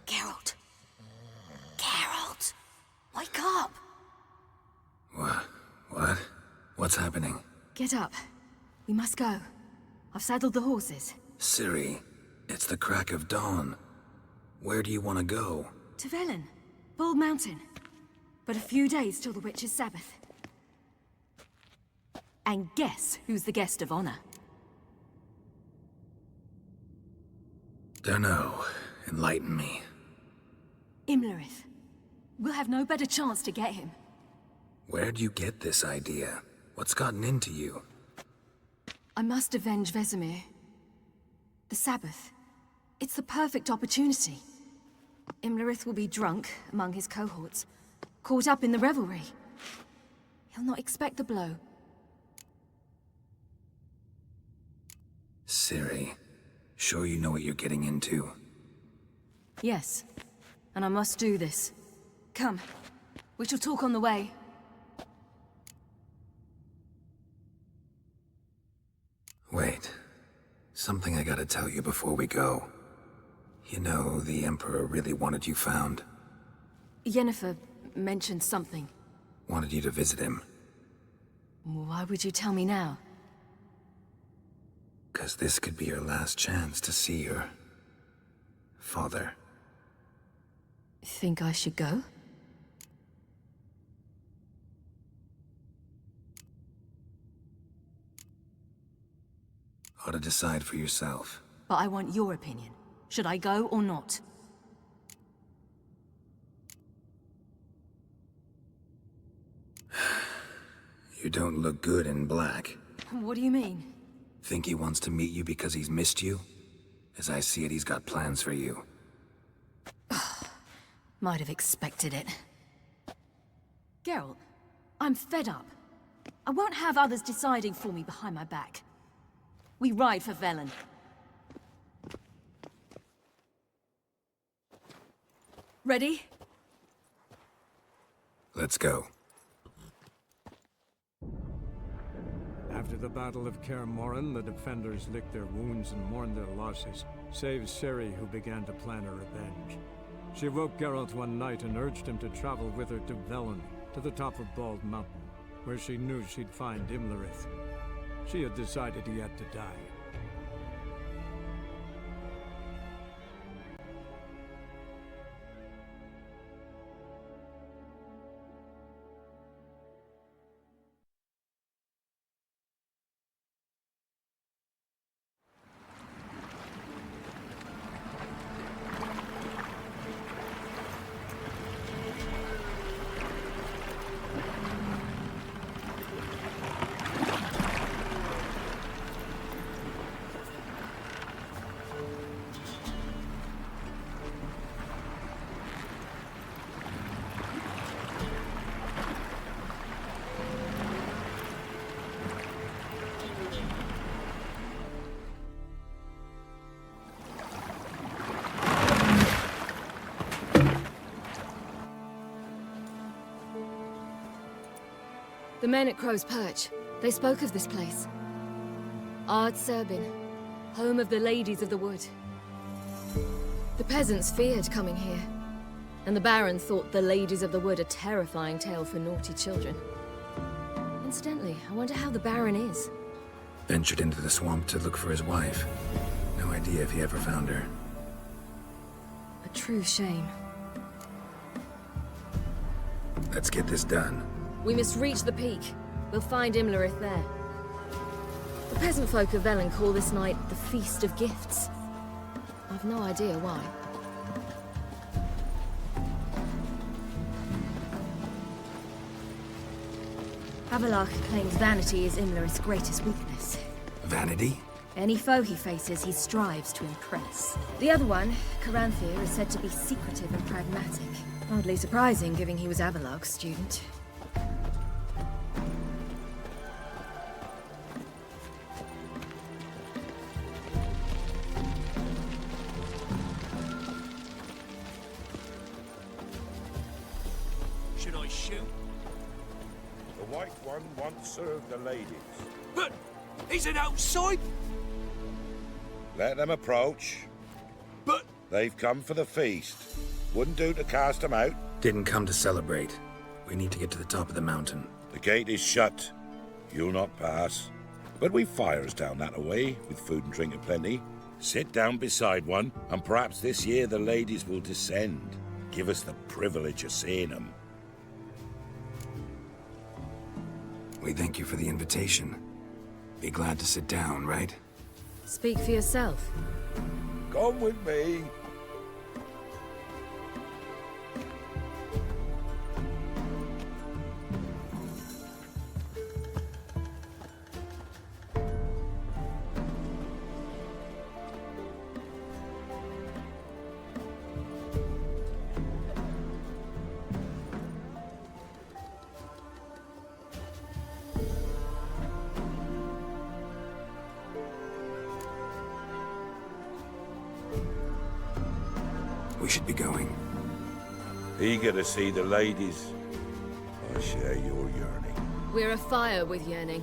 Geralt. What's happening? Get up. We must go. I've saddled the horses. Ciri, it's the crack of dawn. Where do you want to go? To Velen. Bald Mountain. But a few days till the Witch's Sabbath. And guess who's the guest of honor? Dunno. Enlighten me. Imlerith. We'll have no better chance to get him. Where'd you get this idea? What's gotten into you? I must avenge Vesemir. The Sabbath. It's the perfect opportunity. Imlerith will be drunk among his cohorts, caught up in the revelry. He'll not expect the blow. Ciri, sure you know what you're getting into? Yes, and I must do this. Come, we shall talk on the way. Wait. Something I gotta tell you before we go. You know, the Emperor really wanted you found. Yennefer mentioned something. Wanted you to visit him. Why would you tell me now? 'Cause this could be your last chance to see your... father. Think I should go? Ought to decide for yourself. But I want your opinion. Should I go or not? You don't look good in black. What do you mean? Think he wants to meet you because he's missed you? As I see it, he's got plans for you. Might have expected it. Geralt, I'm fed up. I won't have others deciding for me behind my back. We ride for Velen. Ready? Let's go. After the Battle of Kaer Morhen, the defenders licked their wounds and mourned their losses, save Ciri, who began to plan a revenge. She woke Geralt one night and urged him to travel with her to Velen, to the top of Bald Mountain, where she knew she'd find Imlerith. She had decided he had to die. The men at Crow's Perch, they spoke of this place. Ard Serbin, home of the Ladies of the Wood. The peasants feared coming here, and the Baron thought the Ladies of the Wood a terrifying tale for naughty children. Incidentally, I wonder how the Baron is. Ventured into the swamp to look for his wife. No idea if he ever found her. A true shame. Let's get this done. We must reach the peak. We'll find Imlerith there. The peasant folk of Velen call this night the Feast of Gifts. I've no idea why. Avalach claims vanity is Imlerith's greatest weakness. Vanity? Any foe he faces, he strives to impress. The other one, Caranthir, is said to be secretive and pragmatic. Hardly surprising, given he was Avalach's student. Should I shoot? The White One once served the ladies. But he's an outside. Let them approach. But... They've come for the feast. Wouldn't do to cast them out. Didn't come to celebrate. We need to get to the top of the mountain. The gate is shut. You'll not pass. But we've fires down that away, with food and drink aplenty. Sit down beside one, and perhaps this year the ladies will descend. Give us the privilege of seeing them. We thank you for the invitation. Be glad to sit down, right? Speak for yourself. Come with me. We should be going. Eager to see the ladies. I share your yearning. We're afire with yearning.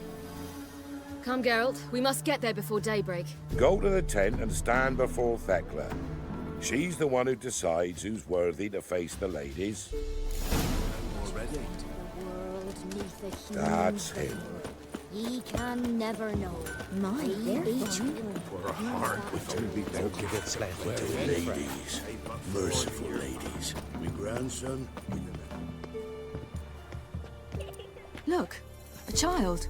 Come, Geralt. We must get there before daybreak. Go to the tent and stand before Thekla. She's the one who decides who's worthy to face the ladies. Already? That's him. He can never know. My For a heart with only ladies, merciful ladies. My grandson. Look, a child.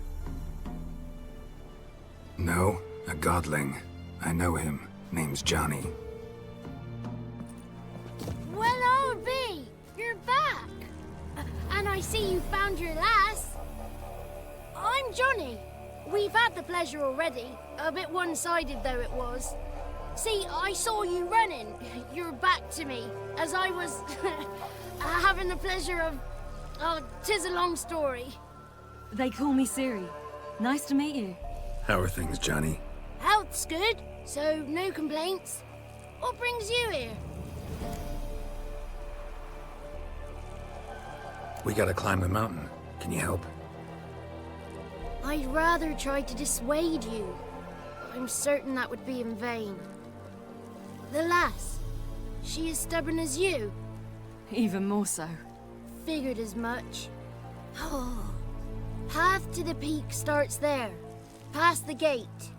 No, a godling. I know him. Name's Johnny. Well, old B, you're back. And I see you found your lass. I'm Johnny. We've had the pleasure already. A bit one-sided though it was. See, I saw you running. Your back to me. As I was having the pleasure of... Oh, 'tis a long story. They call me Ciri. Nice to meet you. How are things, Johnny? Health's good, so no complaints. What brings you here? We gotta climb the mountain. Can you help? I'd rather try to dissuade you. I'm certain that would be in vain. The lass, she as stubborn as you? Even more so. Figured as much. Oh, path to the peak starts there, past the gate.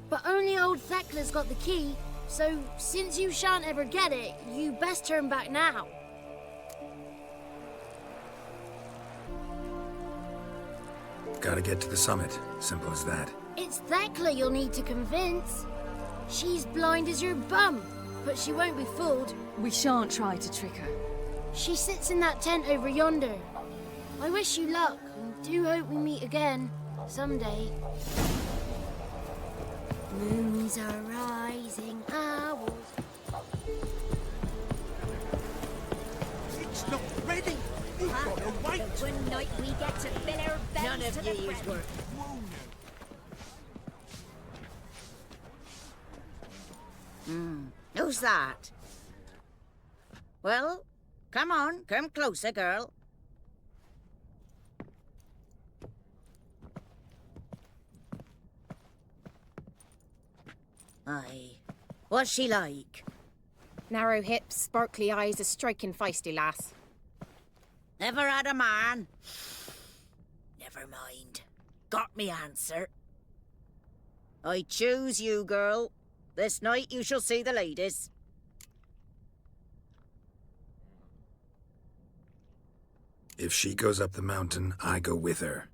But only old Thekla's got the key, so since you shan't ever get it, you best turn back now. Gotta get to the summit. Simple as that. It's Thekla you'll need to convince. She's blind as your bum, but she won't be fooled. We shan't try to trick her. She sits in that tent over yonder. I wish you luck, and do hope we meet again, someday. Moons are rising, owls. It's not ready. We've got to wait. One night we get to fill our bellies. None of to the ye's brim. work. Who's that? Well, come on, come closer, girl. Aye. What's she like? Narrow hips, sparkly eyes, a striking feisty lass. Never had a man? Never mind. Got me answer. I choose you, girl. This night you shall see the ladies. If she goes up the mountain, I go with her.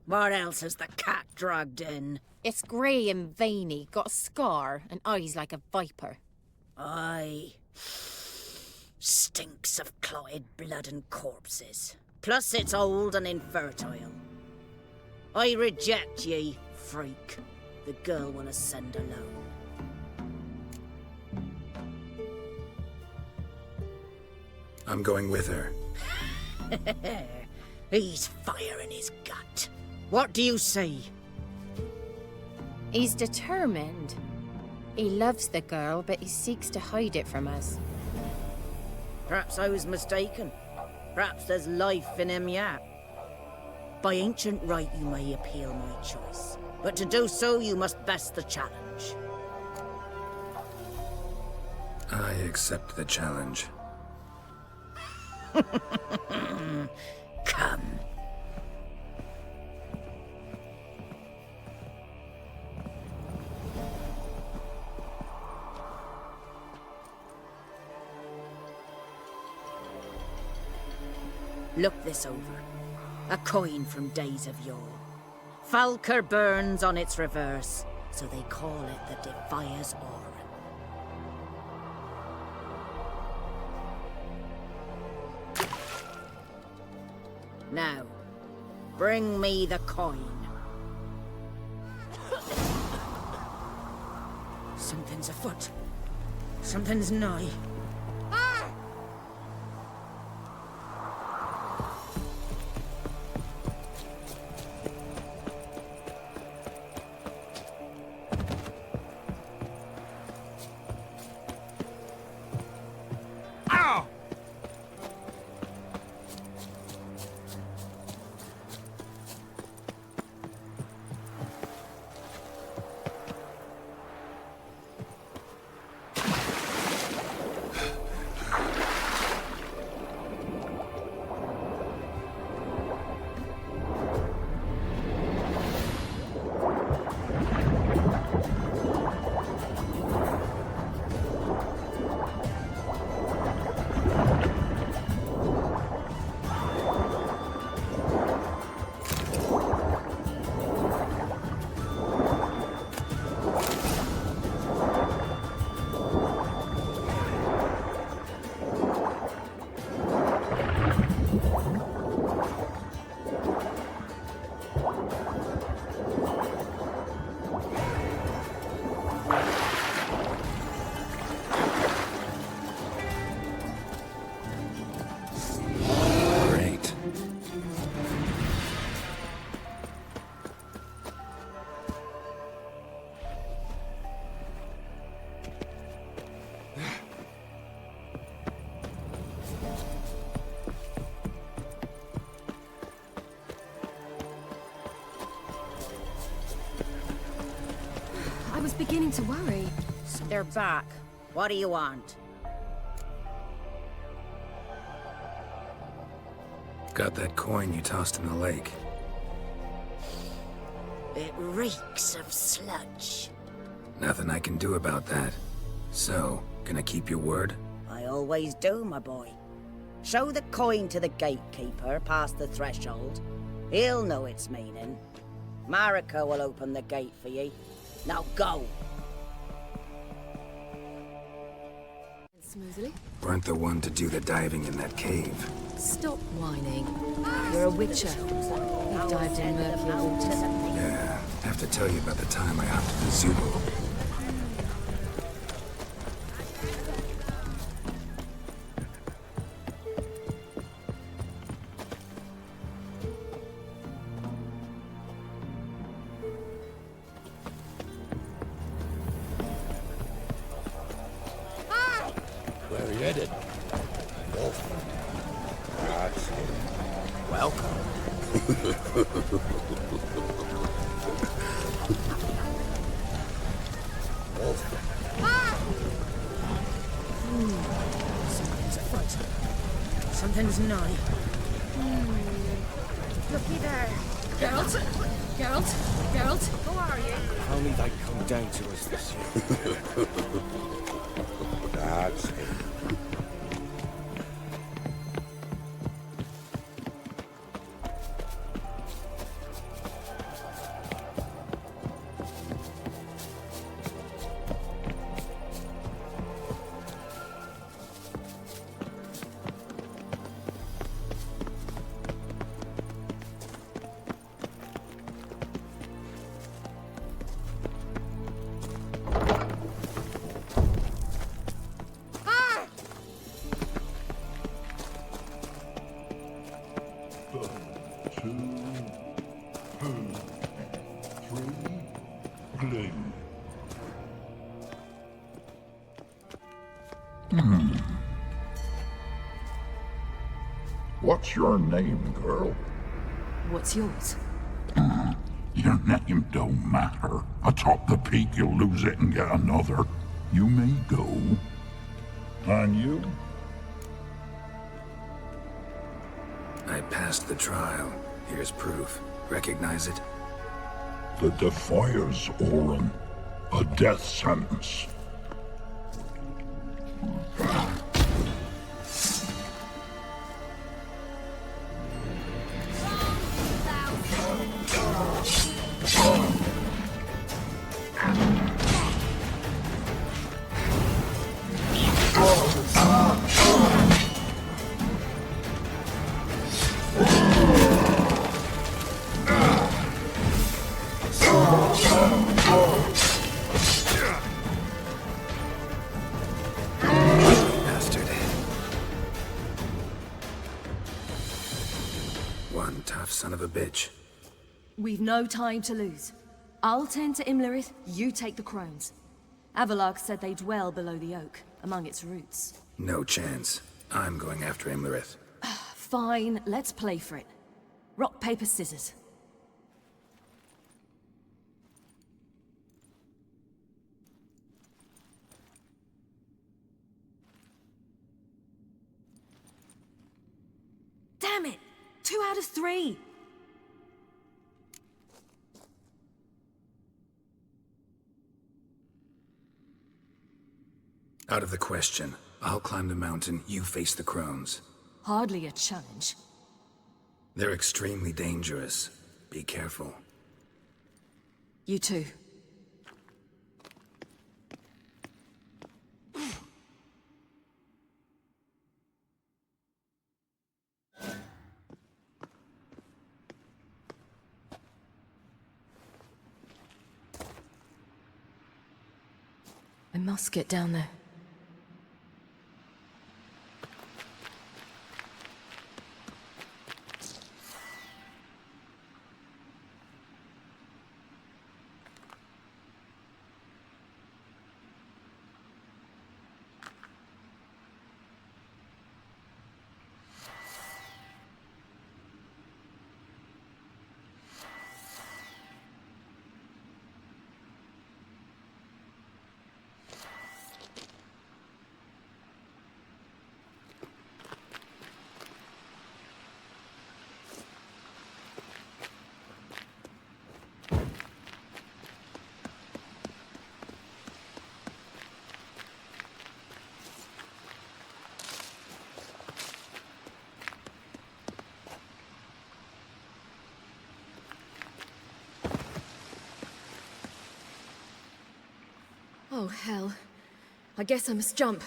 What else has the cat dragged in? It's grey and veiny, got a scar, and eyes like a viper. Aye. Stinks of clotted blood and corpses. Plus it's old and infertile. I reject ye, freak. The girl will ascend alone. I'm going with her. He's fire in his gut. What do you say? He's determined. He loves the girl, but he seeks to hide it from us. Perhaps I was mistaken. Perhaps there's life in him yet. By ancient right you may appeal my choice. But to do so, you must best the challenge. I accept the challenge. Come. Look this over. A coin from days of yore. Falker burns on its reverse, so they call it the Defier's Aura. Now, bring me the coin. Something's afoot. Something's nigh. I was beginning to worry. They're back. What do you want? Got that coin you tossed in the lake. It reeks of sludge. Nothing I can do about that. So, gonna keep your word? I always do, my boy. Show the coin to the gatekeeper past the threshold. He'll know its meaning. Marika will open the gate for ye. Now go! Smoothly. Weren't the one to do the diving in that cave. Stop whining. You're a witcher. You've dived in murkier waters. Yeah, have to tell you about the time I hopped in the Zubo. Where are you headed? Wolf. That's him. Welcome. Wolf. Something's afoot. Something's nigh. Looky there. Geralt? Geralt? Geralt? Who are you? If only they'd come down to us this year. That's him. What's your name, girl? What's yours? Your name don't matter. Atop the peak, you'll lose it and get another. You may go. And you? I passed the trial. Here's proof. Recognize it? The Defier's Aura. A death sentence. ditch. We've no time to lose. I'll tend to Imlerith, you take the crones. Avalok said they dwell below the oak, among its roots. No chance. I'm going after Imlerith. Fine, let's play for it. Rock, paper, scissors. Damn it! 2 out of 3! Out of the question. I'll climb the mountain, you face the crones. Hardly a challenge. They're extremely dangerous. Be careful. You too. I must get down there. Oh, hell. I guess I must jump.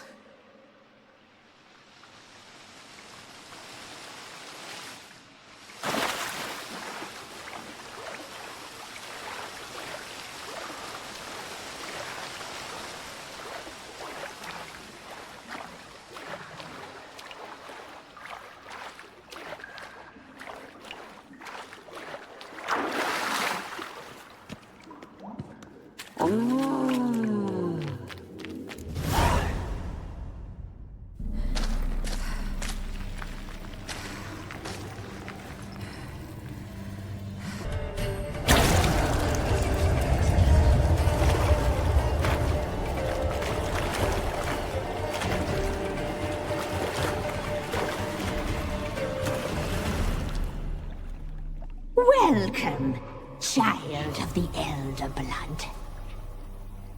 Welcome, child of the Elder Blood.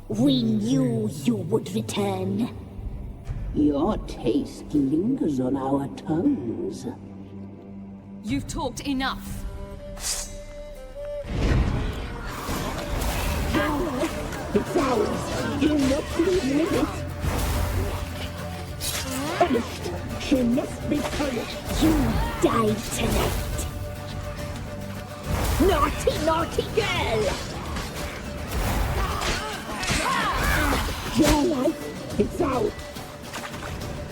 We knew you would return. Your taste lingers on our tongues. You've talked enough. It's ours. You must leave with it. Punished. She must be punished. You died tonight. Naughty, naughty girl! Your life is out.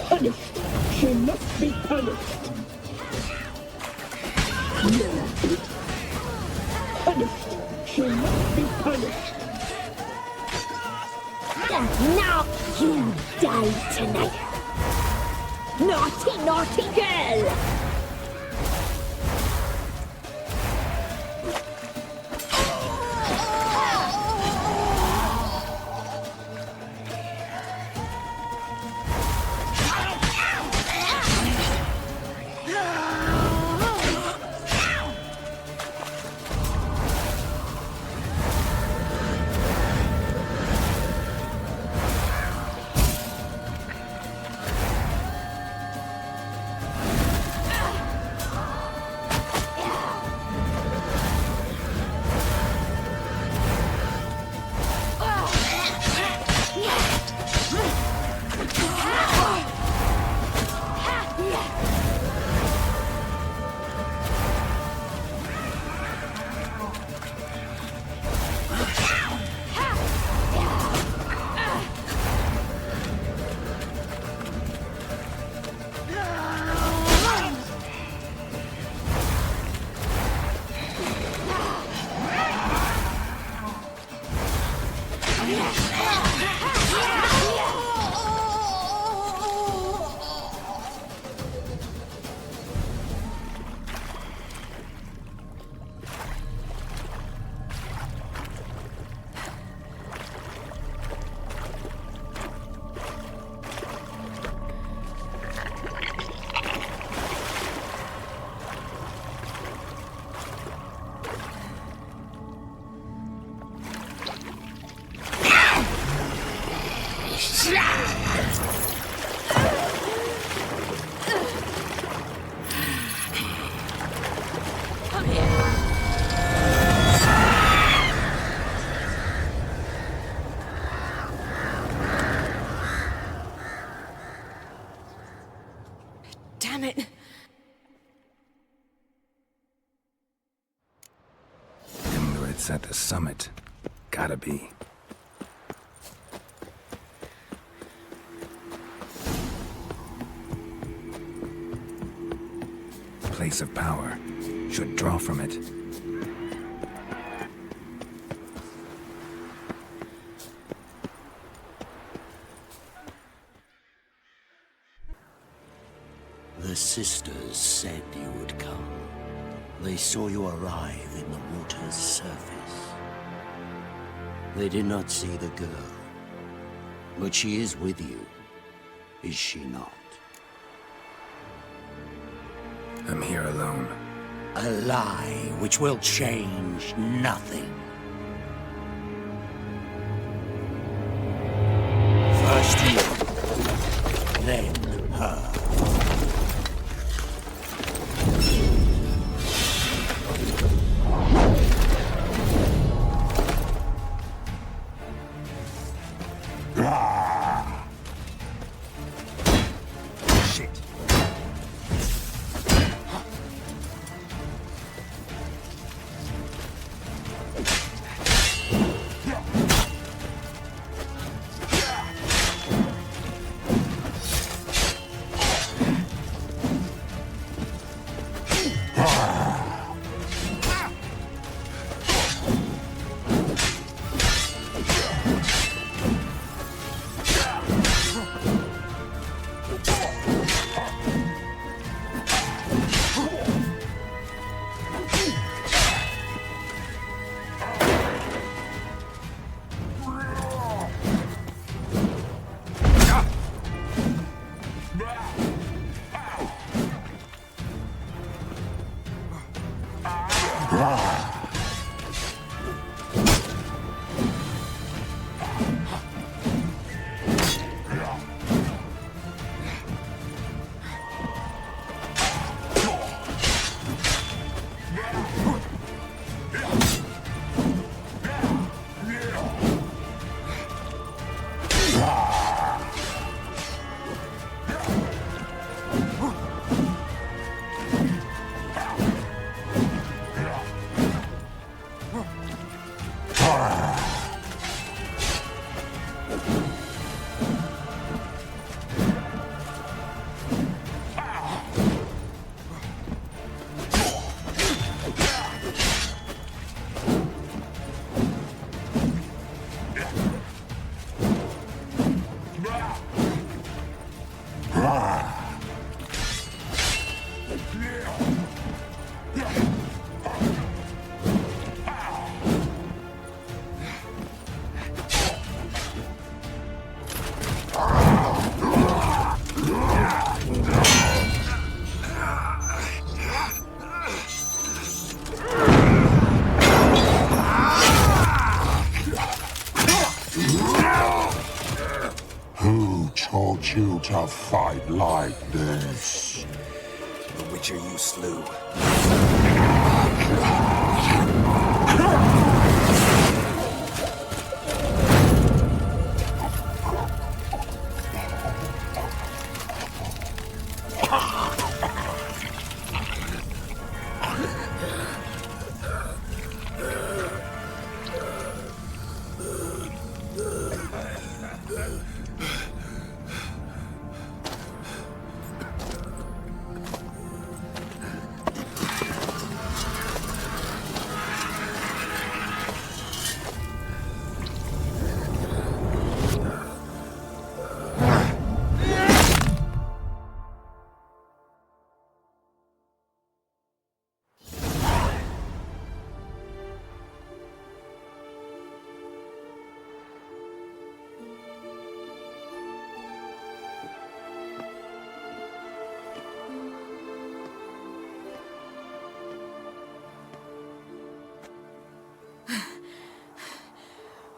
Punished. She must be punished. Punished. She must be punished. Now you die tonight. Naughty, naughty girl! Damn it! It's at the summit. Gotta be. Place of power. Should draw from it. The sisters said you would come. They saw you arrive in the water's surface. They did not see the girl. But she is with you, is she not? I'm here alone. A lie which will change nothing. First you, then her. You to fight like this? The Witcher you slew.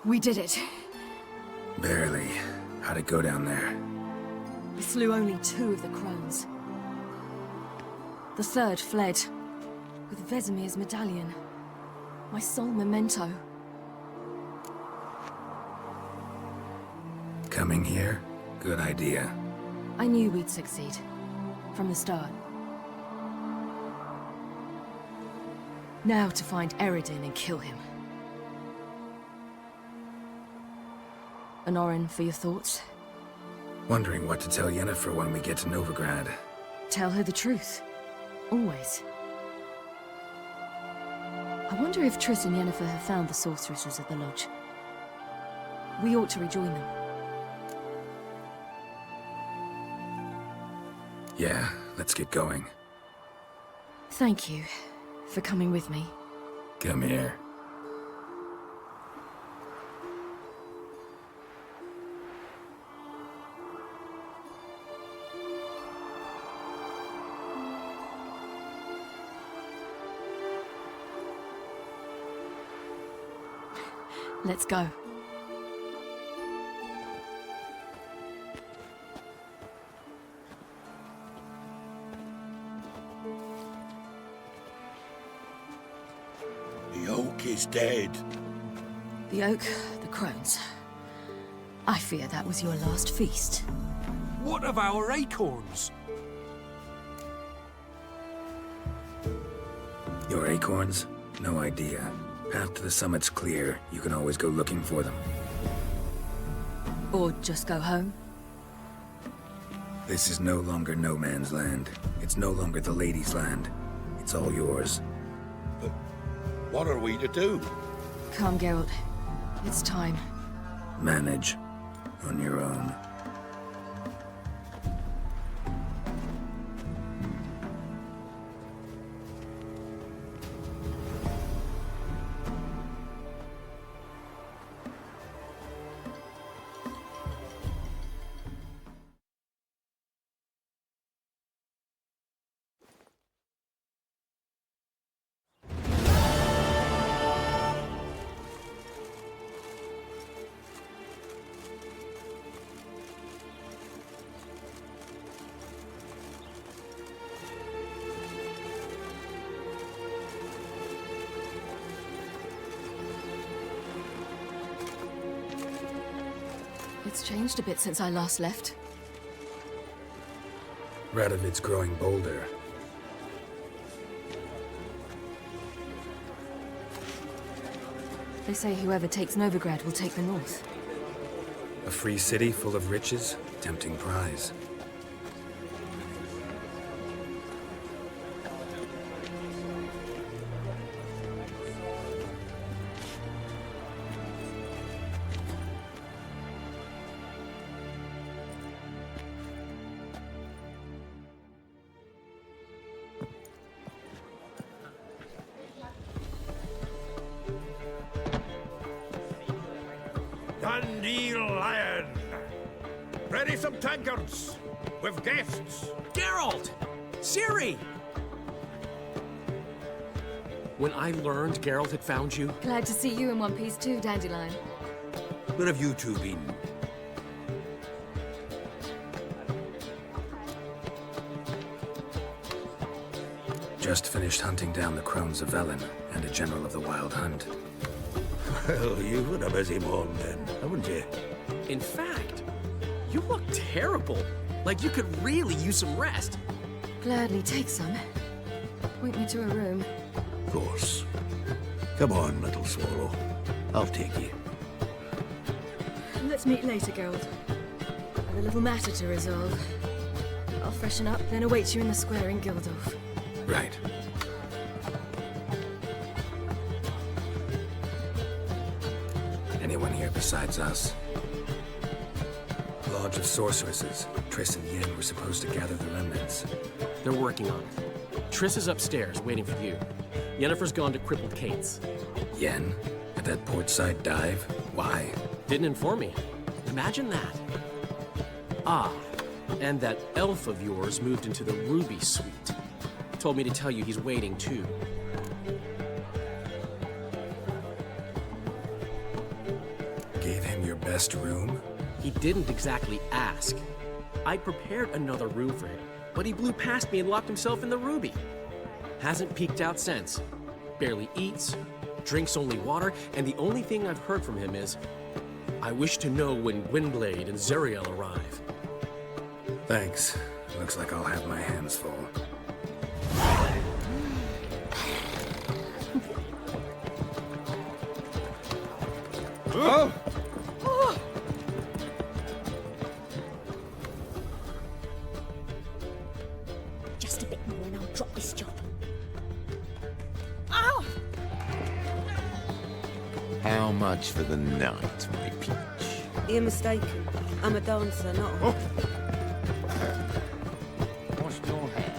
We did it. Barely. How'd it go down there? We slew only 2 of the crones. The 3rd fled, with Vesemir's medallion. My sole memento. Coming here? Good idea. I knew we'd succeed. From the start. Now to find Eredin and kill him. Honorin, for your thoughts? Wondering what to tell Yennefer when we get to Novigrad. Tell her the truth. Always. I wonder if Triss and Yennefer have found the sorceresses at the lodge. We ought to rejoin them. Yeah, let's get going. Thank you for coming with me. Come here. Let's go. The oak is dead. The oak, the crones. I fear that was your last feast. What of our acorns? Your acorns? No idea. After the summit's clear, you can always go looking for them. Or just go home? This is no longer no man's land. It's no longer the lady's land. It's all yours. But what are we to do? Come, Geralt. It's time. Manage. On your own. It's changed a bit since I last left. Radovid's growing bolder. They say whoever takes Novigrad will take the north. A free city full of riches? Tempting prize. Dandelion! Ready some tankards! With guests! Geralt! Ciri! When I learned Geralt had found you... Glad to see you in one piece too, Dandelion. Where have you two been? Just finished hunting down the crones of Velen and a general of the Wild Hunt. Well, you've had a busy morning then, haven't you? In fact, you look terrible. Like you could really use some rest. Gladly take some. Point me to a room. Of course. Come on, little swallow. I'll take you. Let's meet later, Geralt. I've a little matter to resolve. I'll freshen up, then await you in the square in Gildorf. Right. Anyone here besides us? Lodge of Sorceresses. Triss and Yen were supposed to gather the remnants. They're working on it. Triss is upstairs, waiting for you. Yennefer's gone to Crippled Kate's. Yen? At that portside dive? Why? Didn't inform me. Imagine that. Ah, and that elf of yours moved into the Ruby Suite. Told me to tell you he's waiting, too. best room? He didn't exactly ask. I prepared another room for him, but he blew past me and locked himself in the Ruby. Hasn't peeked out since. Barely eats, drinks only water, and the only thing I've heard from him is, I wish to know when Gwynblade and Zuriel arrive. Thanks. Looks like I'll have my hands full. Oh! Just a bit more and I'll drop this job. Ow! How much for the night, my peach? You're mistaken. I'm a dancer, not a... What's your hair?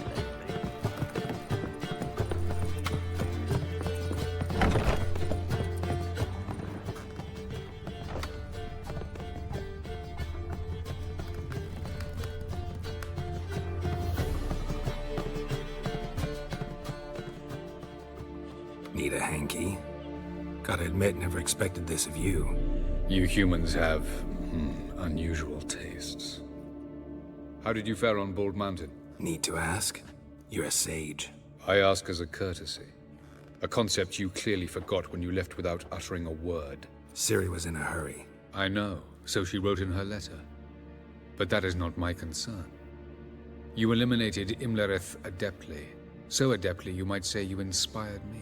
Need a hanky? Gotta admit, never expected this of you. You humans have, unusual tastes. How did you fare on Bald Mountain? Need to ask? You're a sage. I ask as a courtesy. A concept you clearly forgot when you left without uttering a word. Ciri was in a hurry. I know, so she wrote in her letter. But that is not my concern. You eliminated Imlerith adeptly. So adeptly, you might say you inspired me.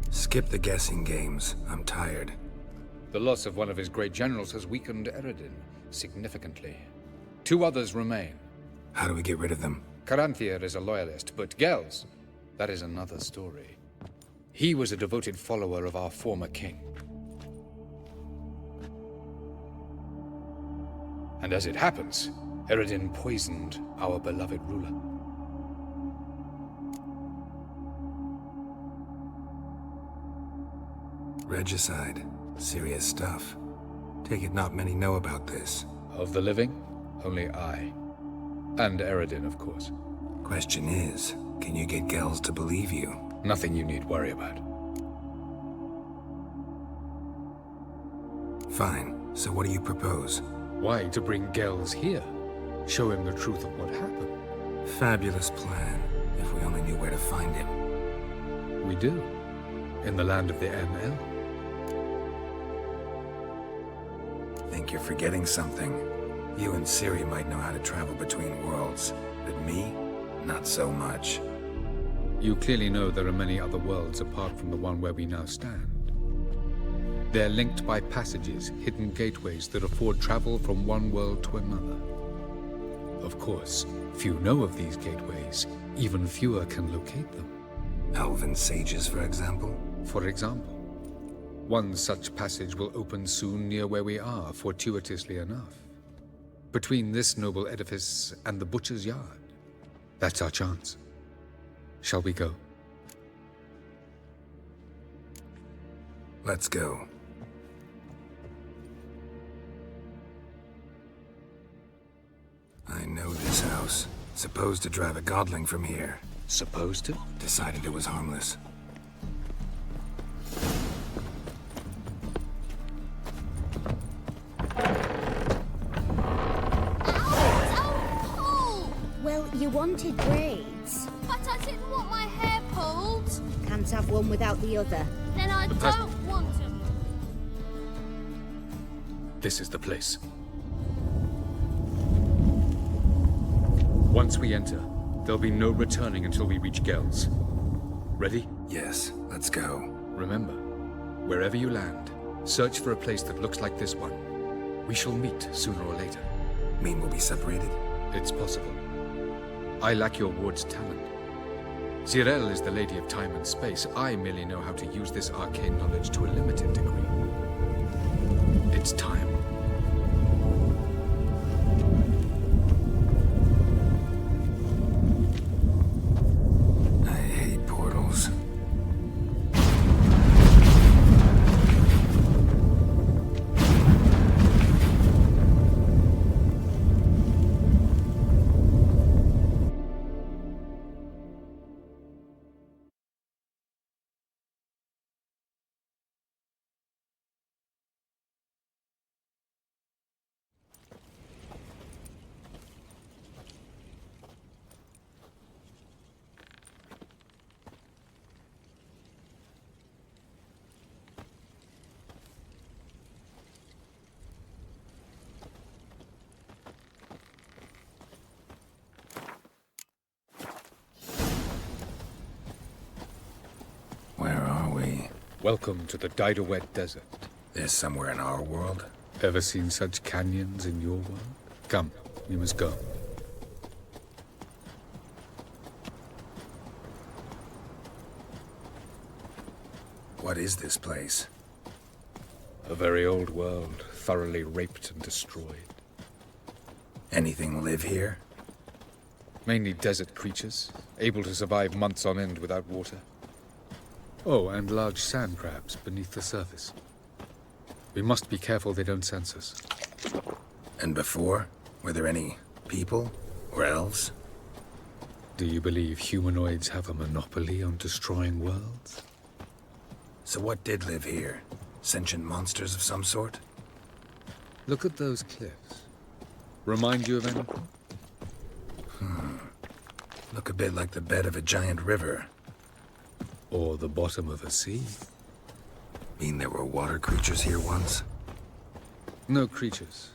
Skip the guessing games. I'm tired. The loss of one of his great generals has weakened Eredin significantly. 2 others remain. How do we get rid of them? Caranthir is a loyalist, but Gels, that is another story. He was a devoted follower of our former king. And as it happens, Eredin poisoned our beloved ruler. Regicide. Serious stuff. Take it not many know about this. Of the living, only I. And Eredin, of course. Question is, can you get Gels to believe you? Nothing you need worry about. Fine. So what do you propose? Why, to bring Gels here. Show him the truth of what happened. Fabulous plan. If we only knew where to find him. We do. In the land of the ML. Think you're forgetting something. You and Ciri might know how to travel between worlds, but me, not so much. You clearly know there are many other worlds apart from the one where we now stand. They're linked by passages, hidden gateways that afford travel from one world to another. Of course, few know of these gateways, even fewer can locate them. Elven sages, for example? For example. One such passage will open soon near where we are, fortuitously enough. Between this noble edifice and the butcher's yard. That's our chance. Shall we go? Let's go. I know this house. Supposed to drive a godling from here. Supposed to? Decided it was harmless. Well, you wanted braids. But I didn't want my hair pulled. Can't have one without the other. Then I don't want it. This is the place. Once we enter, there'll be no returning until we reach Gels. Ready? Yes, let's go. Remember, wherever you land, search for a place that looks like this one. We shall meet sooner or later. Mean we'll be separated? It's possible. I lack your ward's talent. Zirel is the lady of time and space. I merely know how to use this arcane knowledge to a limited degree. It's time. Welcome to the Didowet Desert. This somewhere in our world? Ever seen such canyons in your world? Come, we must go. What is this place? A very old world, thoroughly raped and destroyed. Anything live here? Mainly desert creatures, able to survive months on end without water. Oh, and large sand crabs beneath the surface. We must be careful they don't sense us. And before? Were there any people? Or elves? Do you believe humanoids have a monopoly on destroying worlds? So what did live here? Sentient monsters of some sort? Look at those cliffs. Remind you of anything? Look a bit like the bed of a giant river. Or the bottom of a sea. Mean there were water creatures here once? No creatures.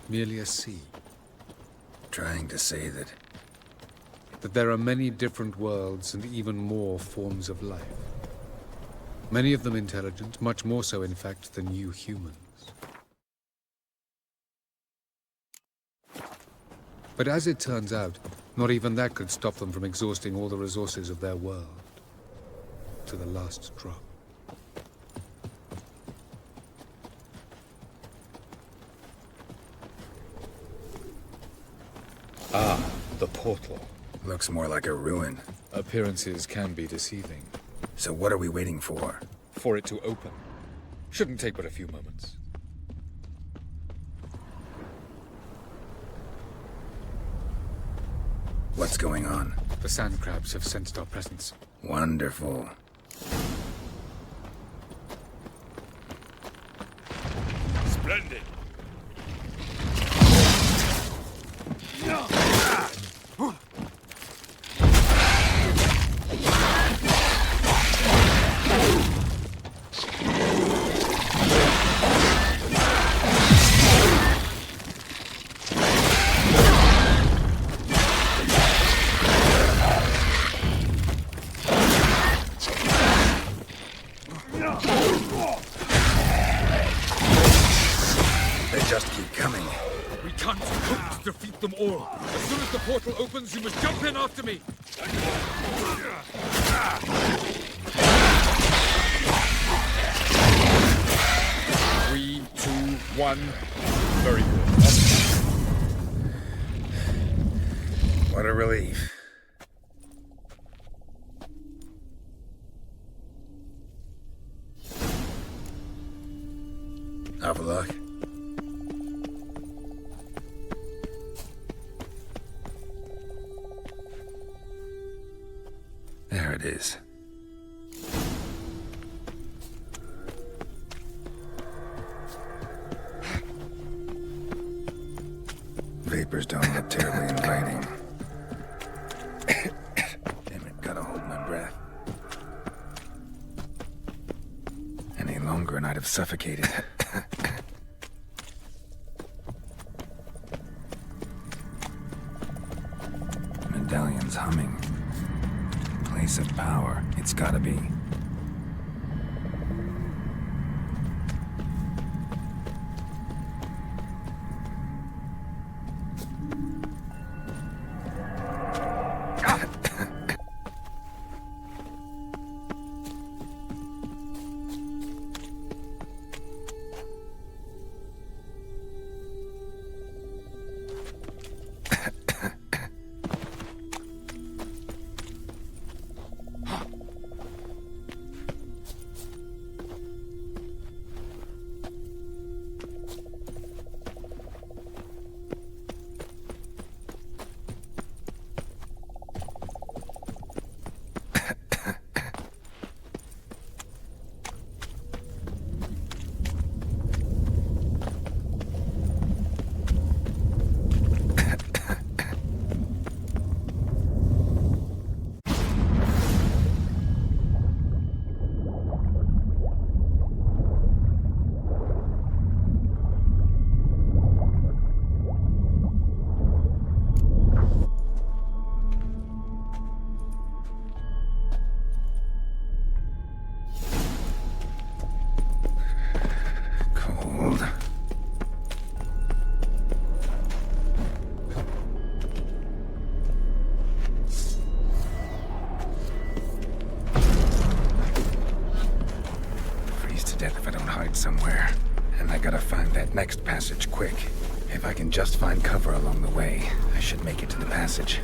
Merely a sea. Trying to say that there are many different worlds and even more forms of life. Many of them intelligent, much more so in fact than you humans. But as it turns out, not even that could stop them from exhausting all the resources of their world. To the last drop. Ah, the portal. Looks more like a ruin. Appearances can be deceiving. So what are we waiting for? For it to open. Shouldn't take but a few moments. What's going on? The sand crabs have sensed our presence. Wonderful. Splendid. Them all. As soon as the portal opens, you must jump in after me. 3, 2, 1. Very good. What a relief. Have a look. There it is. Vapors don't look terribly inviting. Damn it, gotta hold my breath. Any longer and I'd have suffocated. Medallion's humming. Place of power. It's gotta be. site somewhere, and I gotta find that next passage quick. If I can just find cover along the way, I should make it to the passage.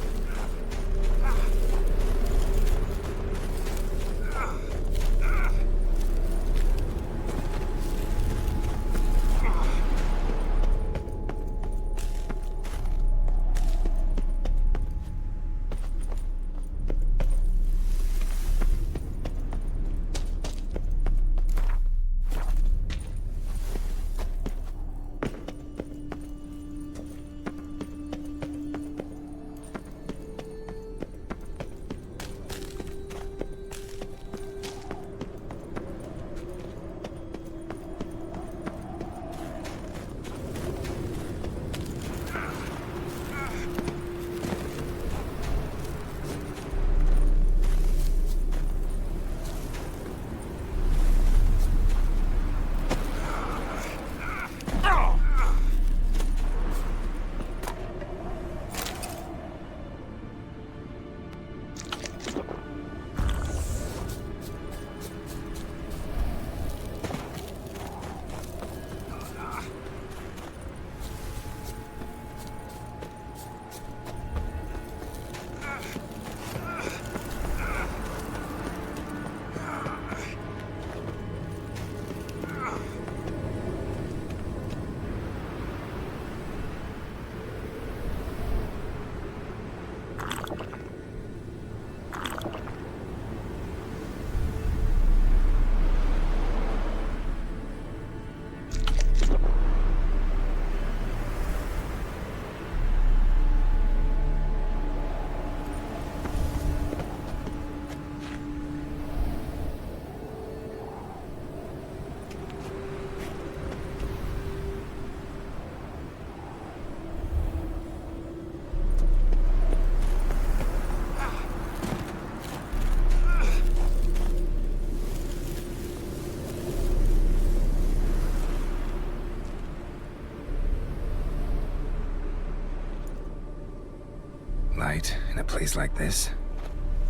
Light in a place like this?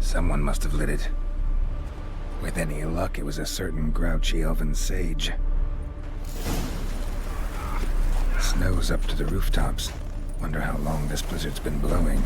Someone must have lit it. With any luck, it was a certain grouchy elven sage. Snow's up to the rooftops. Wonder how long this blizzard's been blowing.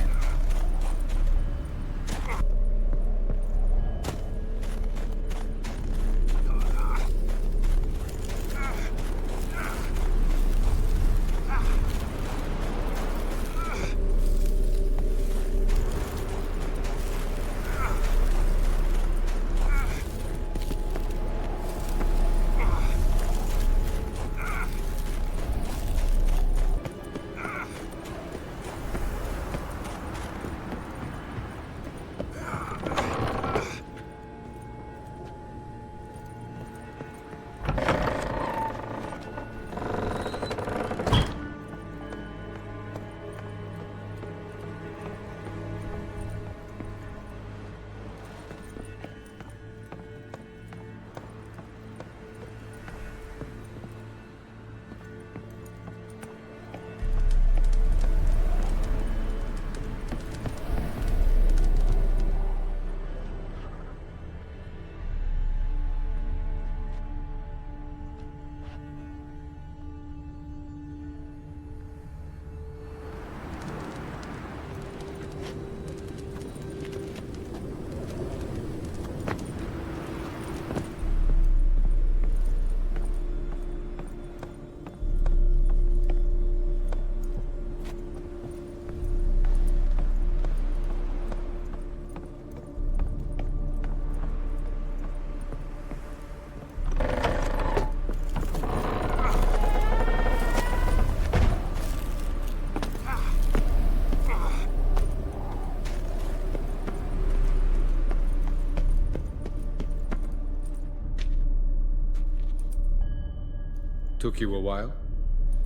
Took you a while?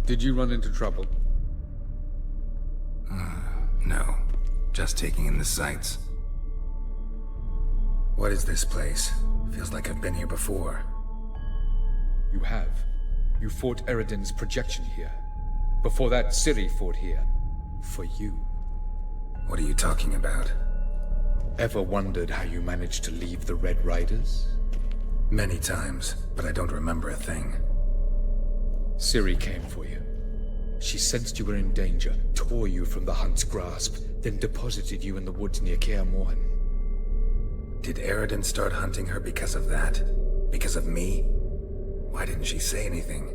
Did you run into trouble? No. Just taking in the sights. What is this place? Feels like I've been here before. You have. You fought Eredin's projection here. Before that, Ciri fought here. For you. What are you talking about? Ever wondered how you managed to leave the Red Riders? Many times, but I don't remember a thing. Ciri came for you. She sensed you were in danger, tore you from the Hunt's grasp, then deposited you in the woods near Kaer Morhen. Did Eredin start hunting her because of that? Because of me? Why didn't she say anything?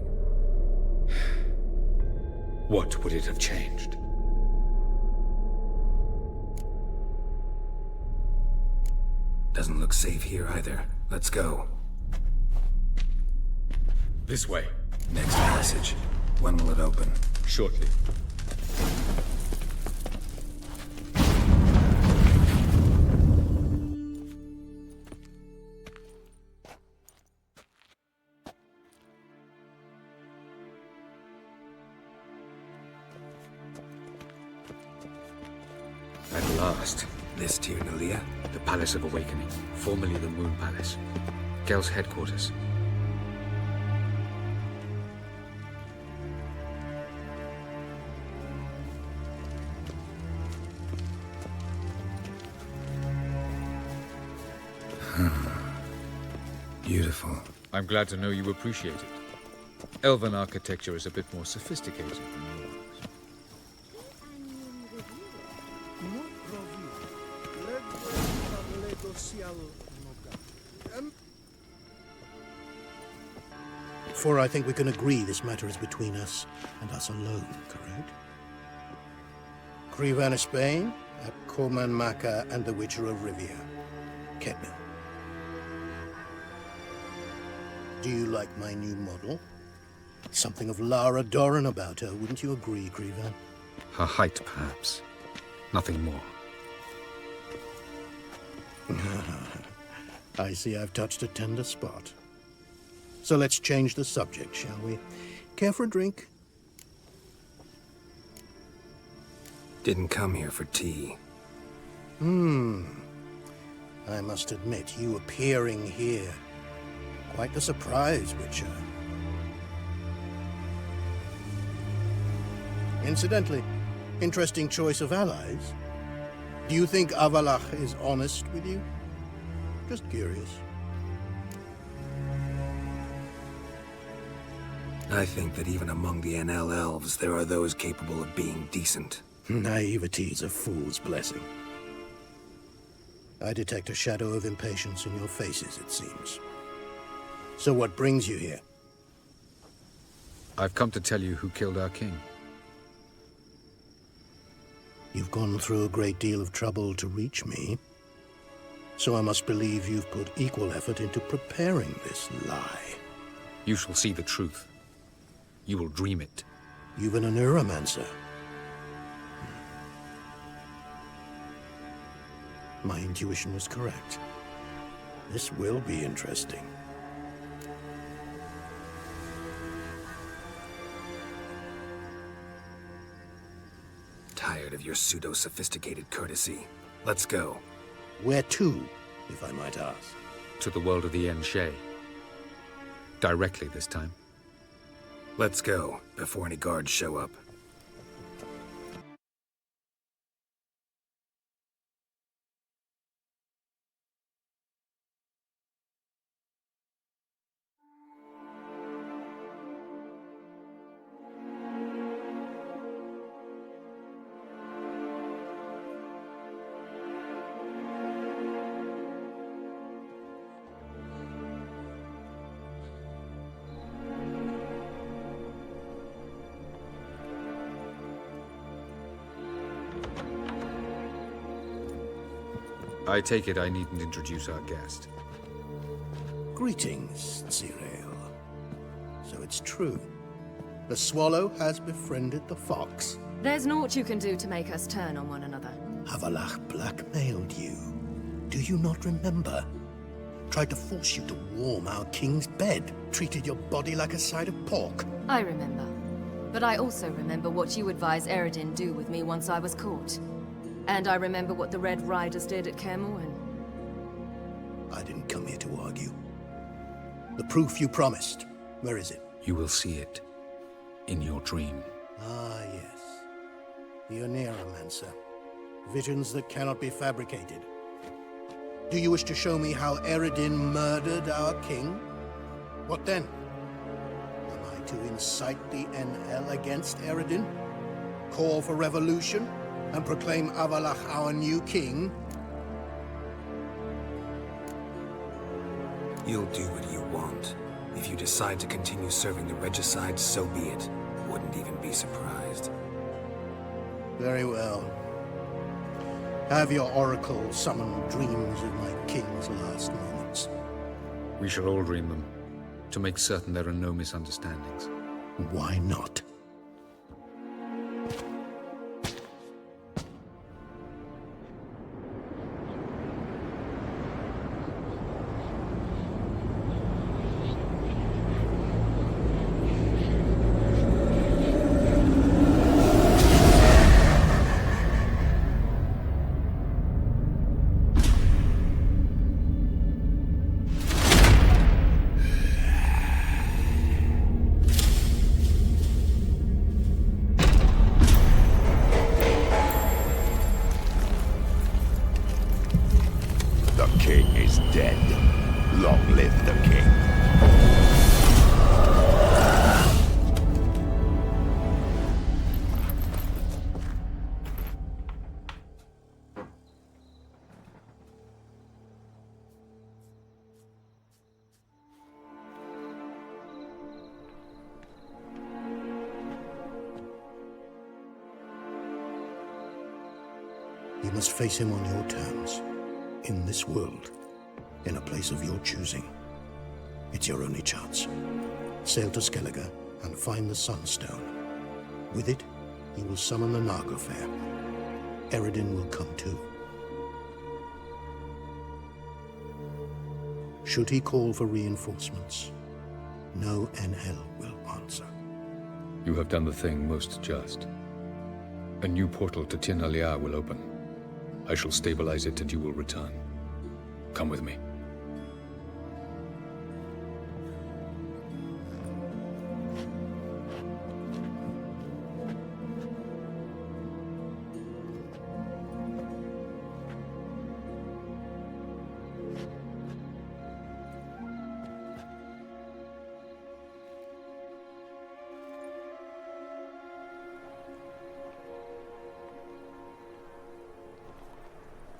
What would it have changed? Doesn't look safe here either. Let's go. This way. Next passage. When will it open? Shortly. At last. This Tirnalia? The Palace of Awakening, formerly the Moon Palace. Gel's headquarters. Beautiful. I'm glad to know you appreciate it. Elven architecture is a bit more sophisticated than yours. For I think we can agree this matter is between us and us alone, correct? Crevan of Spain, at Corman Maca and the Witcher of Rivia. Kedmil. Do you like my new model? Something of Lara Doran about her, wouldn't you agree, Crevan? Her height, perhaps. Nothing more. I see I've touched a tender spot. So let's change the subject, shall we? Care for a drink? Didn't come here for tea. I must admit, you appearing here. Quite the surprise, Witcher. Incidentally, interesting choice of allies. Do you think Avalach is honest with you? Just curious. I think that even among the NL elves, there are those capable of being decent. Naivety's a fool's blessing. I detect a shadow of impatience in your faces, it seems. So what brings you here? I've come to tell you who killed our king. You've gone through a great deal of trouble to reach me. So I must believe you've put equal effort into preparing this lie. You shall see the truth. You will dream it. Even a neuromancer. My intuition was correct. This will be interesting. Tired of your pseudo-sophisticated courtesy. Let's go. Where to, if I might ask? To the world of the Enshe. Directly this time. Let's go, before any guards show up. I take it I needn't introduce our guest. Greetings, Cyril. So it's true. The swallow has befriended the fox. There's naught you can do to make us turn on one another. Avalach blackmailed you. Do you not remember? Tried to force you to warm our king's bed. Treated your body like a side of pork. I remember. But I also remember what you advised Eredin do with me once I was caught. And I remember what the Red Riders did at Kaer Morhen. I didn't come here to argue. The proof you promised, where is it? You will see it. In your dream. Ah, yes. The Oneiromancer. Visions that cannot be fabricated. Do you wish to show me how Eredin murdered our king? What then? Am I to incite the NL against Eredin? Call for revolution? And proclaim Avalach our new king? You'll do what you want. If you decide to continue serving the regicide, so be it. Wouldn't even be surprised. Very well. Have your oracle summon dreams of my king's last moments. We shall all dream them, to make certain there are no misunderstandings. Why not? You must face him on your terms. In this world. In a place of your choosing. It's your only chance. Sail to Skellige and find the Sunstone. With it, you will summon the Naga Fair. Eredin will come too. Should he call for reinforcements, no NL will answer. You have done the thing most just. A new portal to Tir Nalia will open. I shall stabilize it and you will return. Come with me.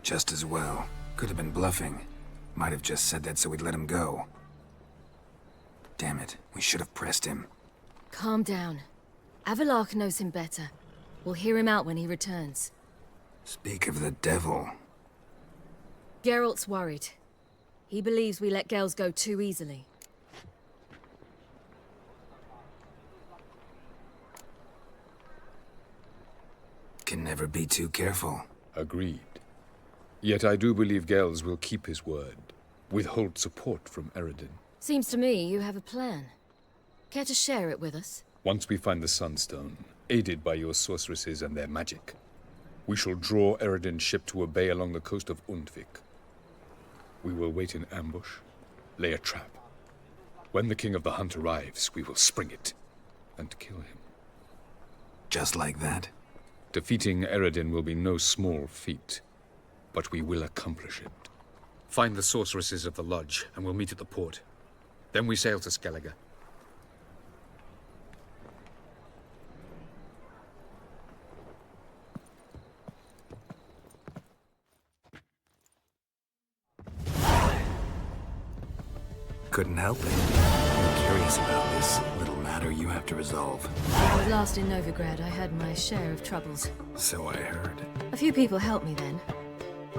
Just as well. Could have been bluffing. Might have just said that so we'd let him go. Damn it, we should have pressed him. Calm down. Avalach knows him better. We'll hear him out when he returns. Speak of the devil. Geralt's worried. He believes we let girls go too easily. Can never be too careful. Agreed. Yet I do believe Gels will keep his word. Withhold support from Eredin. Seems to me you have a plan. Care to share it with us? Once we find the Sunstone, aided by your sorceresses and their magic, we shall draw Eredin's ship to a bay along the coast of Undvik. We will wait in ambush, lay a trap. When the King of the Hunt arrives, we will spring it and kill him. Just like that? Defeating Eredin will be no small feat, but we will accomplish it. Find the sorceresses of the lodge, and we'll meet at the port. Then we sail to Skellige. Couldn't help it. I'm curious about this little matter you have to resolve. When I was last in Novigrad, I had my share of troubles. So I heard. A few people helped me then.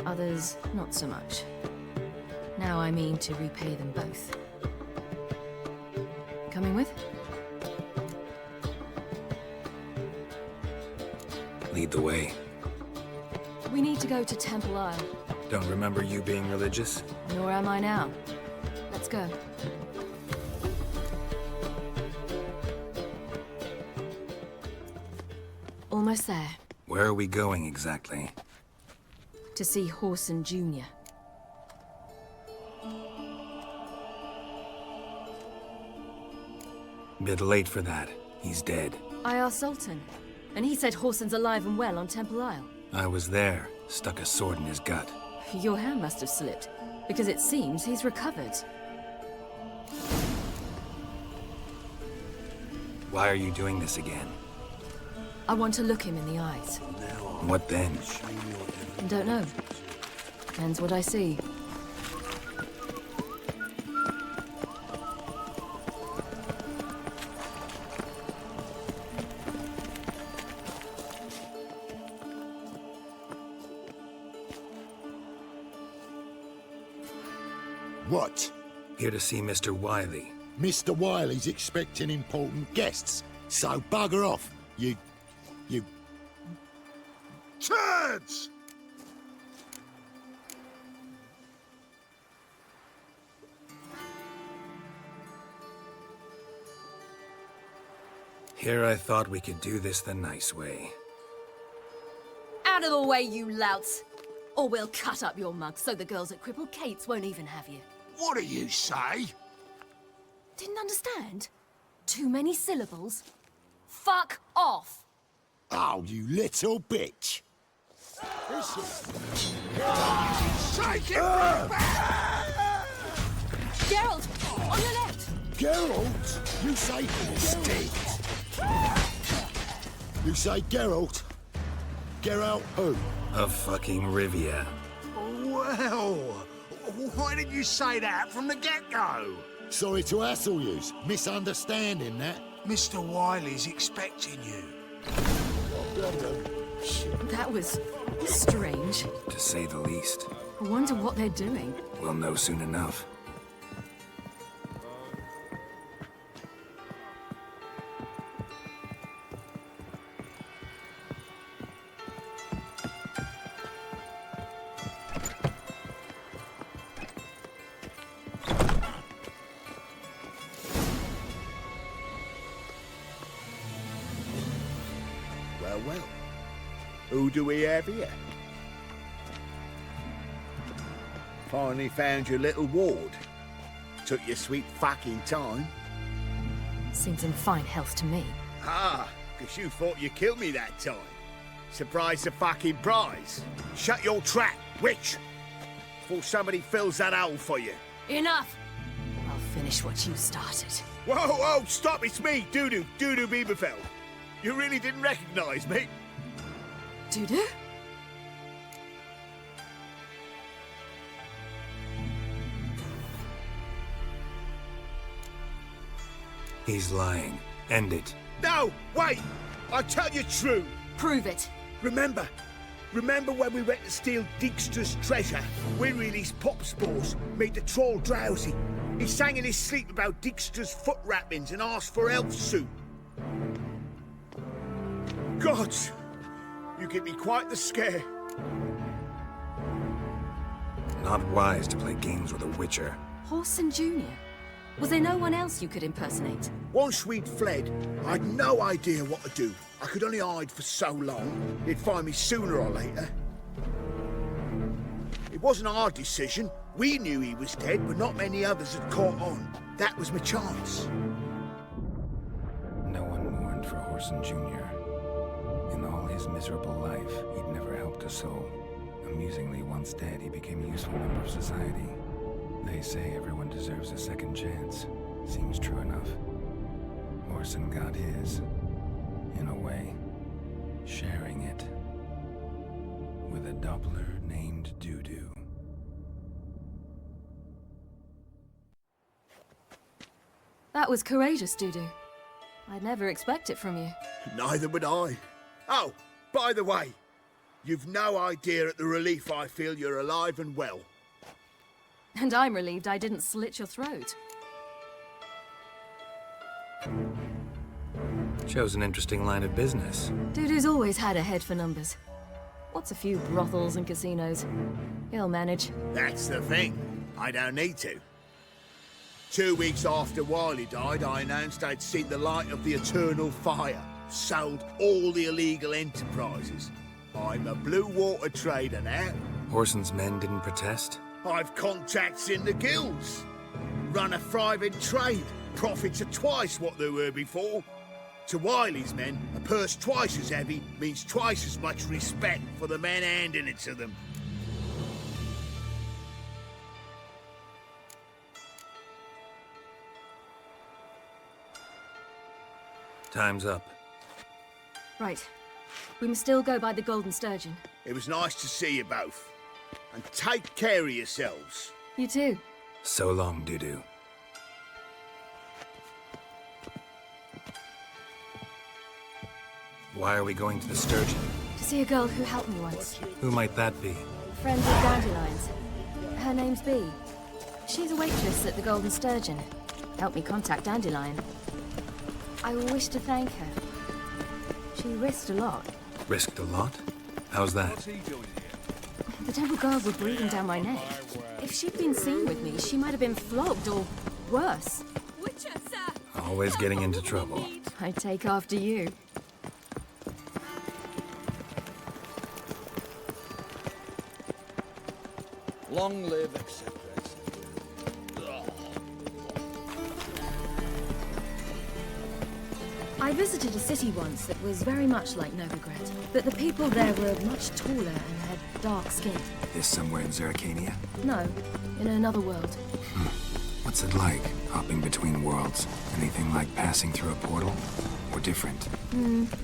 Others, not so much. Now I mean to repay them both. Coming with? Lead the way. We need to go to Temple Isle. Don't remember you being religious? Nor am I now. Let's go. Almost there. Where are we going exactly? To see Horson Jr. Bit late for that. He's dead. I asked Sultan, and he said Horson's alive and well on Temple Isle. I was there. Stuck a sword in his gut. Your hand must have slipped, because it seems he's recovered. Why are you doing this again? I want to look him in the eyes. What then? Don't know. Depends what I see. What? Here to see Mr. Wiley. Mr. Wiley's expecting important guests, so bugger off, you turds! Here I thought we could do this the nice way. Out of the way, you louts! Or we'll cut up your mug so the girls at Crippled Kate's won't even have you. What do you say? Didn't understand? Too many syllables? Fuck off! Oh, you little bitch! Shake it back! Geralt! On your left! Geralt? You say stick? You say Geralt? Geralt who? Of fucking Rivia. Well, why didn't you say that from the get-go? Sorry to hassle yous. Misunderstanding that. Mr. Wiley's expecting you. That was strange. To say the least. I wonder what they're doing. We'll know soon enough. Well. Who do we have here? Finally found your little ward. Took your sweet fucking time. Seems in fine health to me. Ah, 'cause you thought you killed me that time. Surprise the fucking prize. Shut your trap, witch! Before somebody fills that hole for you. Enough! I'll finish what you started. Whoa, stop, it's me, Dudu Bieberfeld. You really didn't recognize me? Dudu? He's lying. End it. No, wait! I'll tell you true. Prove it. Remember when we went to steal Dijkstra's treasure? We released pop spores, made the troll drowsy. He sang in his sleep about Dijkstra's foot wrappings and asked for elf soup. Gods, you give me quite the scare. Not wise to play games with a witcher. Horson Jr. Was there no one else you could impersonate? Once we'd fled, I had no idea what to do. I could only hide for so long. He'd find me sooner or later. It wasn't our decision. We knew he was dead, but not many others had caught on. That was my chance. No one mourned for Horson Jr. In all his miserable life, he'd never helped a soul. Amusingly, once dead, he became a useful member of society. They say everyone deserves a second chance. Seems true enough. Horson got his, in a way, sharing it with a Doppler named Dudu. That was courageous, Dudu. I'd never expect it from you. Neither would I. Oh, by the way, you've no idea at the relief I feel you're alive and well. And I'm relieved I didn't slit your throat. Chose an interesting line of business. Dudu's always had a head for numbers. What's a few brothels and casinos? He'll manage. That's the thing. I don't need to. 2 weeks after Wiley died, I announced I'd seen the light of the eternal fire. Sold all the illegal enterprises. I'm a blue water trader now. Horson's men didn't protest? I've contacts in the guilds. Run a thriving trade. Profits are twice what they were before. To Wiley's men, a purse twice as heavy means twice as much respect for the men handing it to them. Time's up. Right. We must still go by the Golden Sturgeon. It was nice to see you both. And take care of yourselves. You too. So long, Dudu. Why are we going to the Sturgeon? To see a girl who helped me once. Who might that be? Friend of Dandelion's. Her name's Bee. She's a waitress at the Golden Sturgeon. Helped me contact Dandelion. I wish to thank her. She risked a lot. Risked a lot? How's that? The Temple Guard were breathing down my neck. If she'd been seen with me, she might have been flogged or worse. Always getting into trouble. I take after you. Long live, etc. I visited a city once that was very much like Novigrad, but the people there were much taller and had dark skin. This somewhere in Zerrikania? No, in another world. What's it like, hopping between worlds? Anything like passing through a portal? Or different?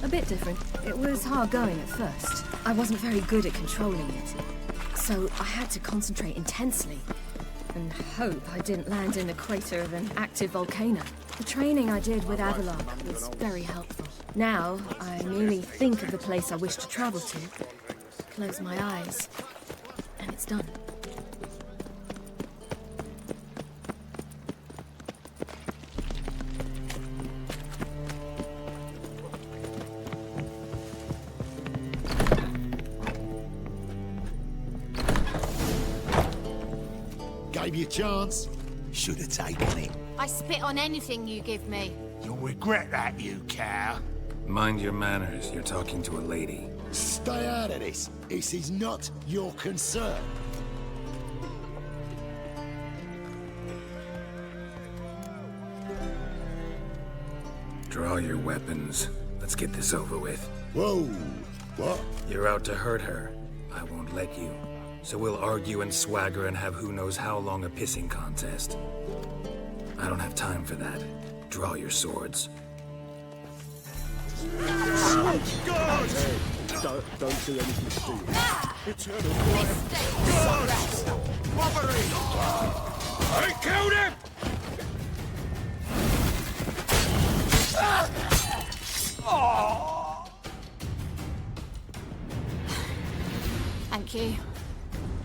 A bit different. It was hard going at first. I wasn't very good at controlling it. So I had to concentrate intensely and hope I didn't land in the crater of an active volcano. The training I did with Avalok was very helpful. Now, I merely think of the place I wish to travel to, close my eyes, and it's done. Gave you a chance. Should have taken it. I spit on anything you give me. You'll regret that, you cow. Mind your manners, you're talking to a lady. Stay out of this. This is not your concern. Draw your weapons. Let's get this over with. Whoa! What? You're out to hurt her. I won't let you. So we'll argue and swagger and have who knows how long a pissing contest. I don't have time for that. Draw your swords. God! Don't do anything stupid. Eternal fire. Robbery! I killed him! Thank you.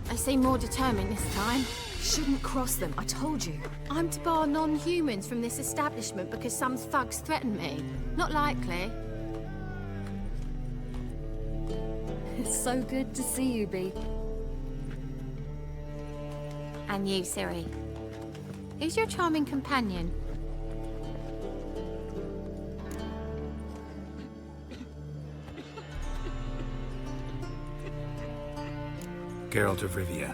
I seem more determined this time. Shouldn't cross them, I told you. I'm to bar non-humans from this establishment because some thugs threaten me. Not likely. It's so good to see you, Bee. And you, Ciri. Who's your charming companion? Geralt of Rivia.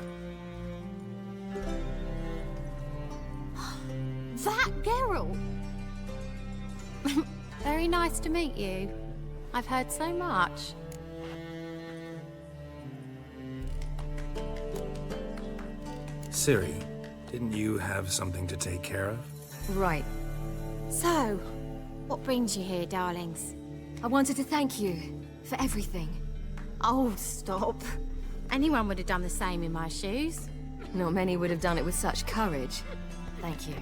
That Geralt! Very nice to meet you. I've heard so much. Ciri, didn't you have something to take care of? Right. So, what brings you here, darlings? I wanted to thank you for everything. Oh, stop. Anyone would have done the same in my shoes. Not many would have done it with such courage. Thank you.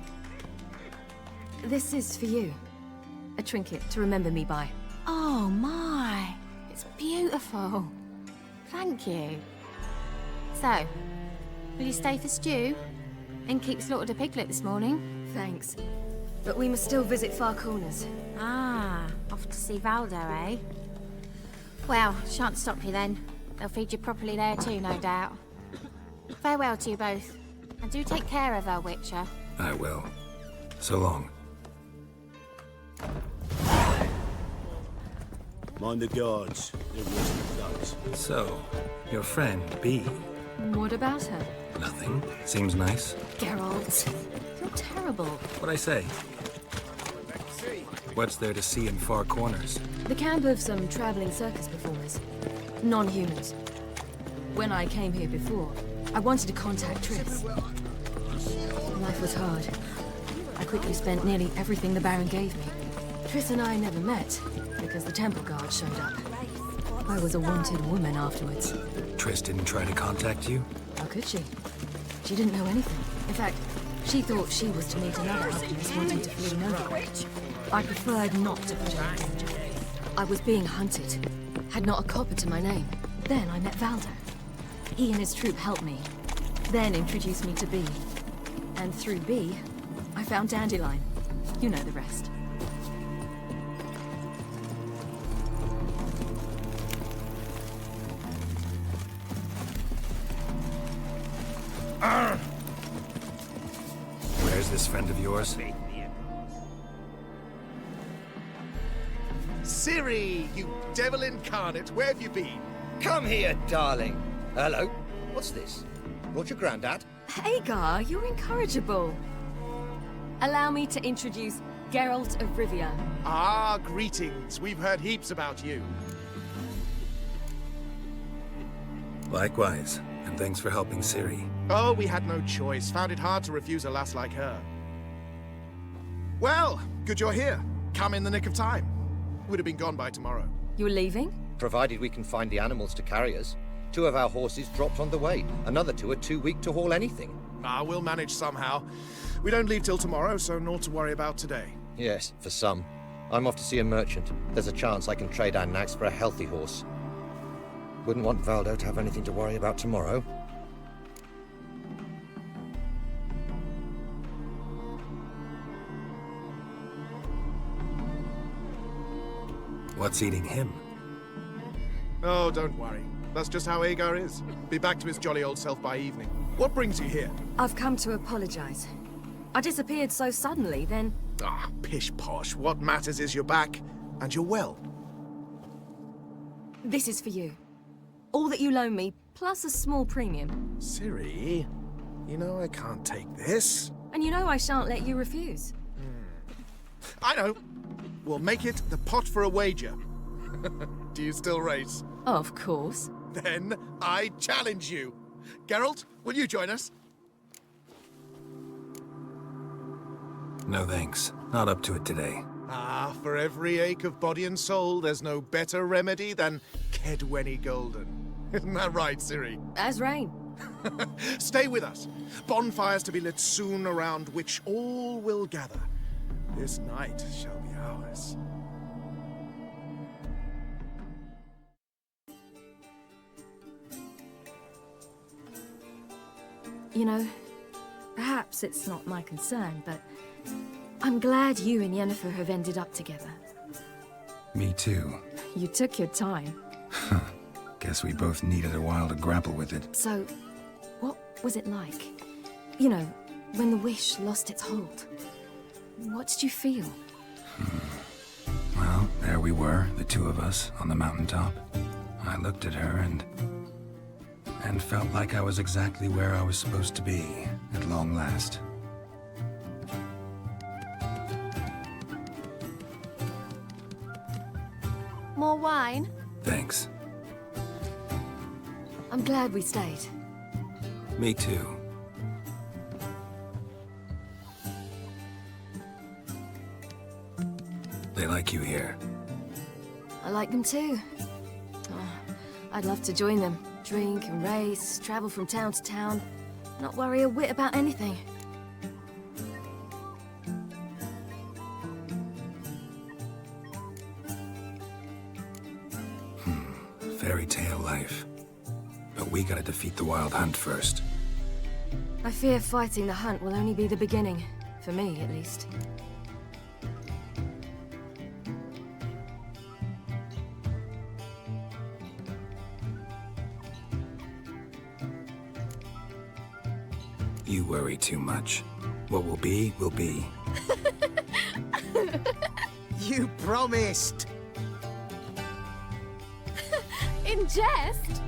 This is for you. A trinket to remember me by. Oh my, it's beautiful. Thank you. So, will you stay for stew? And keep slaughtered a piglet this morning? Thanks. But we must still visit Far Corners. Ah, off to see Valdo, eh? Well, shan't stop you then. They'll feed you properly there too, no doubt. Farewell to you both. And do take care of her, Witcher. I will. So long. Mind the guards. They're worse than thugs. So, your friend, Bee. What about her? Nothing. Seems nice. Geralt, you're terrible. What'd I say? What's there to see in Far Corners? The camp of some traveling circus performers. Non-humans. When I came here before, I wanted to contact Triss. Life was hard. I quickly spent nearly everything the Baron gave me. Triss and I never met, because the temple guard showed up. I was a wanted woman afterwards. Triss didn't try to contact you? How could she? She didn't know anything. In fact, she thought she was to meet another alchemist wanting to flee Nova. I preferred not to put her in danger. I was being hunted. Had not a copper to my name. Then I met Valdo. He and his troop helped me. Then introduced me to B. And through B, I found Dandelion. You know the rest. Where's this friend of yours? Ciri, you devil incarnate, where have you been? Come here, darling. Hello. What's this? Brought your granddad? Hagar, you're incorrigible. Allow me to introduce Geralt of Rivia. Ah, greetings. We've heard heaps about you. Likewise, and thanks for helping Ciri. Oh, we had no choice. Found it hard to refuse a lass like her. Well, good you're here. Come in the nick of time. Would have been gone by tomorrow. You're leaving? Provided we can find the animals to carry us. 2 of our horses dropped on the way. Another 2 are too weak to haul anything. Ah, we'll manage somehow. We don't leave till tomorrow, so naught to worry about today. Yes, for some. I'm off to see a merchant. There's a chance I can trade our nags for a healthy horse. Wouldn't want Valdo to have anything to worry about tomorrow. What's eating him? Oh, don't worry. That's just how Agar is. Be back to his jolly old self by evening. What brings you here? I've come to apologize. I disappeared so suddenly, then... Ah, pish-posh. What matters is you're back, and you're well. This is for you. All that you loan me, plus a small premium. Ciri, you know I can't take this. And you know I shan't let you refuse. I know. We'll make it the pot for a wager. Do you still race? Of course. Then I challenge you. Geralt, will you join us? No thanks. Not up to it today. Ah, for every ache of body and soul, there's no better remedy than Kedwenny Golden. Isn't that right, Ciri? As rain. Stay with us. Bonfires to be lit soon around which all will gather. This night shall be ours. You know, perhaps it's not my concern, but I'm glad you and Yennefer have ended up together. Me too. You took your time. Guess we both needed a while to grapple with it. So, what was it like? You know, when the wish lost its hold. What did you feel? Well, there we were, the 2 of us, on the mountaintop. I looked at her and felt like I was exactly where I was supposed to be, at long last. More wine? Thanks. I'm glad we stayed. Me too. They like you here. I like them too. Oh, I'd love to join them. Drink and race, travel from town to town. Not worry a whit about anything. Fairy tale life. But we gotta defeat the Wild Hunt first. I fear fighting the hunt will only be the beginning. For me, at least. You worry too much. What will be, will be. You promised! In jest?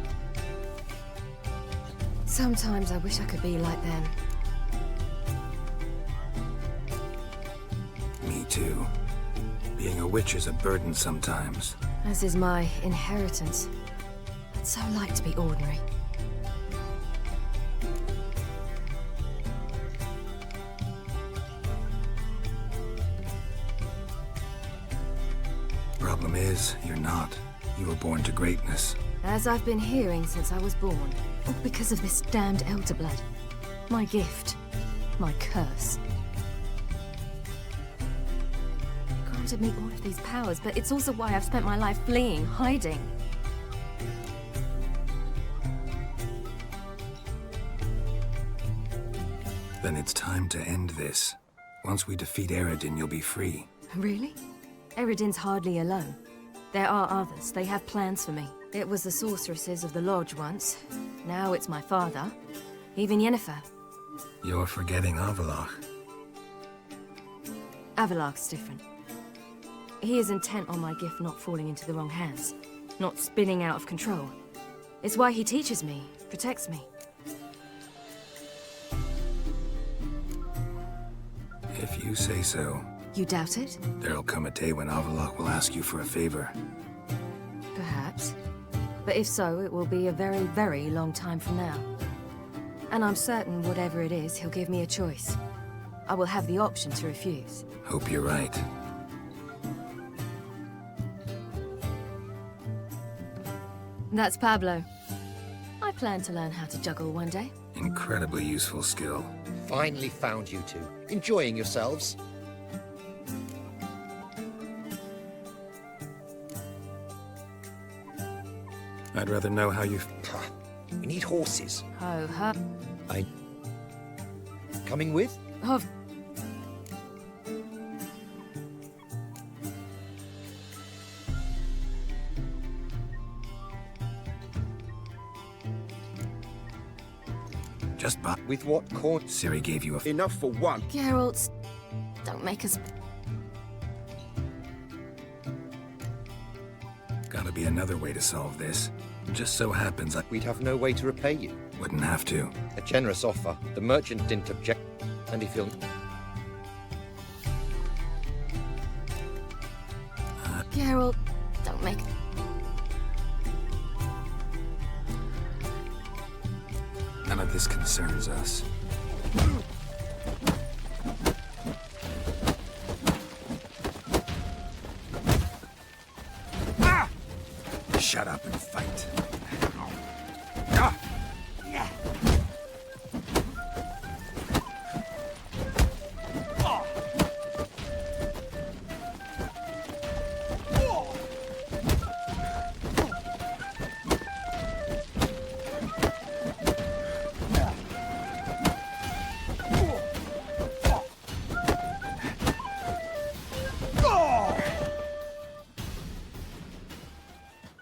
Sometimes I wish I could be like them. Me too. Being a witch is a burden sometimes. As is my inheritance. I'd so like to be ordinary. Problem is, you're not. You were born to greatness. As I've been hearing since I was born. All because of this damned elder blood. My gift. My curse. Granted me all of these powers, but it's also why I've spent my life fleeing, hiding. Then it's time to end this. Once we defeat Eredin, you'll be free. Really? Eredin's hardly alone. There are others. They have plans for me. It was the sorceresses of the Lodge once. Now it's my father. Even Yennefer. You're forgetting Avalach. Avalach's different. He is intent on my gift not falling into the wrong hands. Not spinning out of control. It's why he teaches me, protects me. If you say so. You doubt it? There'll come a day when Avalach will ask you for a favor. Perhaps. But if so, it will be a very, very long time from now. And I'm certain whatever it is, he'll give me a choice. I will have the option to refuse. Hope you're right. That's Pablo. I plan to learn how to juggle one day. Incredibly useful skill. Finally found you two. Enjoying yourselves? I'd rather know how you've... We need horses. Ho, ho. Coming with? Of... Just buy... With what corn? Ciri gave you a... Enough for one. Geralt, don't make us... Gotta be another way to solve this. Just so happens We'd have no way to repay you. Wouldn't have to. A generous offer. The merchant didn't object. And if you'll... Geralt, don't make... None of this concerns us. Shut up and fight.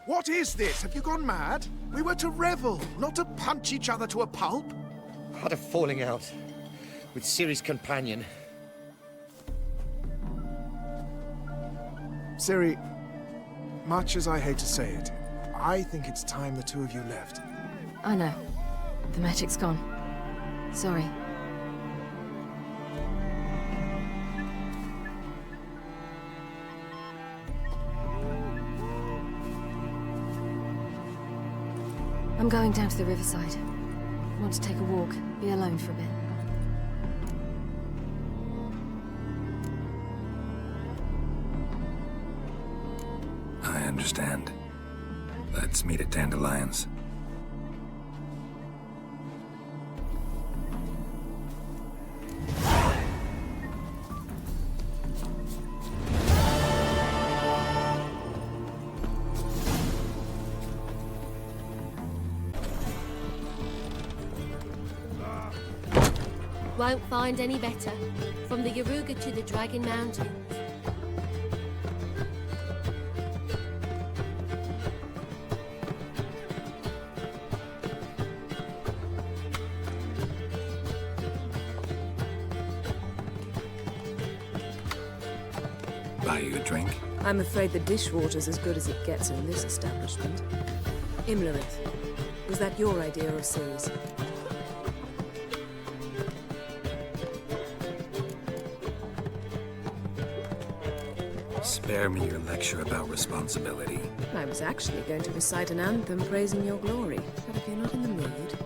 What is this? Have you gone mad? We were to revel, not to punch each other to a pulp. Had a falling out with Ciri's companion. Ciri, much as I hate to say it, I think it's time the two of you left. I know. The magic's gone. Sorry. I'm going down to the riverside. Want to take a walk, be alone for a bit. I understand. Let's meet at Dandelion's. Won't find any better. From the Yaruga to the Dragon Mountains. Buy you a drink? I'm afraid the dishwater's as good as it gets in this establishment. Imlerith, was that your idea of Ciri's? Spare me your lecture about responsibility. I was actually going to recite an anthem praising your glory, but if you're not in the mood...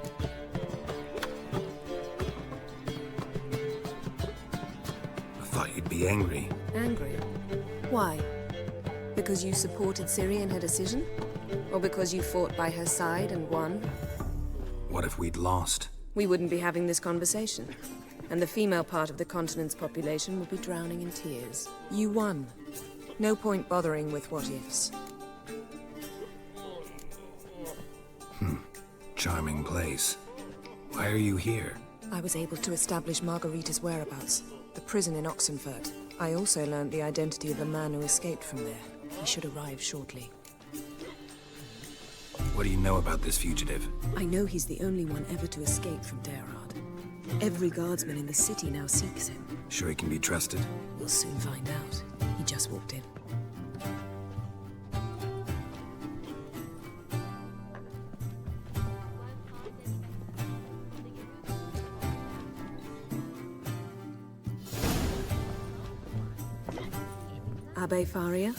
I thought you'd be angry. Angry? Why? Because Because you supported Ciri in her decision? Or because you fought by her side and won? What if we'd lost? We wouldn't be having this conversation. And the female part of the continent's population would be drowning in tears. You won. No point bothering with what-ifs. Charming place. Why are you here? I was able to establish Margarita's whereabouts. The prison in Oxenfurt. I also learned the identity of the man who escaped from there. He should arrive shortly. What do you know about this fugitive? I know he's the only one ever to escape from Daerad. Every guardsman in the city now seeks him. Sure he can be trusted? We'll soon find out. He just walked in. Abbe Faria?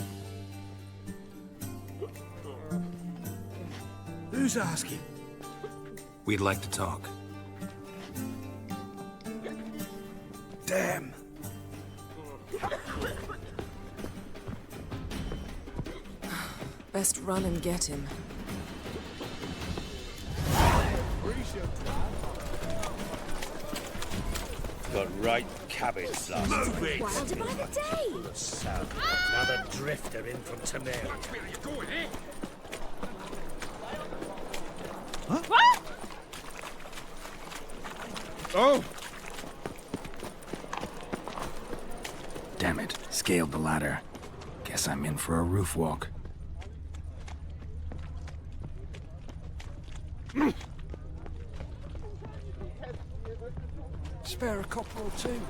Who's asking? We'd like to talk. Damn. Best run and get him. Got right cabbage last Move it! Wilder by the day! So, another drifter in from Tamir. Where are you going, eh? Huh? What? Oh! Damn it. Scaled the ladder. Guess I'm in for a roof walk. Spare a copper or two.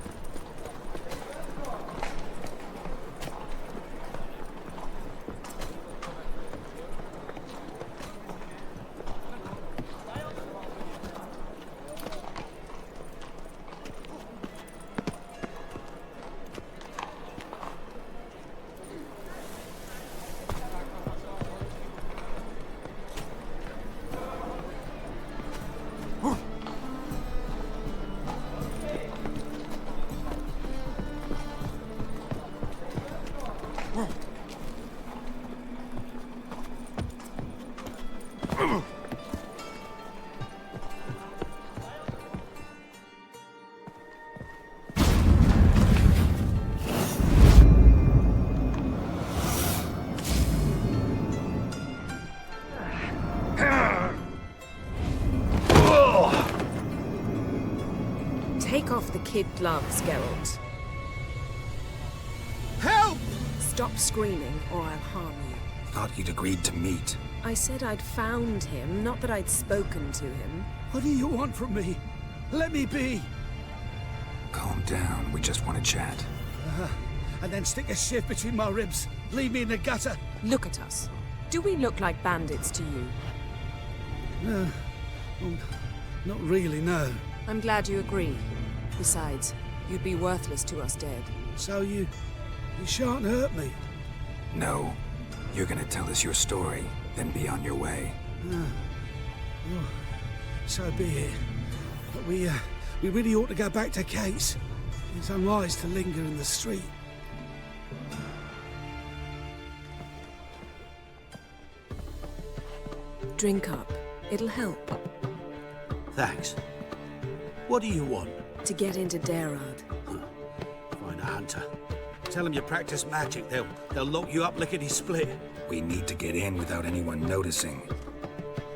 Take off the kid gloves, Geralt. Help! Stop screaming, or I'll harm you. Thought you'd agreed to meet. I said I'd found him, not that I'd spoken to him. What do you want from me? Let me be. Calm down. We just want to chat. And then stick a shift between my ribs. Leave me in the gutter. Look at us. Do we look like bandits to you? No. Well, not really, no. I'm glad you agree. Besides, you'd be worthless to us dead. So you shan't hurt me? No. You're gonna tell us your story, then be on your way. Oh, so be it. But we really ought to go back to Kate's. It's unwise to linger in the street. Drink up. It'll help. Thanks. What do you want? To get into Daerad. Find a hunter. Tell them you practice magic. They'll lock you up lickety-split. We need to get in without anyone noticing.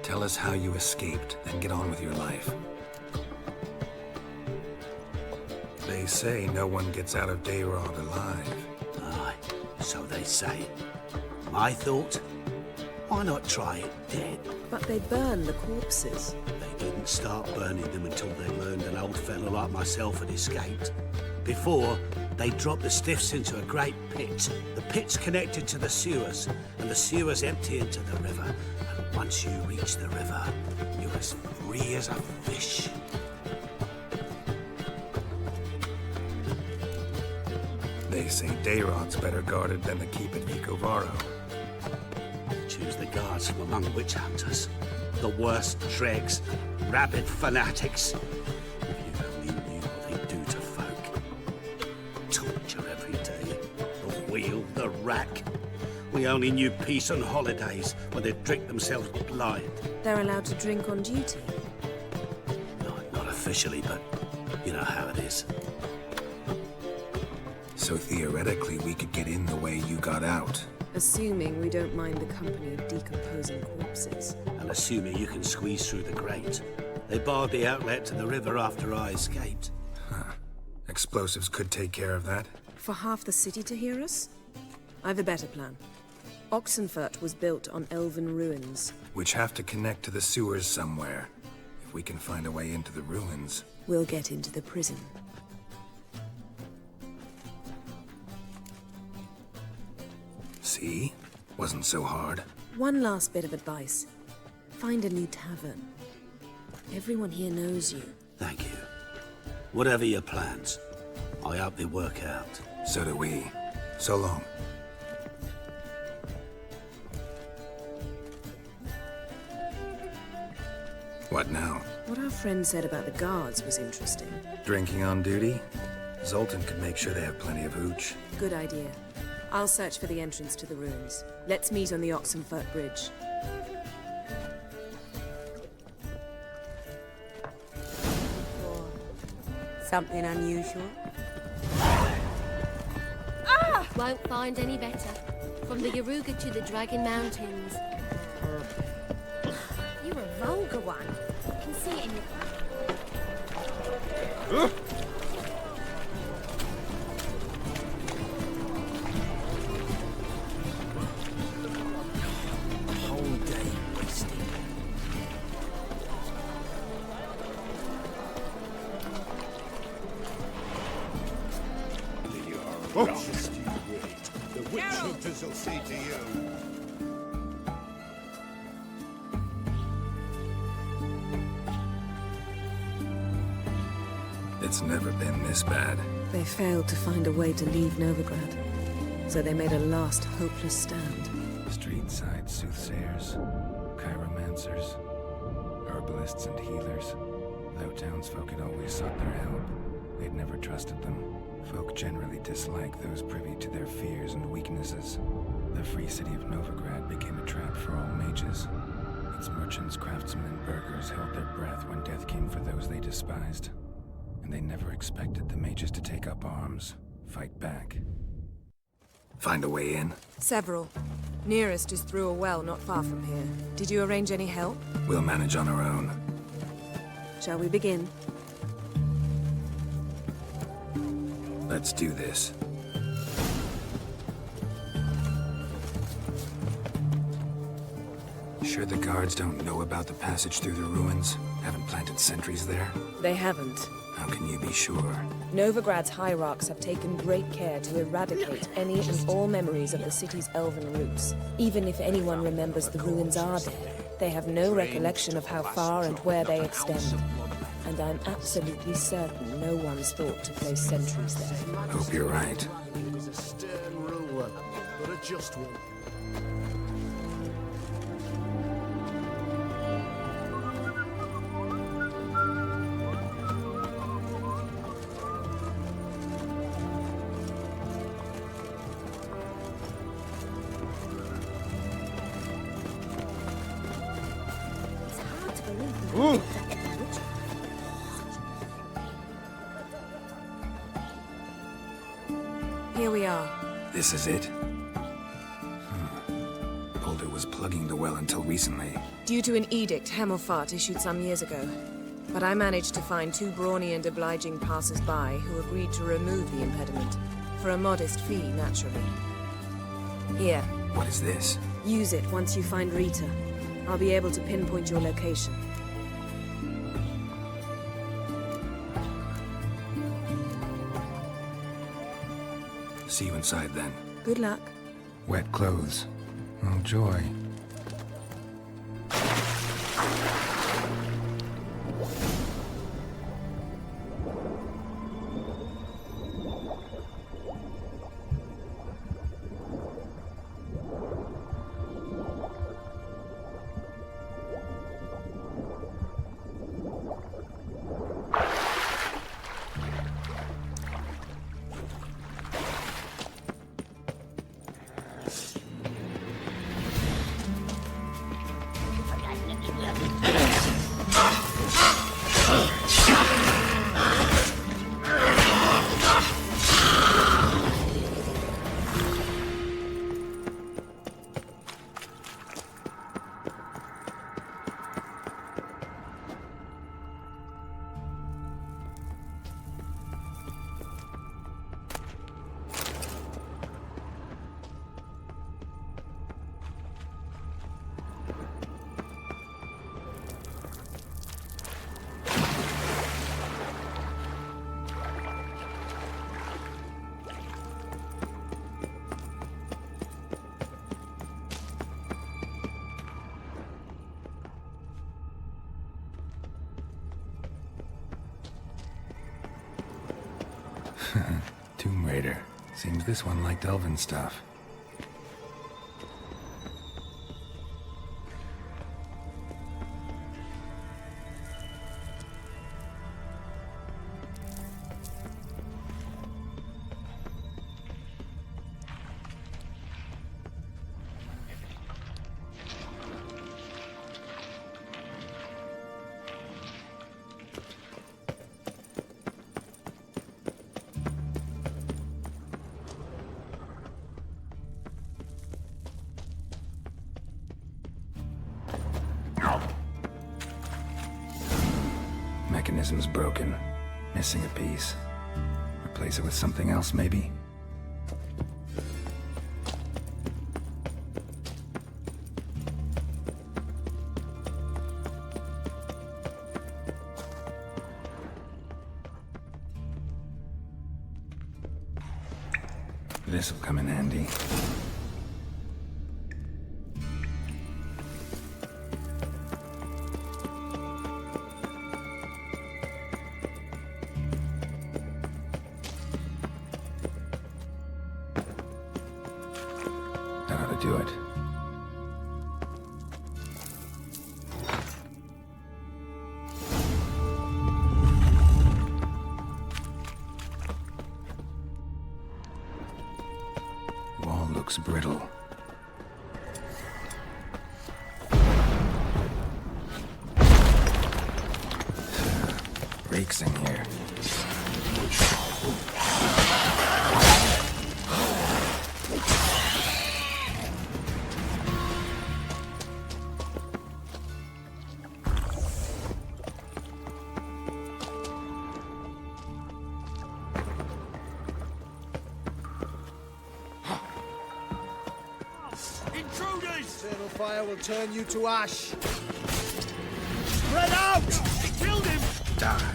Tell us how you escaped, then get on with your life. They say no one gets out of Daerad alive. Aye, so they say. My thought? Why not try it dead? But they burn the corpses. They didn't start burning them until they learned an old fellow like myself had escaped. Before, they dropped the stiffs into a great pit. The pit's connected to the sewers, and the sewers empty into the river. And once you reach the river, you're as free as a fish. They say Daerad's better guarded than the keep at Vicovaro. Choose the guards from among witch hunters. The worst dregs, rabid fanatics. If you only knew what they do to folk. Torture every day. The wheel, the rack. We only knew peace on holidays when they'd drink themselves blind. They're allowed to drink on duty. Not officially, but you know how it is. So theoretically, we could get in the way you got out. Assuming we don't mind the company of decomposing corpses. And assuming you can squeeze through the grate. They barred the outlet to the river after I escaped. Huh. Explosives could take care of that. For half the city to hear us? I've a better plan. Oxenfurt was built on elven ruins. Which have to connect to the sewers somewhere. If we can find a way into the ruins. We'll get into the prison. See? Wasn't so hard. One last bit of advice. Find a new tavern. Everyone here knows you. Thank you. Whatever your plans, I hope they work out. So do we. So long. What now? What our friend said about the guards was interesting. Drinking on duty? Zoltan could make sure they have plenty of hooch. Good idea. I'll search for the entrance to the ruins. Let's meet on the Oxenfurt Bridge. Something unusual? Ah! Won't find any better. From the Yaruga to the Dragon Mountains. You're a vulgar one. I can see it in your... Whole day wasted. Oh. Just you wait. The witch hunters will see to you. It's never been this bad. They failed to find a way to leave Novigrad, so they made a last hopeless stand. Street-side soothsayers, chiromancers, herbalists and healers. Though townsfolk had always sought their help, they'd never trusted them. Folk generally dislike those privy to their fears and weaknesses. The free city of Novigrad became a trap for all mages. Its merchants, craftsmen, and burghers held their breath when death came for those they despised. And they never expected the mages to take up arms, fight back. Find a way in? Several. Nearest is through a well not far from here. Did you arrange any help? We'll manage on our own. Shall we begin? Let's do this. Sure the guards don't know about the passage through the ruins? Haven't planted sentries there? They haven't. How can you be sure? Novigrad's hierarchs have taken great care to eradicate any and all memories of the city's elven roots. Even if anyone remembers the ruins are there, they have no recollection of how far and where they extend. And I'm absolutely certain no one's thought to place sentries there. Hope you're right. He was a stern ruler, but a just one. Ooh. Here we are. This is it? Boulder was plugging the well until recently. Due to an edict Hemmelfart issued some years ago. But I managed to find two brawny and obliging passers-by who agreed to remove the impediment. For a modest fee, naturally. Here. What is this? Use it once you find Rita. I'll be able to pinpoint your location. See you inside then. Good luck. Wet clothes. Oh, joy. Tomb Raider. Seems this one liked elven stuff. Mechanism's broken. Missing a piece. Replace it with something else, maybe? This'll come in handy. That ought to do it. Wall looks brittle. Reeks in here. Intruders! Eternal fire will turn you to ash. Spread out! He killed him! Die.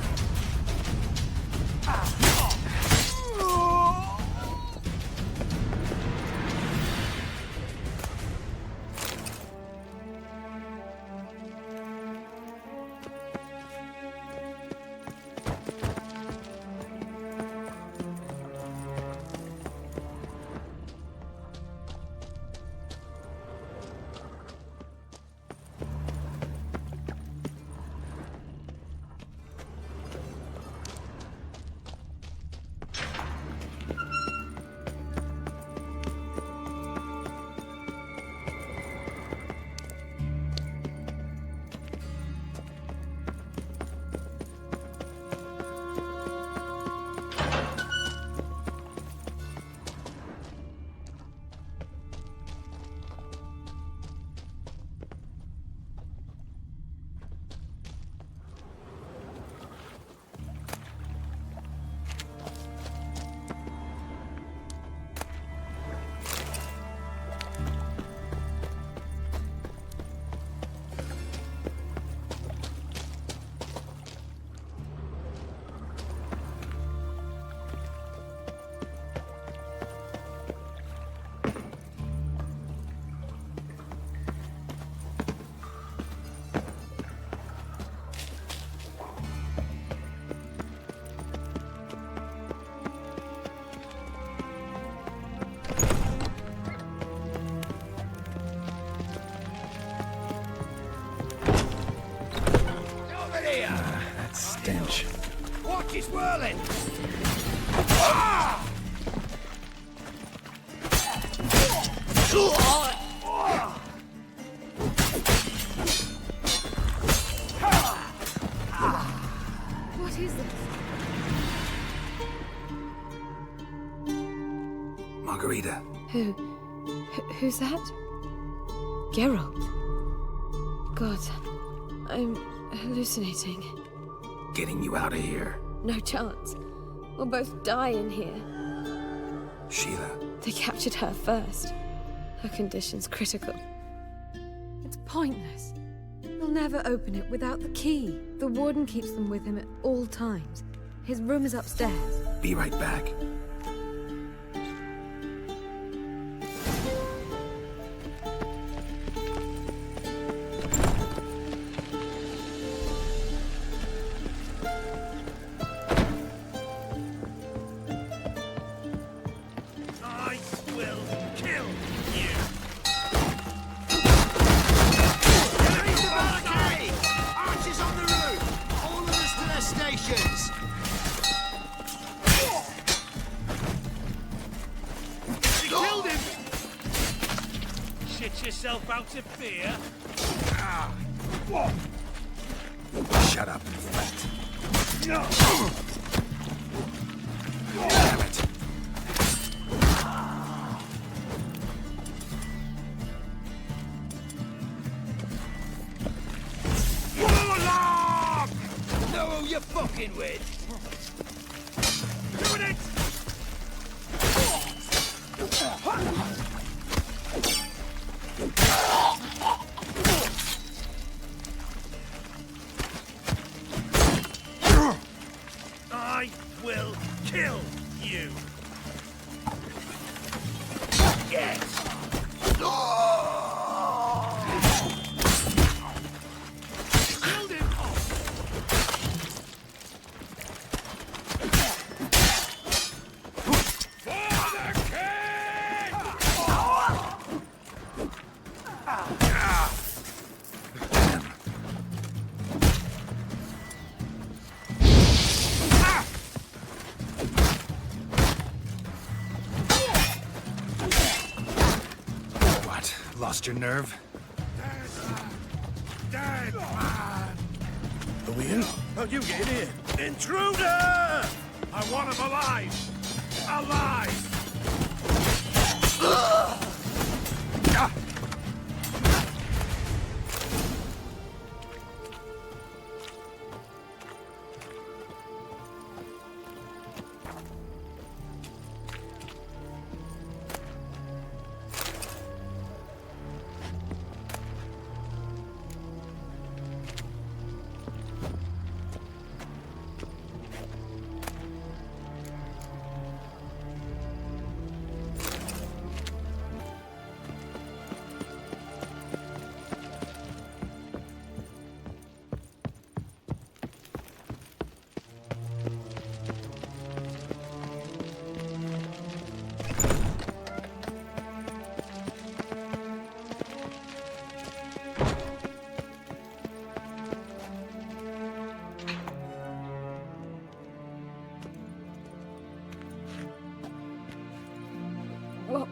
That stench. Watch his whirling! Ah! What is this? Margarita. Who's that? Geralt. God, I'm hallucinating. Getting you out of here. No chance. We'll both die in here. Sheila. They captured her first. Her condition's critical. It's pointless. He'll never open it without the key. The warden keeps them with him at all times. His room is upstairs. Be right back. let yourself out of fear? Shut up, fat. No! Damn it. Warlock! Know who you're fucking with? Doing it! I will kill you. Yes. Killed him. For the king! What? Lost your nerve? Dead man! Are we in? Oh, you get in! Intruder! I want him alive! Alive!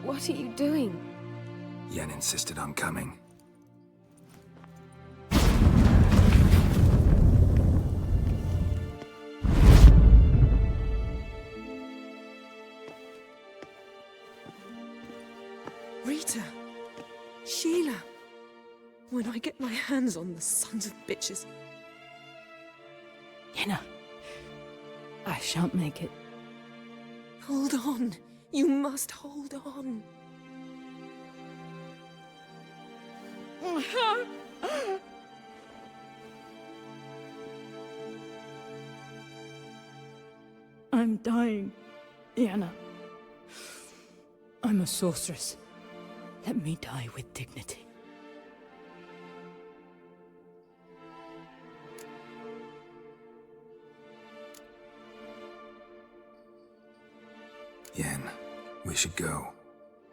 What are you doing? Yen insisted on coming. Rita! Sheila! When I get my hands on the sons of bitches. Yenna, I shan't make it. Hold on. You must hold on. I'm dying, Yenna. I'm a sorceress. Let me die with dignity. Yen, we should go.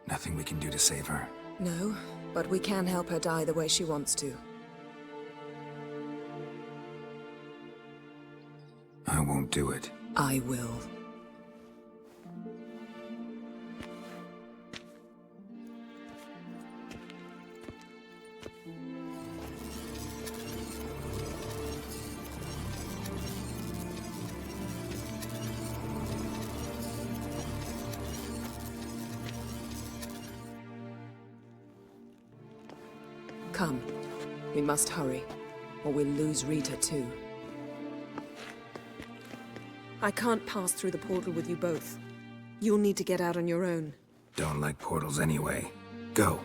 Nothing we can do to save her. No, but we can help her die the way she wants to. I won't do it. I will. Come. We must hurry, or we'll lose Rita too. I can't pass through the portal with you both. You'll need to get out on your own. Don't like portals anyway. Go.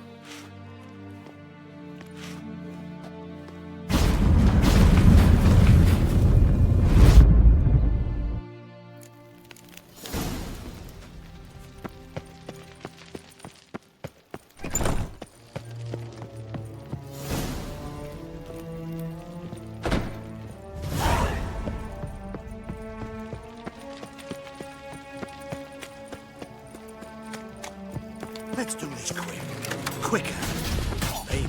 Let's do this quick. Quicker. Baby.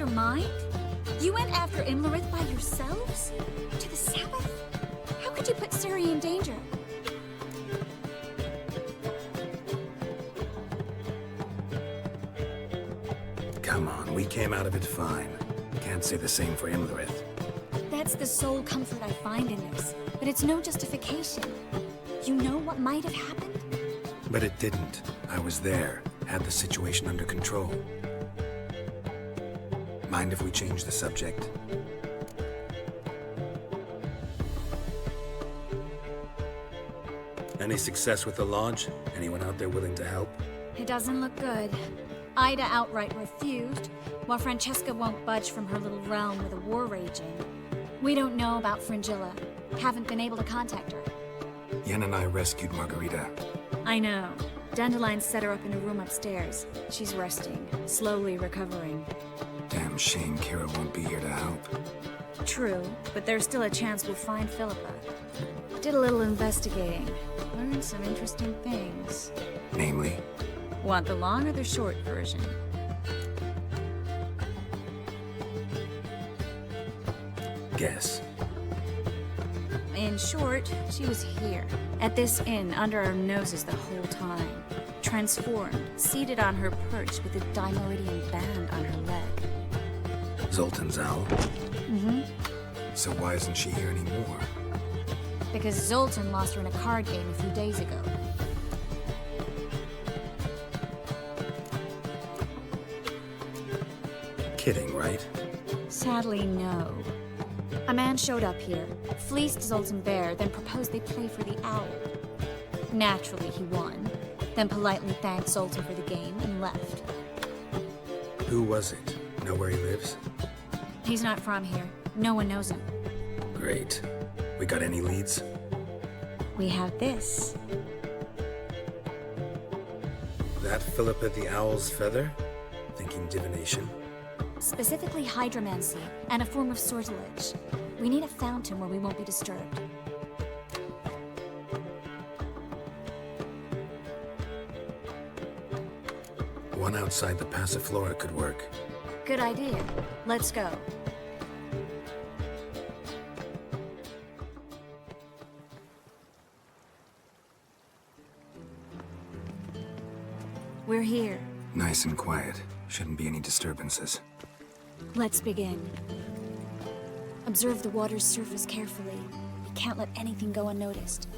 lost your mind? You went after Imlerith by yourselves? To the south? How could you put Ciri in danger? Come on, we came out of it fine. Can't say the same for Imlerith. That's the sole comfort I find in this. But it's no justification. You know what might have happened? But it didn't. I was there, had the situation under control. Mind if we change the subject? Any success with the lodge? Anyone out there willing to help? It doesn't look good. Ida outright refused, while Francesca won't budge from her little realm with a war raging. We don't know about Fringilla. Haven't been able to contact her. Yen and I rescued Margarita. I know. Dandelion set her up in a room upstairs. She's resting, slowly recovering. Damn shame Kira won't be here to help. True, but there's still a chance we'll find Philippa. Did a little investigating. Learned some interesting things. Namely? Want the long or the short version? Guess. In short, she was here, at this inn, under our noses the whole time. Transformed, seated on her perch with a dimeridian band on her leg. Zoltan's owl? Mm-hmm. So why isn't she here anymore? Because Zoltan lost her in a card game a few days ago. Kidding, right? Sadly, no. A man showed up here, fleeced Zoltan bare, then proposed they play for the owl. Naturally, he won, then politely thanked Zoltan for the game and left. Who was it? Know where he lives? He's not from here. No one knows him. Great. We got any leads? We have this. That Philippa the Owl's feather? Thinking divination? Specifically hydromancy, and a form of sortilege. We need a fountain where we won't be disturbed. One outside the Passiflora could work. Good idea. Let's go. We're here. Nice and quiet. Shouldn't be any disturbances. Let's begin. Observe the water's surface carefully. We can't let anything go unnoticed.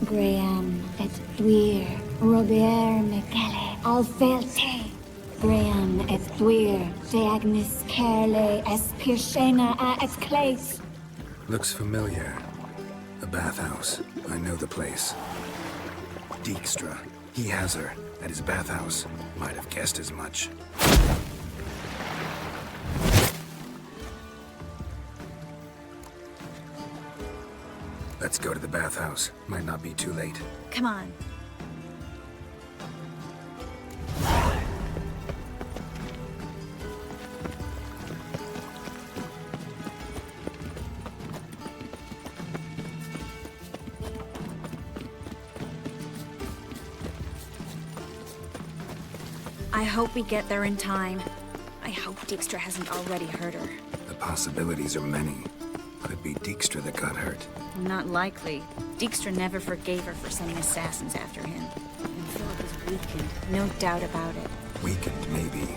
Graham et Dwyer, Robert Michele, Alfelte. Graham et Dwyer, Deagnis Kerle, Espirshena a et Clace. Looks familiar. A bathhouse. I know the place. Dijkstra. He has her at his bathhouse. Might have guessed as much. Let's go to the bathhouse. Might not be too late. Come on. I hope we get there in time. I hope Dijkstra hasn't already hurt her. The possibilities are many. Could be Dijkstra that got hurt. Not likely. Dijkstra never forgave her for sending assassins after him. And Philip is weakened, no doubt about it. Weakened, maybe.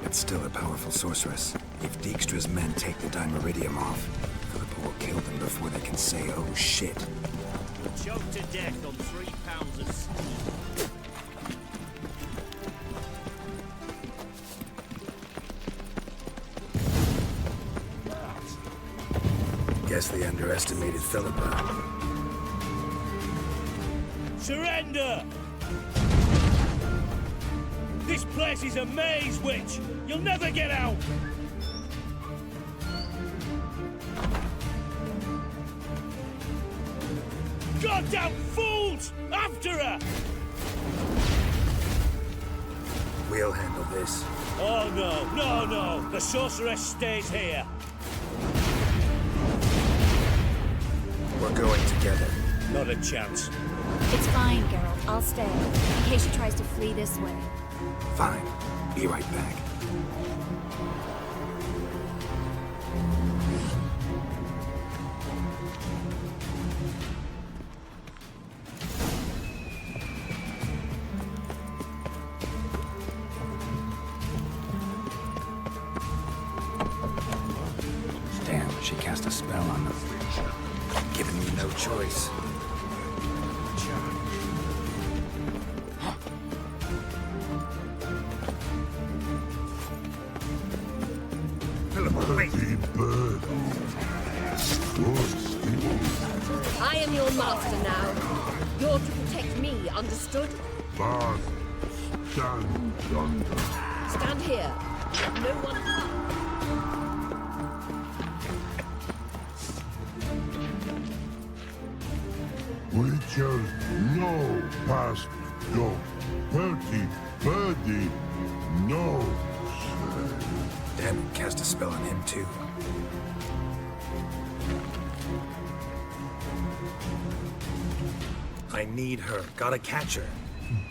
But still a powerful sorceress. If Dijkstra's men take the Dimeridium off, Philippa will kill them before they can say, oh shit. Choked to death on 3 pounds of steam. Guess they underestimated Philippa. Surrender! This place is a maze, witch! You'll never get out! Goddamn fools! After her! We'll handle this. Oh no. The sorceress stays here. We're going together. Not a chance. It's fine, Geralt. I'll stay, in case she tries to flee this way. Fine. Be right back. a spell on them. Giving me no choice. I am your master now. You're to protect me, understood? Bad. Stand yonder. Stand here. Let no one harm. We shall know past your birdie knows. Damn it, cast a spell on him too. I need her. Gotta catch her.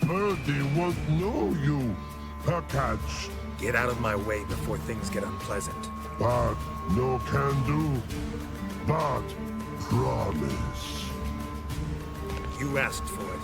Birdie won't know you, her catch. Get out of my way before things get unpleasant. But no can do. But promise. You asked for it.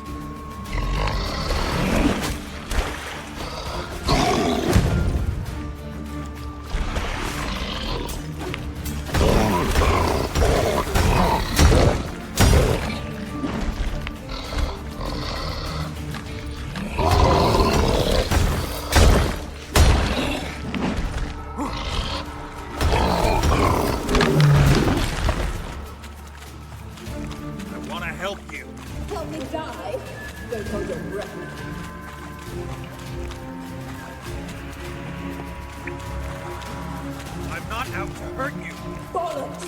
I'm not out to hurt you. Bollocks!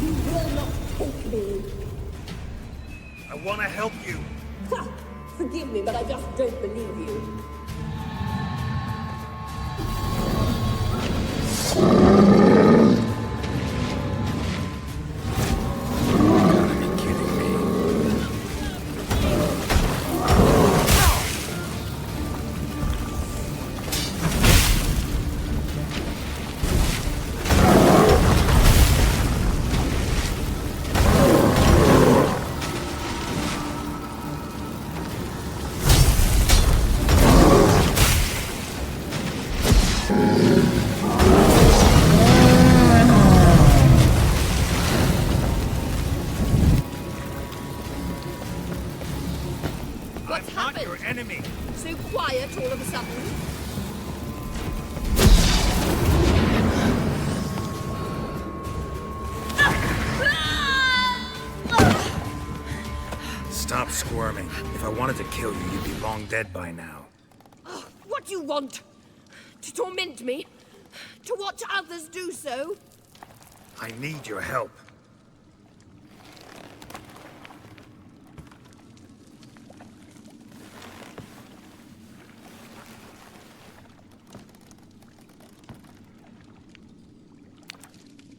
You will not take me. I want to help you. Ha! Forgive me, but I just don't believe you. What's happened? Your enemy. So quiet all of a sudden. Stop squirming. If I wanted to kill you, you'd be long dead by now. What do you want? To torment me? To watch others do so? I need your help.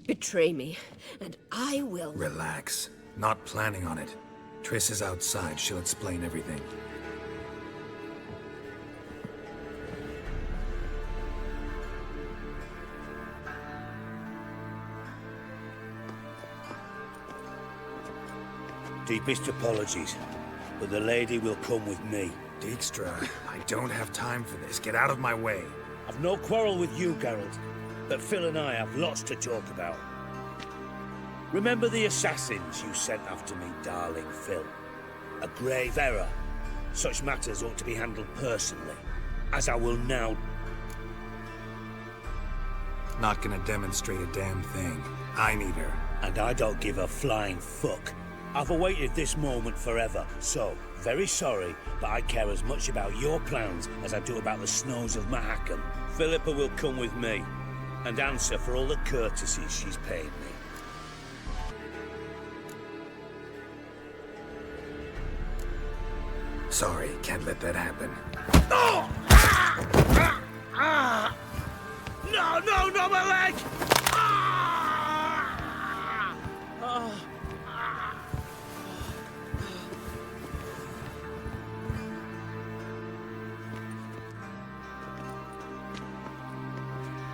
Betray me, and I will... Relax. Not planning on it. Triss is outside. She'll explain everything. Deepest apologies, but the lady will come with me. Dijkstra, I don't have time for this. Get out of my way. I've no quarrel with you, Geralt, but Phil and I have lots to talk about. Remember the assassins you sent after me, darling Phil? A grave error. Such matters ought to be handled personally, as I will now. Not gonna demonstrate a damn thing. I need her. And I don't give a flying fuck. I've awaited this moment forever, so, very sorry, but I care as much about your plans as I do about the snows of Mahakam. Philippa will come with me, and answer for all the courtesies she's paid me. Sorry, can't let that happen. Oh! No, no, no, my leg!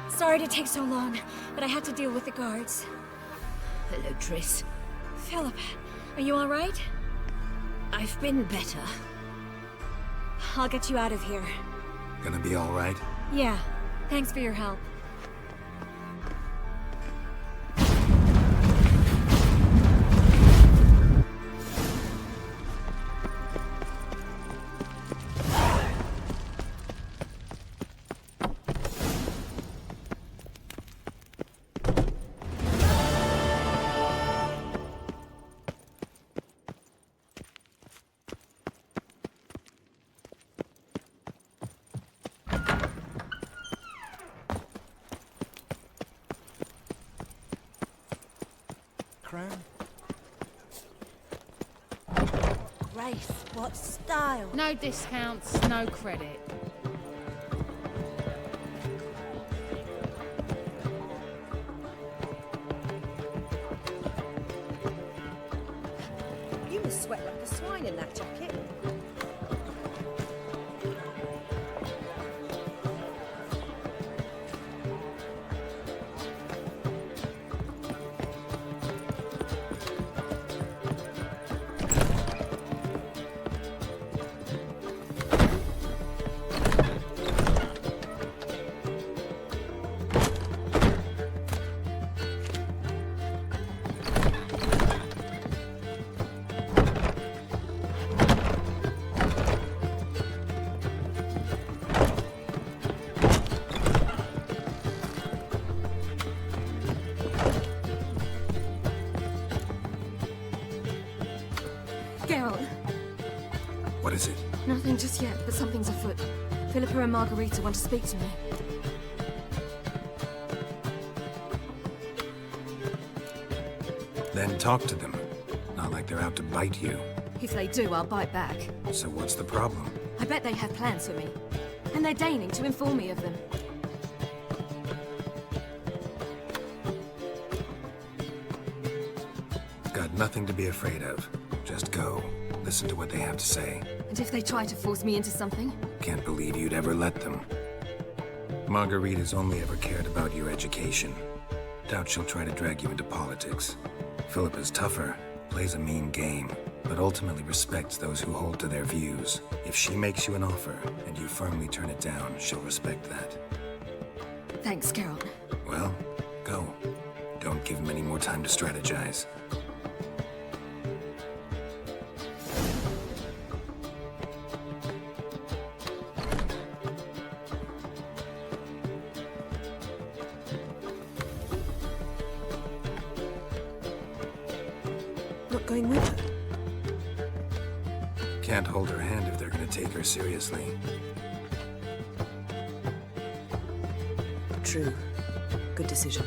Sorry to take so long, but I had to deal with the guards. Hello, Triss. Philip, are you all right? I've been I'll get you out of here. Gonna be all right? Yeah, Thanks for your help. Grace, what style? No discounts, no credit. You must sweat like a swine in that jacket. What is it? Nothing just yet, but something's afoot. Philippa and Margarita want to speak to me. Then talk to them. Not like they're out to bite you. If they do, I'll bite back. So what's the problem? I bet they have plans for me. And they're deigning to inform me of them. Got nothing to be afraid of. Just go. Listen to what they have to say. And if they try to force me into something? Can't believe you'd ever let them. Margarita's only ever cared about your education. Doubt she'll try to drag you into politics. Philippa's tougher, plays a mean game, but ultimately respects those who hold to their views. If she makes you an offer, and you firmly turn it down, she'll respect that. Thanks, Carol. Well, go. Don't give them any more time to strategize. Not going with her? Can't hold her hand if they're gonna take her seriously. True. Good decision.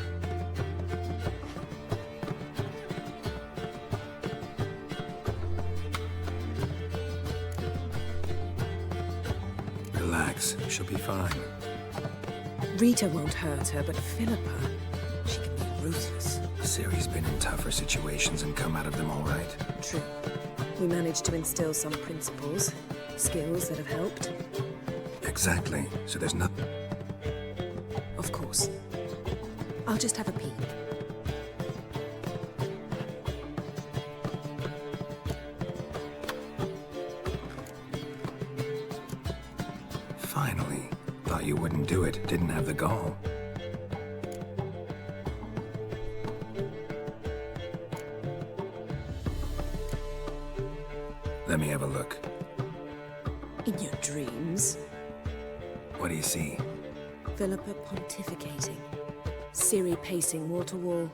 Relax, she'll be fine. Rita won't hurt her, but Philippa, she can be ruthless. Ciri's been in tougher situations and come out of them all right. True. We managed to instill some principles, skills that have helped. Exactly. So there's nothing... Of course. I'll just have a peek. Finally. Thought you wouldn't do it. Didn't have the gall. Let me have a look. In your dreams? What do you see? Philippa pontificating. Ciri pacing wall to wall.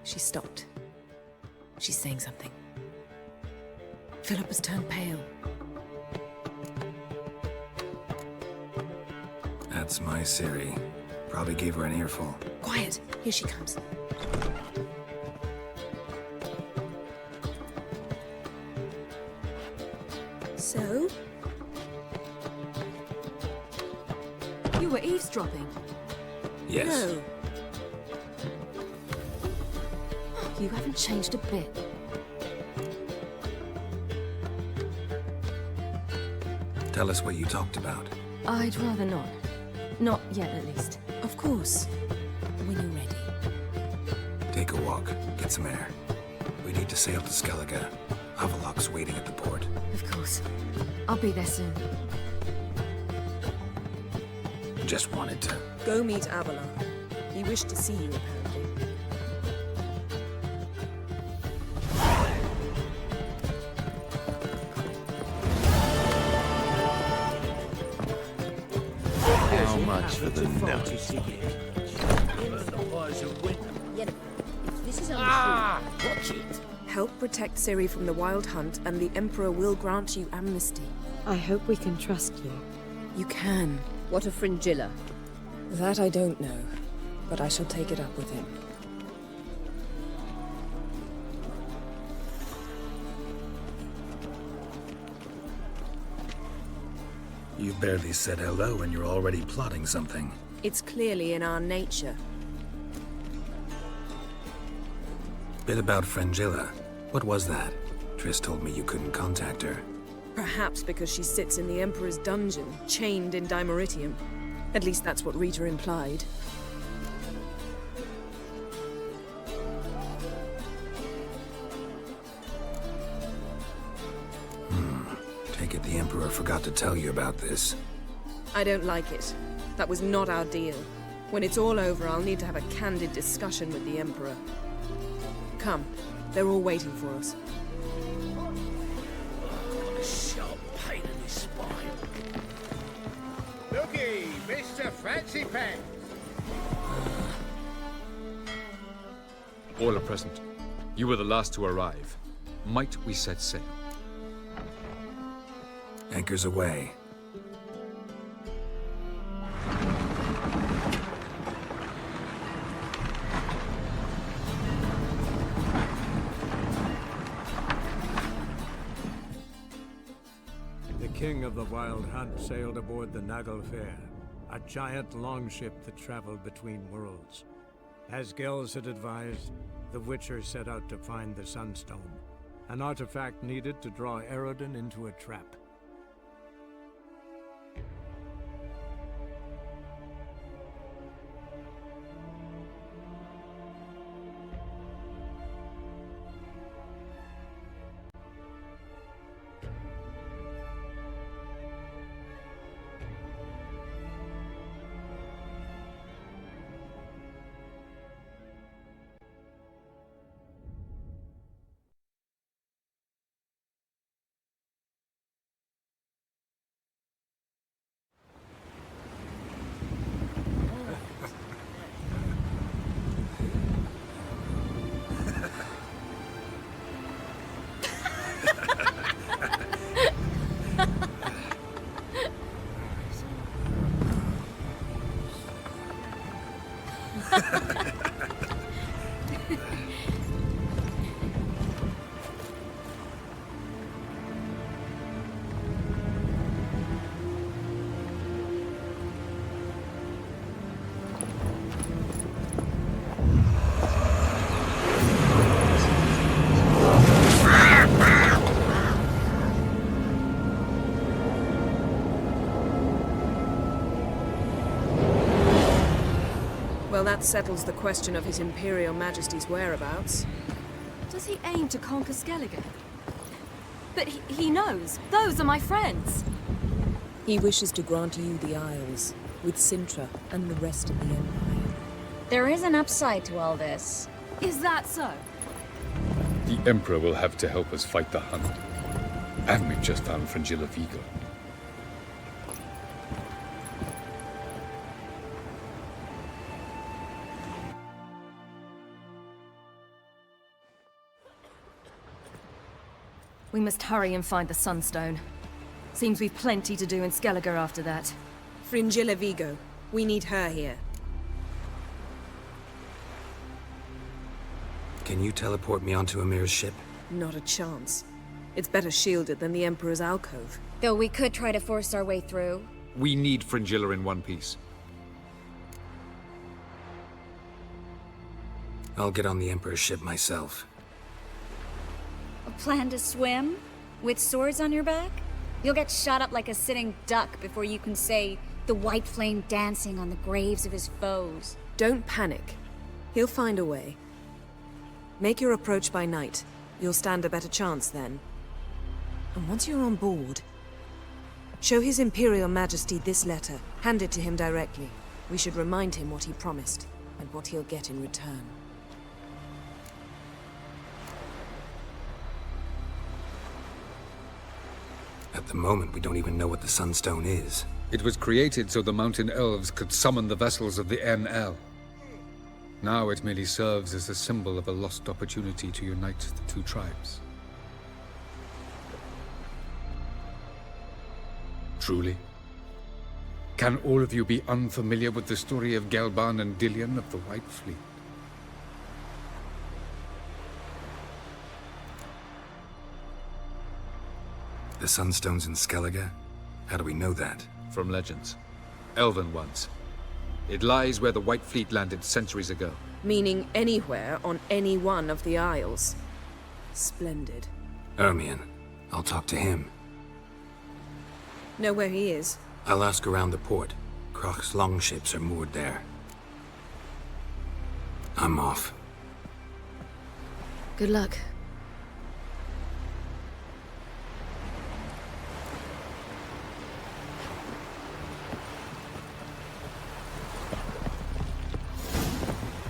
She stopped. She's saying something. Philippa's turned pale. That's my Ciri. Probably gave her an earful. Quiet! Here she comes. So? You were eavesdropping? Yes. No. You haven't changed a bit. Tell us what you talked about. I'd rather not. Not yet, at least. Of course. When you're ready. Take a walk. Get some air. We need to sail to Skellige. Havelock's waiting at the port. Of course. I'll be there soon. Just wanted to Go meet Avalon. He wished to see you, apparently. How much for the note? This is watch it. Help protect Ciri from the Wild Hunt, and the Emperor will grant you amnesty. I hope we can trust you. You can. What of Fringilla? That I don't know, but I shall take it up with him. You barely said hello and you're already plotting something. It's clearly in our nature. Bit about Fringilla. What was that? Triss told me you couldn't contact her. Perhaps because she sits in the Emperor's dungeon, chained in Dimeritium. At least that's what Rita implied. Take it the Emperor forgot to tell you about this. I don't like it. That was not our deal. When it's all over, I'll need to have a candid discussion with the Emperor. Come, they're all waiting for us. Sharp pain in his spine. Looky, Mr. Fancy Pants. All are present. You were the last to arrive. Might we set sail? Anchors away. The king of the Wild Hunt sailed aboard the Naglfar, a giant longship that traveled between worlds. As Gels had advised, the Witcher set out to find the Sunstone, an artifact needed to draw Eredin into a trap. Well, that settles the question of His Imperial Majesty's whereabouts. Does he aim to conquer Skellige? But he knows. Those are my friends. He wishes to grant you the Isles, with Sintra and the rest of the Empire. There is an upside to all this. Is that so? The Emperor will have to help us fight the Hunt. And we've just found Fringilla Vigo. We must hurry and find the Sunstone. Seems we've plenty to do in Skellige after that. Fringilla Vigo. We need her here. Can you teleport me onto Amir's ship? Not a chance. It's better shielded than the Emperor's alcove. Though we could try to force our way through. We need Fringilla in one piece. I'll get on the Emperor's ship myself. A plan to swim? With swords on your back? You'll get shot up like a sitting duck before you can say the white flame dancing on the graves of his foes. Don't panic. He'll find a way. Make your approach by night. You'll stand a better chance then. And once you're on board, show His Imperial Majesty this letter. Hand it to him directly. We should remind him what he promised, and what he'll get in return. At the moment, we don't even know what the Sunstone is. It was created so the mountain elves could summon the vessels of the NL. Now it merely serves as a symbol of a lost opportunity to unite the two tribes. Truly? Can all of you be unfamiliar with the story of Gelban and Dillion of the White Fleet? The Sunstone's in Skellige? How do we know that? From legends. Elven ones. It lies where the White Fleet landed centuries ago. Meaning anywhere on any one of the Isles. Splendid. Ermion. I'll talk to him. Know where he is? I'll ask around the port. Croc's longships are moored there. I'm off. Good luck.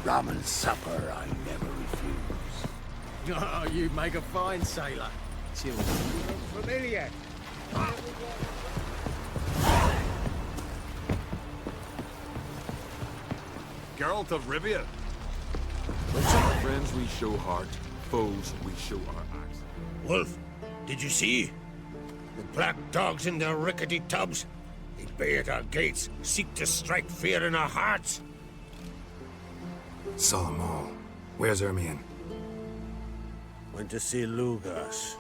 Ramen supper I never refuse. Oh, you make a fine sailor. Chill. Familiar. Geralt of Rivia. When some friends we show heart, foes we show our axe. Wolf, did you see? The black dogs in their rickety tubs. They bay at our gates, seek to strike fear in our hearts. Saw them all. Where's Ermion? Went to see Lugas.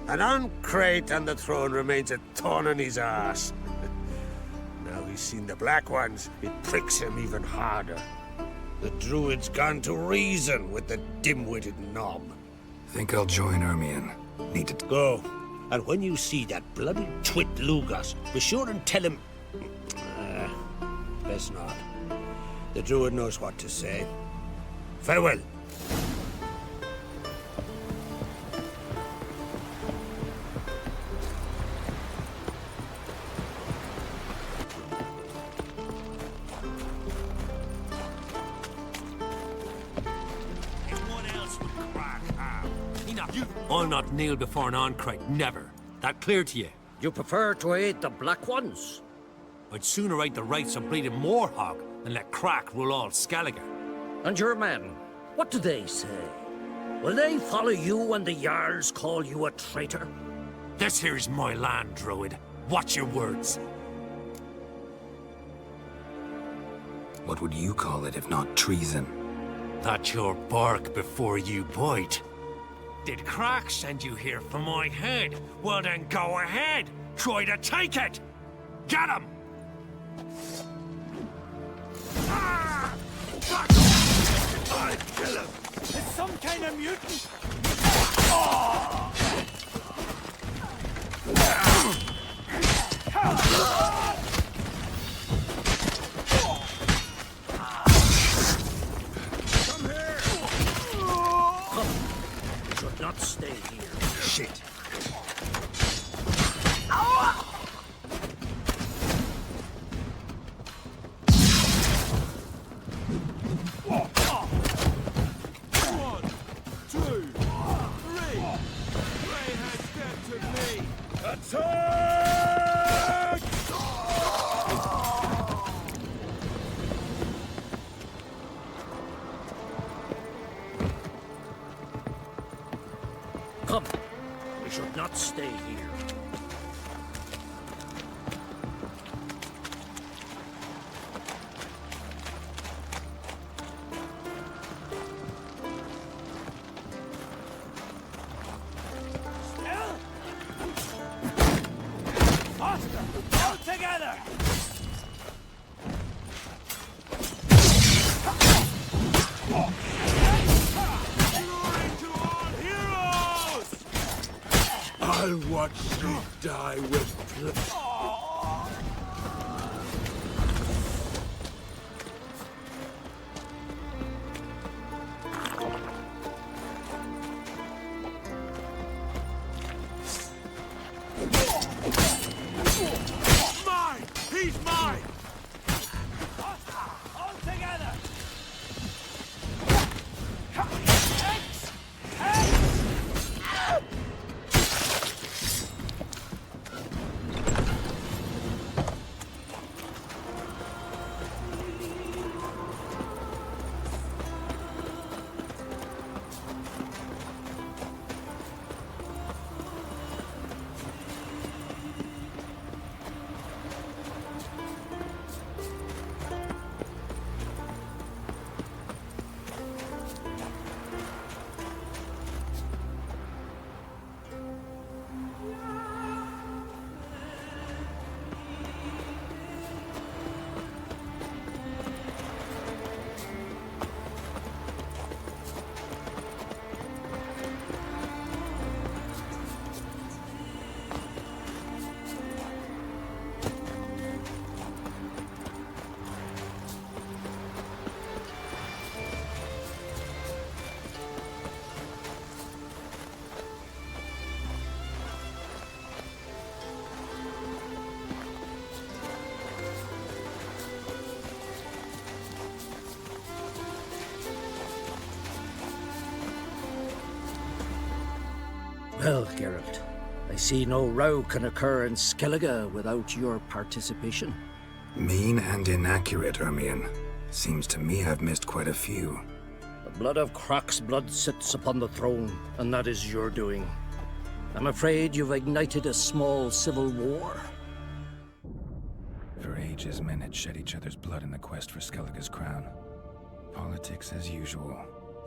An uncrate on the throne remains a thorn in his ass. Now he's seen the Black Ones, it pricks him even harder. The Druid's gone to reason with the dim-witted knob. Think I'll join Ermion. Need to go. And when you see that bloody twit Lugas, be sure and tell him... best not. The Druid knows what to say. Farewell. I'll not kneel before an Oncrite, never. That clear to you? You prefer to aid the Black Ones? I'd sooner aid the rights of bleeding Moorhog than let Crack rule all Skellige. And your men, what do they say? Will they follow you when the Jarls call you a traitor? This here's my land, Druid. Watch your words. What would you call it if not treason? That's your bark before you bite. Did Crack send you here for my head? Well then go ahead. Try to take it. Get him! I'll kill him. It's some kind of mutant. Not stay here. Shit. Come. We should not stay here. Faster! All together! I'll watch you die with pleasure. Mine! He's mine! Well, Geralt, I see no row can occur in Skellige without your participation. Mean and inaccurate, Ermion. Seems to me I've missed quite a few. The blood of Croc's blood sits upon the throne, and that is your doing. I'm afraid you've ignited a small civil war. For ages, men had shed each other's blood in the quest for Skellige's crown. Politics as usual,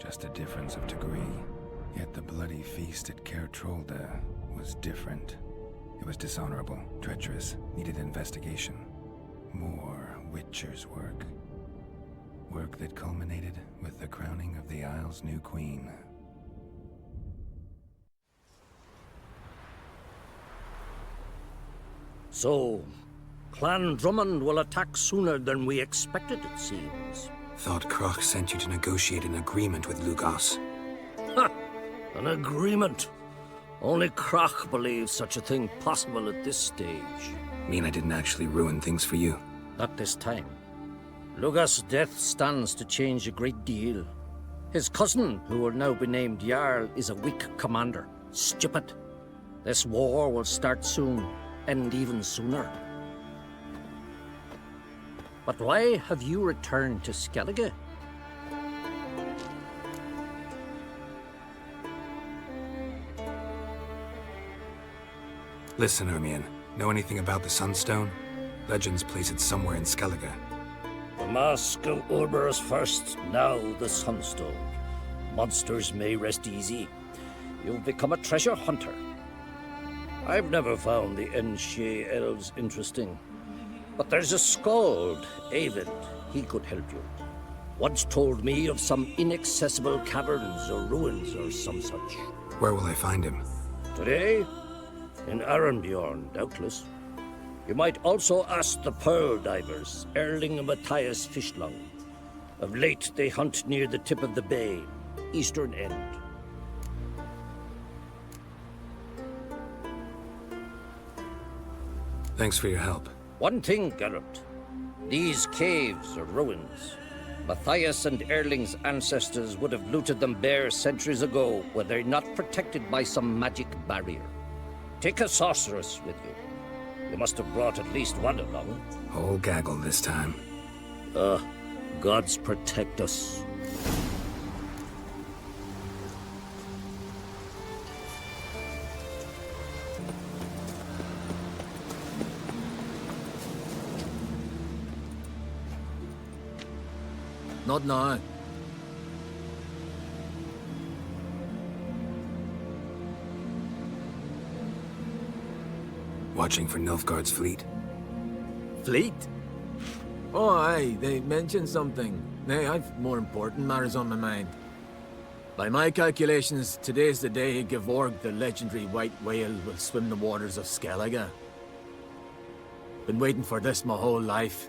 just a difference of degree. Yet the bloody feast at Caer Trolda was different. It was dishonorable, treacherous, needed investigation. More Witcher's work. Work that culminated with the crowning of the Isle's new queen. So, Clan Drummond will attack sooner than we expected, it seems. Thought Croc sent you to negotiate an agreement with Lugos. Ha! An agreement? Only Croc believes such a thing possible at this stage. Mean I didn't actually ruin things for you? Not this time. Lugos' death stands to change a great deal. His cousin, who will now be named Jarl, is a weak commander. Stupid. This war will start soon, end even sooner. But why have you returned to Skellige? Listen, Ermion. Know anything about the Sunstone? Legends place it somewhere in Skellige. The mask of Urber's first, now the Sunstone. Monsters may rest easy. You've become a treasure hunter. I've never found the Enshe elves interesting. But there's a skald, Avid. He could help you. Once told me of some inaccessible caverns or ruins or some such. Where will I find him? Today? In Arenbjorn, doubtless. You might also ask the Pearl Divers, Erling and Matthias Fishlung. Of late, they hunt near the tip of the bay, eastern end. Thanks for your help. One thing, Geralt. These caves are ruins. Matthias and Erling's ancestors would have looted them bare centuries ago were they not protected by some magic barrier. Take a sorceress with you. You must have brought at least one along. Whole gaggle this time. Gods protect us. Not now. Watching for Nilfgaard's fleet? Fleet? Oh, aye, they mentioned something. Nay, I've more important matters on my mind. By my calculations, today's the day Gevorg, the legendary white whale, will swim the waters of Skellige. Been waiting for this my whole life.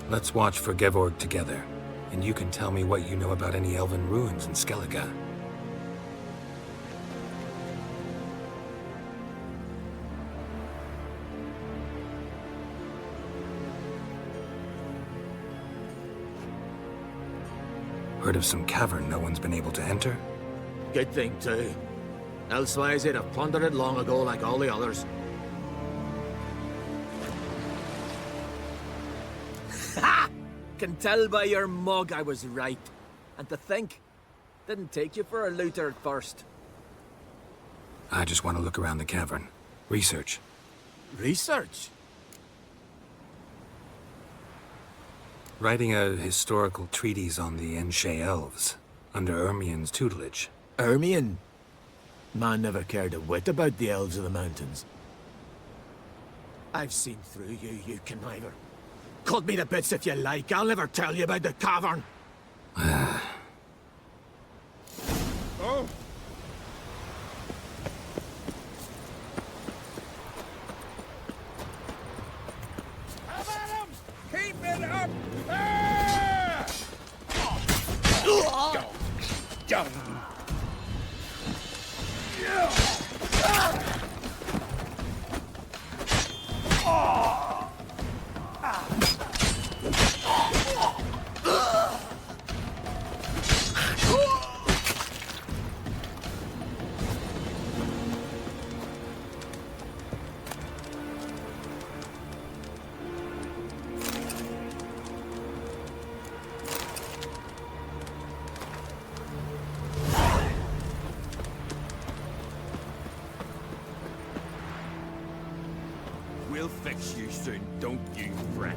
Let's watch for Gevorg together, and you can tell me what you know about any elven ruins in Skellige. Heard of some cavern no one's been able to enter? Good thing, too. Elsewise, they'd have plundered it long ago like all the others. Ha! Can tell by your mug I was right. And to think, didn't take you for a looter at first. I just want to look around the cavern. Research. Research? Writing a historical treatise on the Enshe elves, under Ermion's tutelage. Ermion? Man never cared a whit about the elves of the mountains. I've seen through you, you conniver. Cut me to bits if you like, I'll never tell you about the cavern. Oh! Keep it up! Ah! Dung! Watch you soon, don't you fret.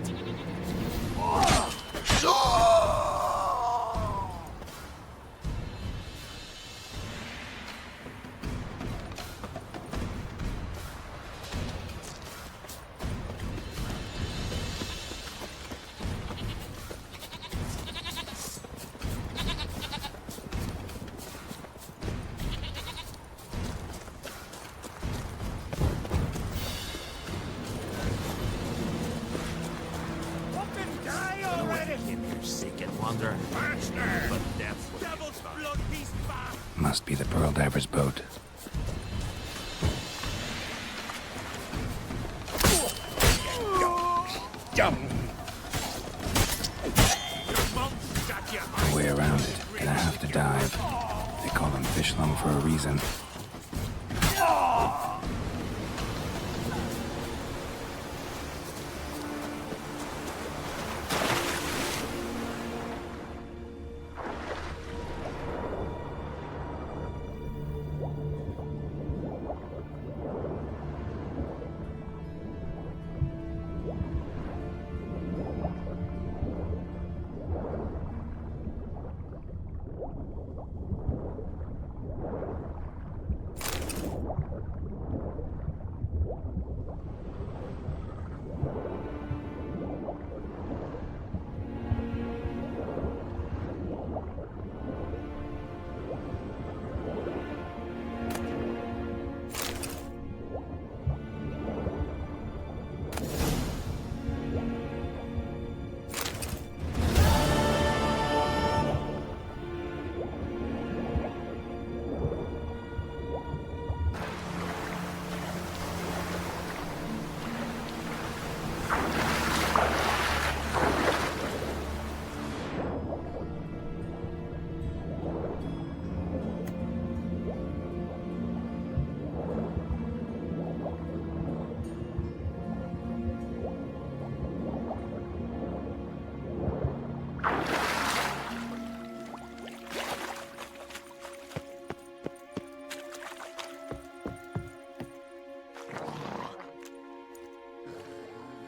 Must be the Pearl Diver's boat. Jump! No way around it. Gonna have to dive. They call them fish lung for a reason.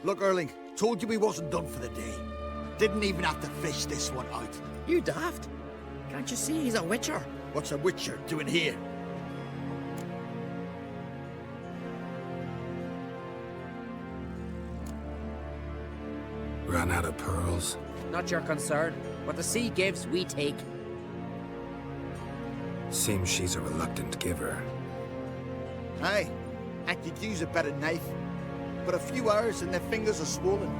Look, Erling, told you we wasn't done for the day. Didn't even have to fish this one out. You daft. Can't you see he's a witcher? What's a witcher doing here? Run out of pearls? Not your concern. What the sea gives, we take. Seems she's a reluctant giver. Aye, I could use a better knife. But a few hours and their fingers are swollen.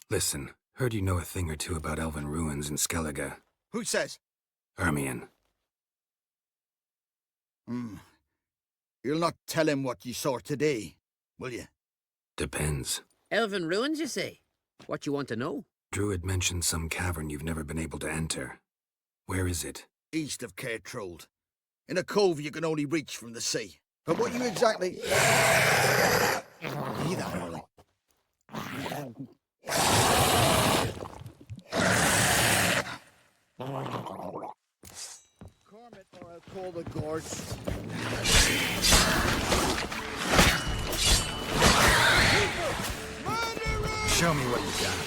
Listen, heard you know a thing or two about elven ruins in Skellige. Who says? Hermione. You'll not tell him what you saw today, will you? Depends. Elven ruins, you say? What you want to know? Druid mentioned some cavern you've never been able to enter. Where is it? East of Cairtrold. In a cove you can only reach from the sea. But what you exactly... Hear that, Erling? Cormit, or I'll call the guards. Show me what you got.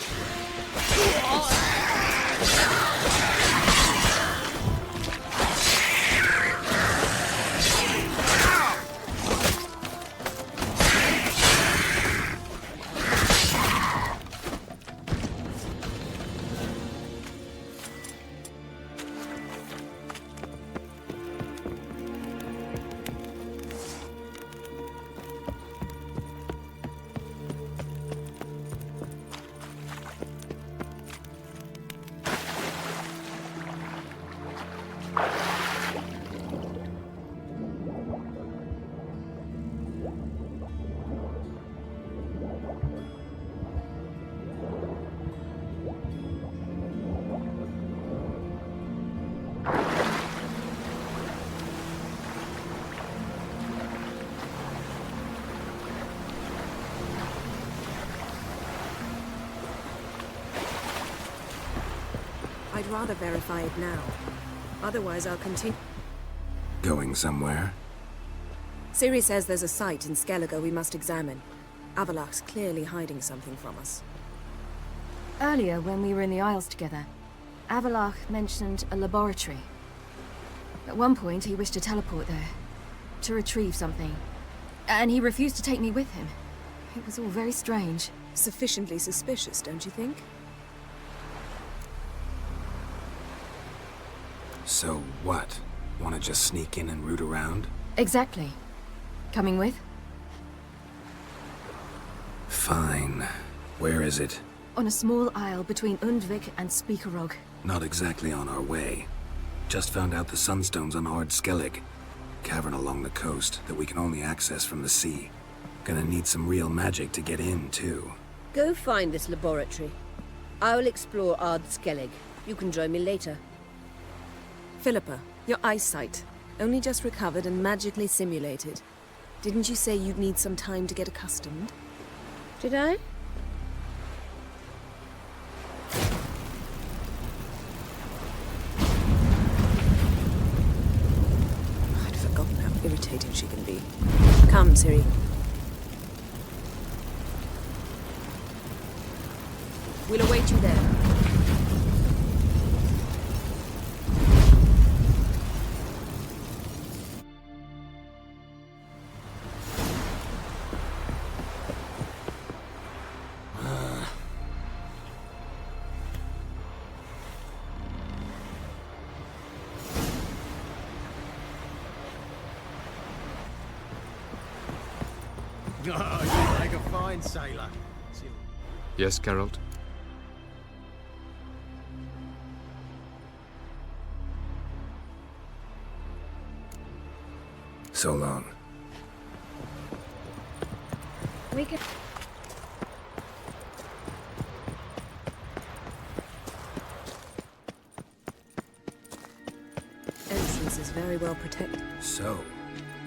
I'd rather verify it now. Otherwise, I'll continue. Going somewhere? Ciri says there's a site in Skellige we must examine. Avalok's clearly hiding something from us. Earlier, when we were in the Isles together, Avalok mentioned a laboratory. At one point, he wished to teleport there, to retrieve something. And he refused to take me with him. It was all very strange. Sufficiently suspicious, don't you think? So what? Want to just sneak in and root around? Exactly. Coming with? Fine. Where is it? On a small isle between Undvik and Speakerog. Not exactly on our way. Just found out the Sunstone's on Ard Skellig. Cavern along the coast that we can only access from the sea. Gonna need some real magic to get in, too. Go find this laboratory. I will explore Ard Skellig. You can join me later. Philippa, your eyesight. Only just recovered and magically simulated. Didn't you say you'd need some time to get accustomed? Did I? I'd forgotten how irritating she can be. Come, Ciri. We'll await you there. Oh, you make a fine sailor. Yes, Geralt? So long. We can... Entrance is very well protected. So,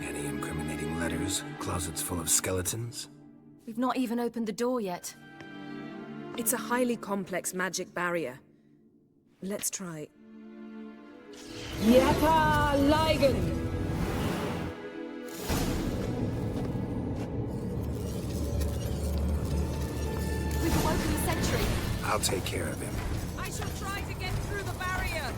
any incriminating letters? Closets full of skeletons? We've not even opened the door yet. It's a highly complex magic barrier. Let's try. Yata Ligen! We've awoken the sentry. I'll take care of him. I shall try to get through the barrier.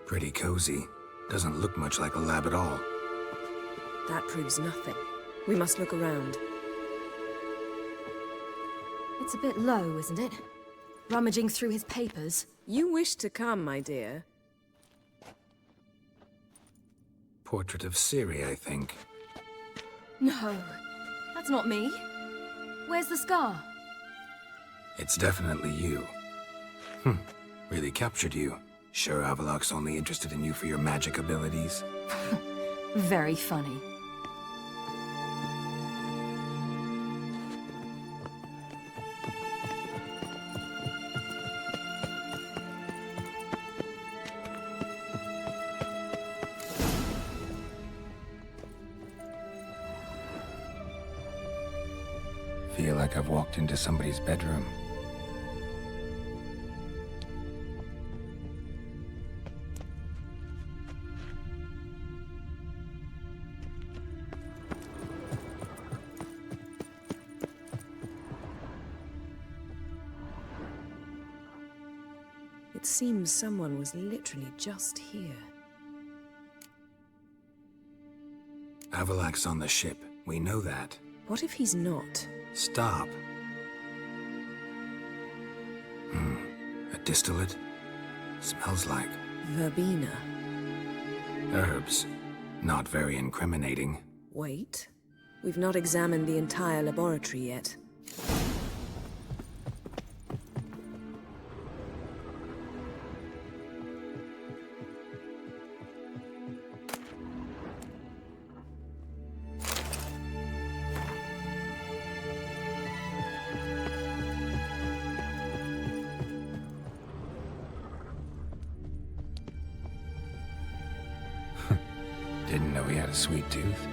Pretty cozy. Doesn't look much like a lab at all. That proves nothing. We must look around. It's a bit low, isn't it? Rummaging through his papers. You wish to come, my dear. Portrait of Ciri, I think. No, that's not me. Where's the scar? It's definitely you. Really captured you. Sure Avalok's only interested in you for your magic abilities? Very funny. Feel like I've walked into somebody's bedroom. It seems someone was literally just here. Avalak's on the ship. We know that. What if he's not? Stop. A distillate? Smells like... Verbena. herbs. Not very incriminating. Wait. We've not examined the entire laboratory yet. Didn't know he had a sweet tooth.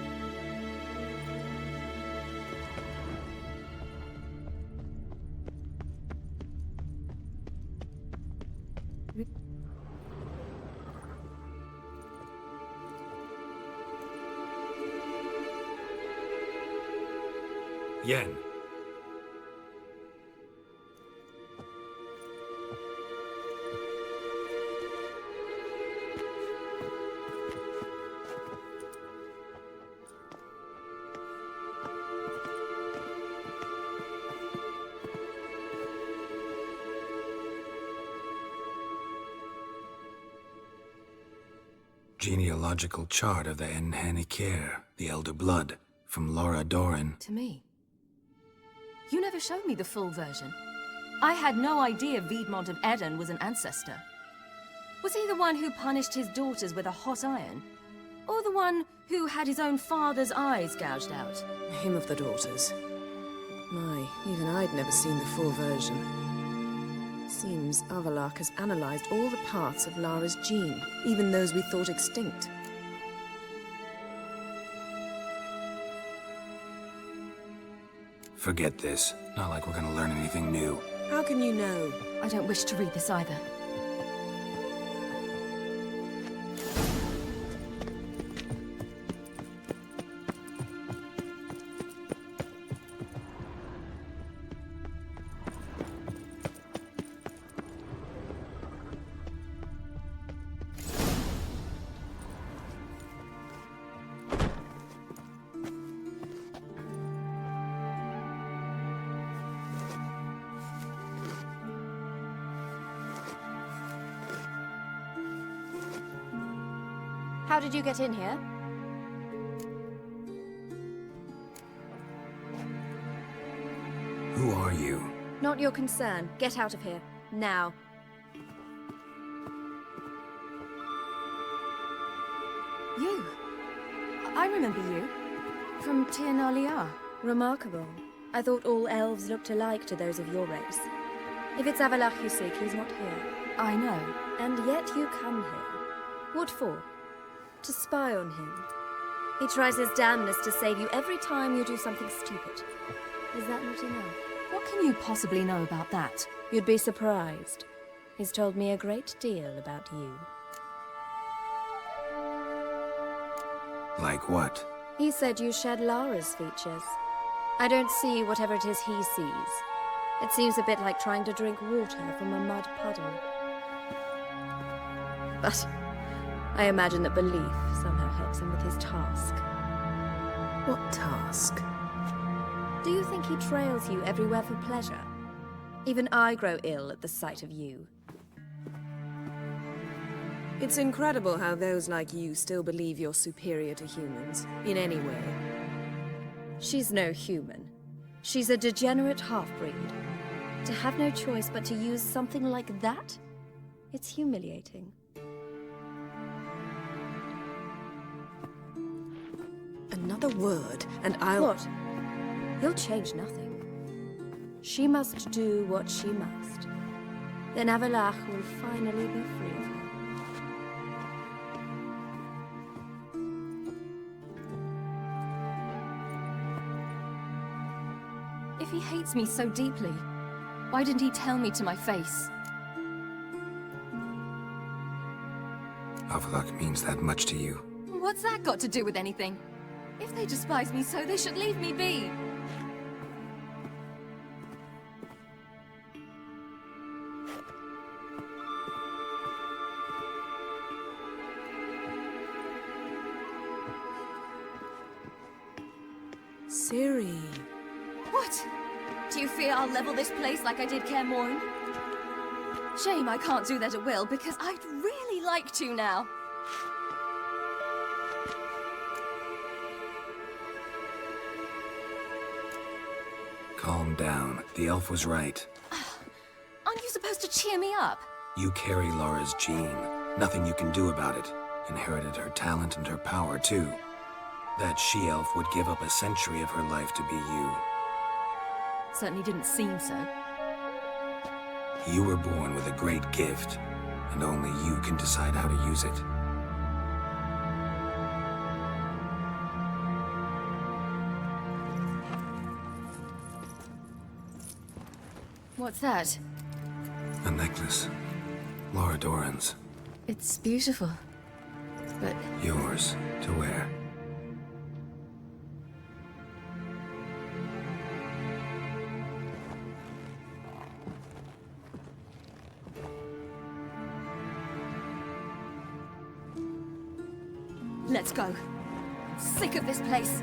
Yen. Genealogical chart of the Enhanikir, the Elder Blood, from Laura Doran. To me. You never showed me the full version. I had no idea Viedmont of Eden was an ancestor. Was he the one who punished his daughters with a hot iron? Or the one who had his own father's eyes gouged out? Him of the daughters. My, even I'd never seen the full version. Seems Avalak has analyzed all the parts of Lara's gene, even those we thought extinct. Forget this. Not like we're gonna learn anything new. How can you know? I don't wish to read this either. How did you get in here? Who are you? Not your concern. Get out of here. Now. You? I remember you. From Tir Nalia. Remarkable. I thought all elves looked alike to those of your race. If it's Avalak you seek, he's not here. I know. And yet you come here. What for? To spy on him. He tries his damnedest to save you every time you do something stupid. Is that not enough? What can you possibly know about that? You'd be surprised. He's told me a great deal about you. Like what? He said you shared Lara's features. I don't see whatever it is he sees. It seems a bit like trying to drink water from a mud puddle. But I imagine that belief somehow helps him with his task. What task? Do you think he trails you everywhere for pleasure? Even I grow ill at the sight of you. It's incredible how those like you still believe you're superior to humans, in any way. She's no human. She's a degenerate half-breed. To have no choice but to use something like that? It's humiliating. Another word, and I'll... What? You'll change nothing. She must do what she must. Then Avalak will finally be free of her. If he hates me so deeply, why didn't he tell me to my face? Avalak means that much to you. What's that got to do with anything? If they despise me so, they should leave me be. Ciri. What? Do you fear I'll level this place like I did Kaer Morhen? Shame I can't do that at will, because I'd really like to now. Calm down. The elf was right. Aren't you supposed to cheer me up? You carry Laura's gene. Nothing you can do about it. Inherited her talent and her power, too. That she-elf would give up a century of her life to be you. Certainly didn't seem so. You were born with a great gift, and only you can decide how to use it. What's that? A necklace. Laura Doran's. It's beautiful, but... Yours to wear. Let's go. I'm sick of this place.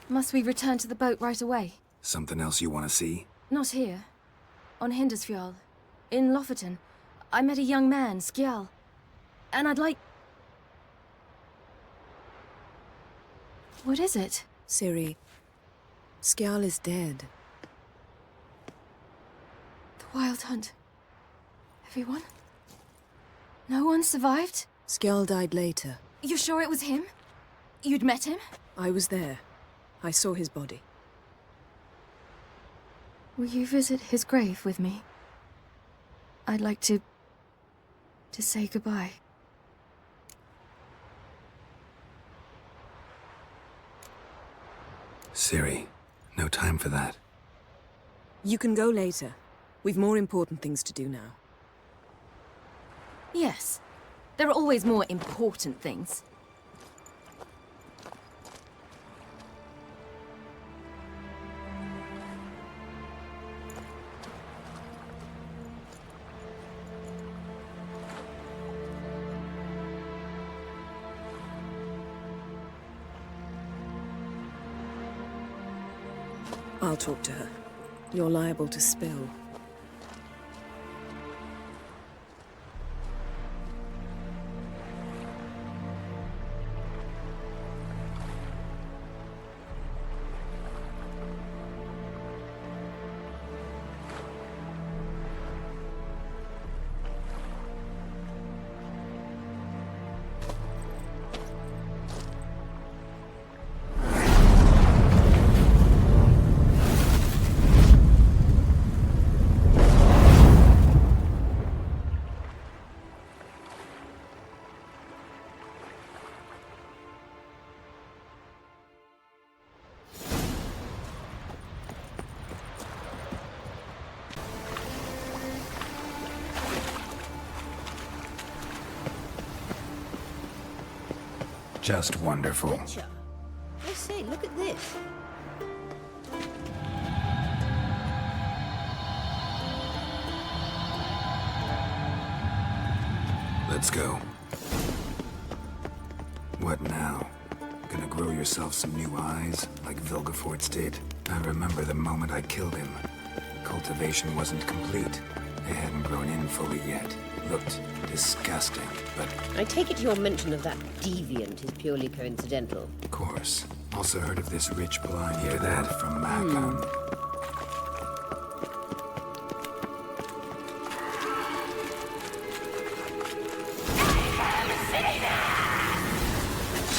Must we return to the boat right away? Something else you want to see? Not here. On Hindersfjall. In Lofoten. I met a young man, Skjal. And I'd like... What is it? Ciri, Skjal is dead. The Wild Hunt. Everyone? No one survived? Skjal died later. You sure it was him? You'd met him? I was there. I saw his body. Will you visit his grave with me? I'd like to say goodbye. Ciri, no time for that. You can go later. We've more important things to do now. Yes. There are always more important things. I'll talk to her. You're liable to spill. Just wonderful. Witcher. I say, look at this. Let's go. What now? Gonna grow yourself some new eyes, like Vilgefortz did? I remember the moment I killed him. Cultivation wasn't complete. They hadn't grown in fully yet. Looked disgusting, but... I take it your mention of that deviant is purely coincidental. Of course. Also heard of this rich blind. Hear that from Macon.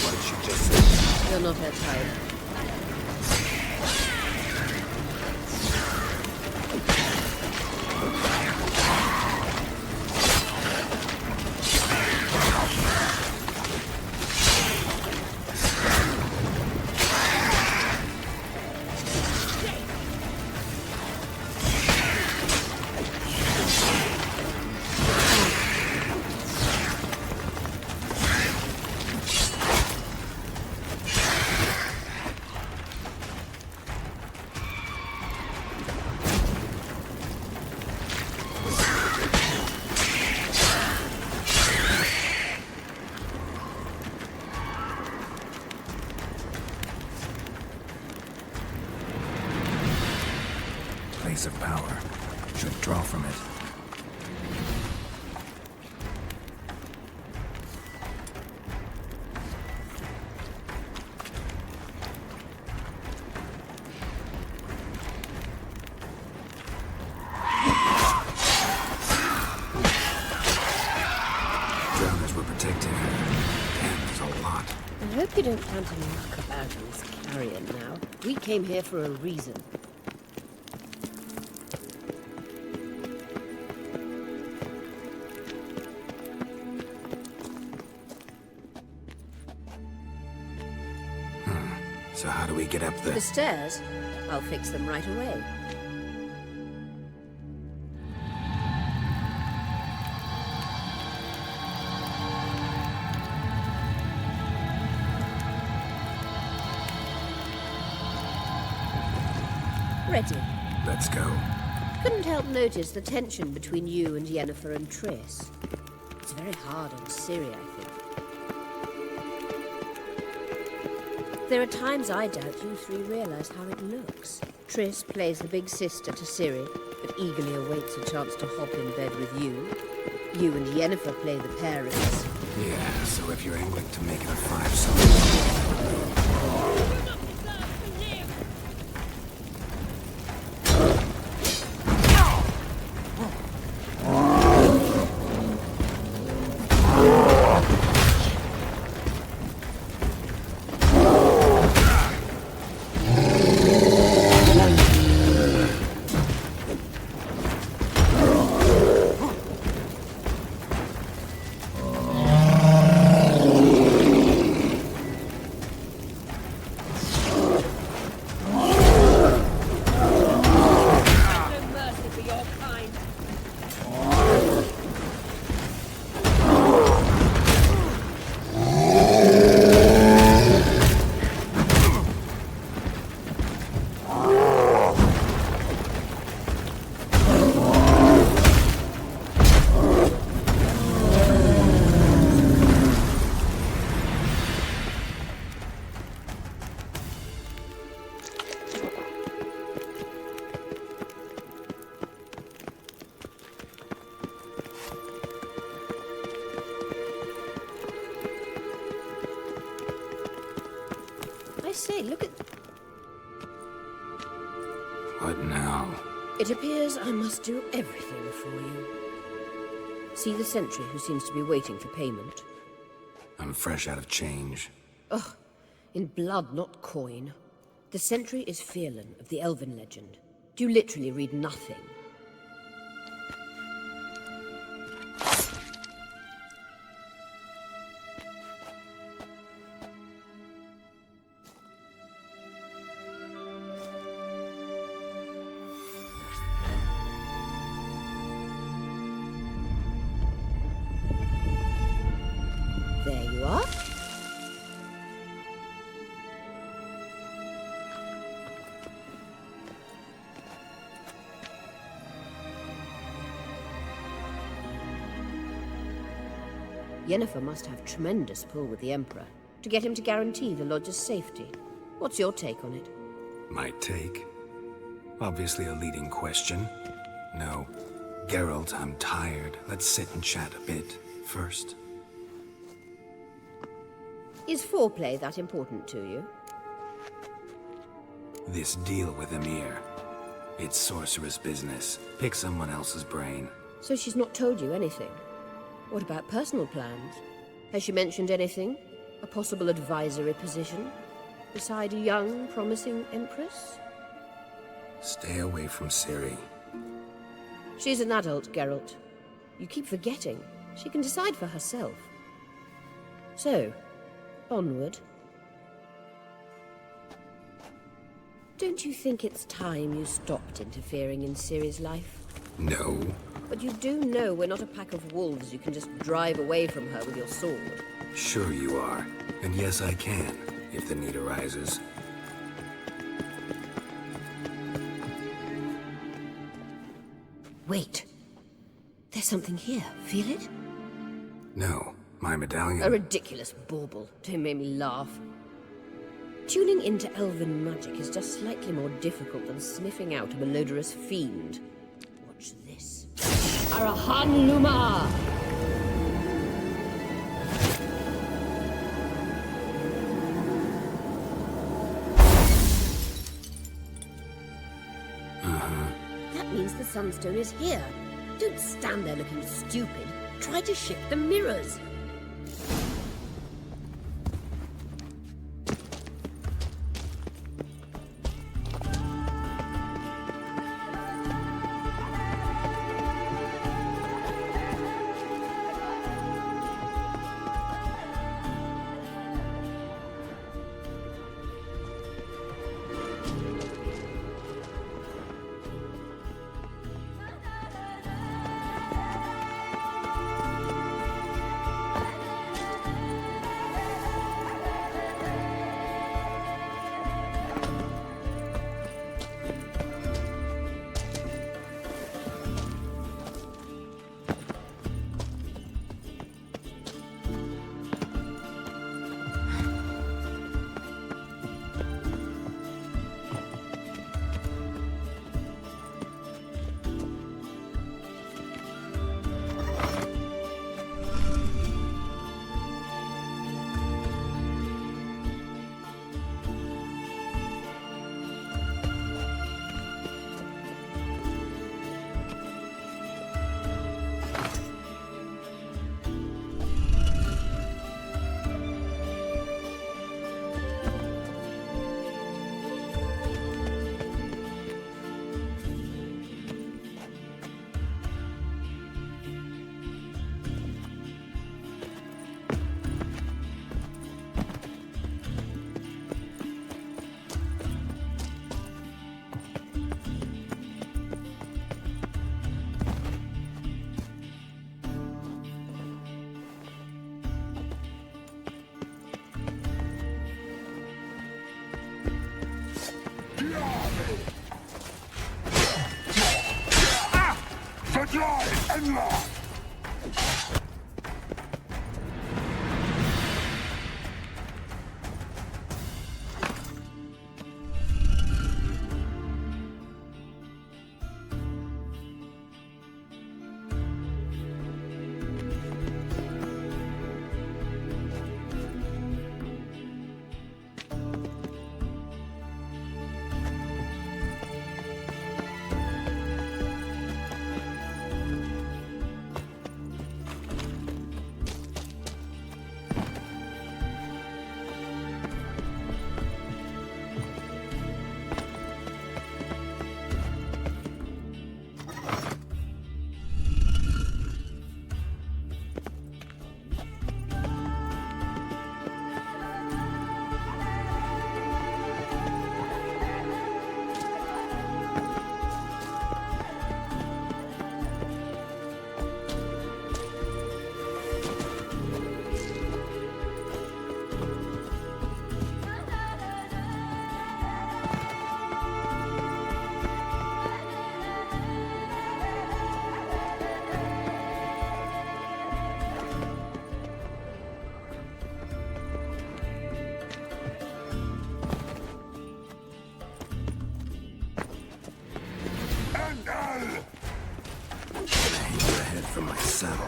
What did she just say? You're not her type. place of power. Should draw from it. Drowners were protecting her. Damn, there's a lot. I hope you don't plan to muck about in this carrion now. We came here for a reason. So how do we get up The stairs? I'll fix them right away. Ready. Let's go. Couldn't help notice the tension between you and Yennefer and Triss. It's very hard on Ciri, I think. There are times I doubt you three realize how it looks. Triss plays the big sister to Ciri, but eagerly awaits a chance to hop in bed with you. You and Yennefer play the parents. Yeah, so if you're angling to make it a five-song... Say, look at... What now? It appears I must do everything for you. See the sentry who seems to be waiting for payment? I'm fresh out of change. Ugh, in blood, not coin. The sentry is Firlan of the Elven legend. Do you literally read nothing? There you are. Yennefer must have tremendous pull with the Emperor to get him to guarantee the Lodge's safety. What's your take on it? My take? Obviously a leading question. No. Geralt, I'm tired. Let's sit and chat a bit first. Is foreplay that important to you? This deal with Emir. It's sorceress business. Pick someone else's brain. So she's not told you anything? What about personal plans? Has she mentioned anything? A possible advisory position? Beside a young, promising Empress? Stay away from Ciri. She's an adult, Geralt. You keep forgetting. She can decide for herself. So, onward. Don't you think it's time you stopped interfering in Ciri's life? No. But you do know we're not a pack of wolves you can just drive away from her with your sword. Sure you are. And yes, I can, if the need arises. Wait. There's something here. Feel it? No. My medallion. A ridiculous bauble. Don't make me laugh. Tuning into elven magic is just slightly more difficult than sniffing out a malodorous fiend. Watch this. Arahan Luma! That means the Sunstone is here. Don't stand there looking stupid. Try to shift the mirrors. From my saddle.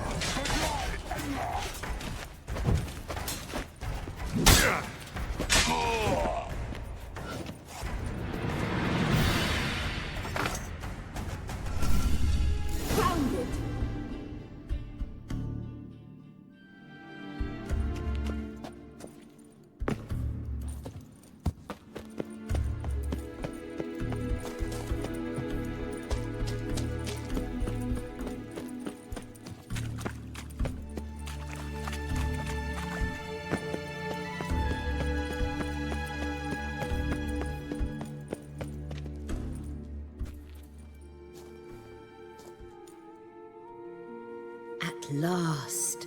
At last.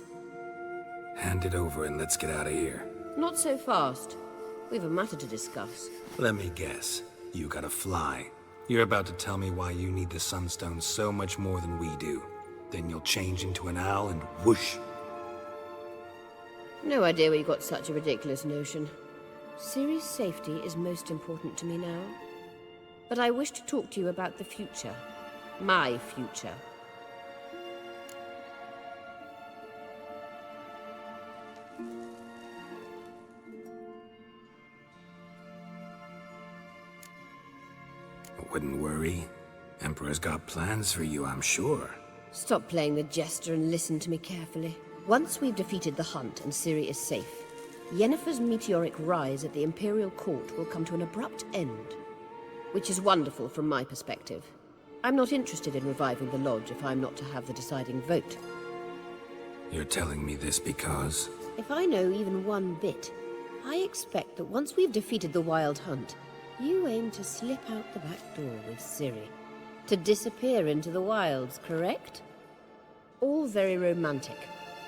Hand it over and let's get out of here. Not so fast. We've a matter to discuss. Let me guess. You gotta fly. You're about to tell me why you need the Sunstone so much more than we do. Then you'll change into an owl and whoosh. No idea where you got such a ridiculous notion. Ciri's safety is most important to me now. But I wish to talk to you about the future. My future. Wouldn't worry. Emperor's got plans for you, I'm sure. Stop playing the jester and listen to me carefully. Once we've defeated the hunt and Ciri is safe, Yennefer's meteoric rise at the Imperial Court will come to an abrupt end. Which is wonderful from my perspective. I'm not interested in reviving the Lodge if I'm not to have the deciding vote. You're telling me this because... If I know even one bit, I expect that once we've defeated the Wild Hunt, you aim to slip out the back door with Ciri. To disappear into the wilds, correct? All very romantic.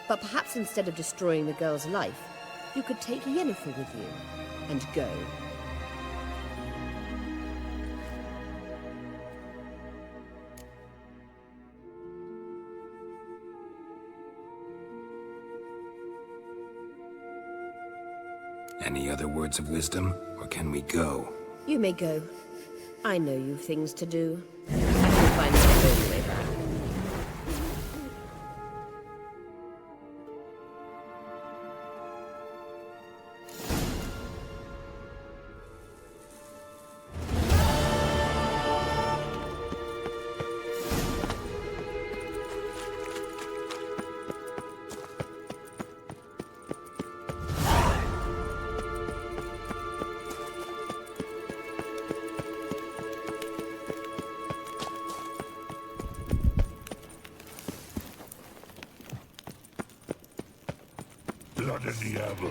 But perhaps instead of destroying the girl's life, you could take Yennefer with you and go. Any other words of wisdom, or can we go? You may go. I know you've things to do. I can find my own way back. Blood of diable.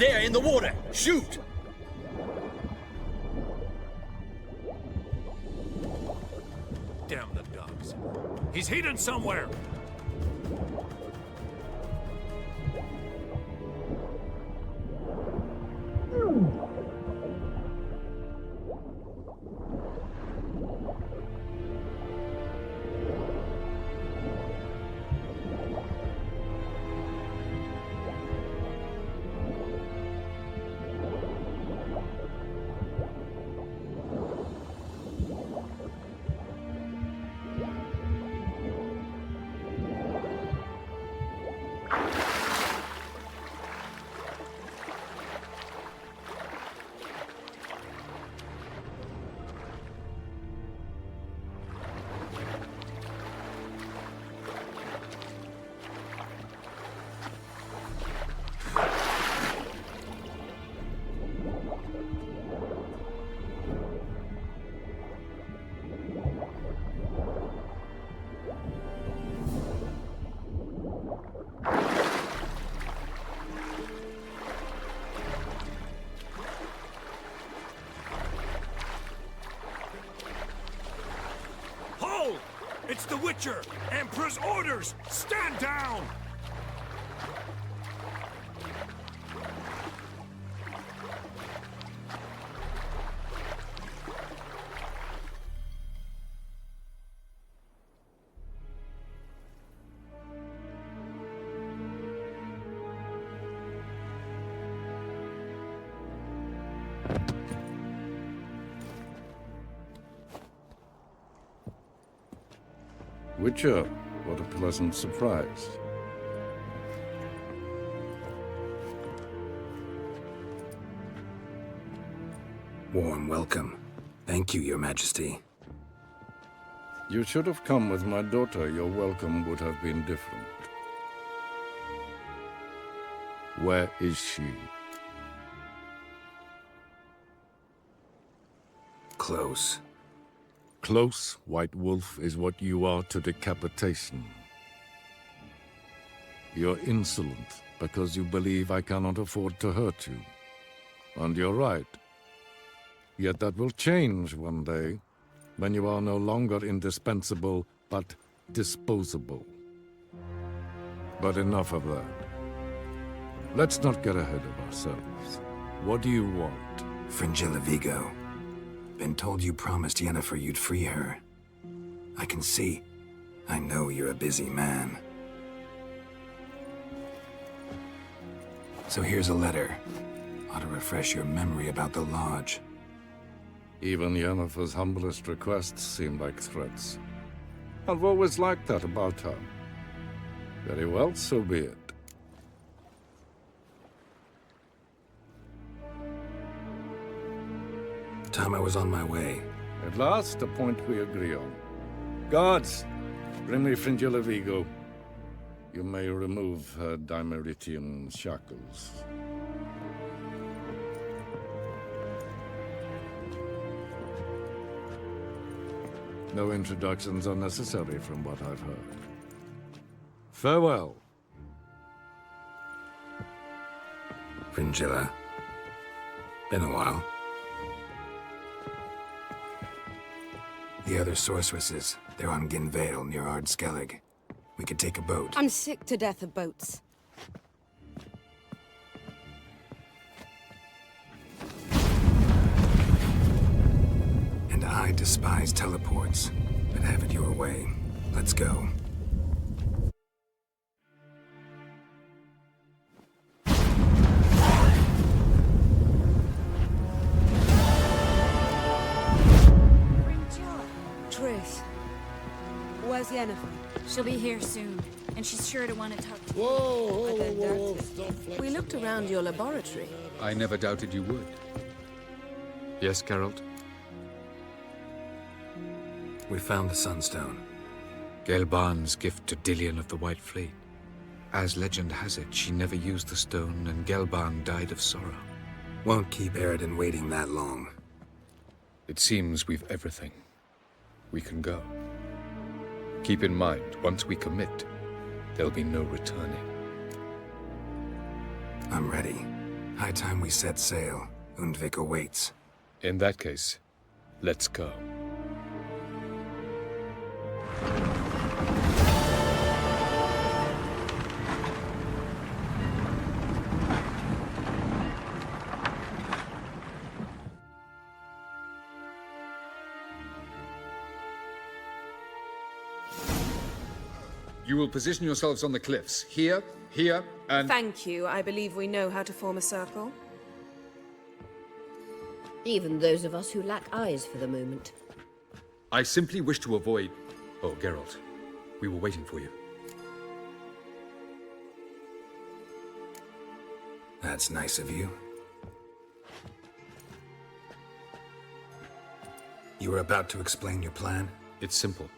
There, in the water! Shoot! Damn the dogs. He's hidden somewhere! It's the Witcher! Emperor's orders! Stand down! Witcher, what a pleasant surprise. Warm welcome. Thank you, Your Majesty. You should have come with my daughter. Your welcome would have been different. Where is she? Close. Close, White Wolf, is what you are to decapitation. You're insolent because you believe I cannot afford to hurt you. And you're right. Yet that will change one day, when you are no longer indispensable, but disposable. But enough of that. Let's not get ahead of ourselves. What do you want? Fringilla Vigo. Been told you promised Yennefer you'd free her. I can see. I know you're a busy man. So here's a letter. Ought to refresh your memory about the Lodge. Even Yennefer's humblest requests seem like threats. I've always liked that about her. Very well, so be it. Time I was on my way. At last, a point we agree on. Guards, bring me Fringilla Vigo. You may remove her Dimeritian shackles. No introductions are necessary from what I've heard. Farewell. Fringilla. Been a while. The other sorceresses, they're on Ginvale near Ardskellig. We could take a boat. I'm sick to death of boats. And I despise teleports, but have it your way. Let's go. Where's Yennefer? She'll be here soon, and she's sure to want to talk to you. Whoa, we looked around your laboratory. I never doubted you would. Yes, Geralt? We found the Sunstone. Gelban's gift to Dillion of the White Fleet. As legend has it, she never used the stone, and Gelban died of sorrow. Won't keep Eridan waiting that long. It seems we've everything. We can go. Keep in mind, once we commit, there'll be no returning. I'm ready. High time we set sail. Undvik awaits. In that case, let's go. You will position yourselves on the cliffs. Here, here, and... Thank you. I believe we know how to form a circle. Even those of us who lack eyes for the moment. I simply wish to avoid... Oh, Geralt. We were waiting for you. That's nice of you. You were about to explain your plan? It's simple.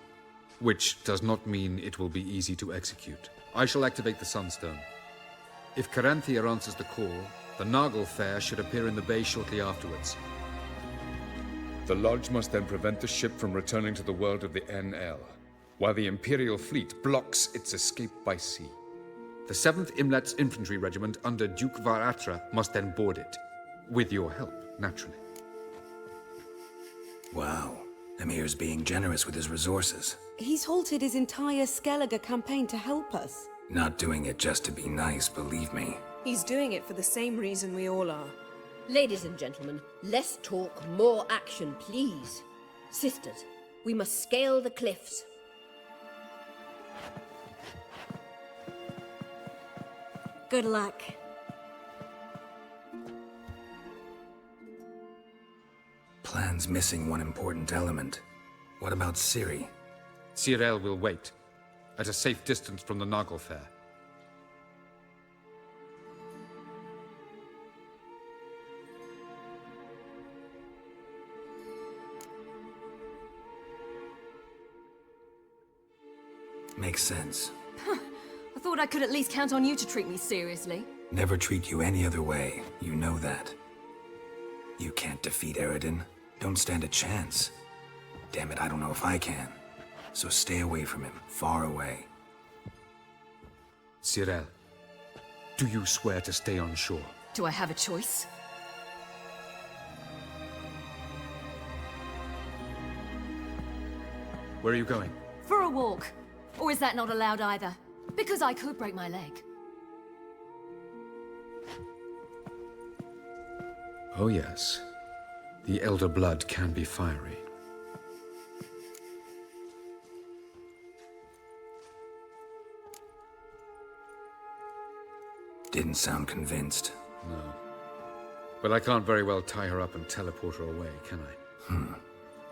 Which does not mean it will be easy to execute. I shall activate the Sunstone. If Caranthea answers the call, the Naglfar should appear in the bay shortly afterwards. The Lodge must then prevent the ship from returning to the world of the NL, while the Imperial fleet blocks its escape by sea. The 7th Imlet's Infantry Regiment under Duke Varatra must then board it. With your help, naturally. Wow. Emir's being generous with his resources. He's halted his entire Skellige campaign to help us. Not doing it just to be nice, believe me. He's doing it for the same reason we all are. Ladies and gentlemen, less talk, more action, please. Sisters, we must scale the cliffs. Good luck. Plan's missing one important element. What about Ciri? Cyril will wait, at a safe distance from the Naglfar. Makes sense. I thought I could at least count on you to treat me seriously. Never treat you any other way. You know that. You can't defeat Eredin. Don't stand a chance. Damn it, I don't know if I can. So stay away from him, far away. Cyril, do you swear to stay on shore? Do I have a choice? Where are you going? For a walk. Or is that not allowed either? Because I could break my leg. Oh yes. The Elder Blood can be fiery. Didn't sound convinced. No. But I can't very well tie her up and teleport her away, can I?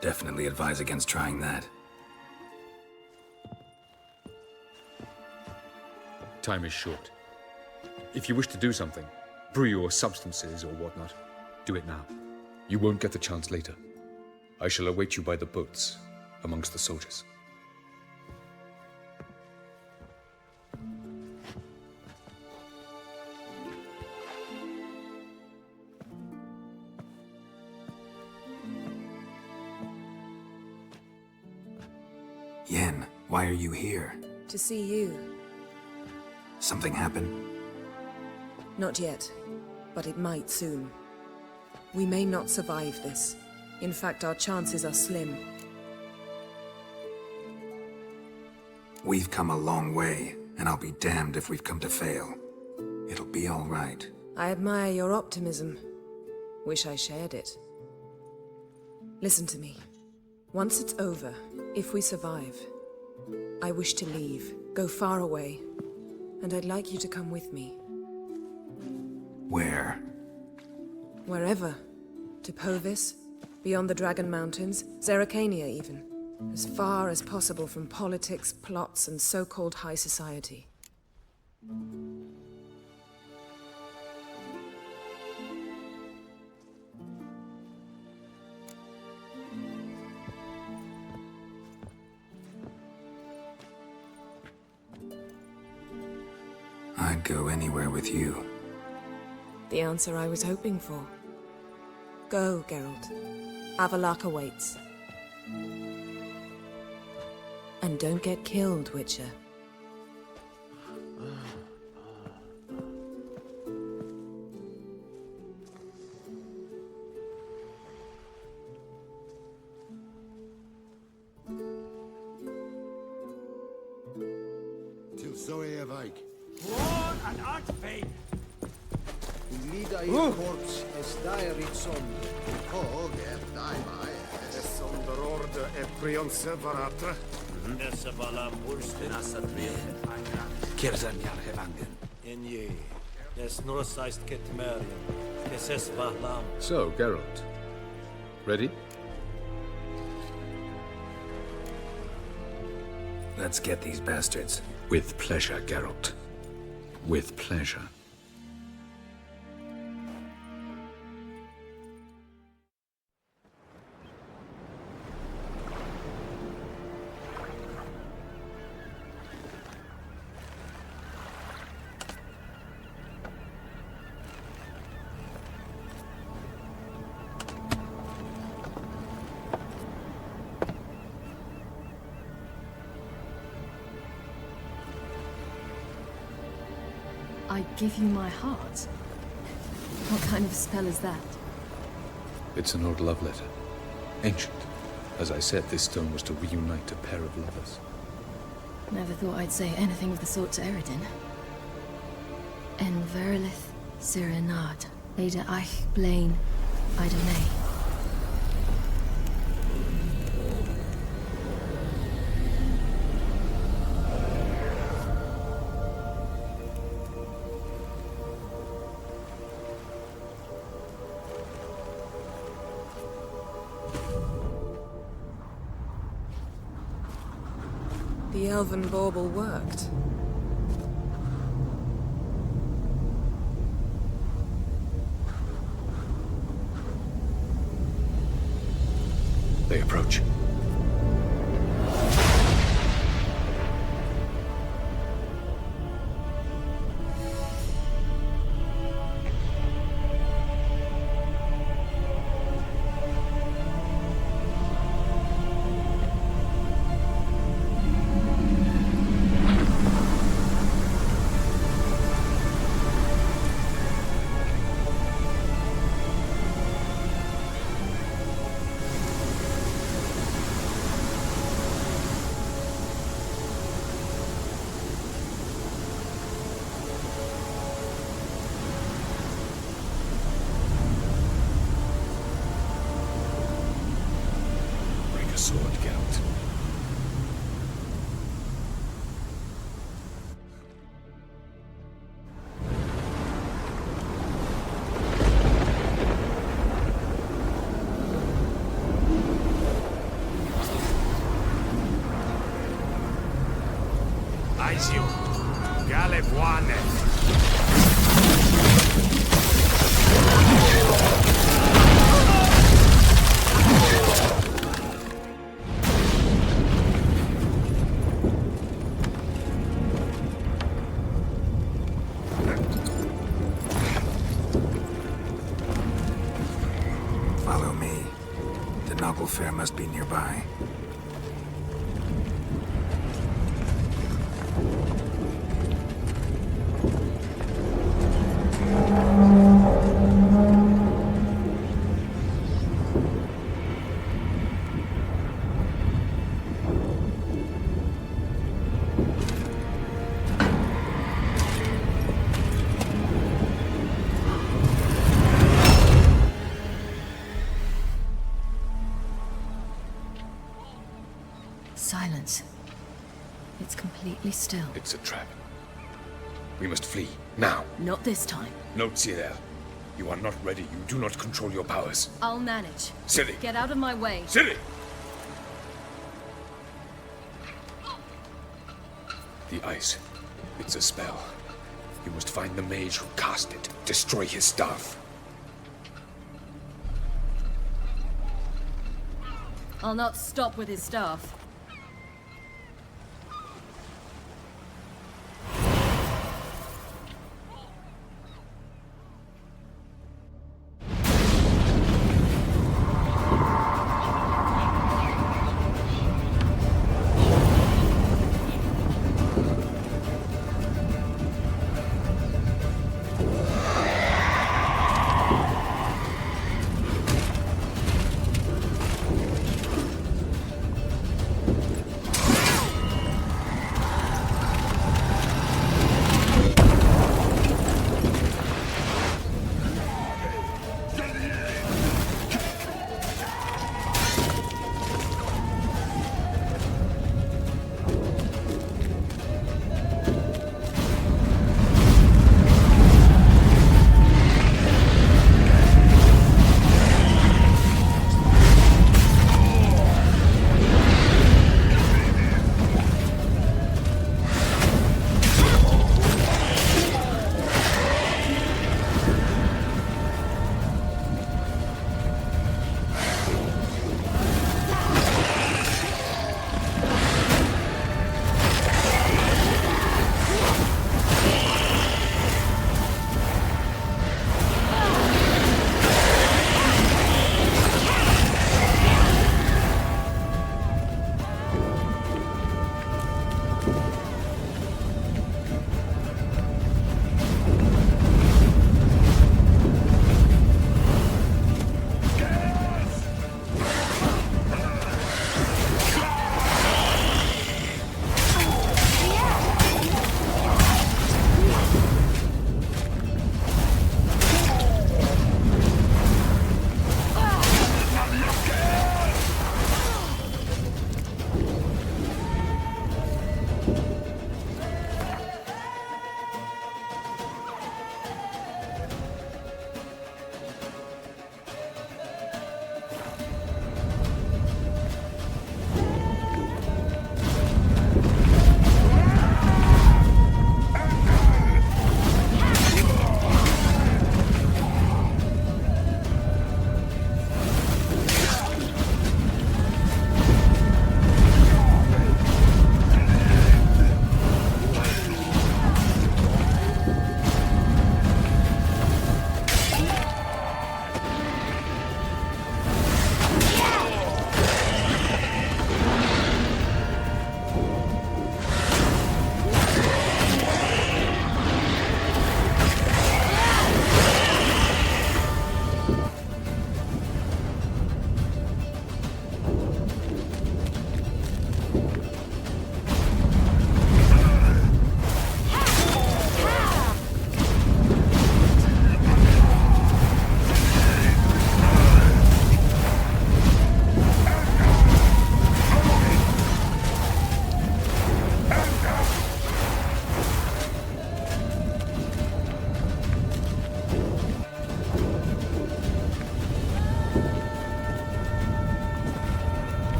Definitely advise against trying that. Time is short. If you wish to do something, brew your substances or whatnot, do it now. You won't get the chance later. I shall await you by the boats, amongst the soldiers. Yen, why are you here? To see you. Something happened? Not yet, but it might soon. We may not survive this. In fact, our chances are slim. We've come a long way, and I'll be damned if we've come to fail. It'll be all right. I admire your optimism. Wish I shared it. Listen to me. Once it's over, if we survive, I wish to leave, go far away, and I'd like you to come with me. Where? Wherever. To Povis, beyond the Dragon Mountains, Zerrikania even. As far as possible from politics, plots, and so-called high society. I'd go anywhere with you. The answer I was hoping for. Go, Geralt. Avalak awaits. And don't get killed, Witcher. So är väg. War and artfade. Lida i korps estaerit som. Hoger daima es. Under order e prionse varatra. Nessa valam bursten. Nasa triet. Kirzan yarhevangen. Enye. Nes norsaist ketmerian. Keses vahlam. So, Geralt. Ready? Let's get these bastards. With pleasure, Geralt. With pleasure. I give you my heart? What kind of spell is that? It's an old love letter. Ancient. As I said, this stone was to reunite a pair of lovers. Never thought I'd say anything of the sort to Eredin. En verilith Sirenad, Leda Eich Blaine, Idonay. The elven bauble worked. They approach. Sword, Geralt. Aizio. Galebuane. Follow me. The Noggle Fair must be nearby. Silence. It's completely still. It's a trap. We must flee, now. Not this time. No, Cyril. You are not ready. You do not control your powers. I'll manage. Ciri! Get out of my way. Ciri! The ice. It's a spell. You must find the mage who cast it. Destroy his staff. I'll not stop with his staff.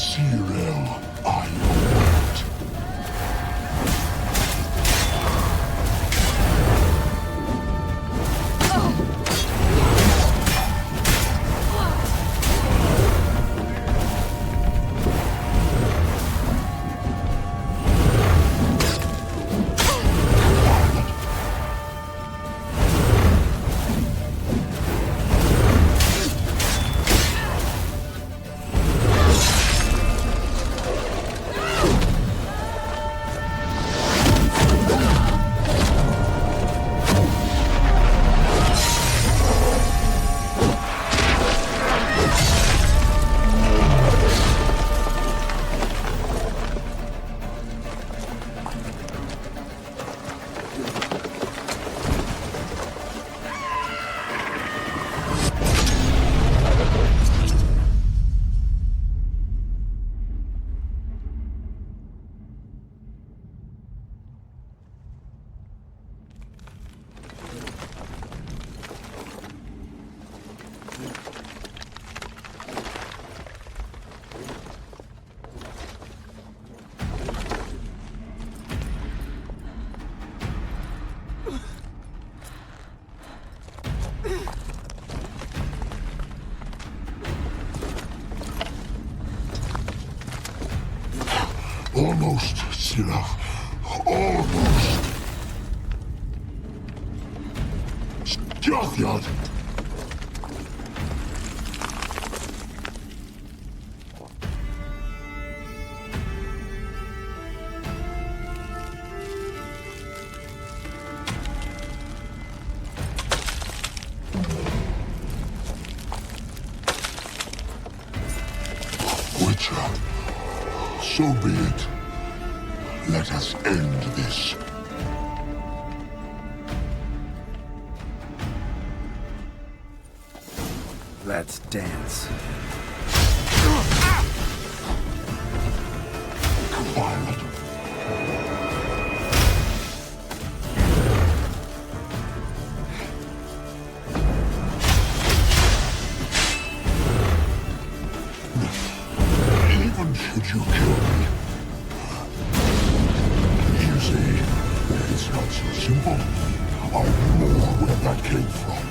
Cyril, I await. Almost, Sirach. Almost. Stjathyad! Witcher, so be it. Let us end this. Let's dance. Violet. Even should you kill me, you see, it's not so simple. I know where that came from.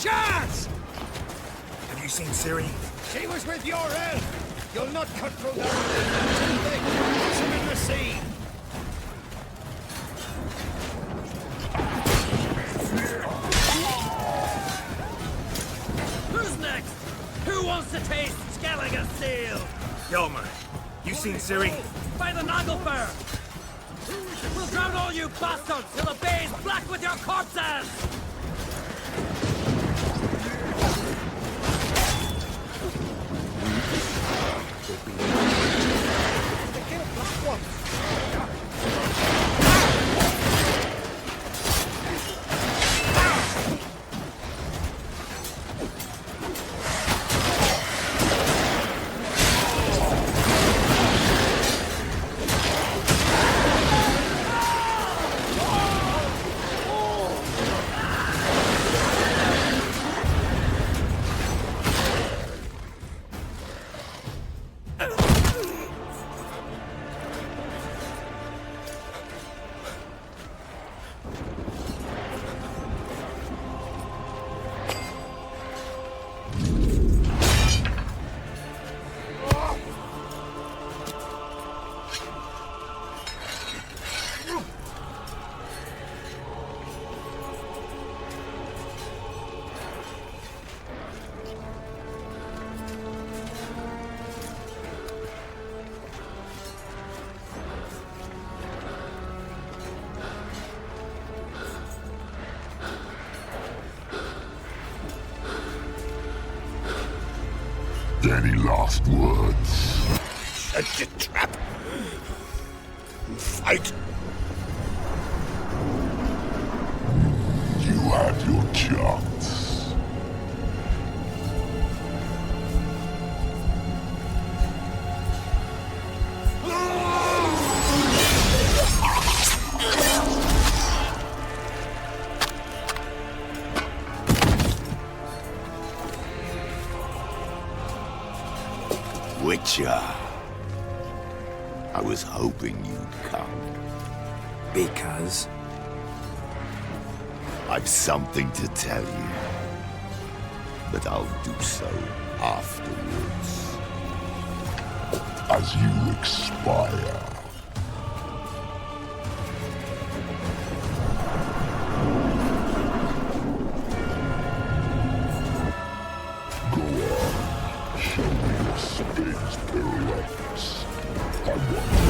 chance! Have you seen Ciri? She was with your elf! You'll not cut through that until they toss him in the sea! Who's next? Who wants to taste Skellige Steel? Yelmer, you seen Ciri? By the Nagelfar! We'll drown all you bastards till the bay's black with your corpses! Any last words? Shut your trap. Fight. You had your chance. Witcher. I was hoping you'd come. Because? I've something to tell you. But I'll do so afterwards. As you expire. Go on. Show me your spade's pirouettes. I want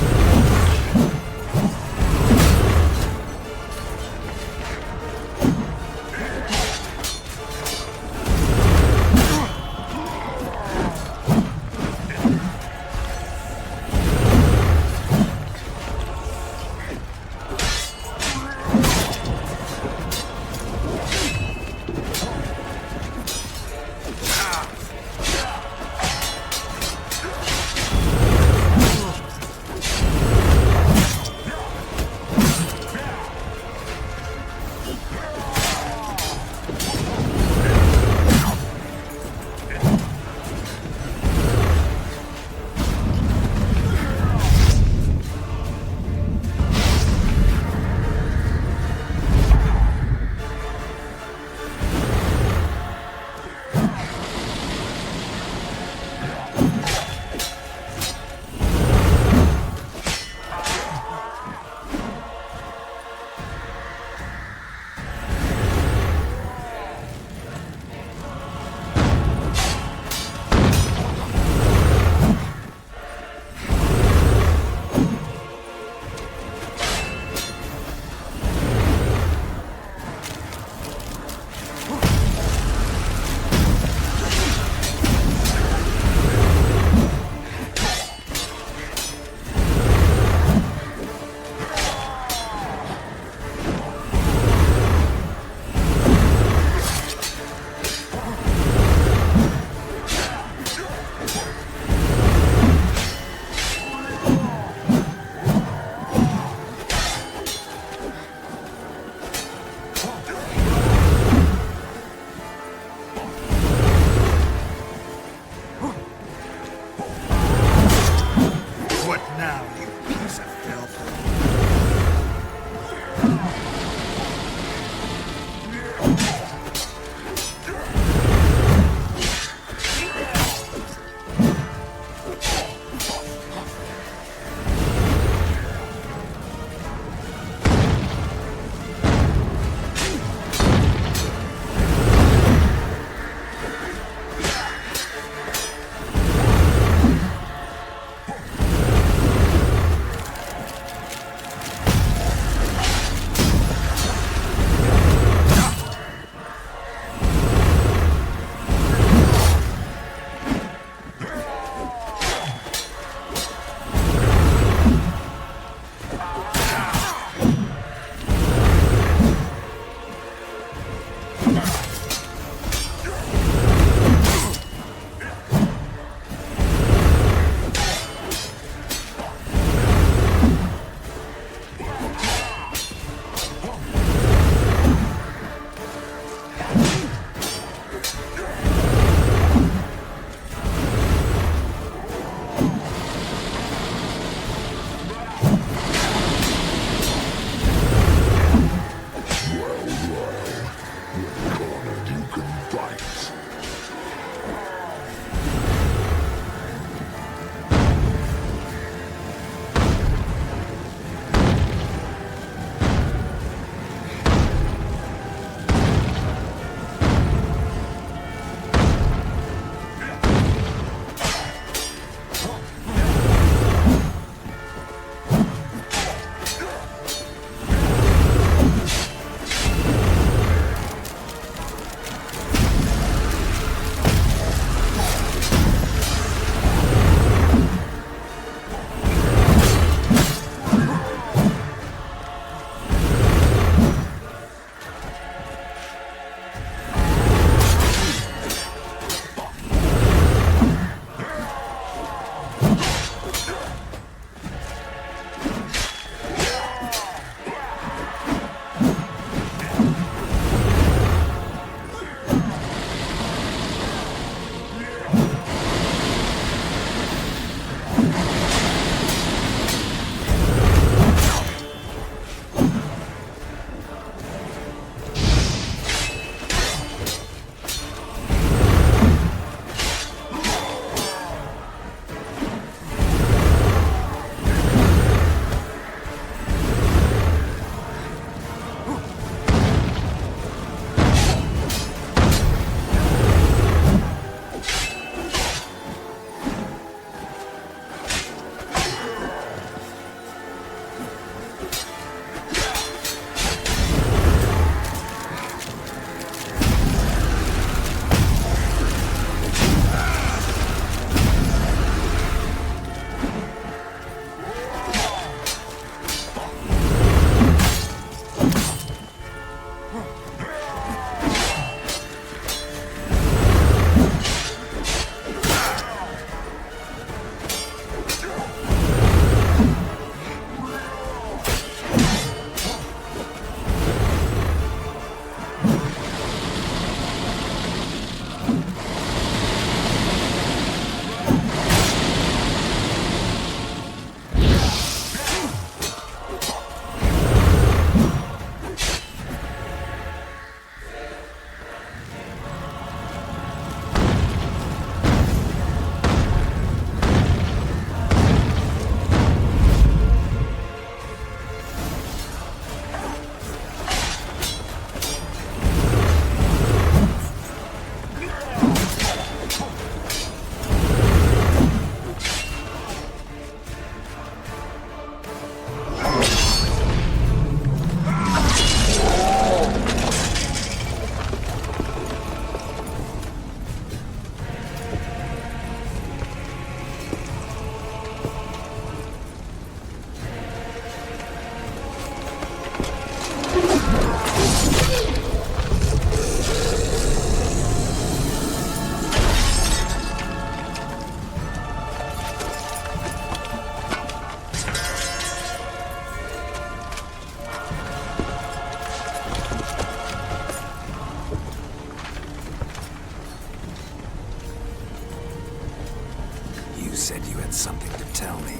said you had something to tell me.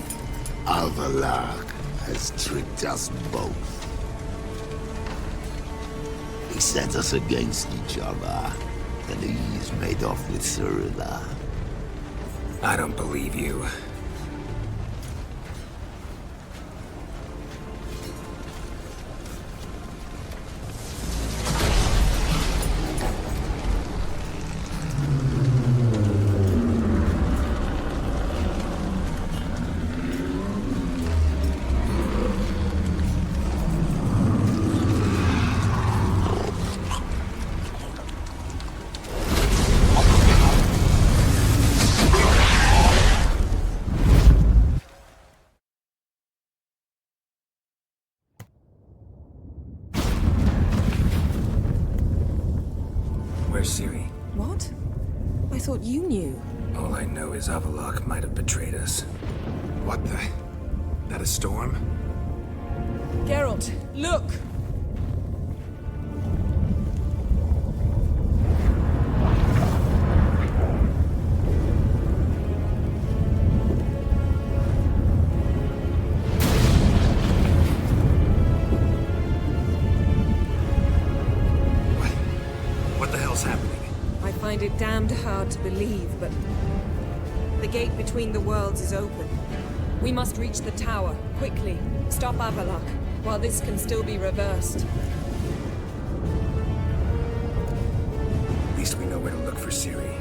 Avallac'h has tricked us both. He set us against each other, and he's made off with Cyrilla. I don't believe you. Where's Ciri? What? I thought you knew. All I know is Avallac'h might have betrayed us. What the? That a storm? Geralt, look! What the hell's happening? I find it damned hard to believe, but the gate between the worlds is open. We must reach the tower, quickly. Stop Avallac'h, while this can still be reversed. At least we know where to look for Ciri.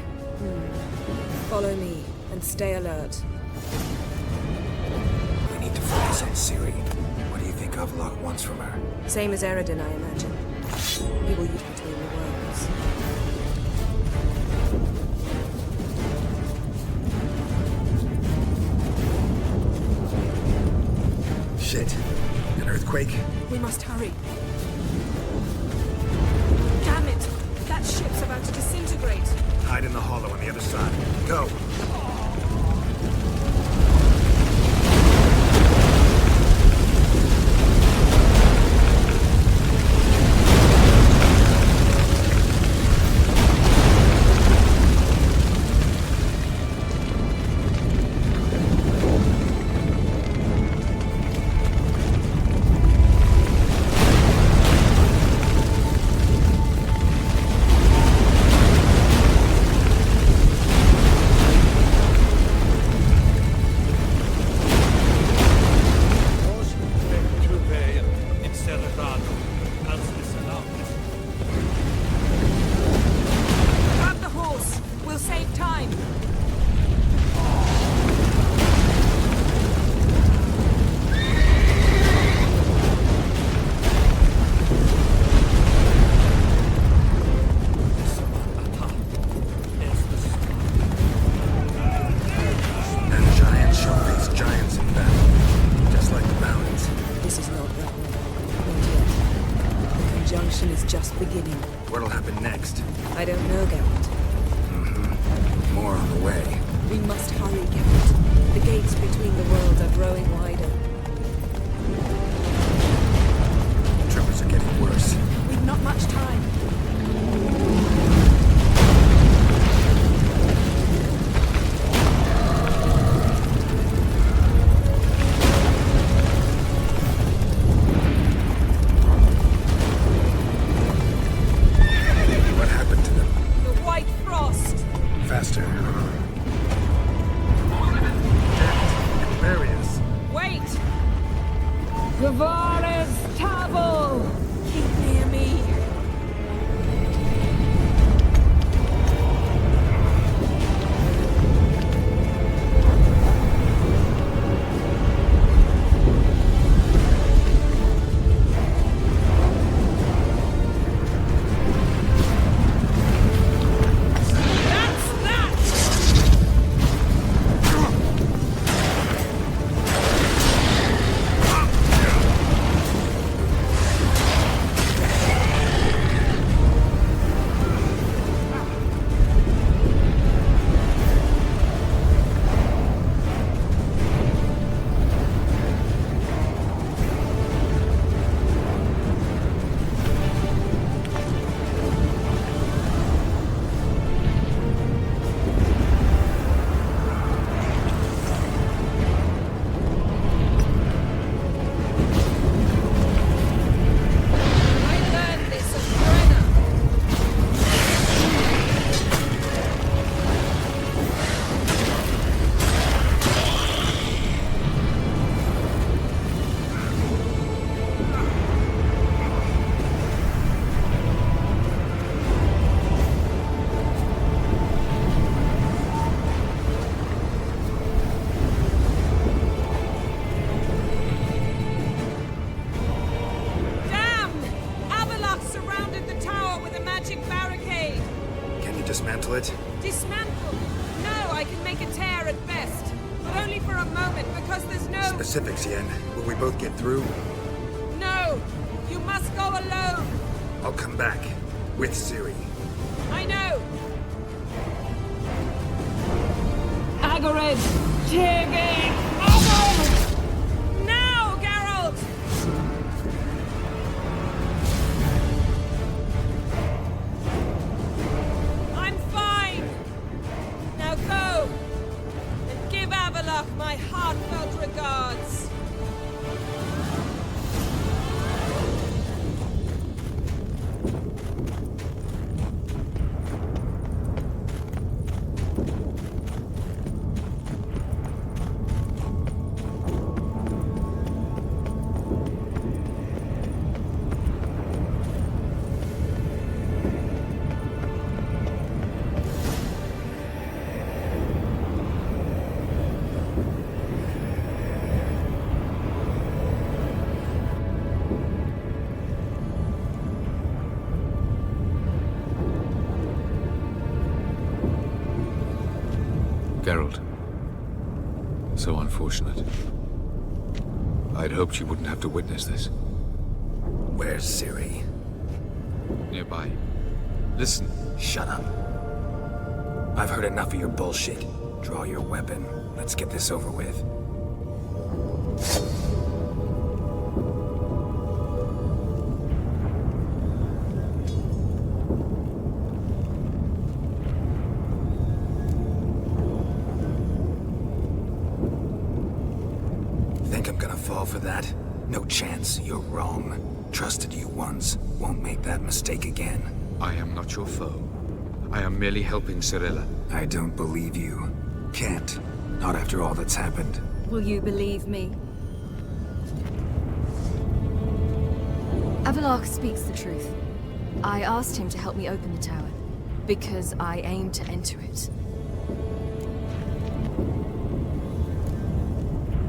Follow me, and stay alert. We need to focus on Ciri. What do you think Avallac'h wants from her? Same as Eredin, I imagine. He will use between the worlds. Shit. An earthquake? We must hurry. Damn it! That ship's about to disintegrate. Hide in the hollow on the other side. Go! Grab the horse! We'll save time! And giants shall face giants in battle, just like the mountains. This is not that way. Not yet. The conjunction is just beginning. What'll happen next? I don't know, Geralt. More on the way. We must hurry, Geralt. The gates between the worlds are growing wider. Troubles are getting worse. We've not much time. What happened to them? The White Frost! Faster. Bury us. Wait! Gavares Tavo! Keep near me. specifics, Yen. Will we both get through? No! You must go alone! I'll come back. With Ciri. I know! Agared! Tiggy! Now, Geralt! I'm fine! Now go! And give Avalok my heartfelt regards! Geralt. So unfortunate. I'd hoped you wouldn't have to witness this. Where's Ciri? Nearby. Listen. Shut up. I've heard enough of your bullshit. Draw your weapon. Let's get this over with. Think I'm gonna fall for that? No chance. You're wrong. Trusted you once. Won't make that mistake again. I am not your foe. I am merely helping Cirilla. I don't believe you. Can't. Not after all that's happened. Will you believe me? Avalok speaks the truth. I asked him to help me open the tower, because I aim to enter it.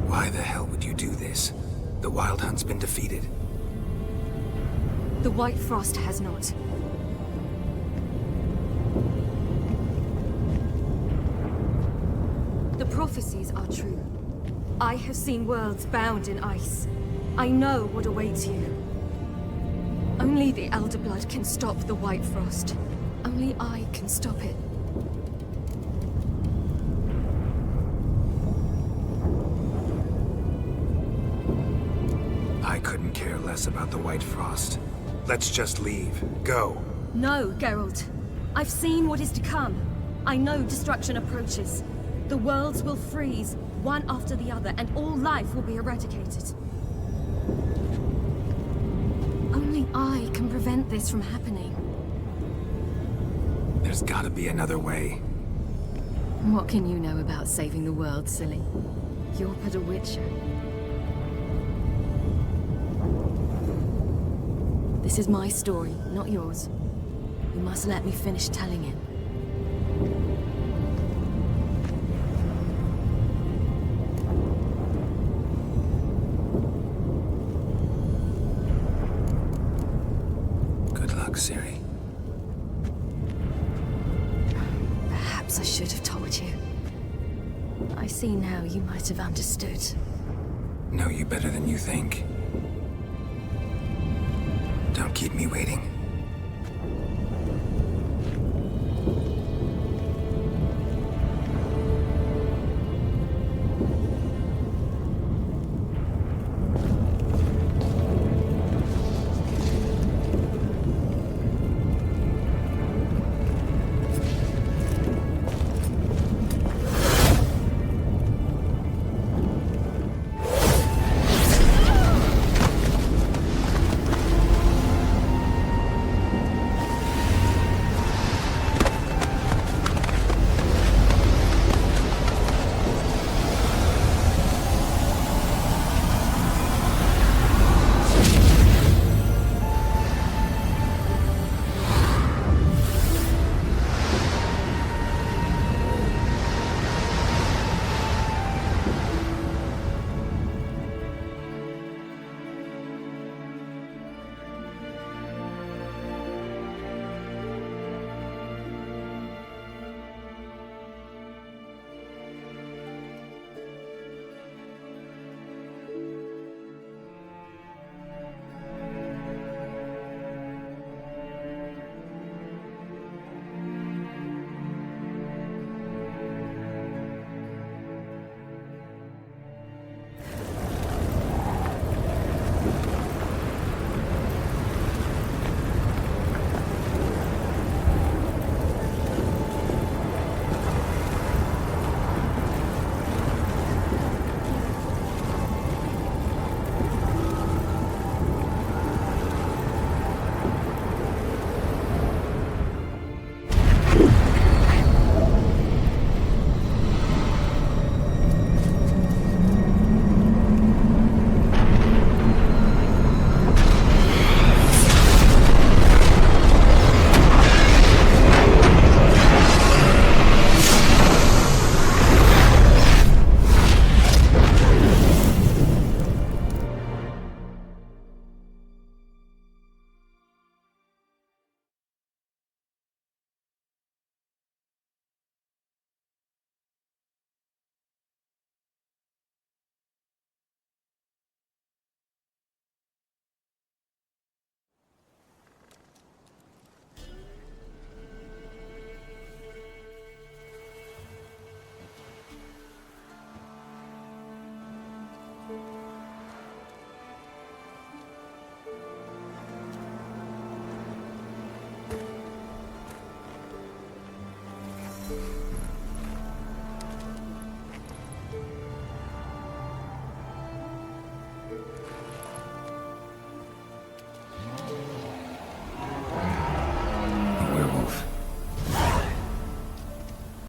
Why the hell would you do this? The Wild Hunt's been defeated. The White Frost has not. The prophecies are true. I have seen worlds bound in ice. I know what awaits you. Only the Elder Blood can stop the White Frost. Only I can stop it. I couldn't care less about the White Frost. Let's just leave. Go. No, Geralt. I've seen what is to come. I know destruction approaches. The worlds will freeze, one after the other, and all life will be eradicated. Only I can prevent this from happening. There's gotta be another way. What can you know about saving the world, silly? You're but a witcher. This is my story, not yours. You must let me finish telling it. Good luck, Ciri. Perhaps I should have told you. I see now you might have understood. Know you better than you think. Don't keep me waiting.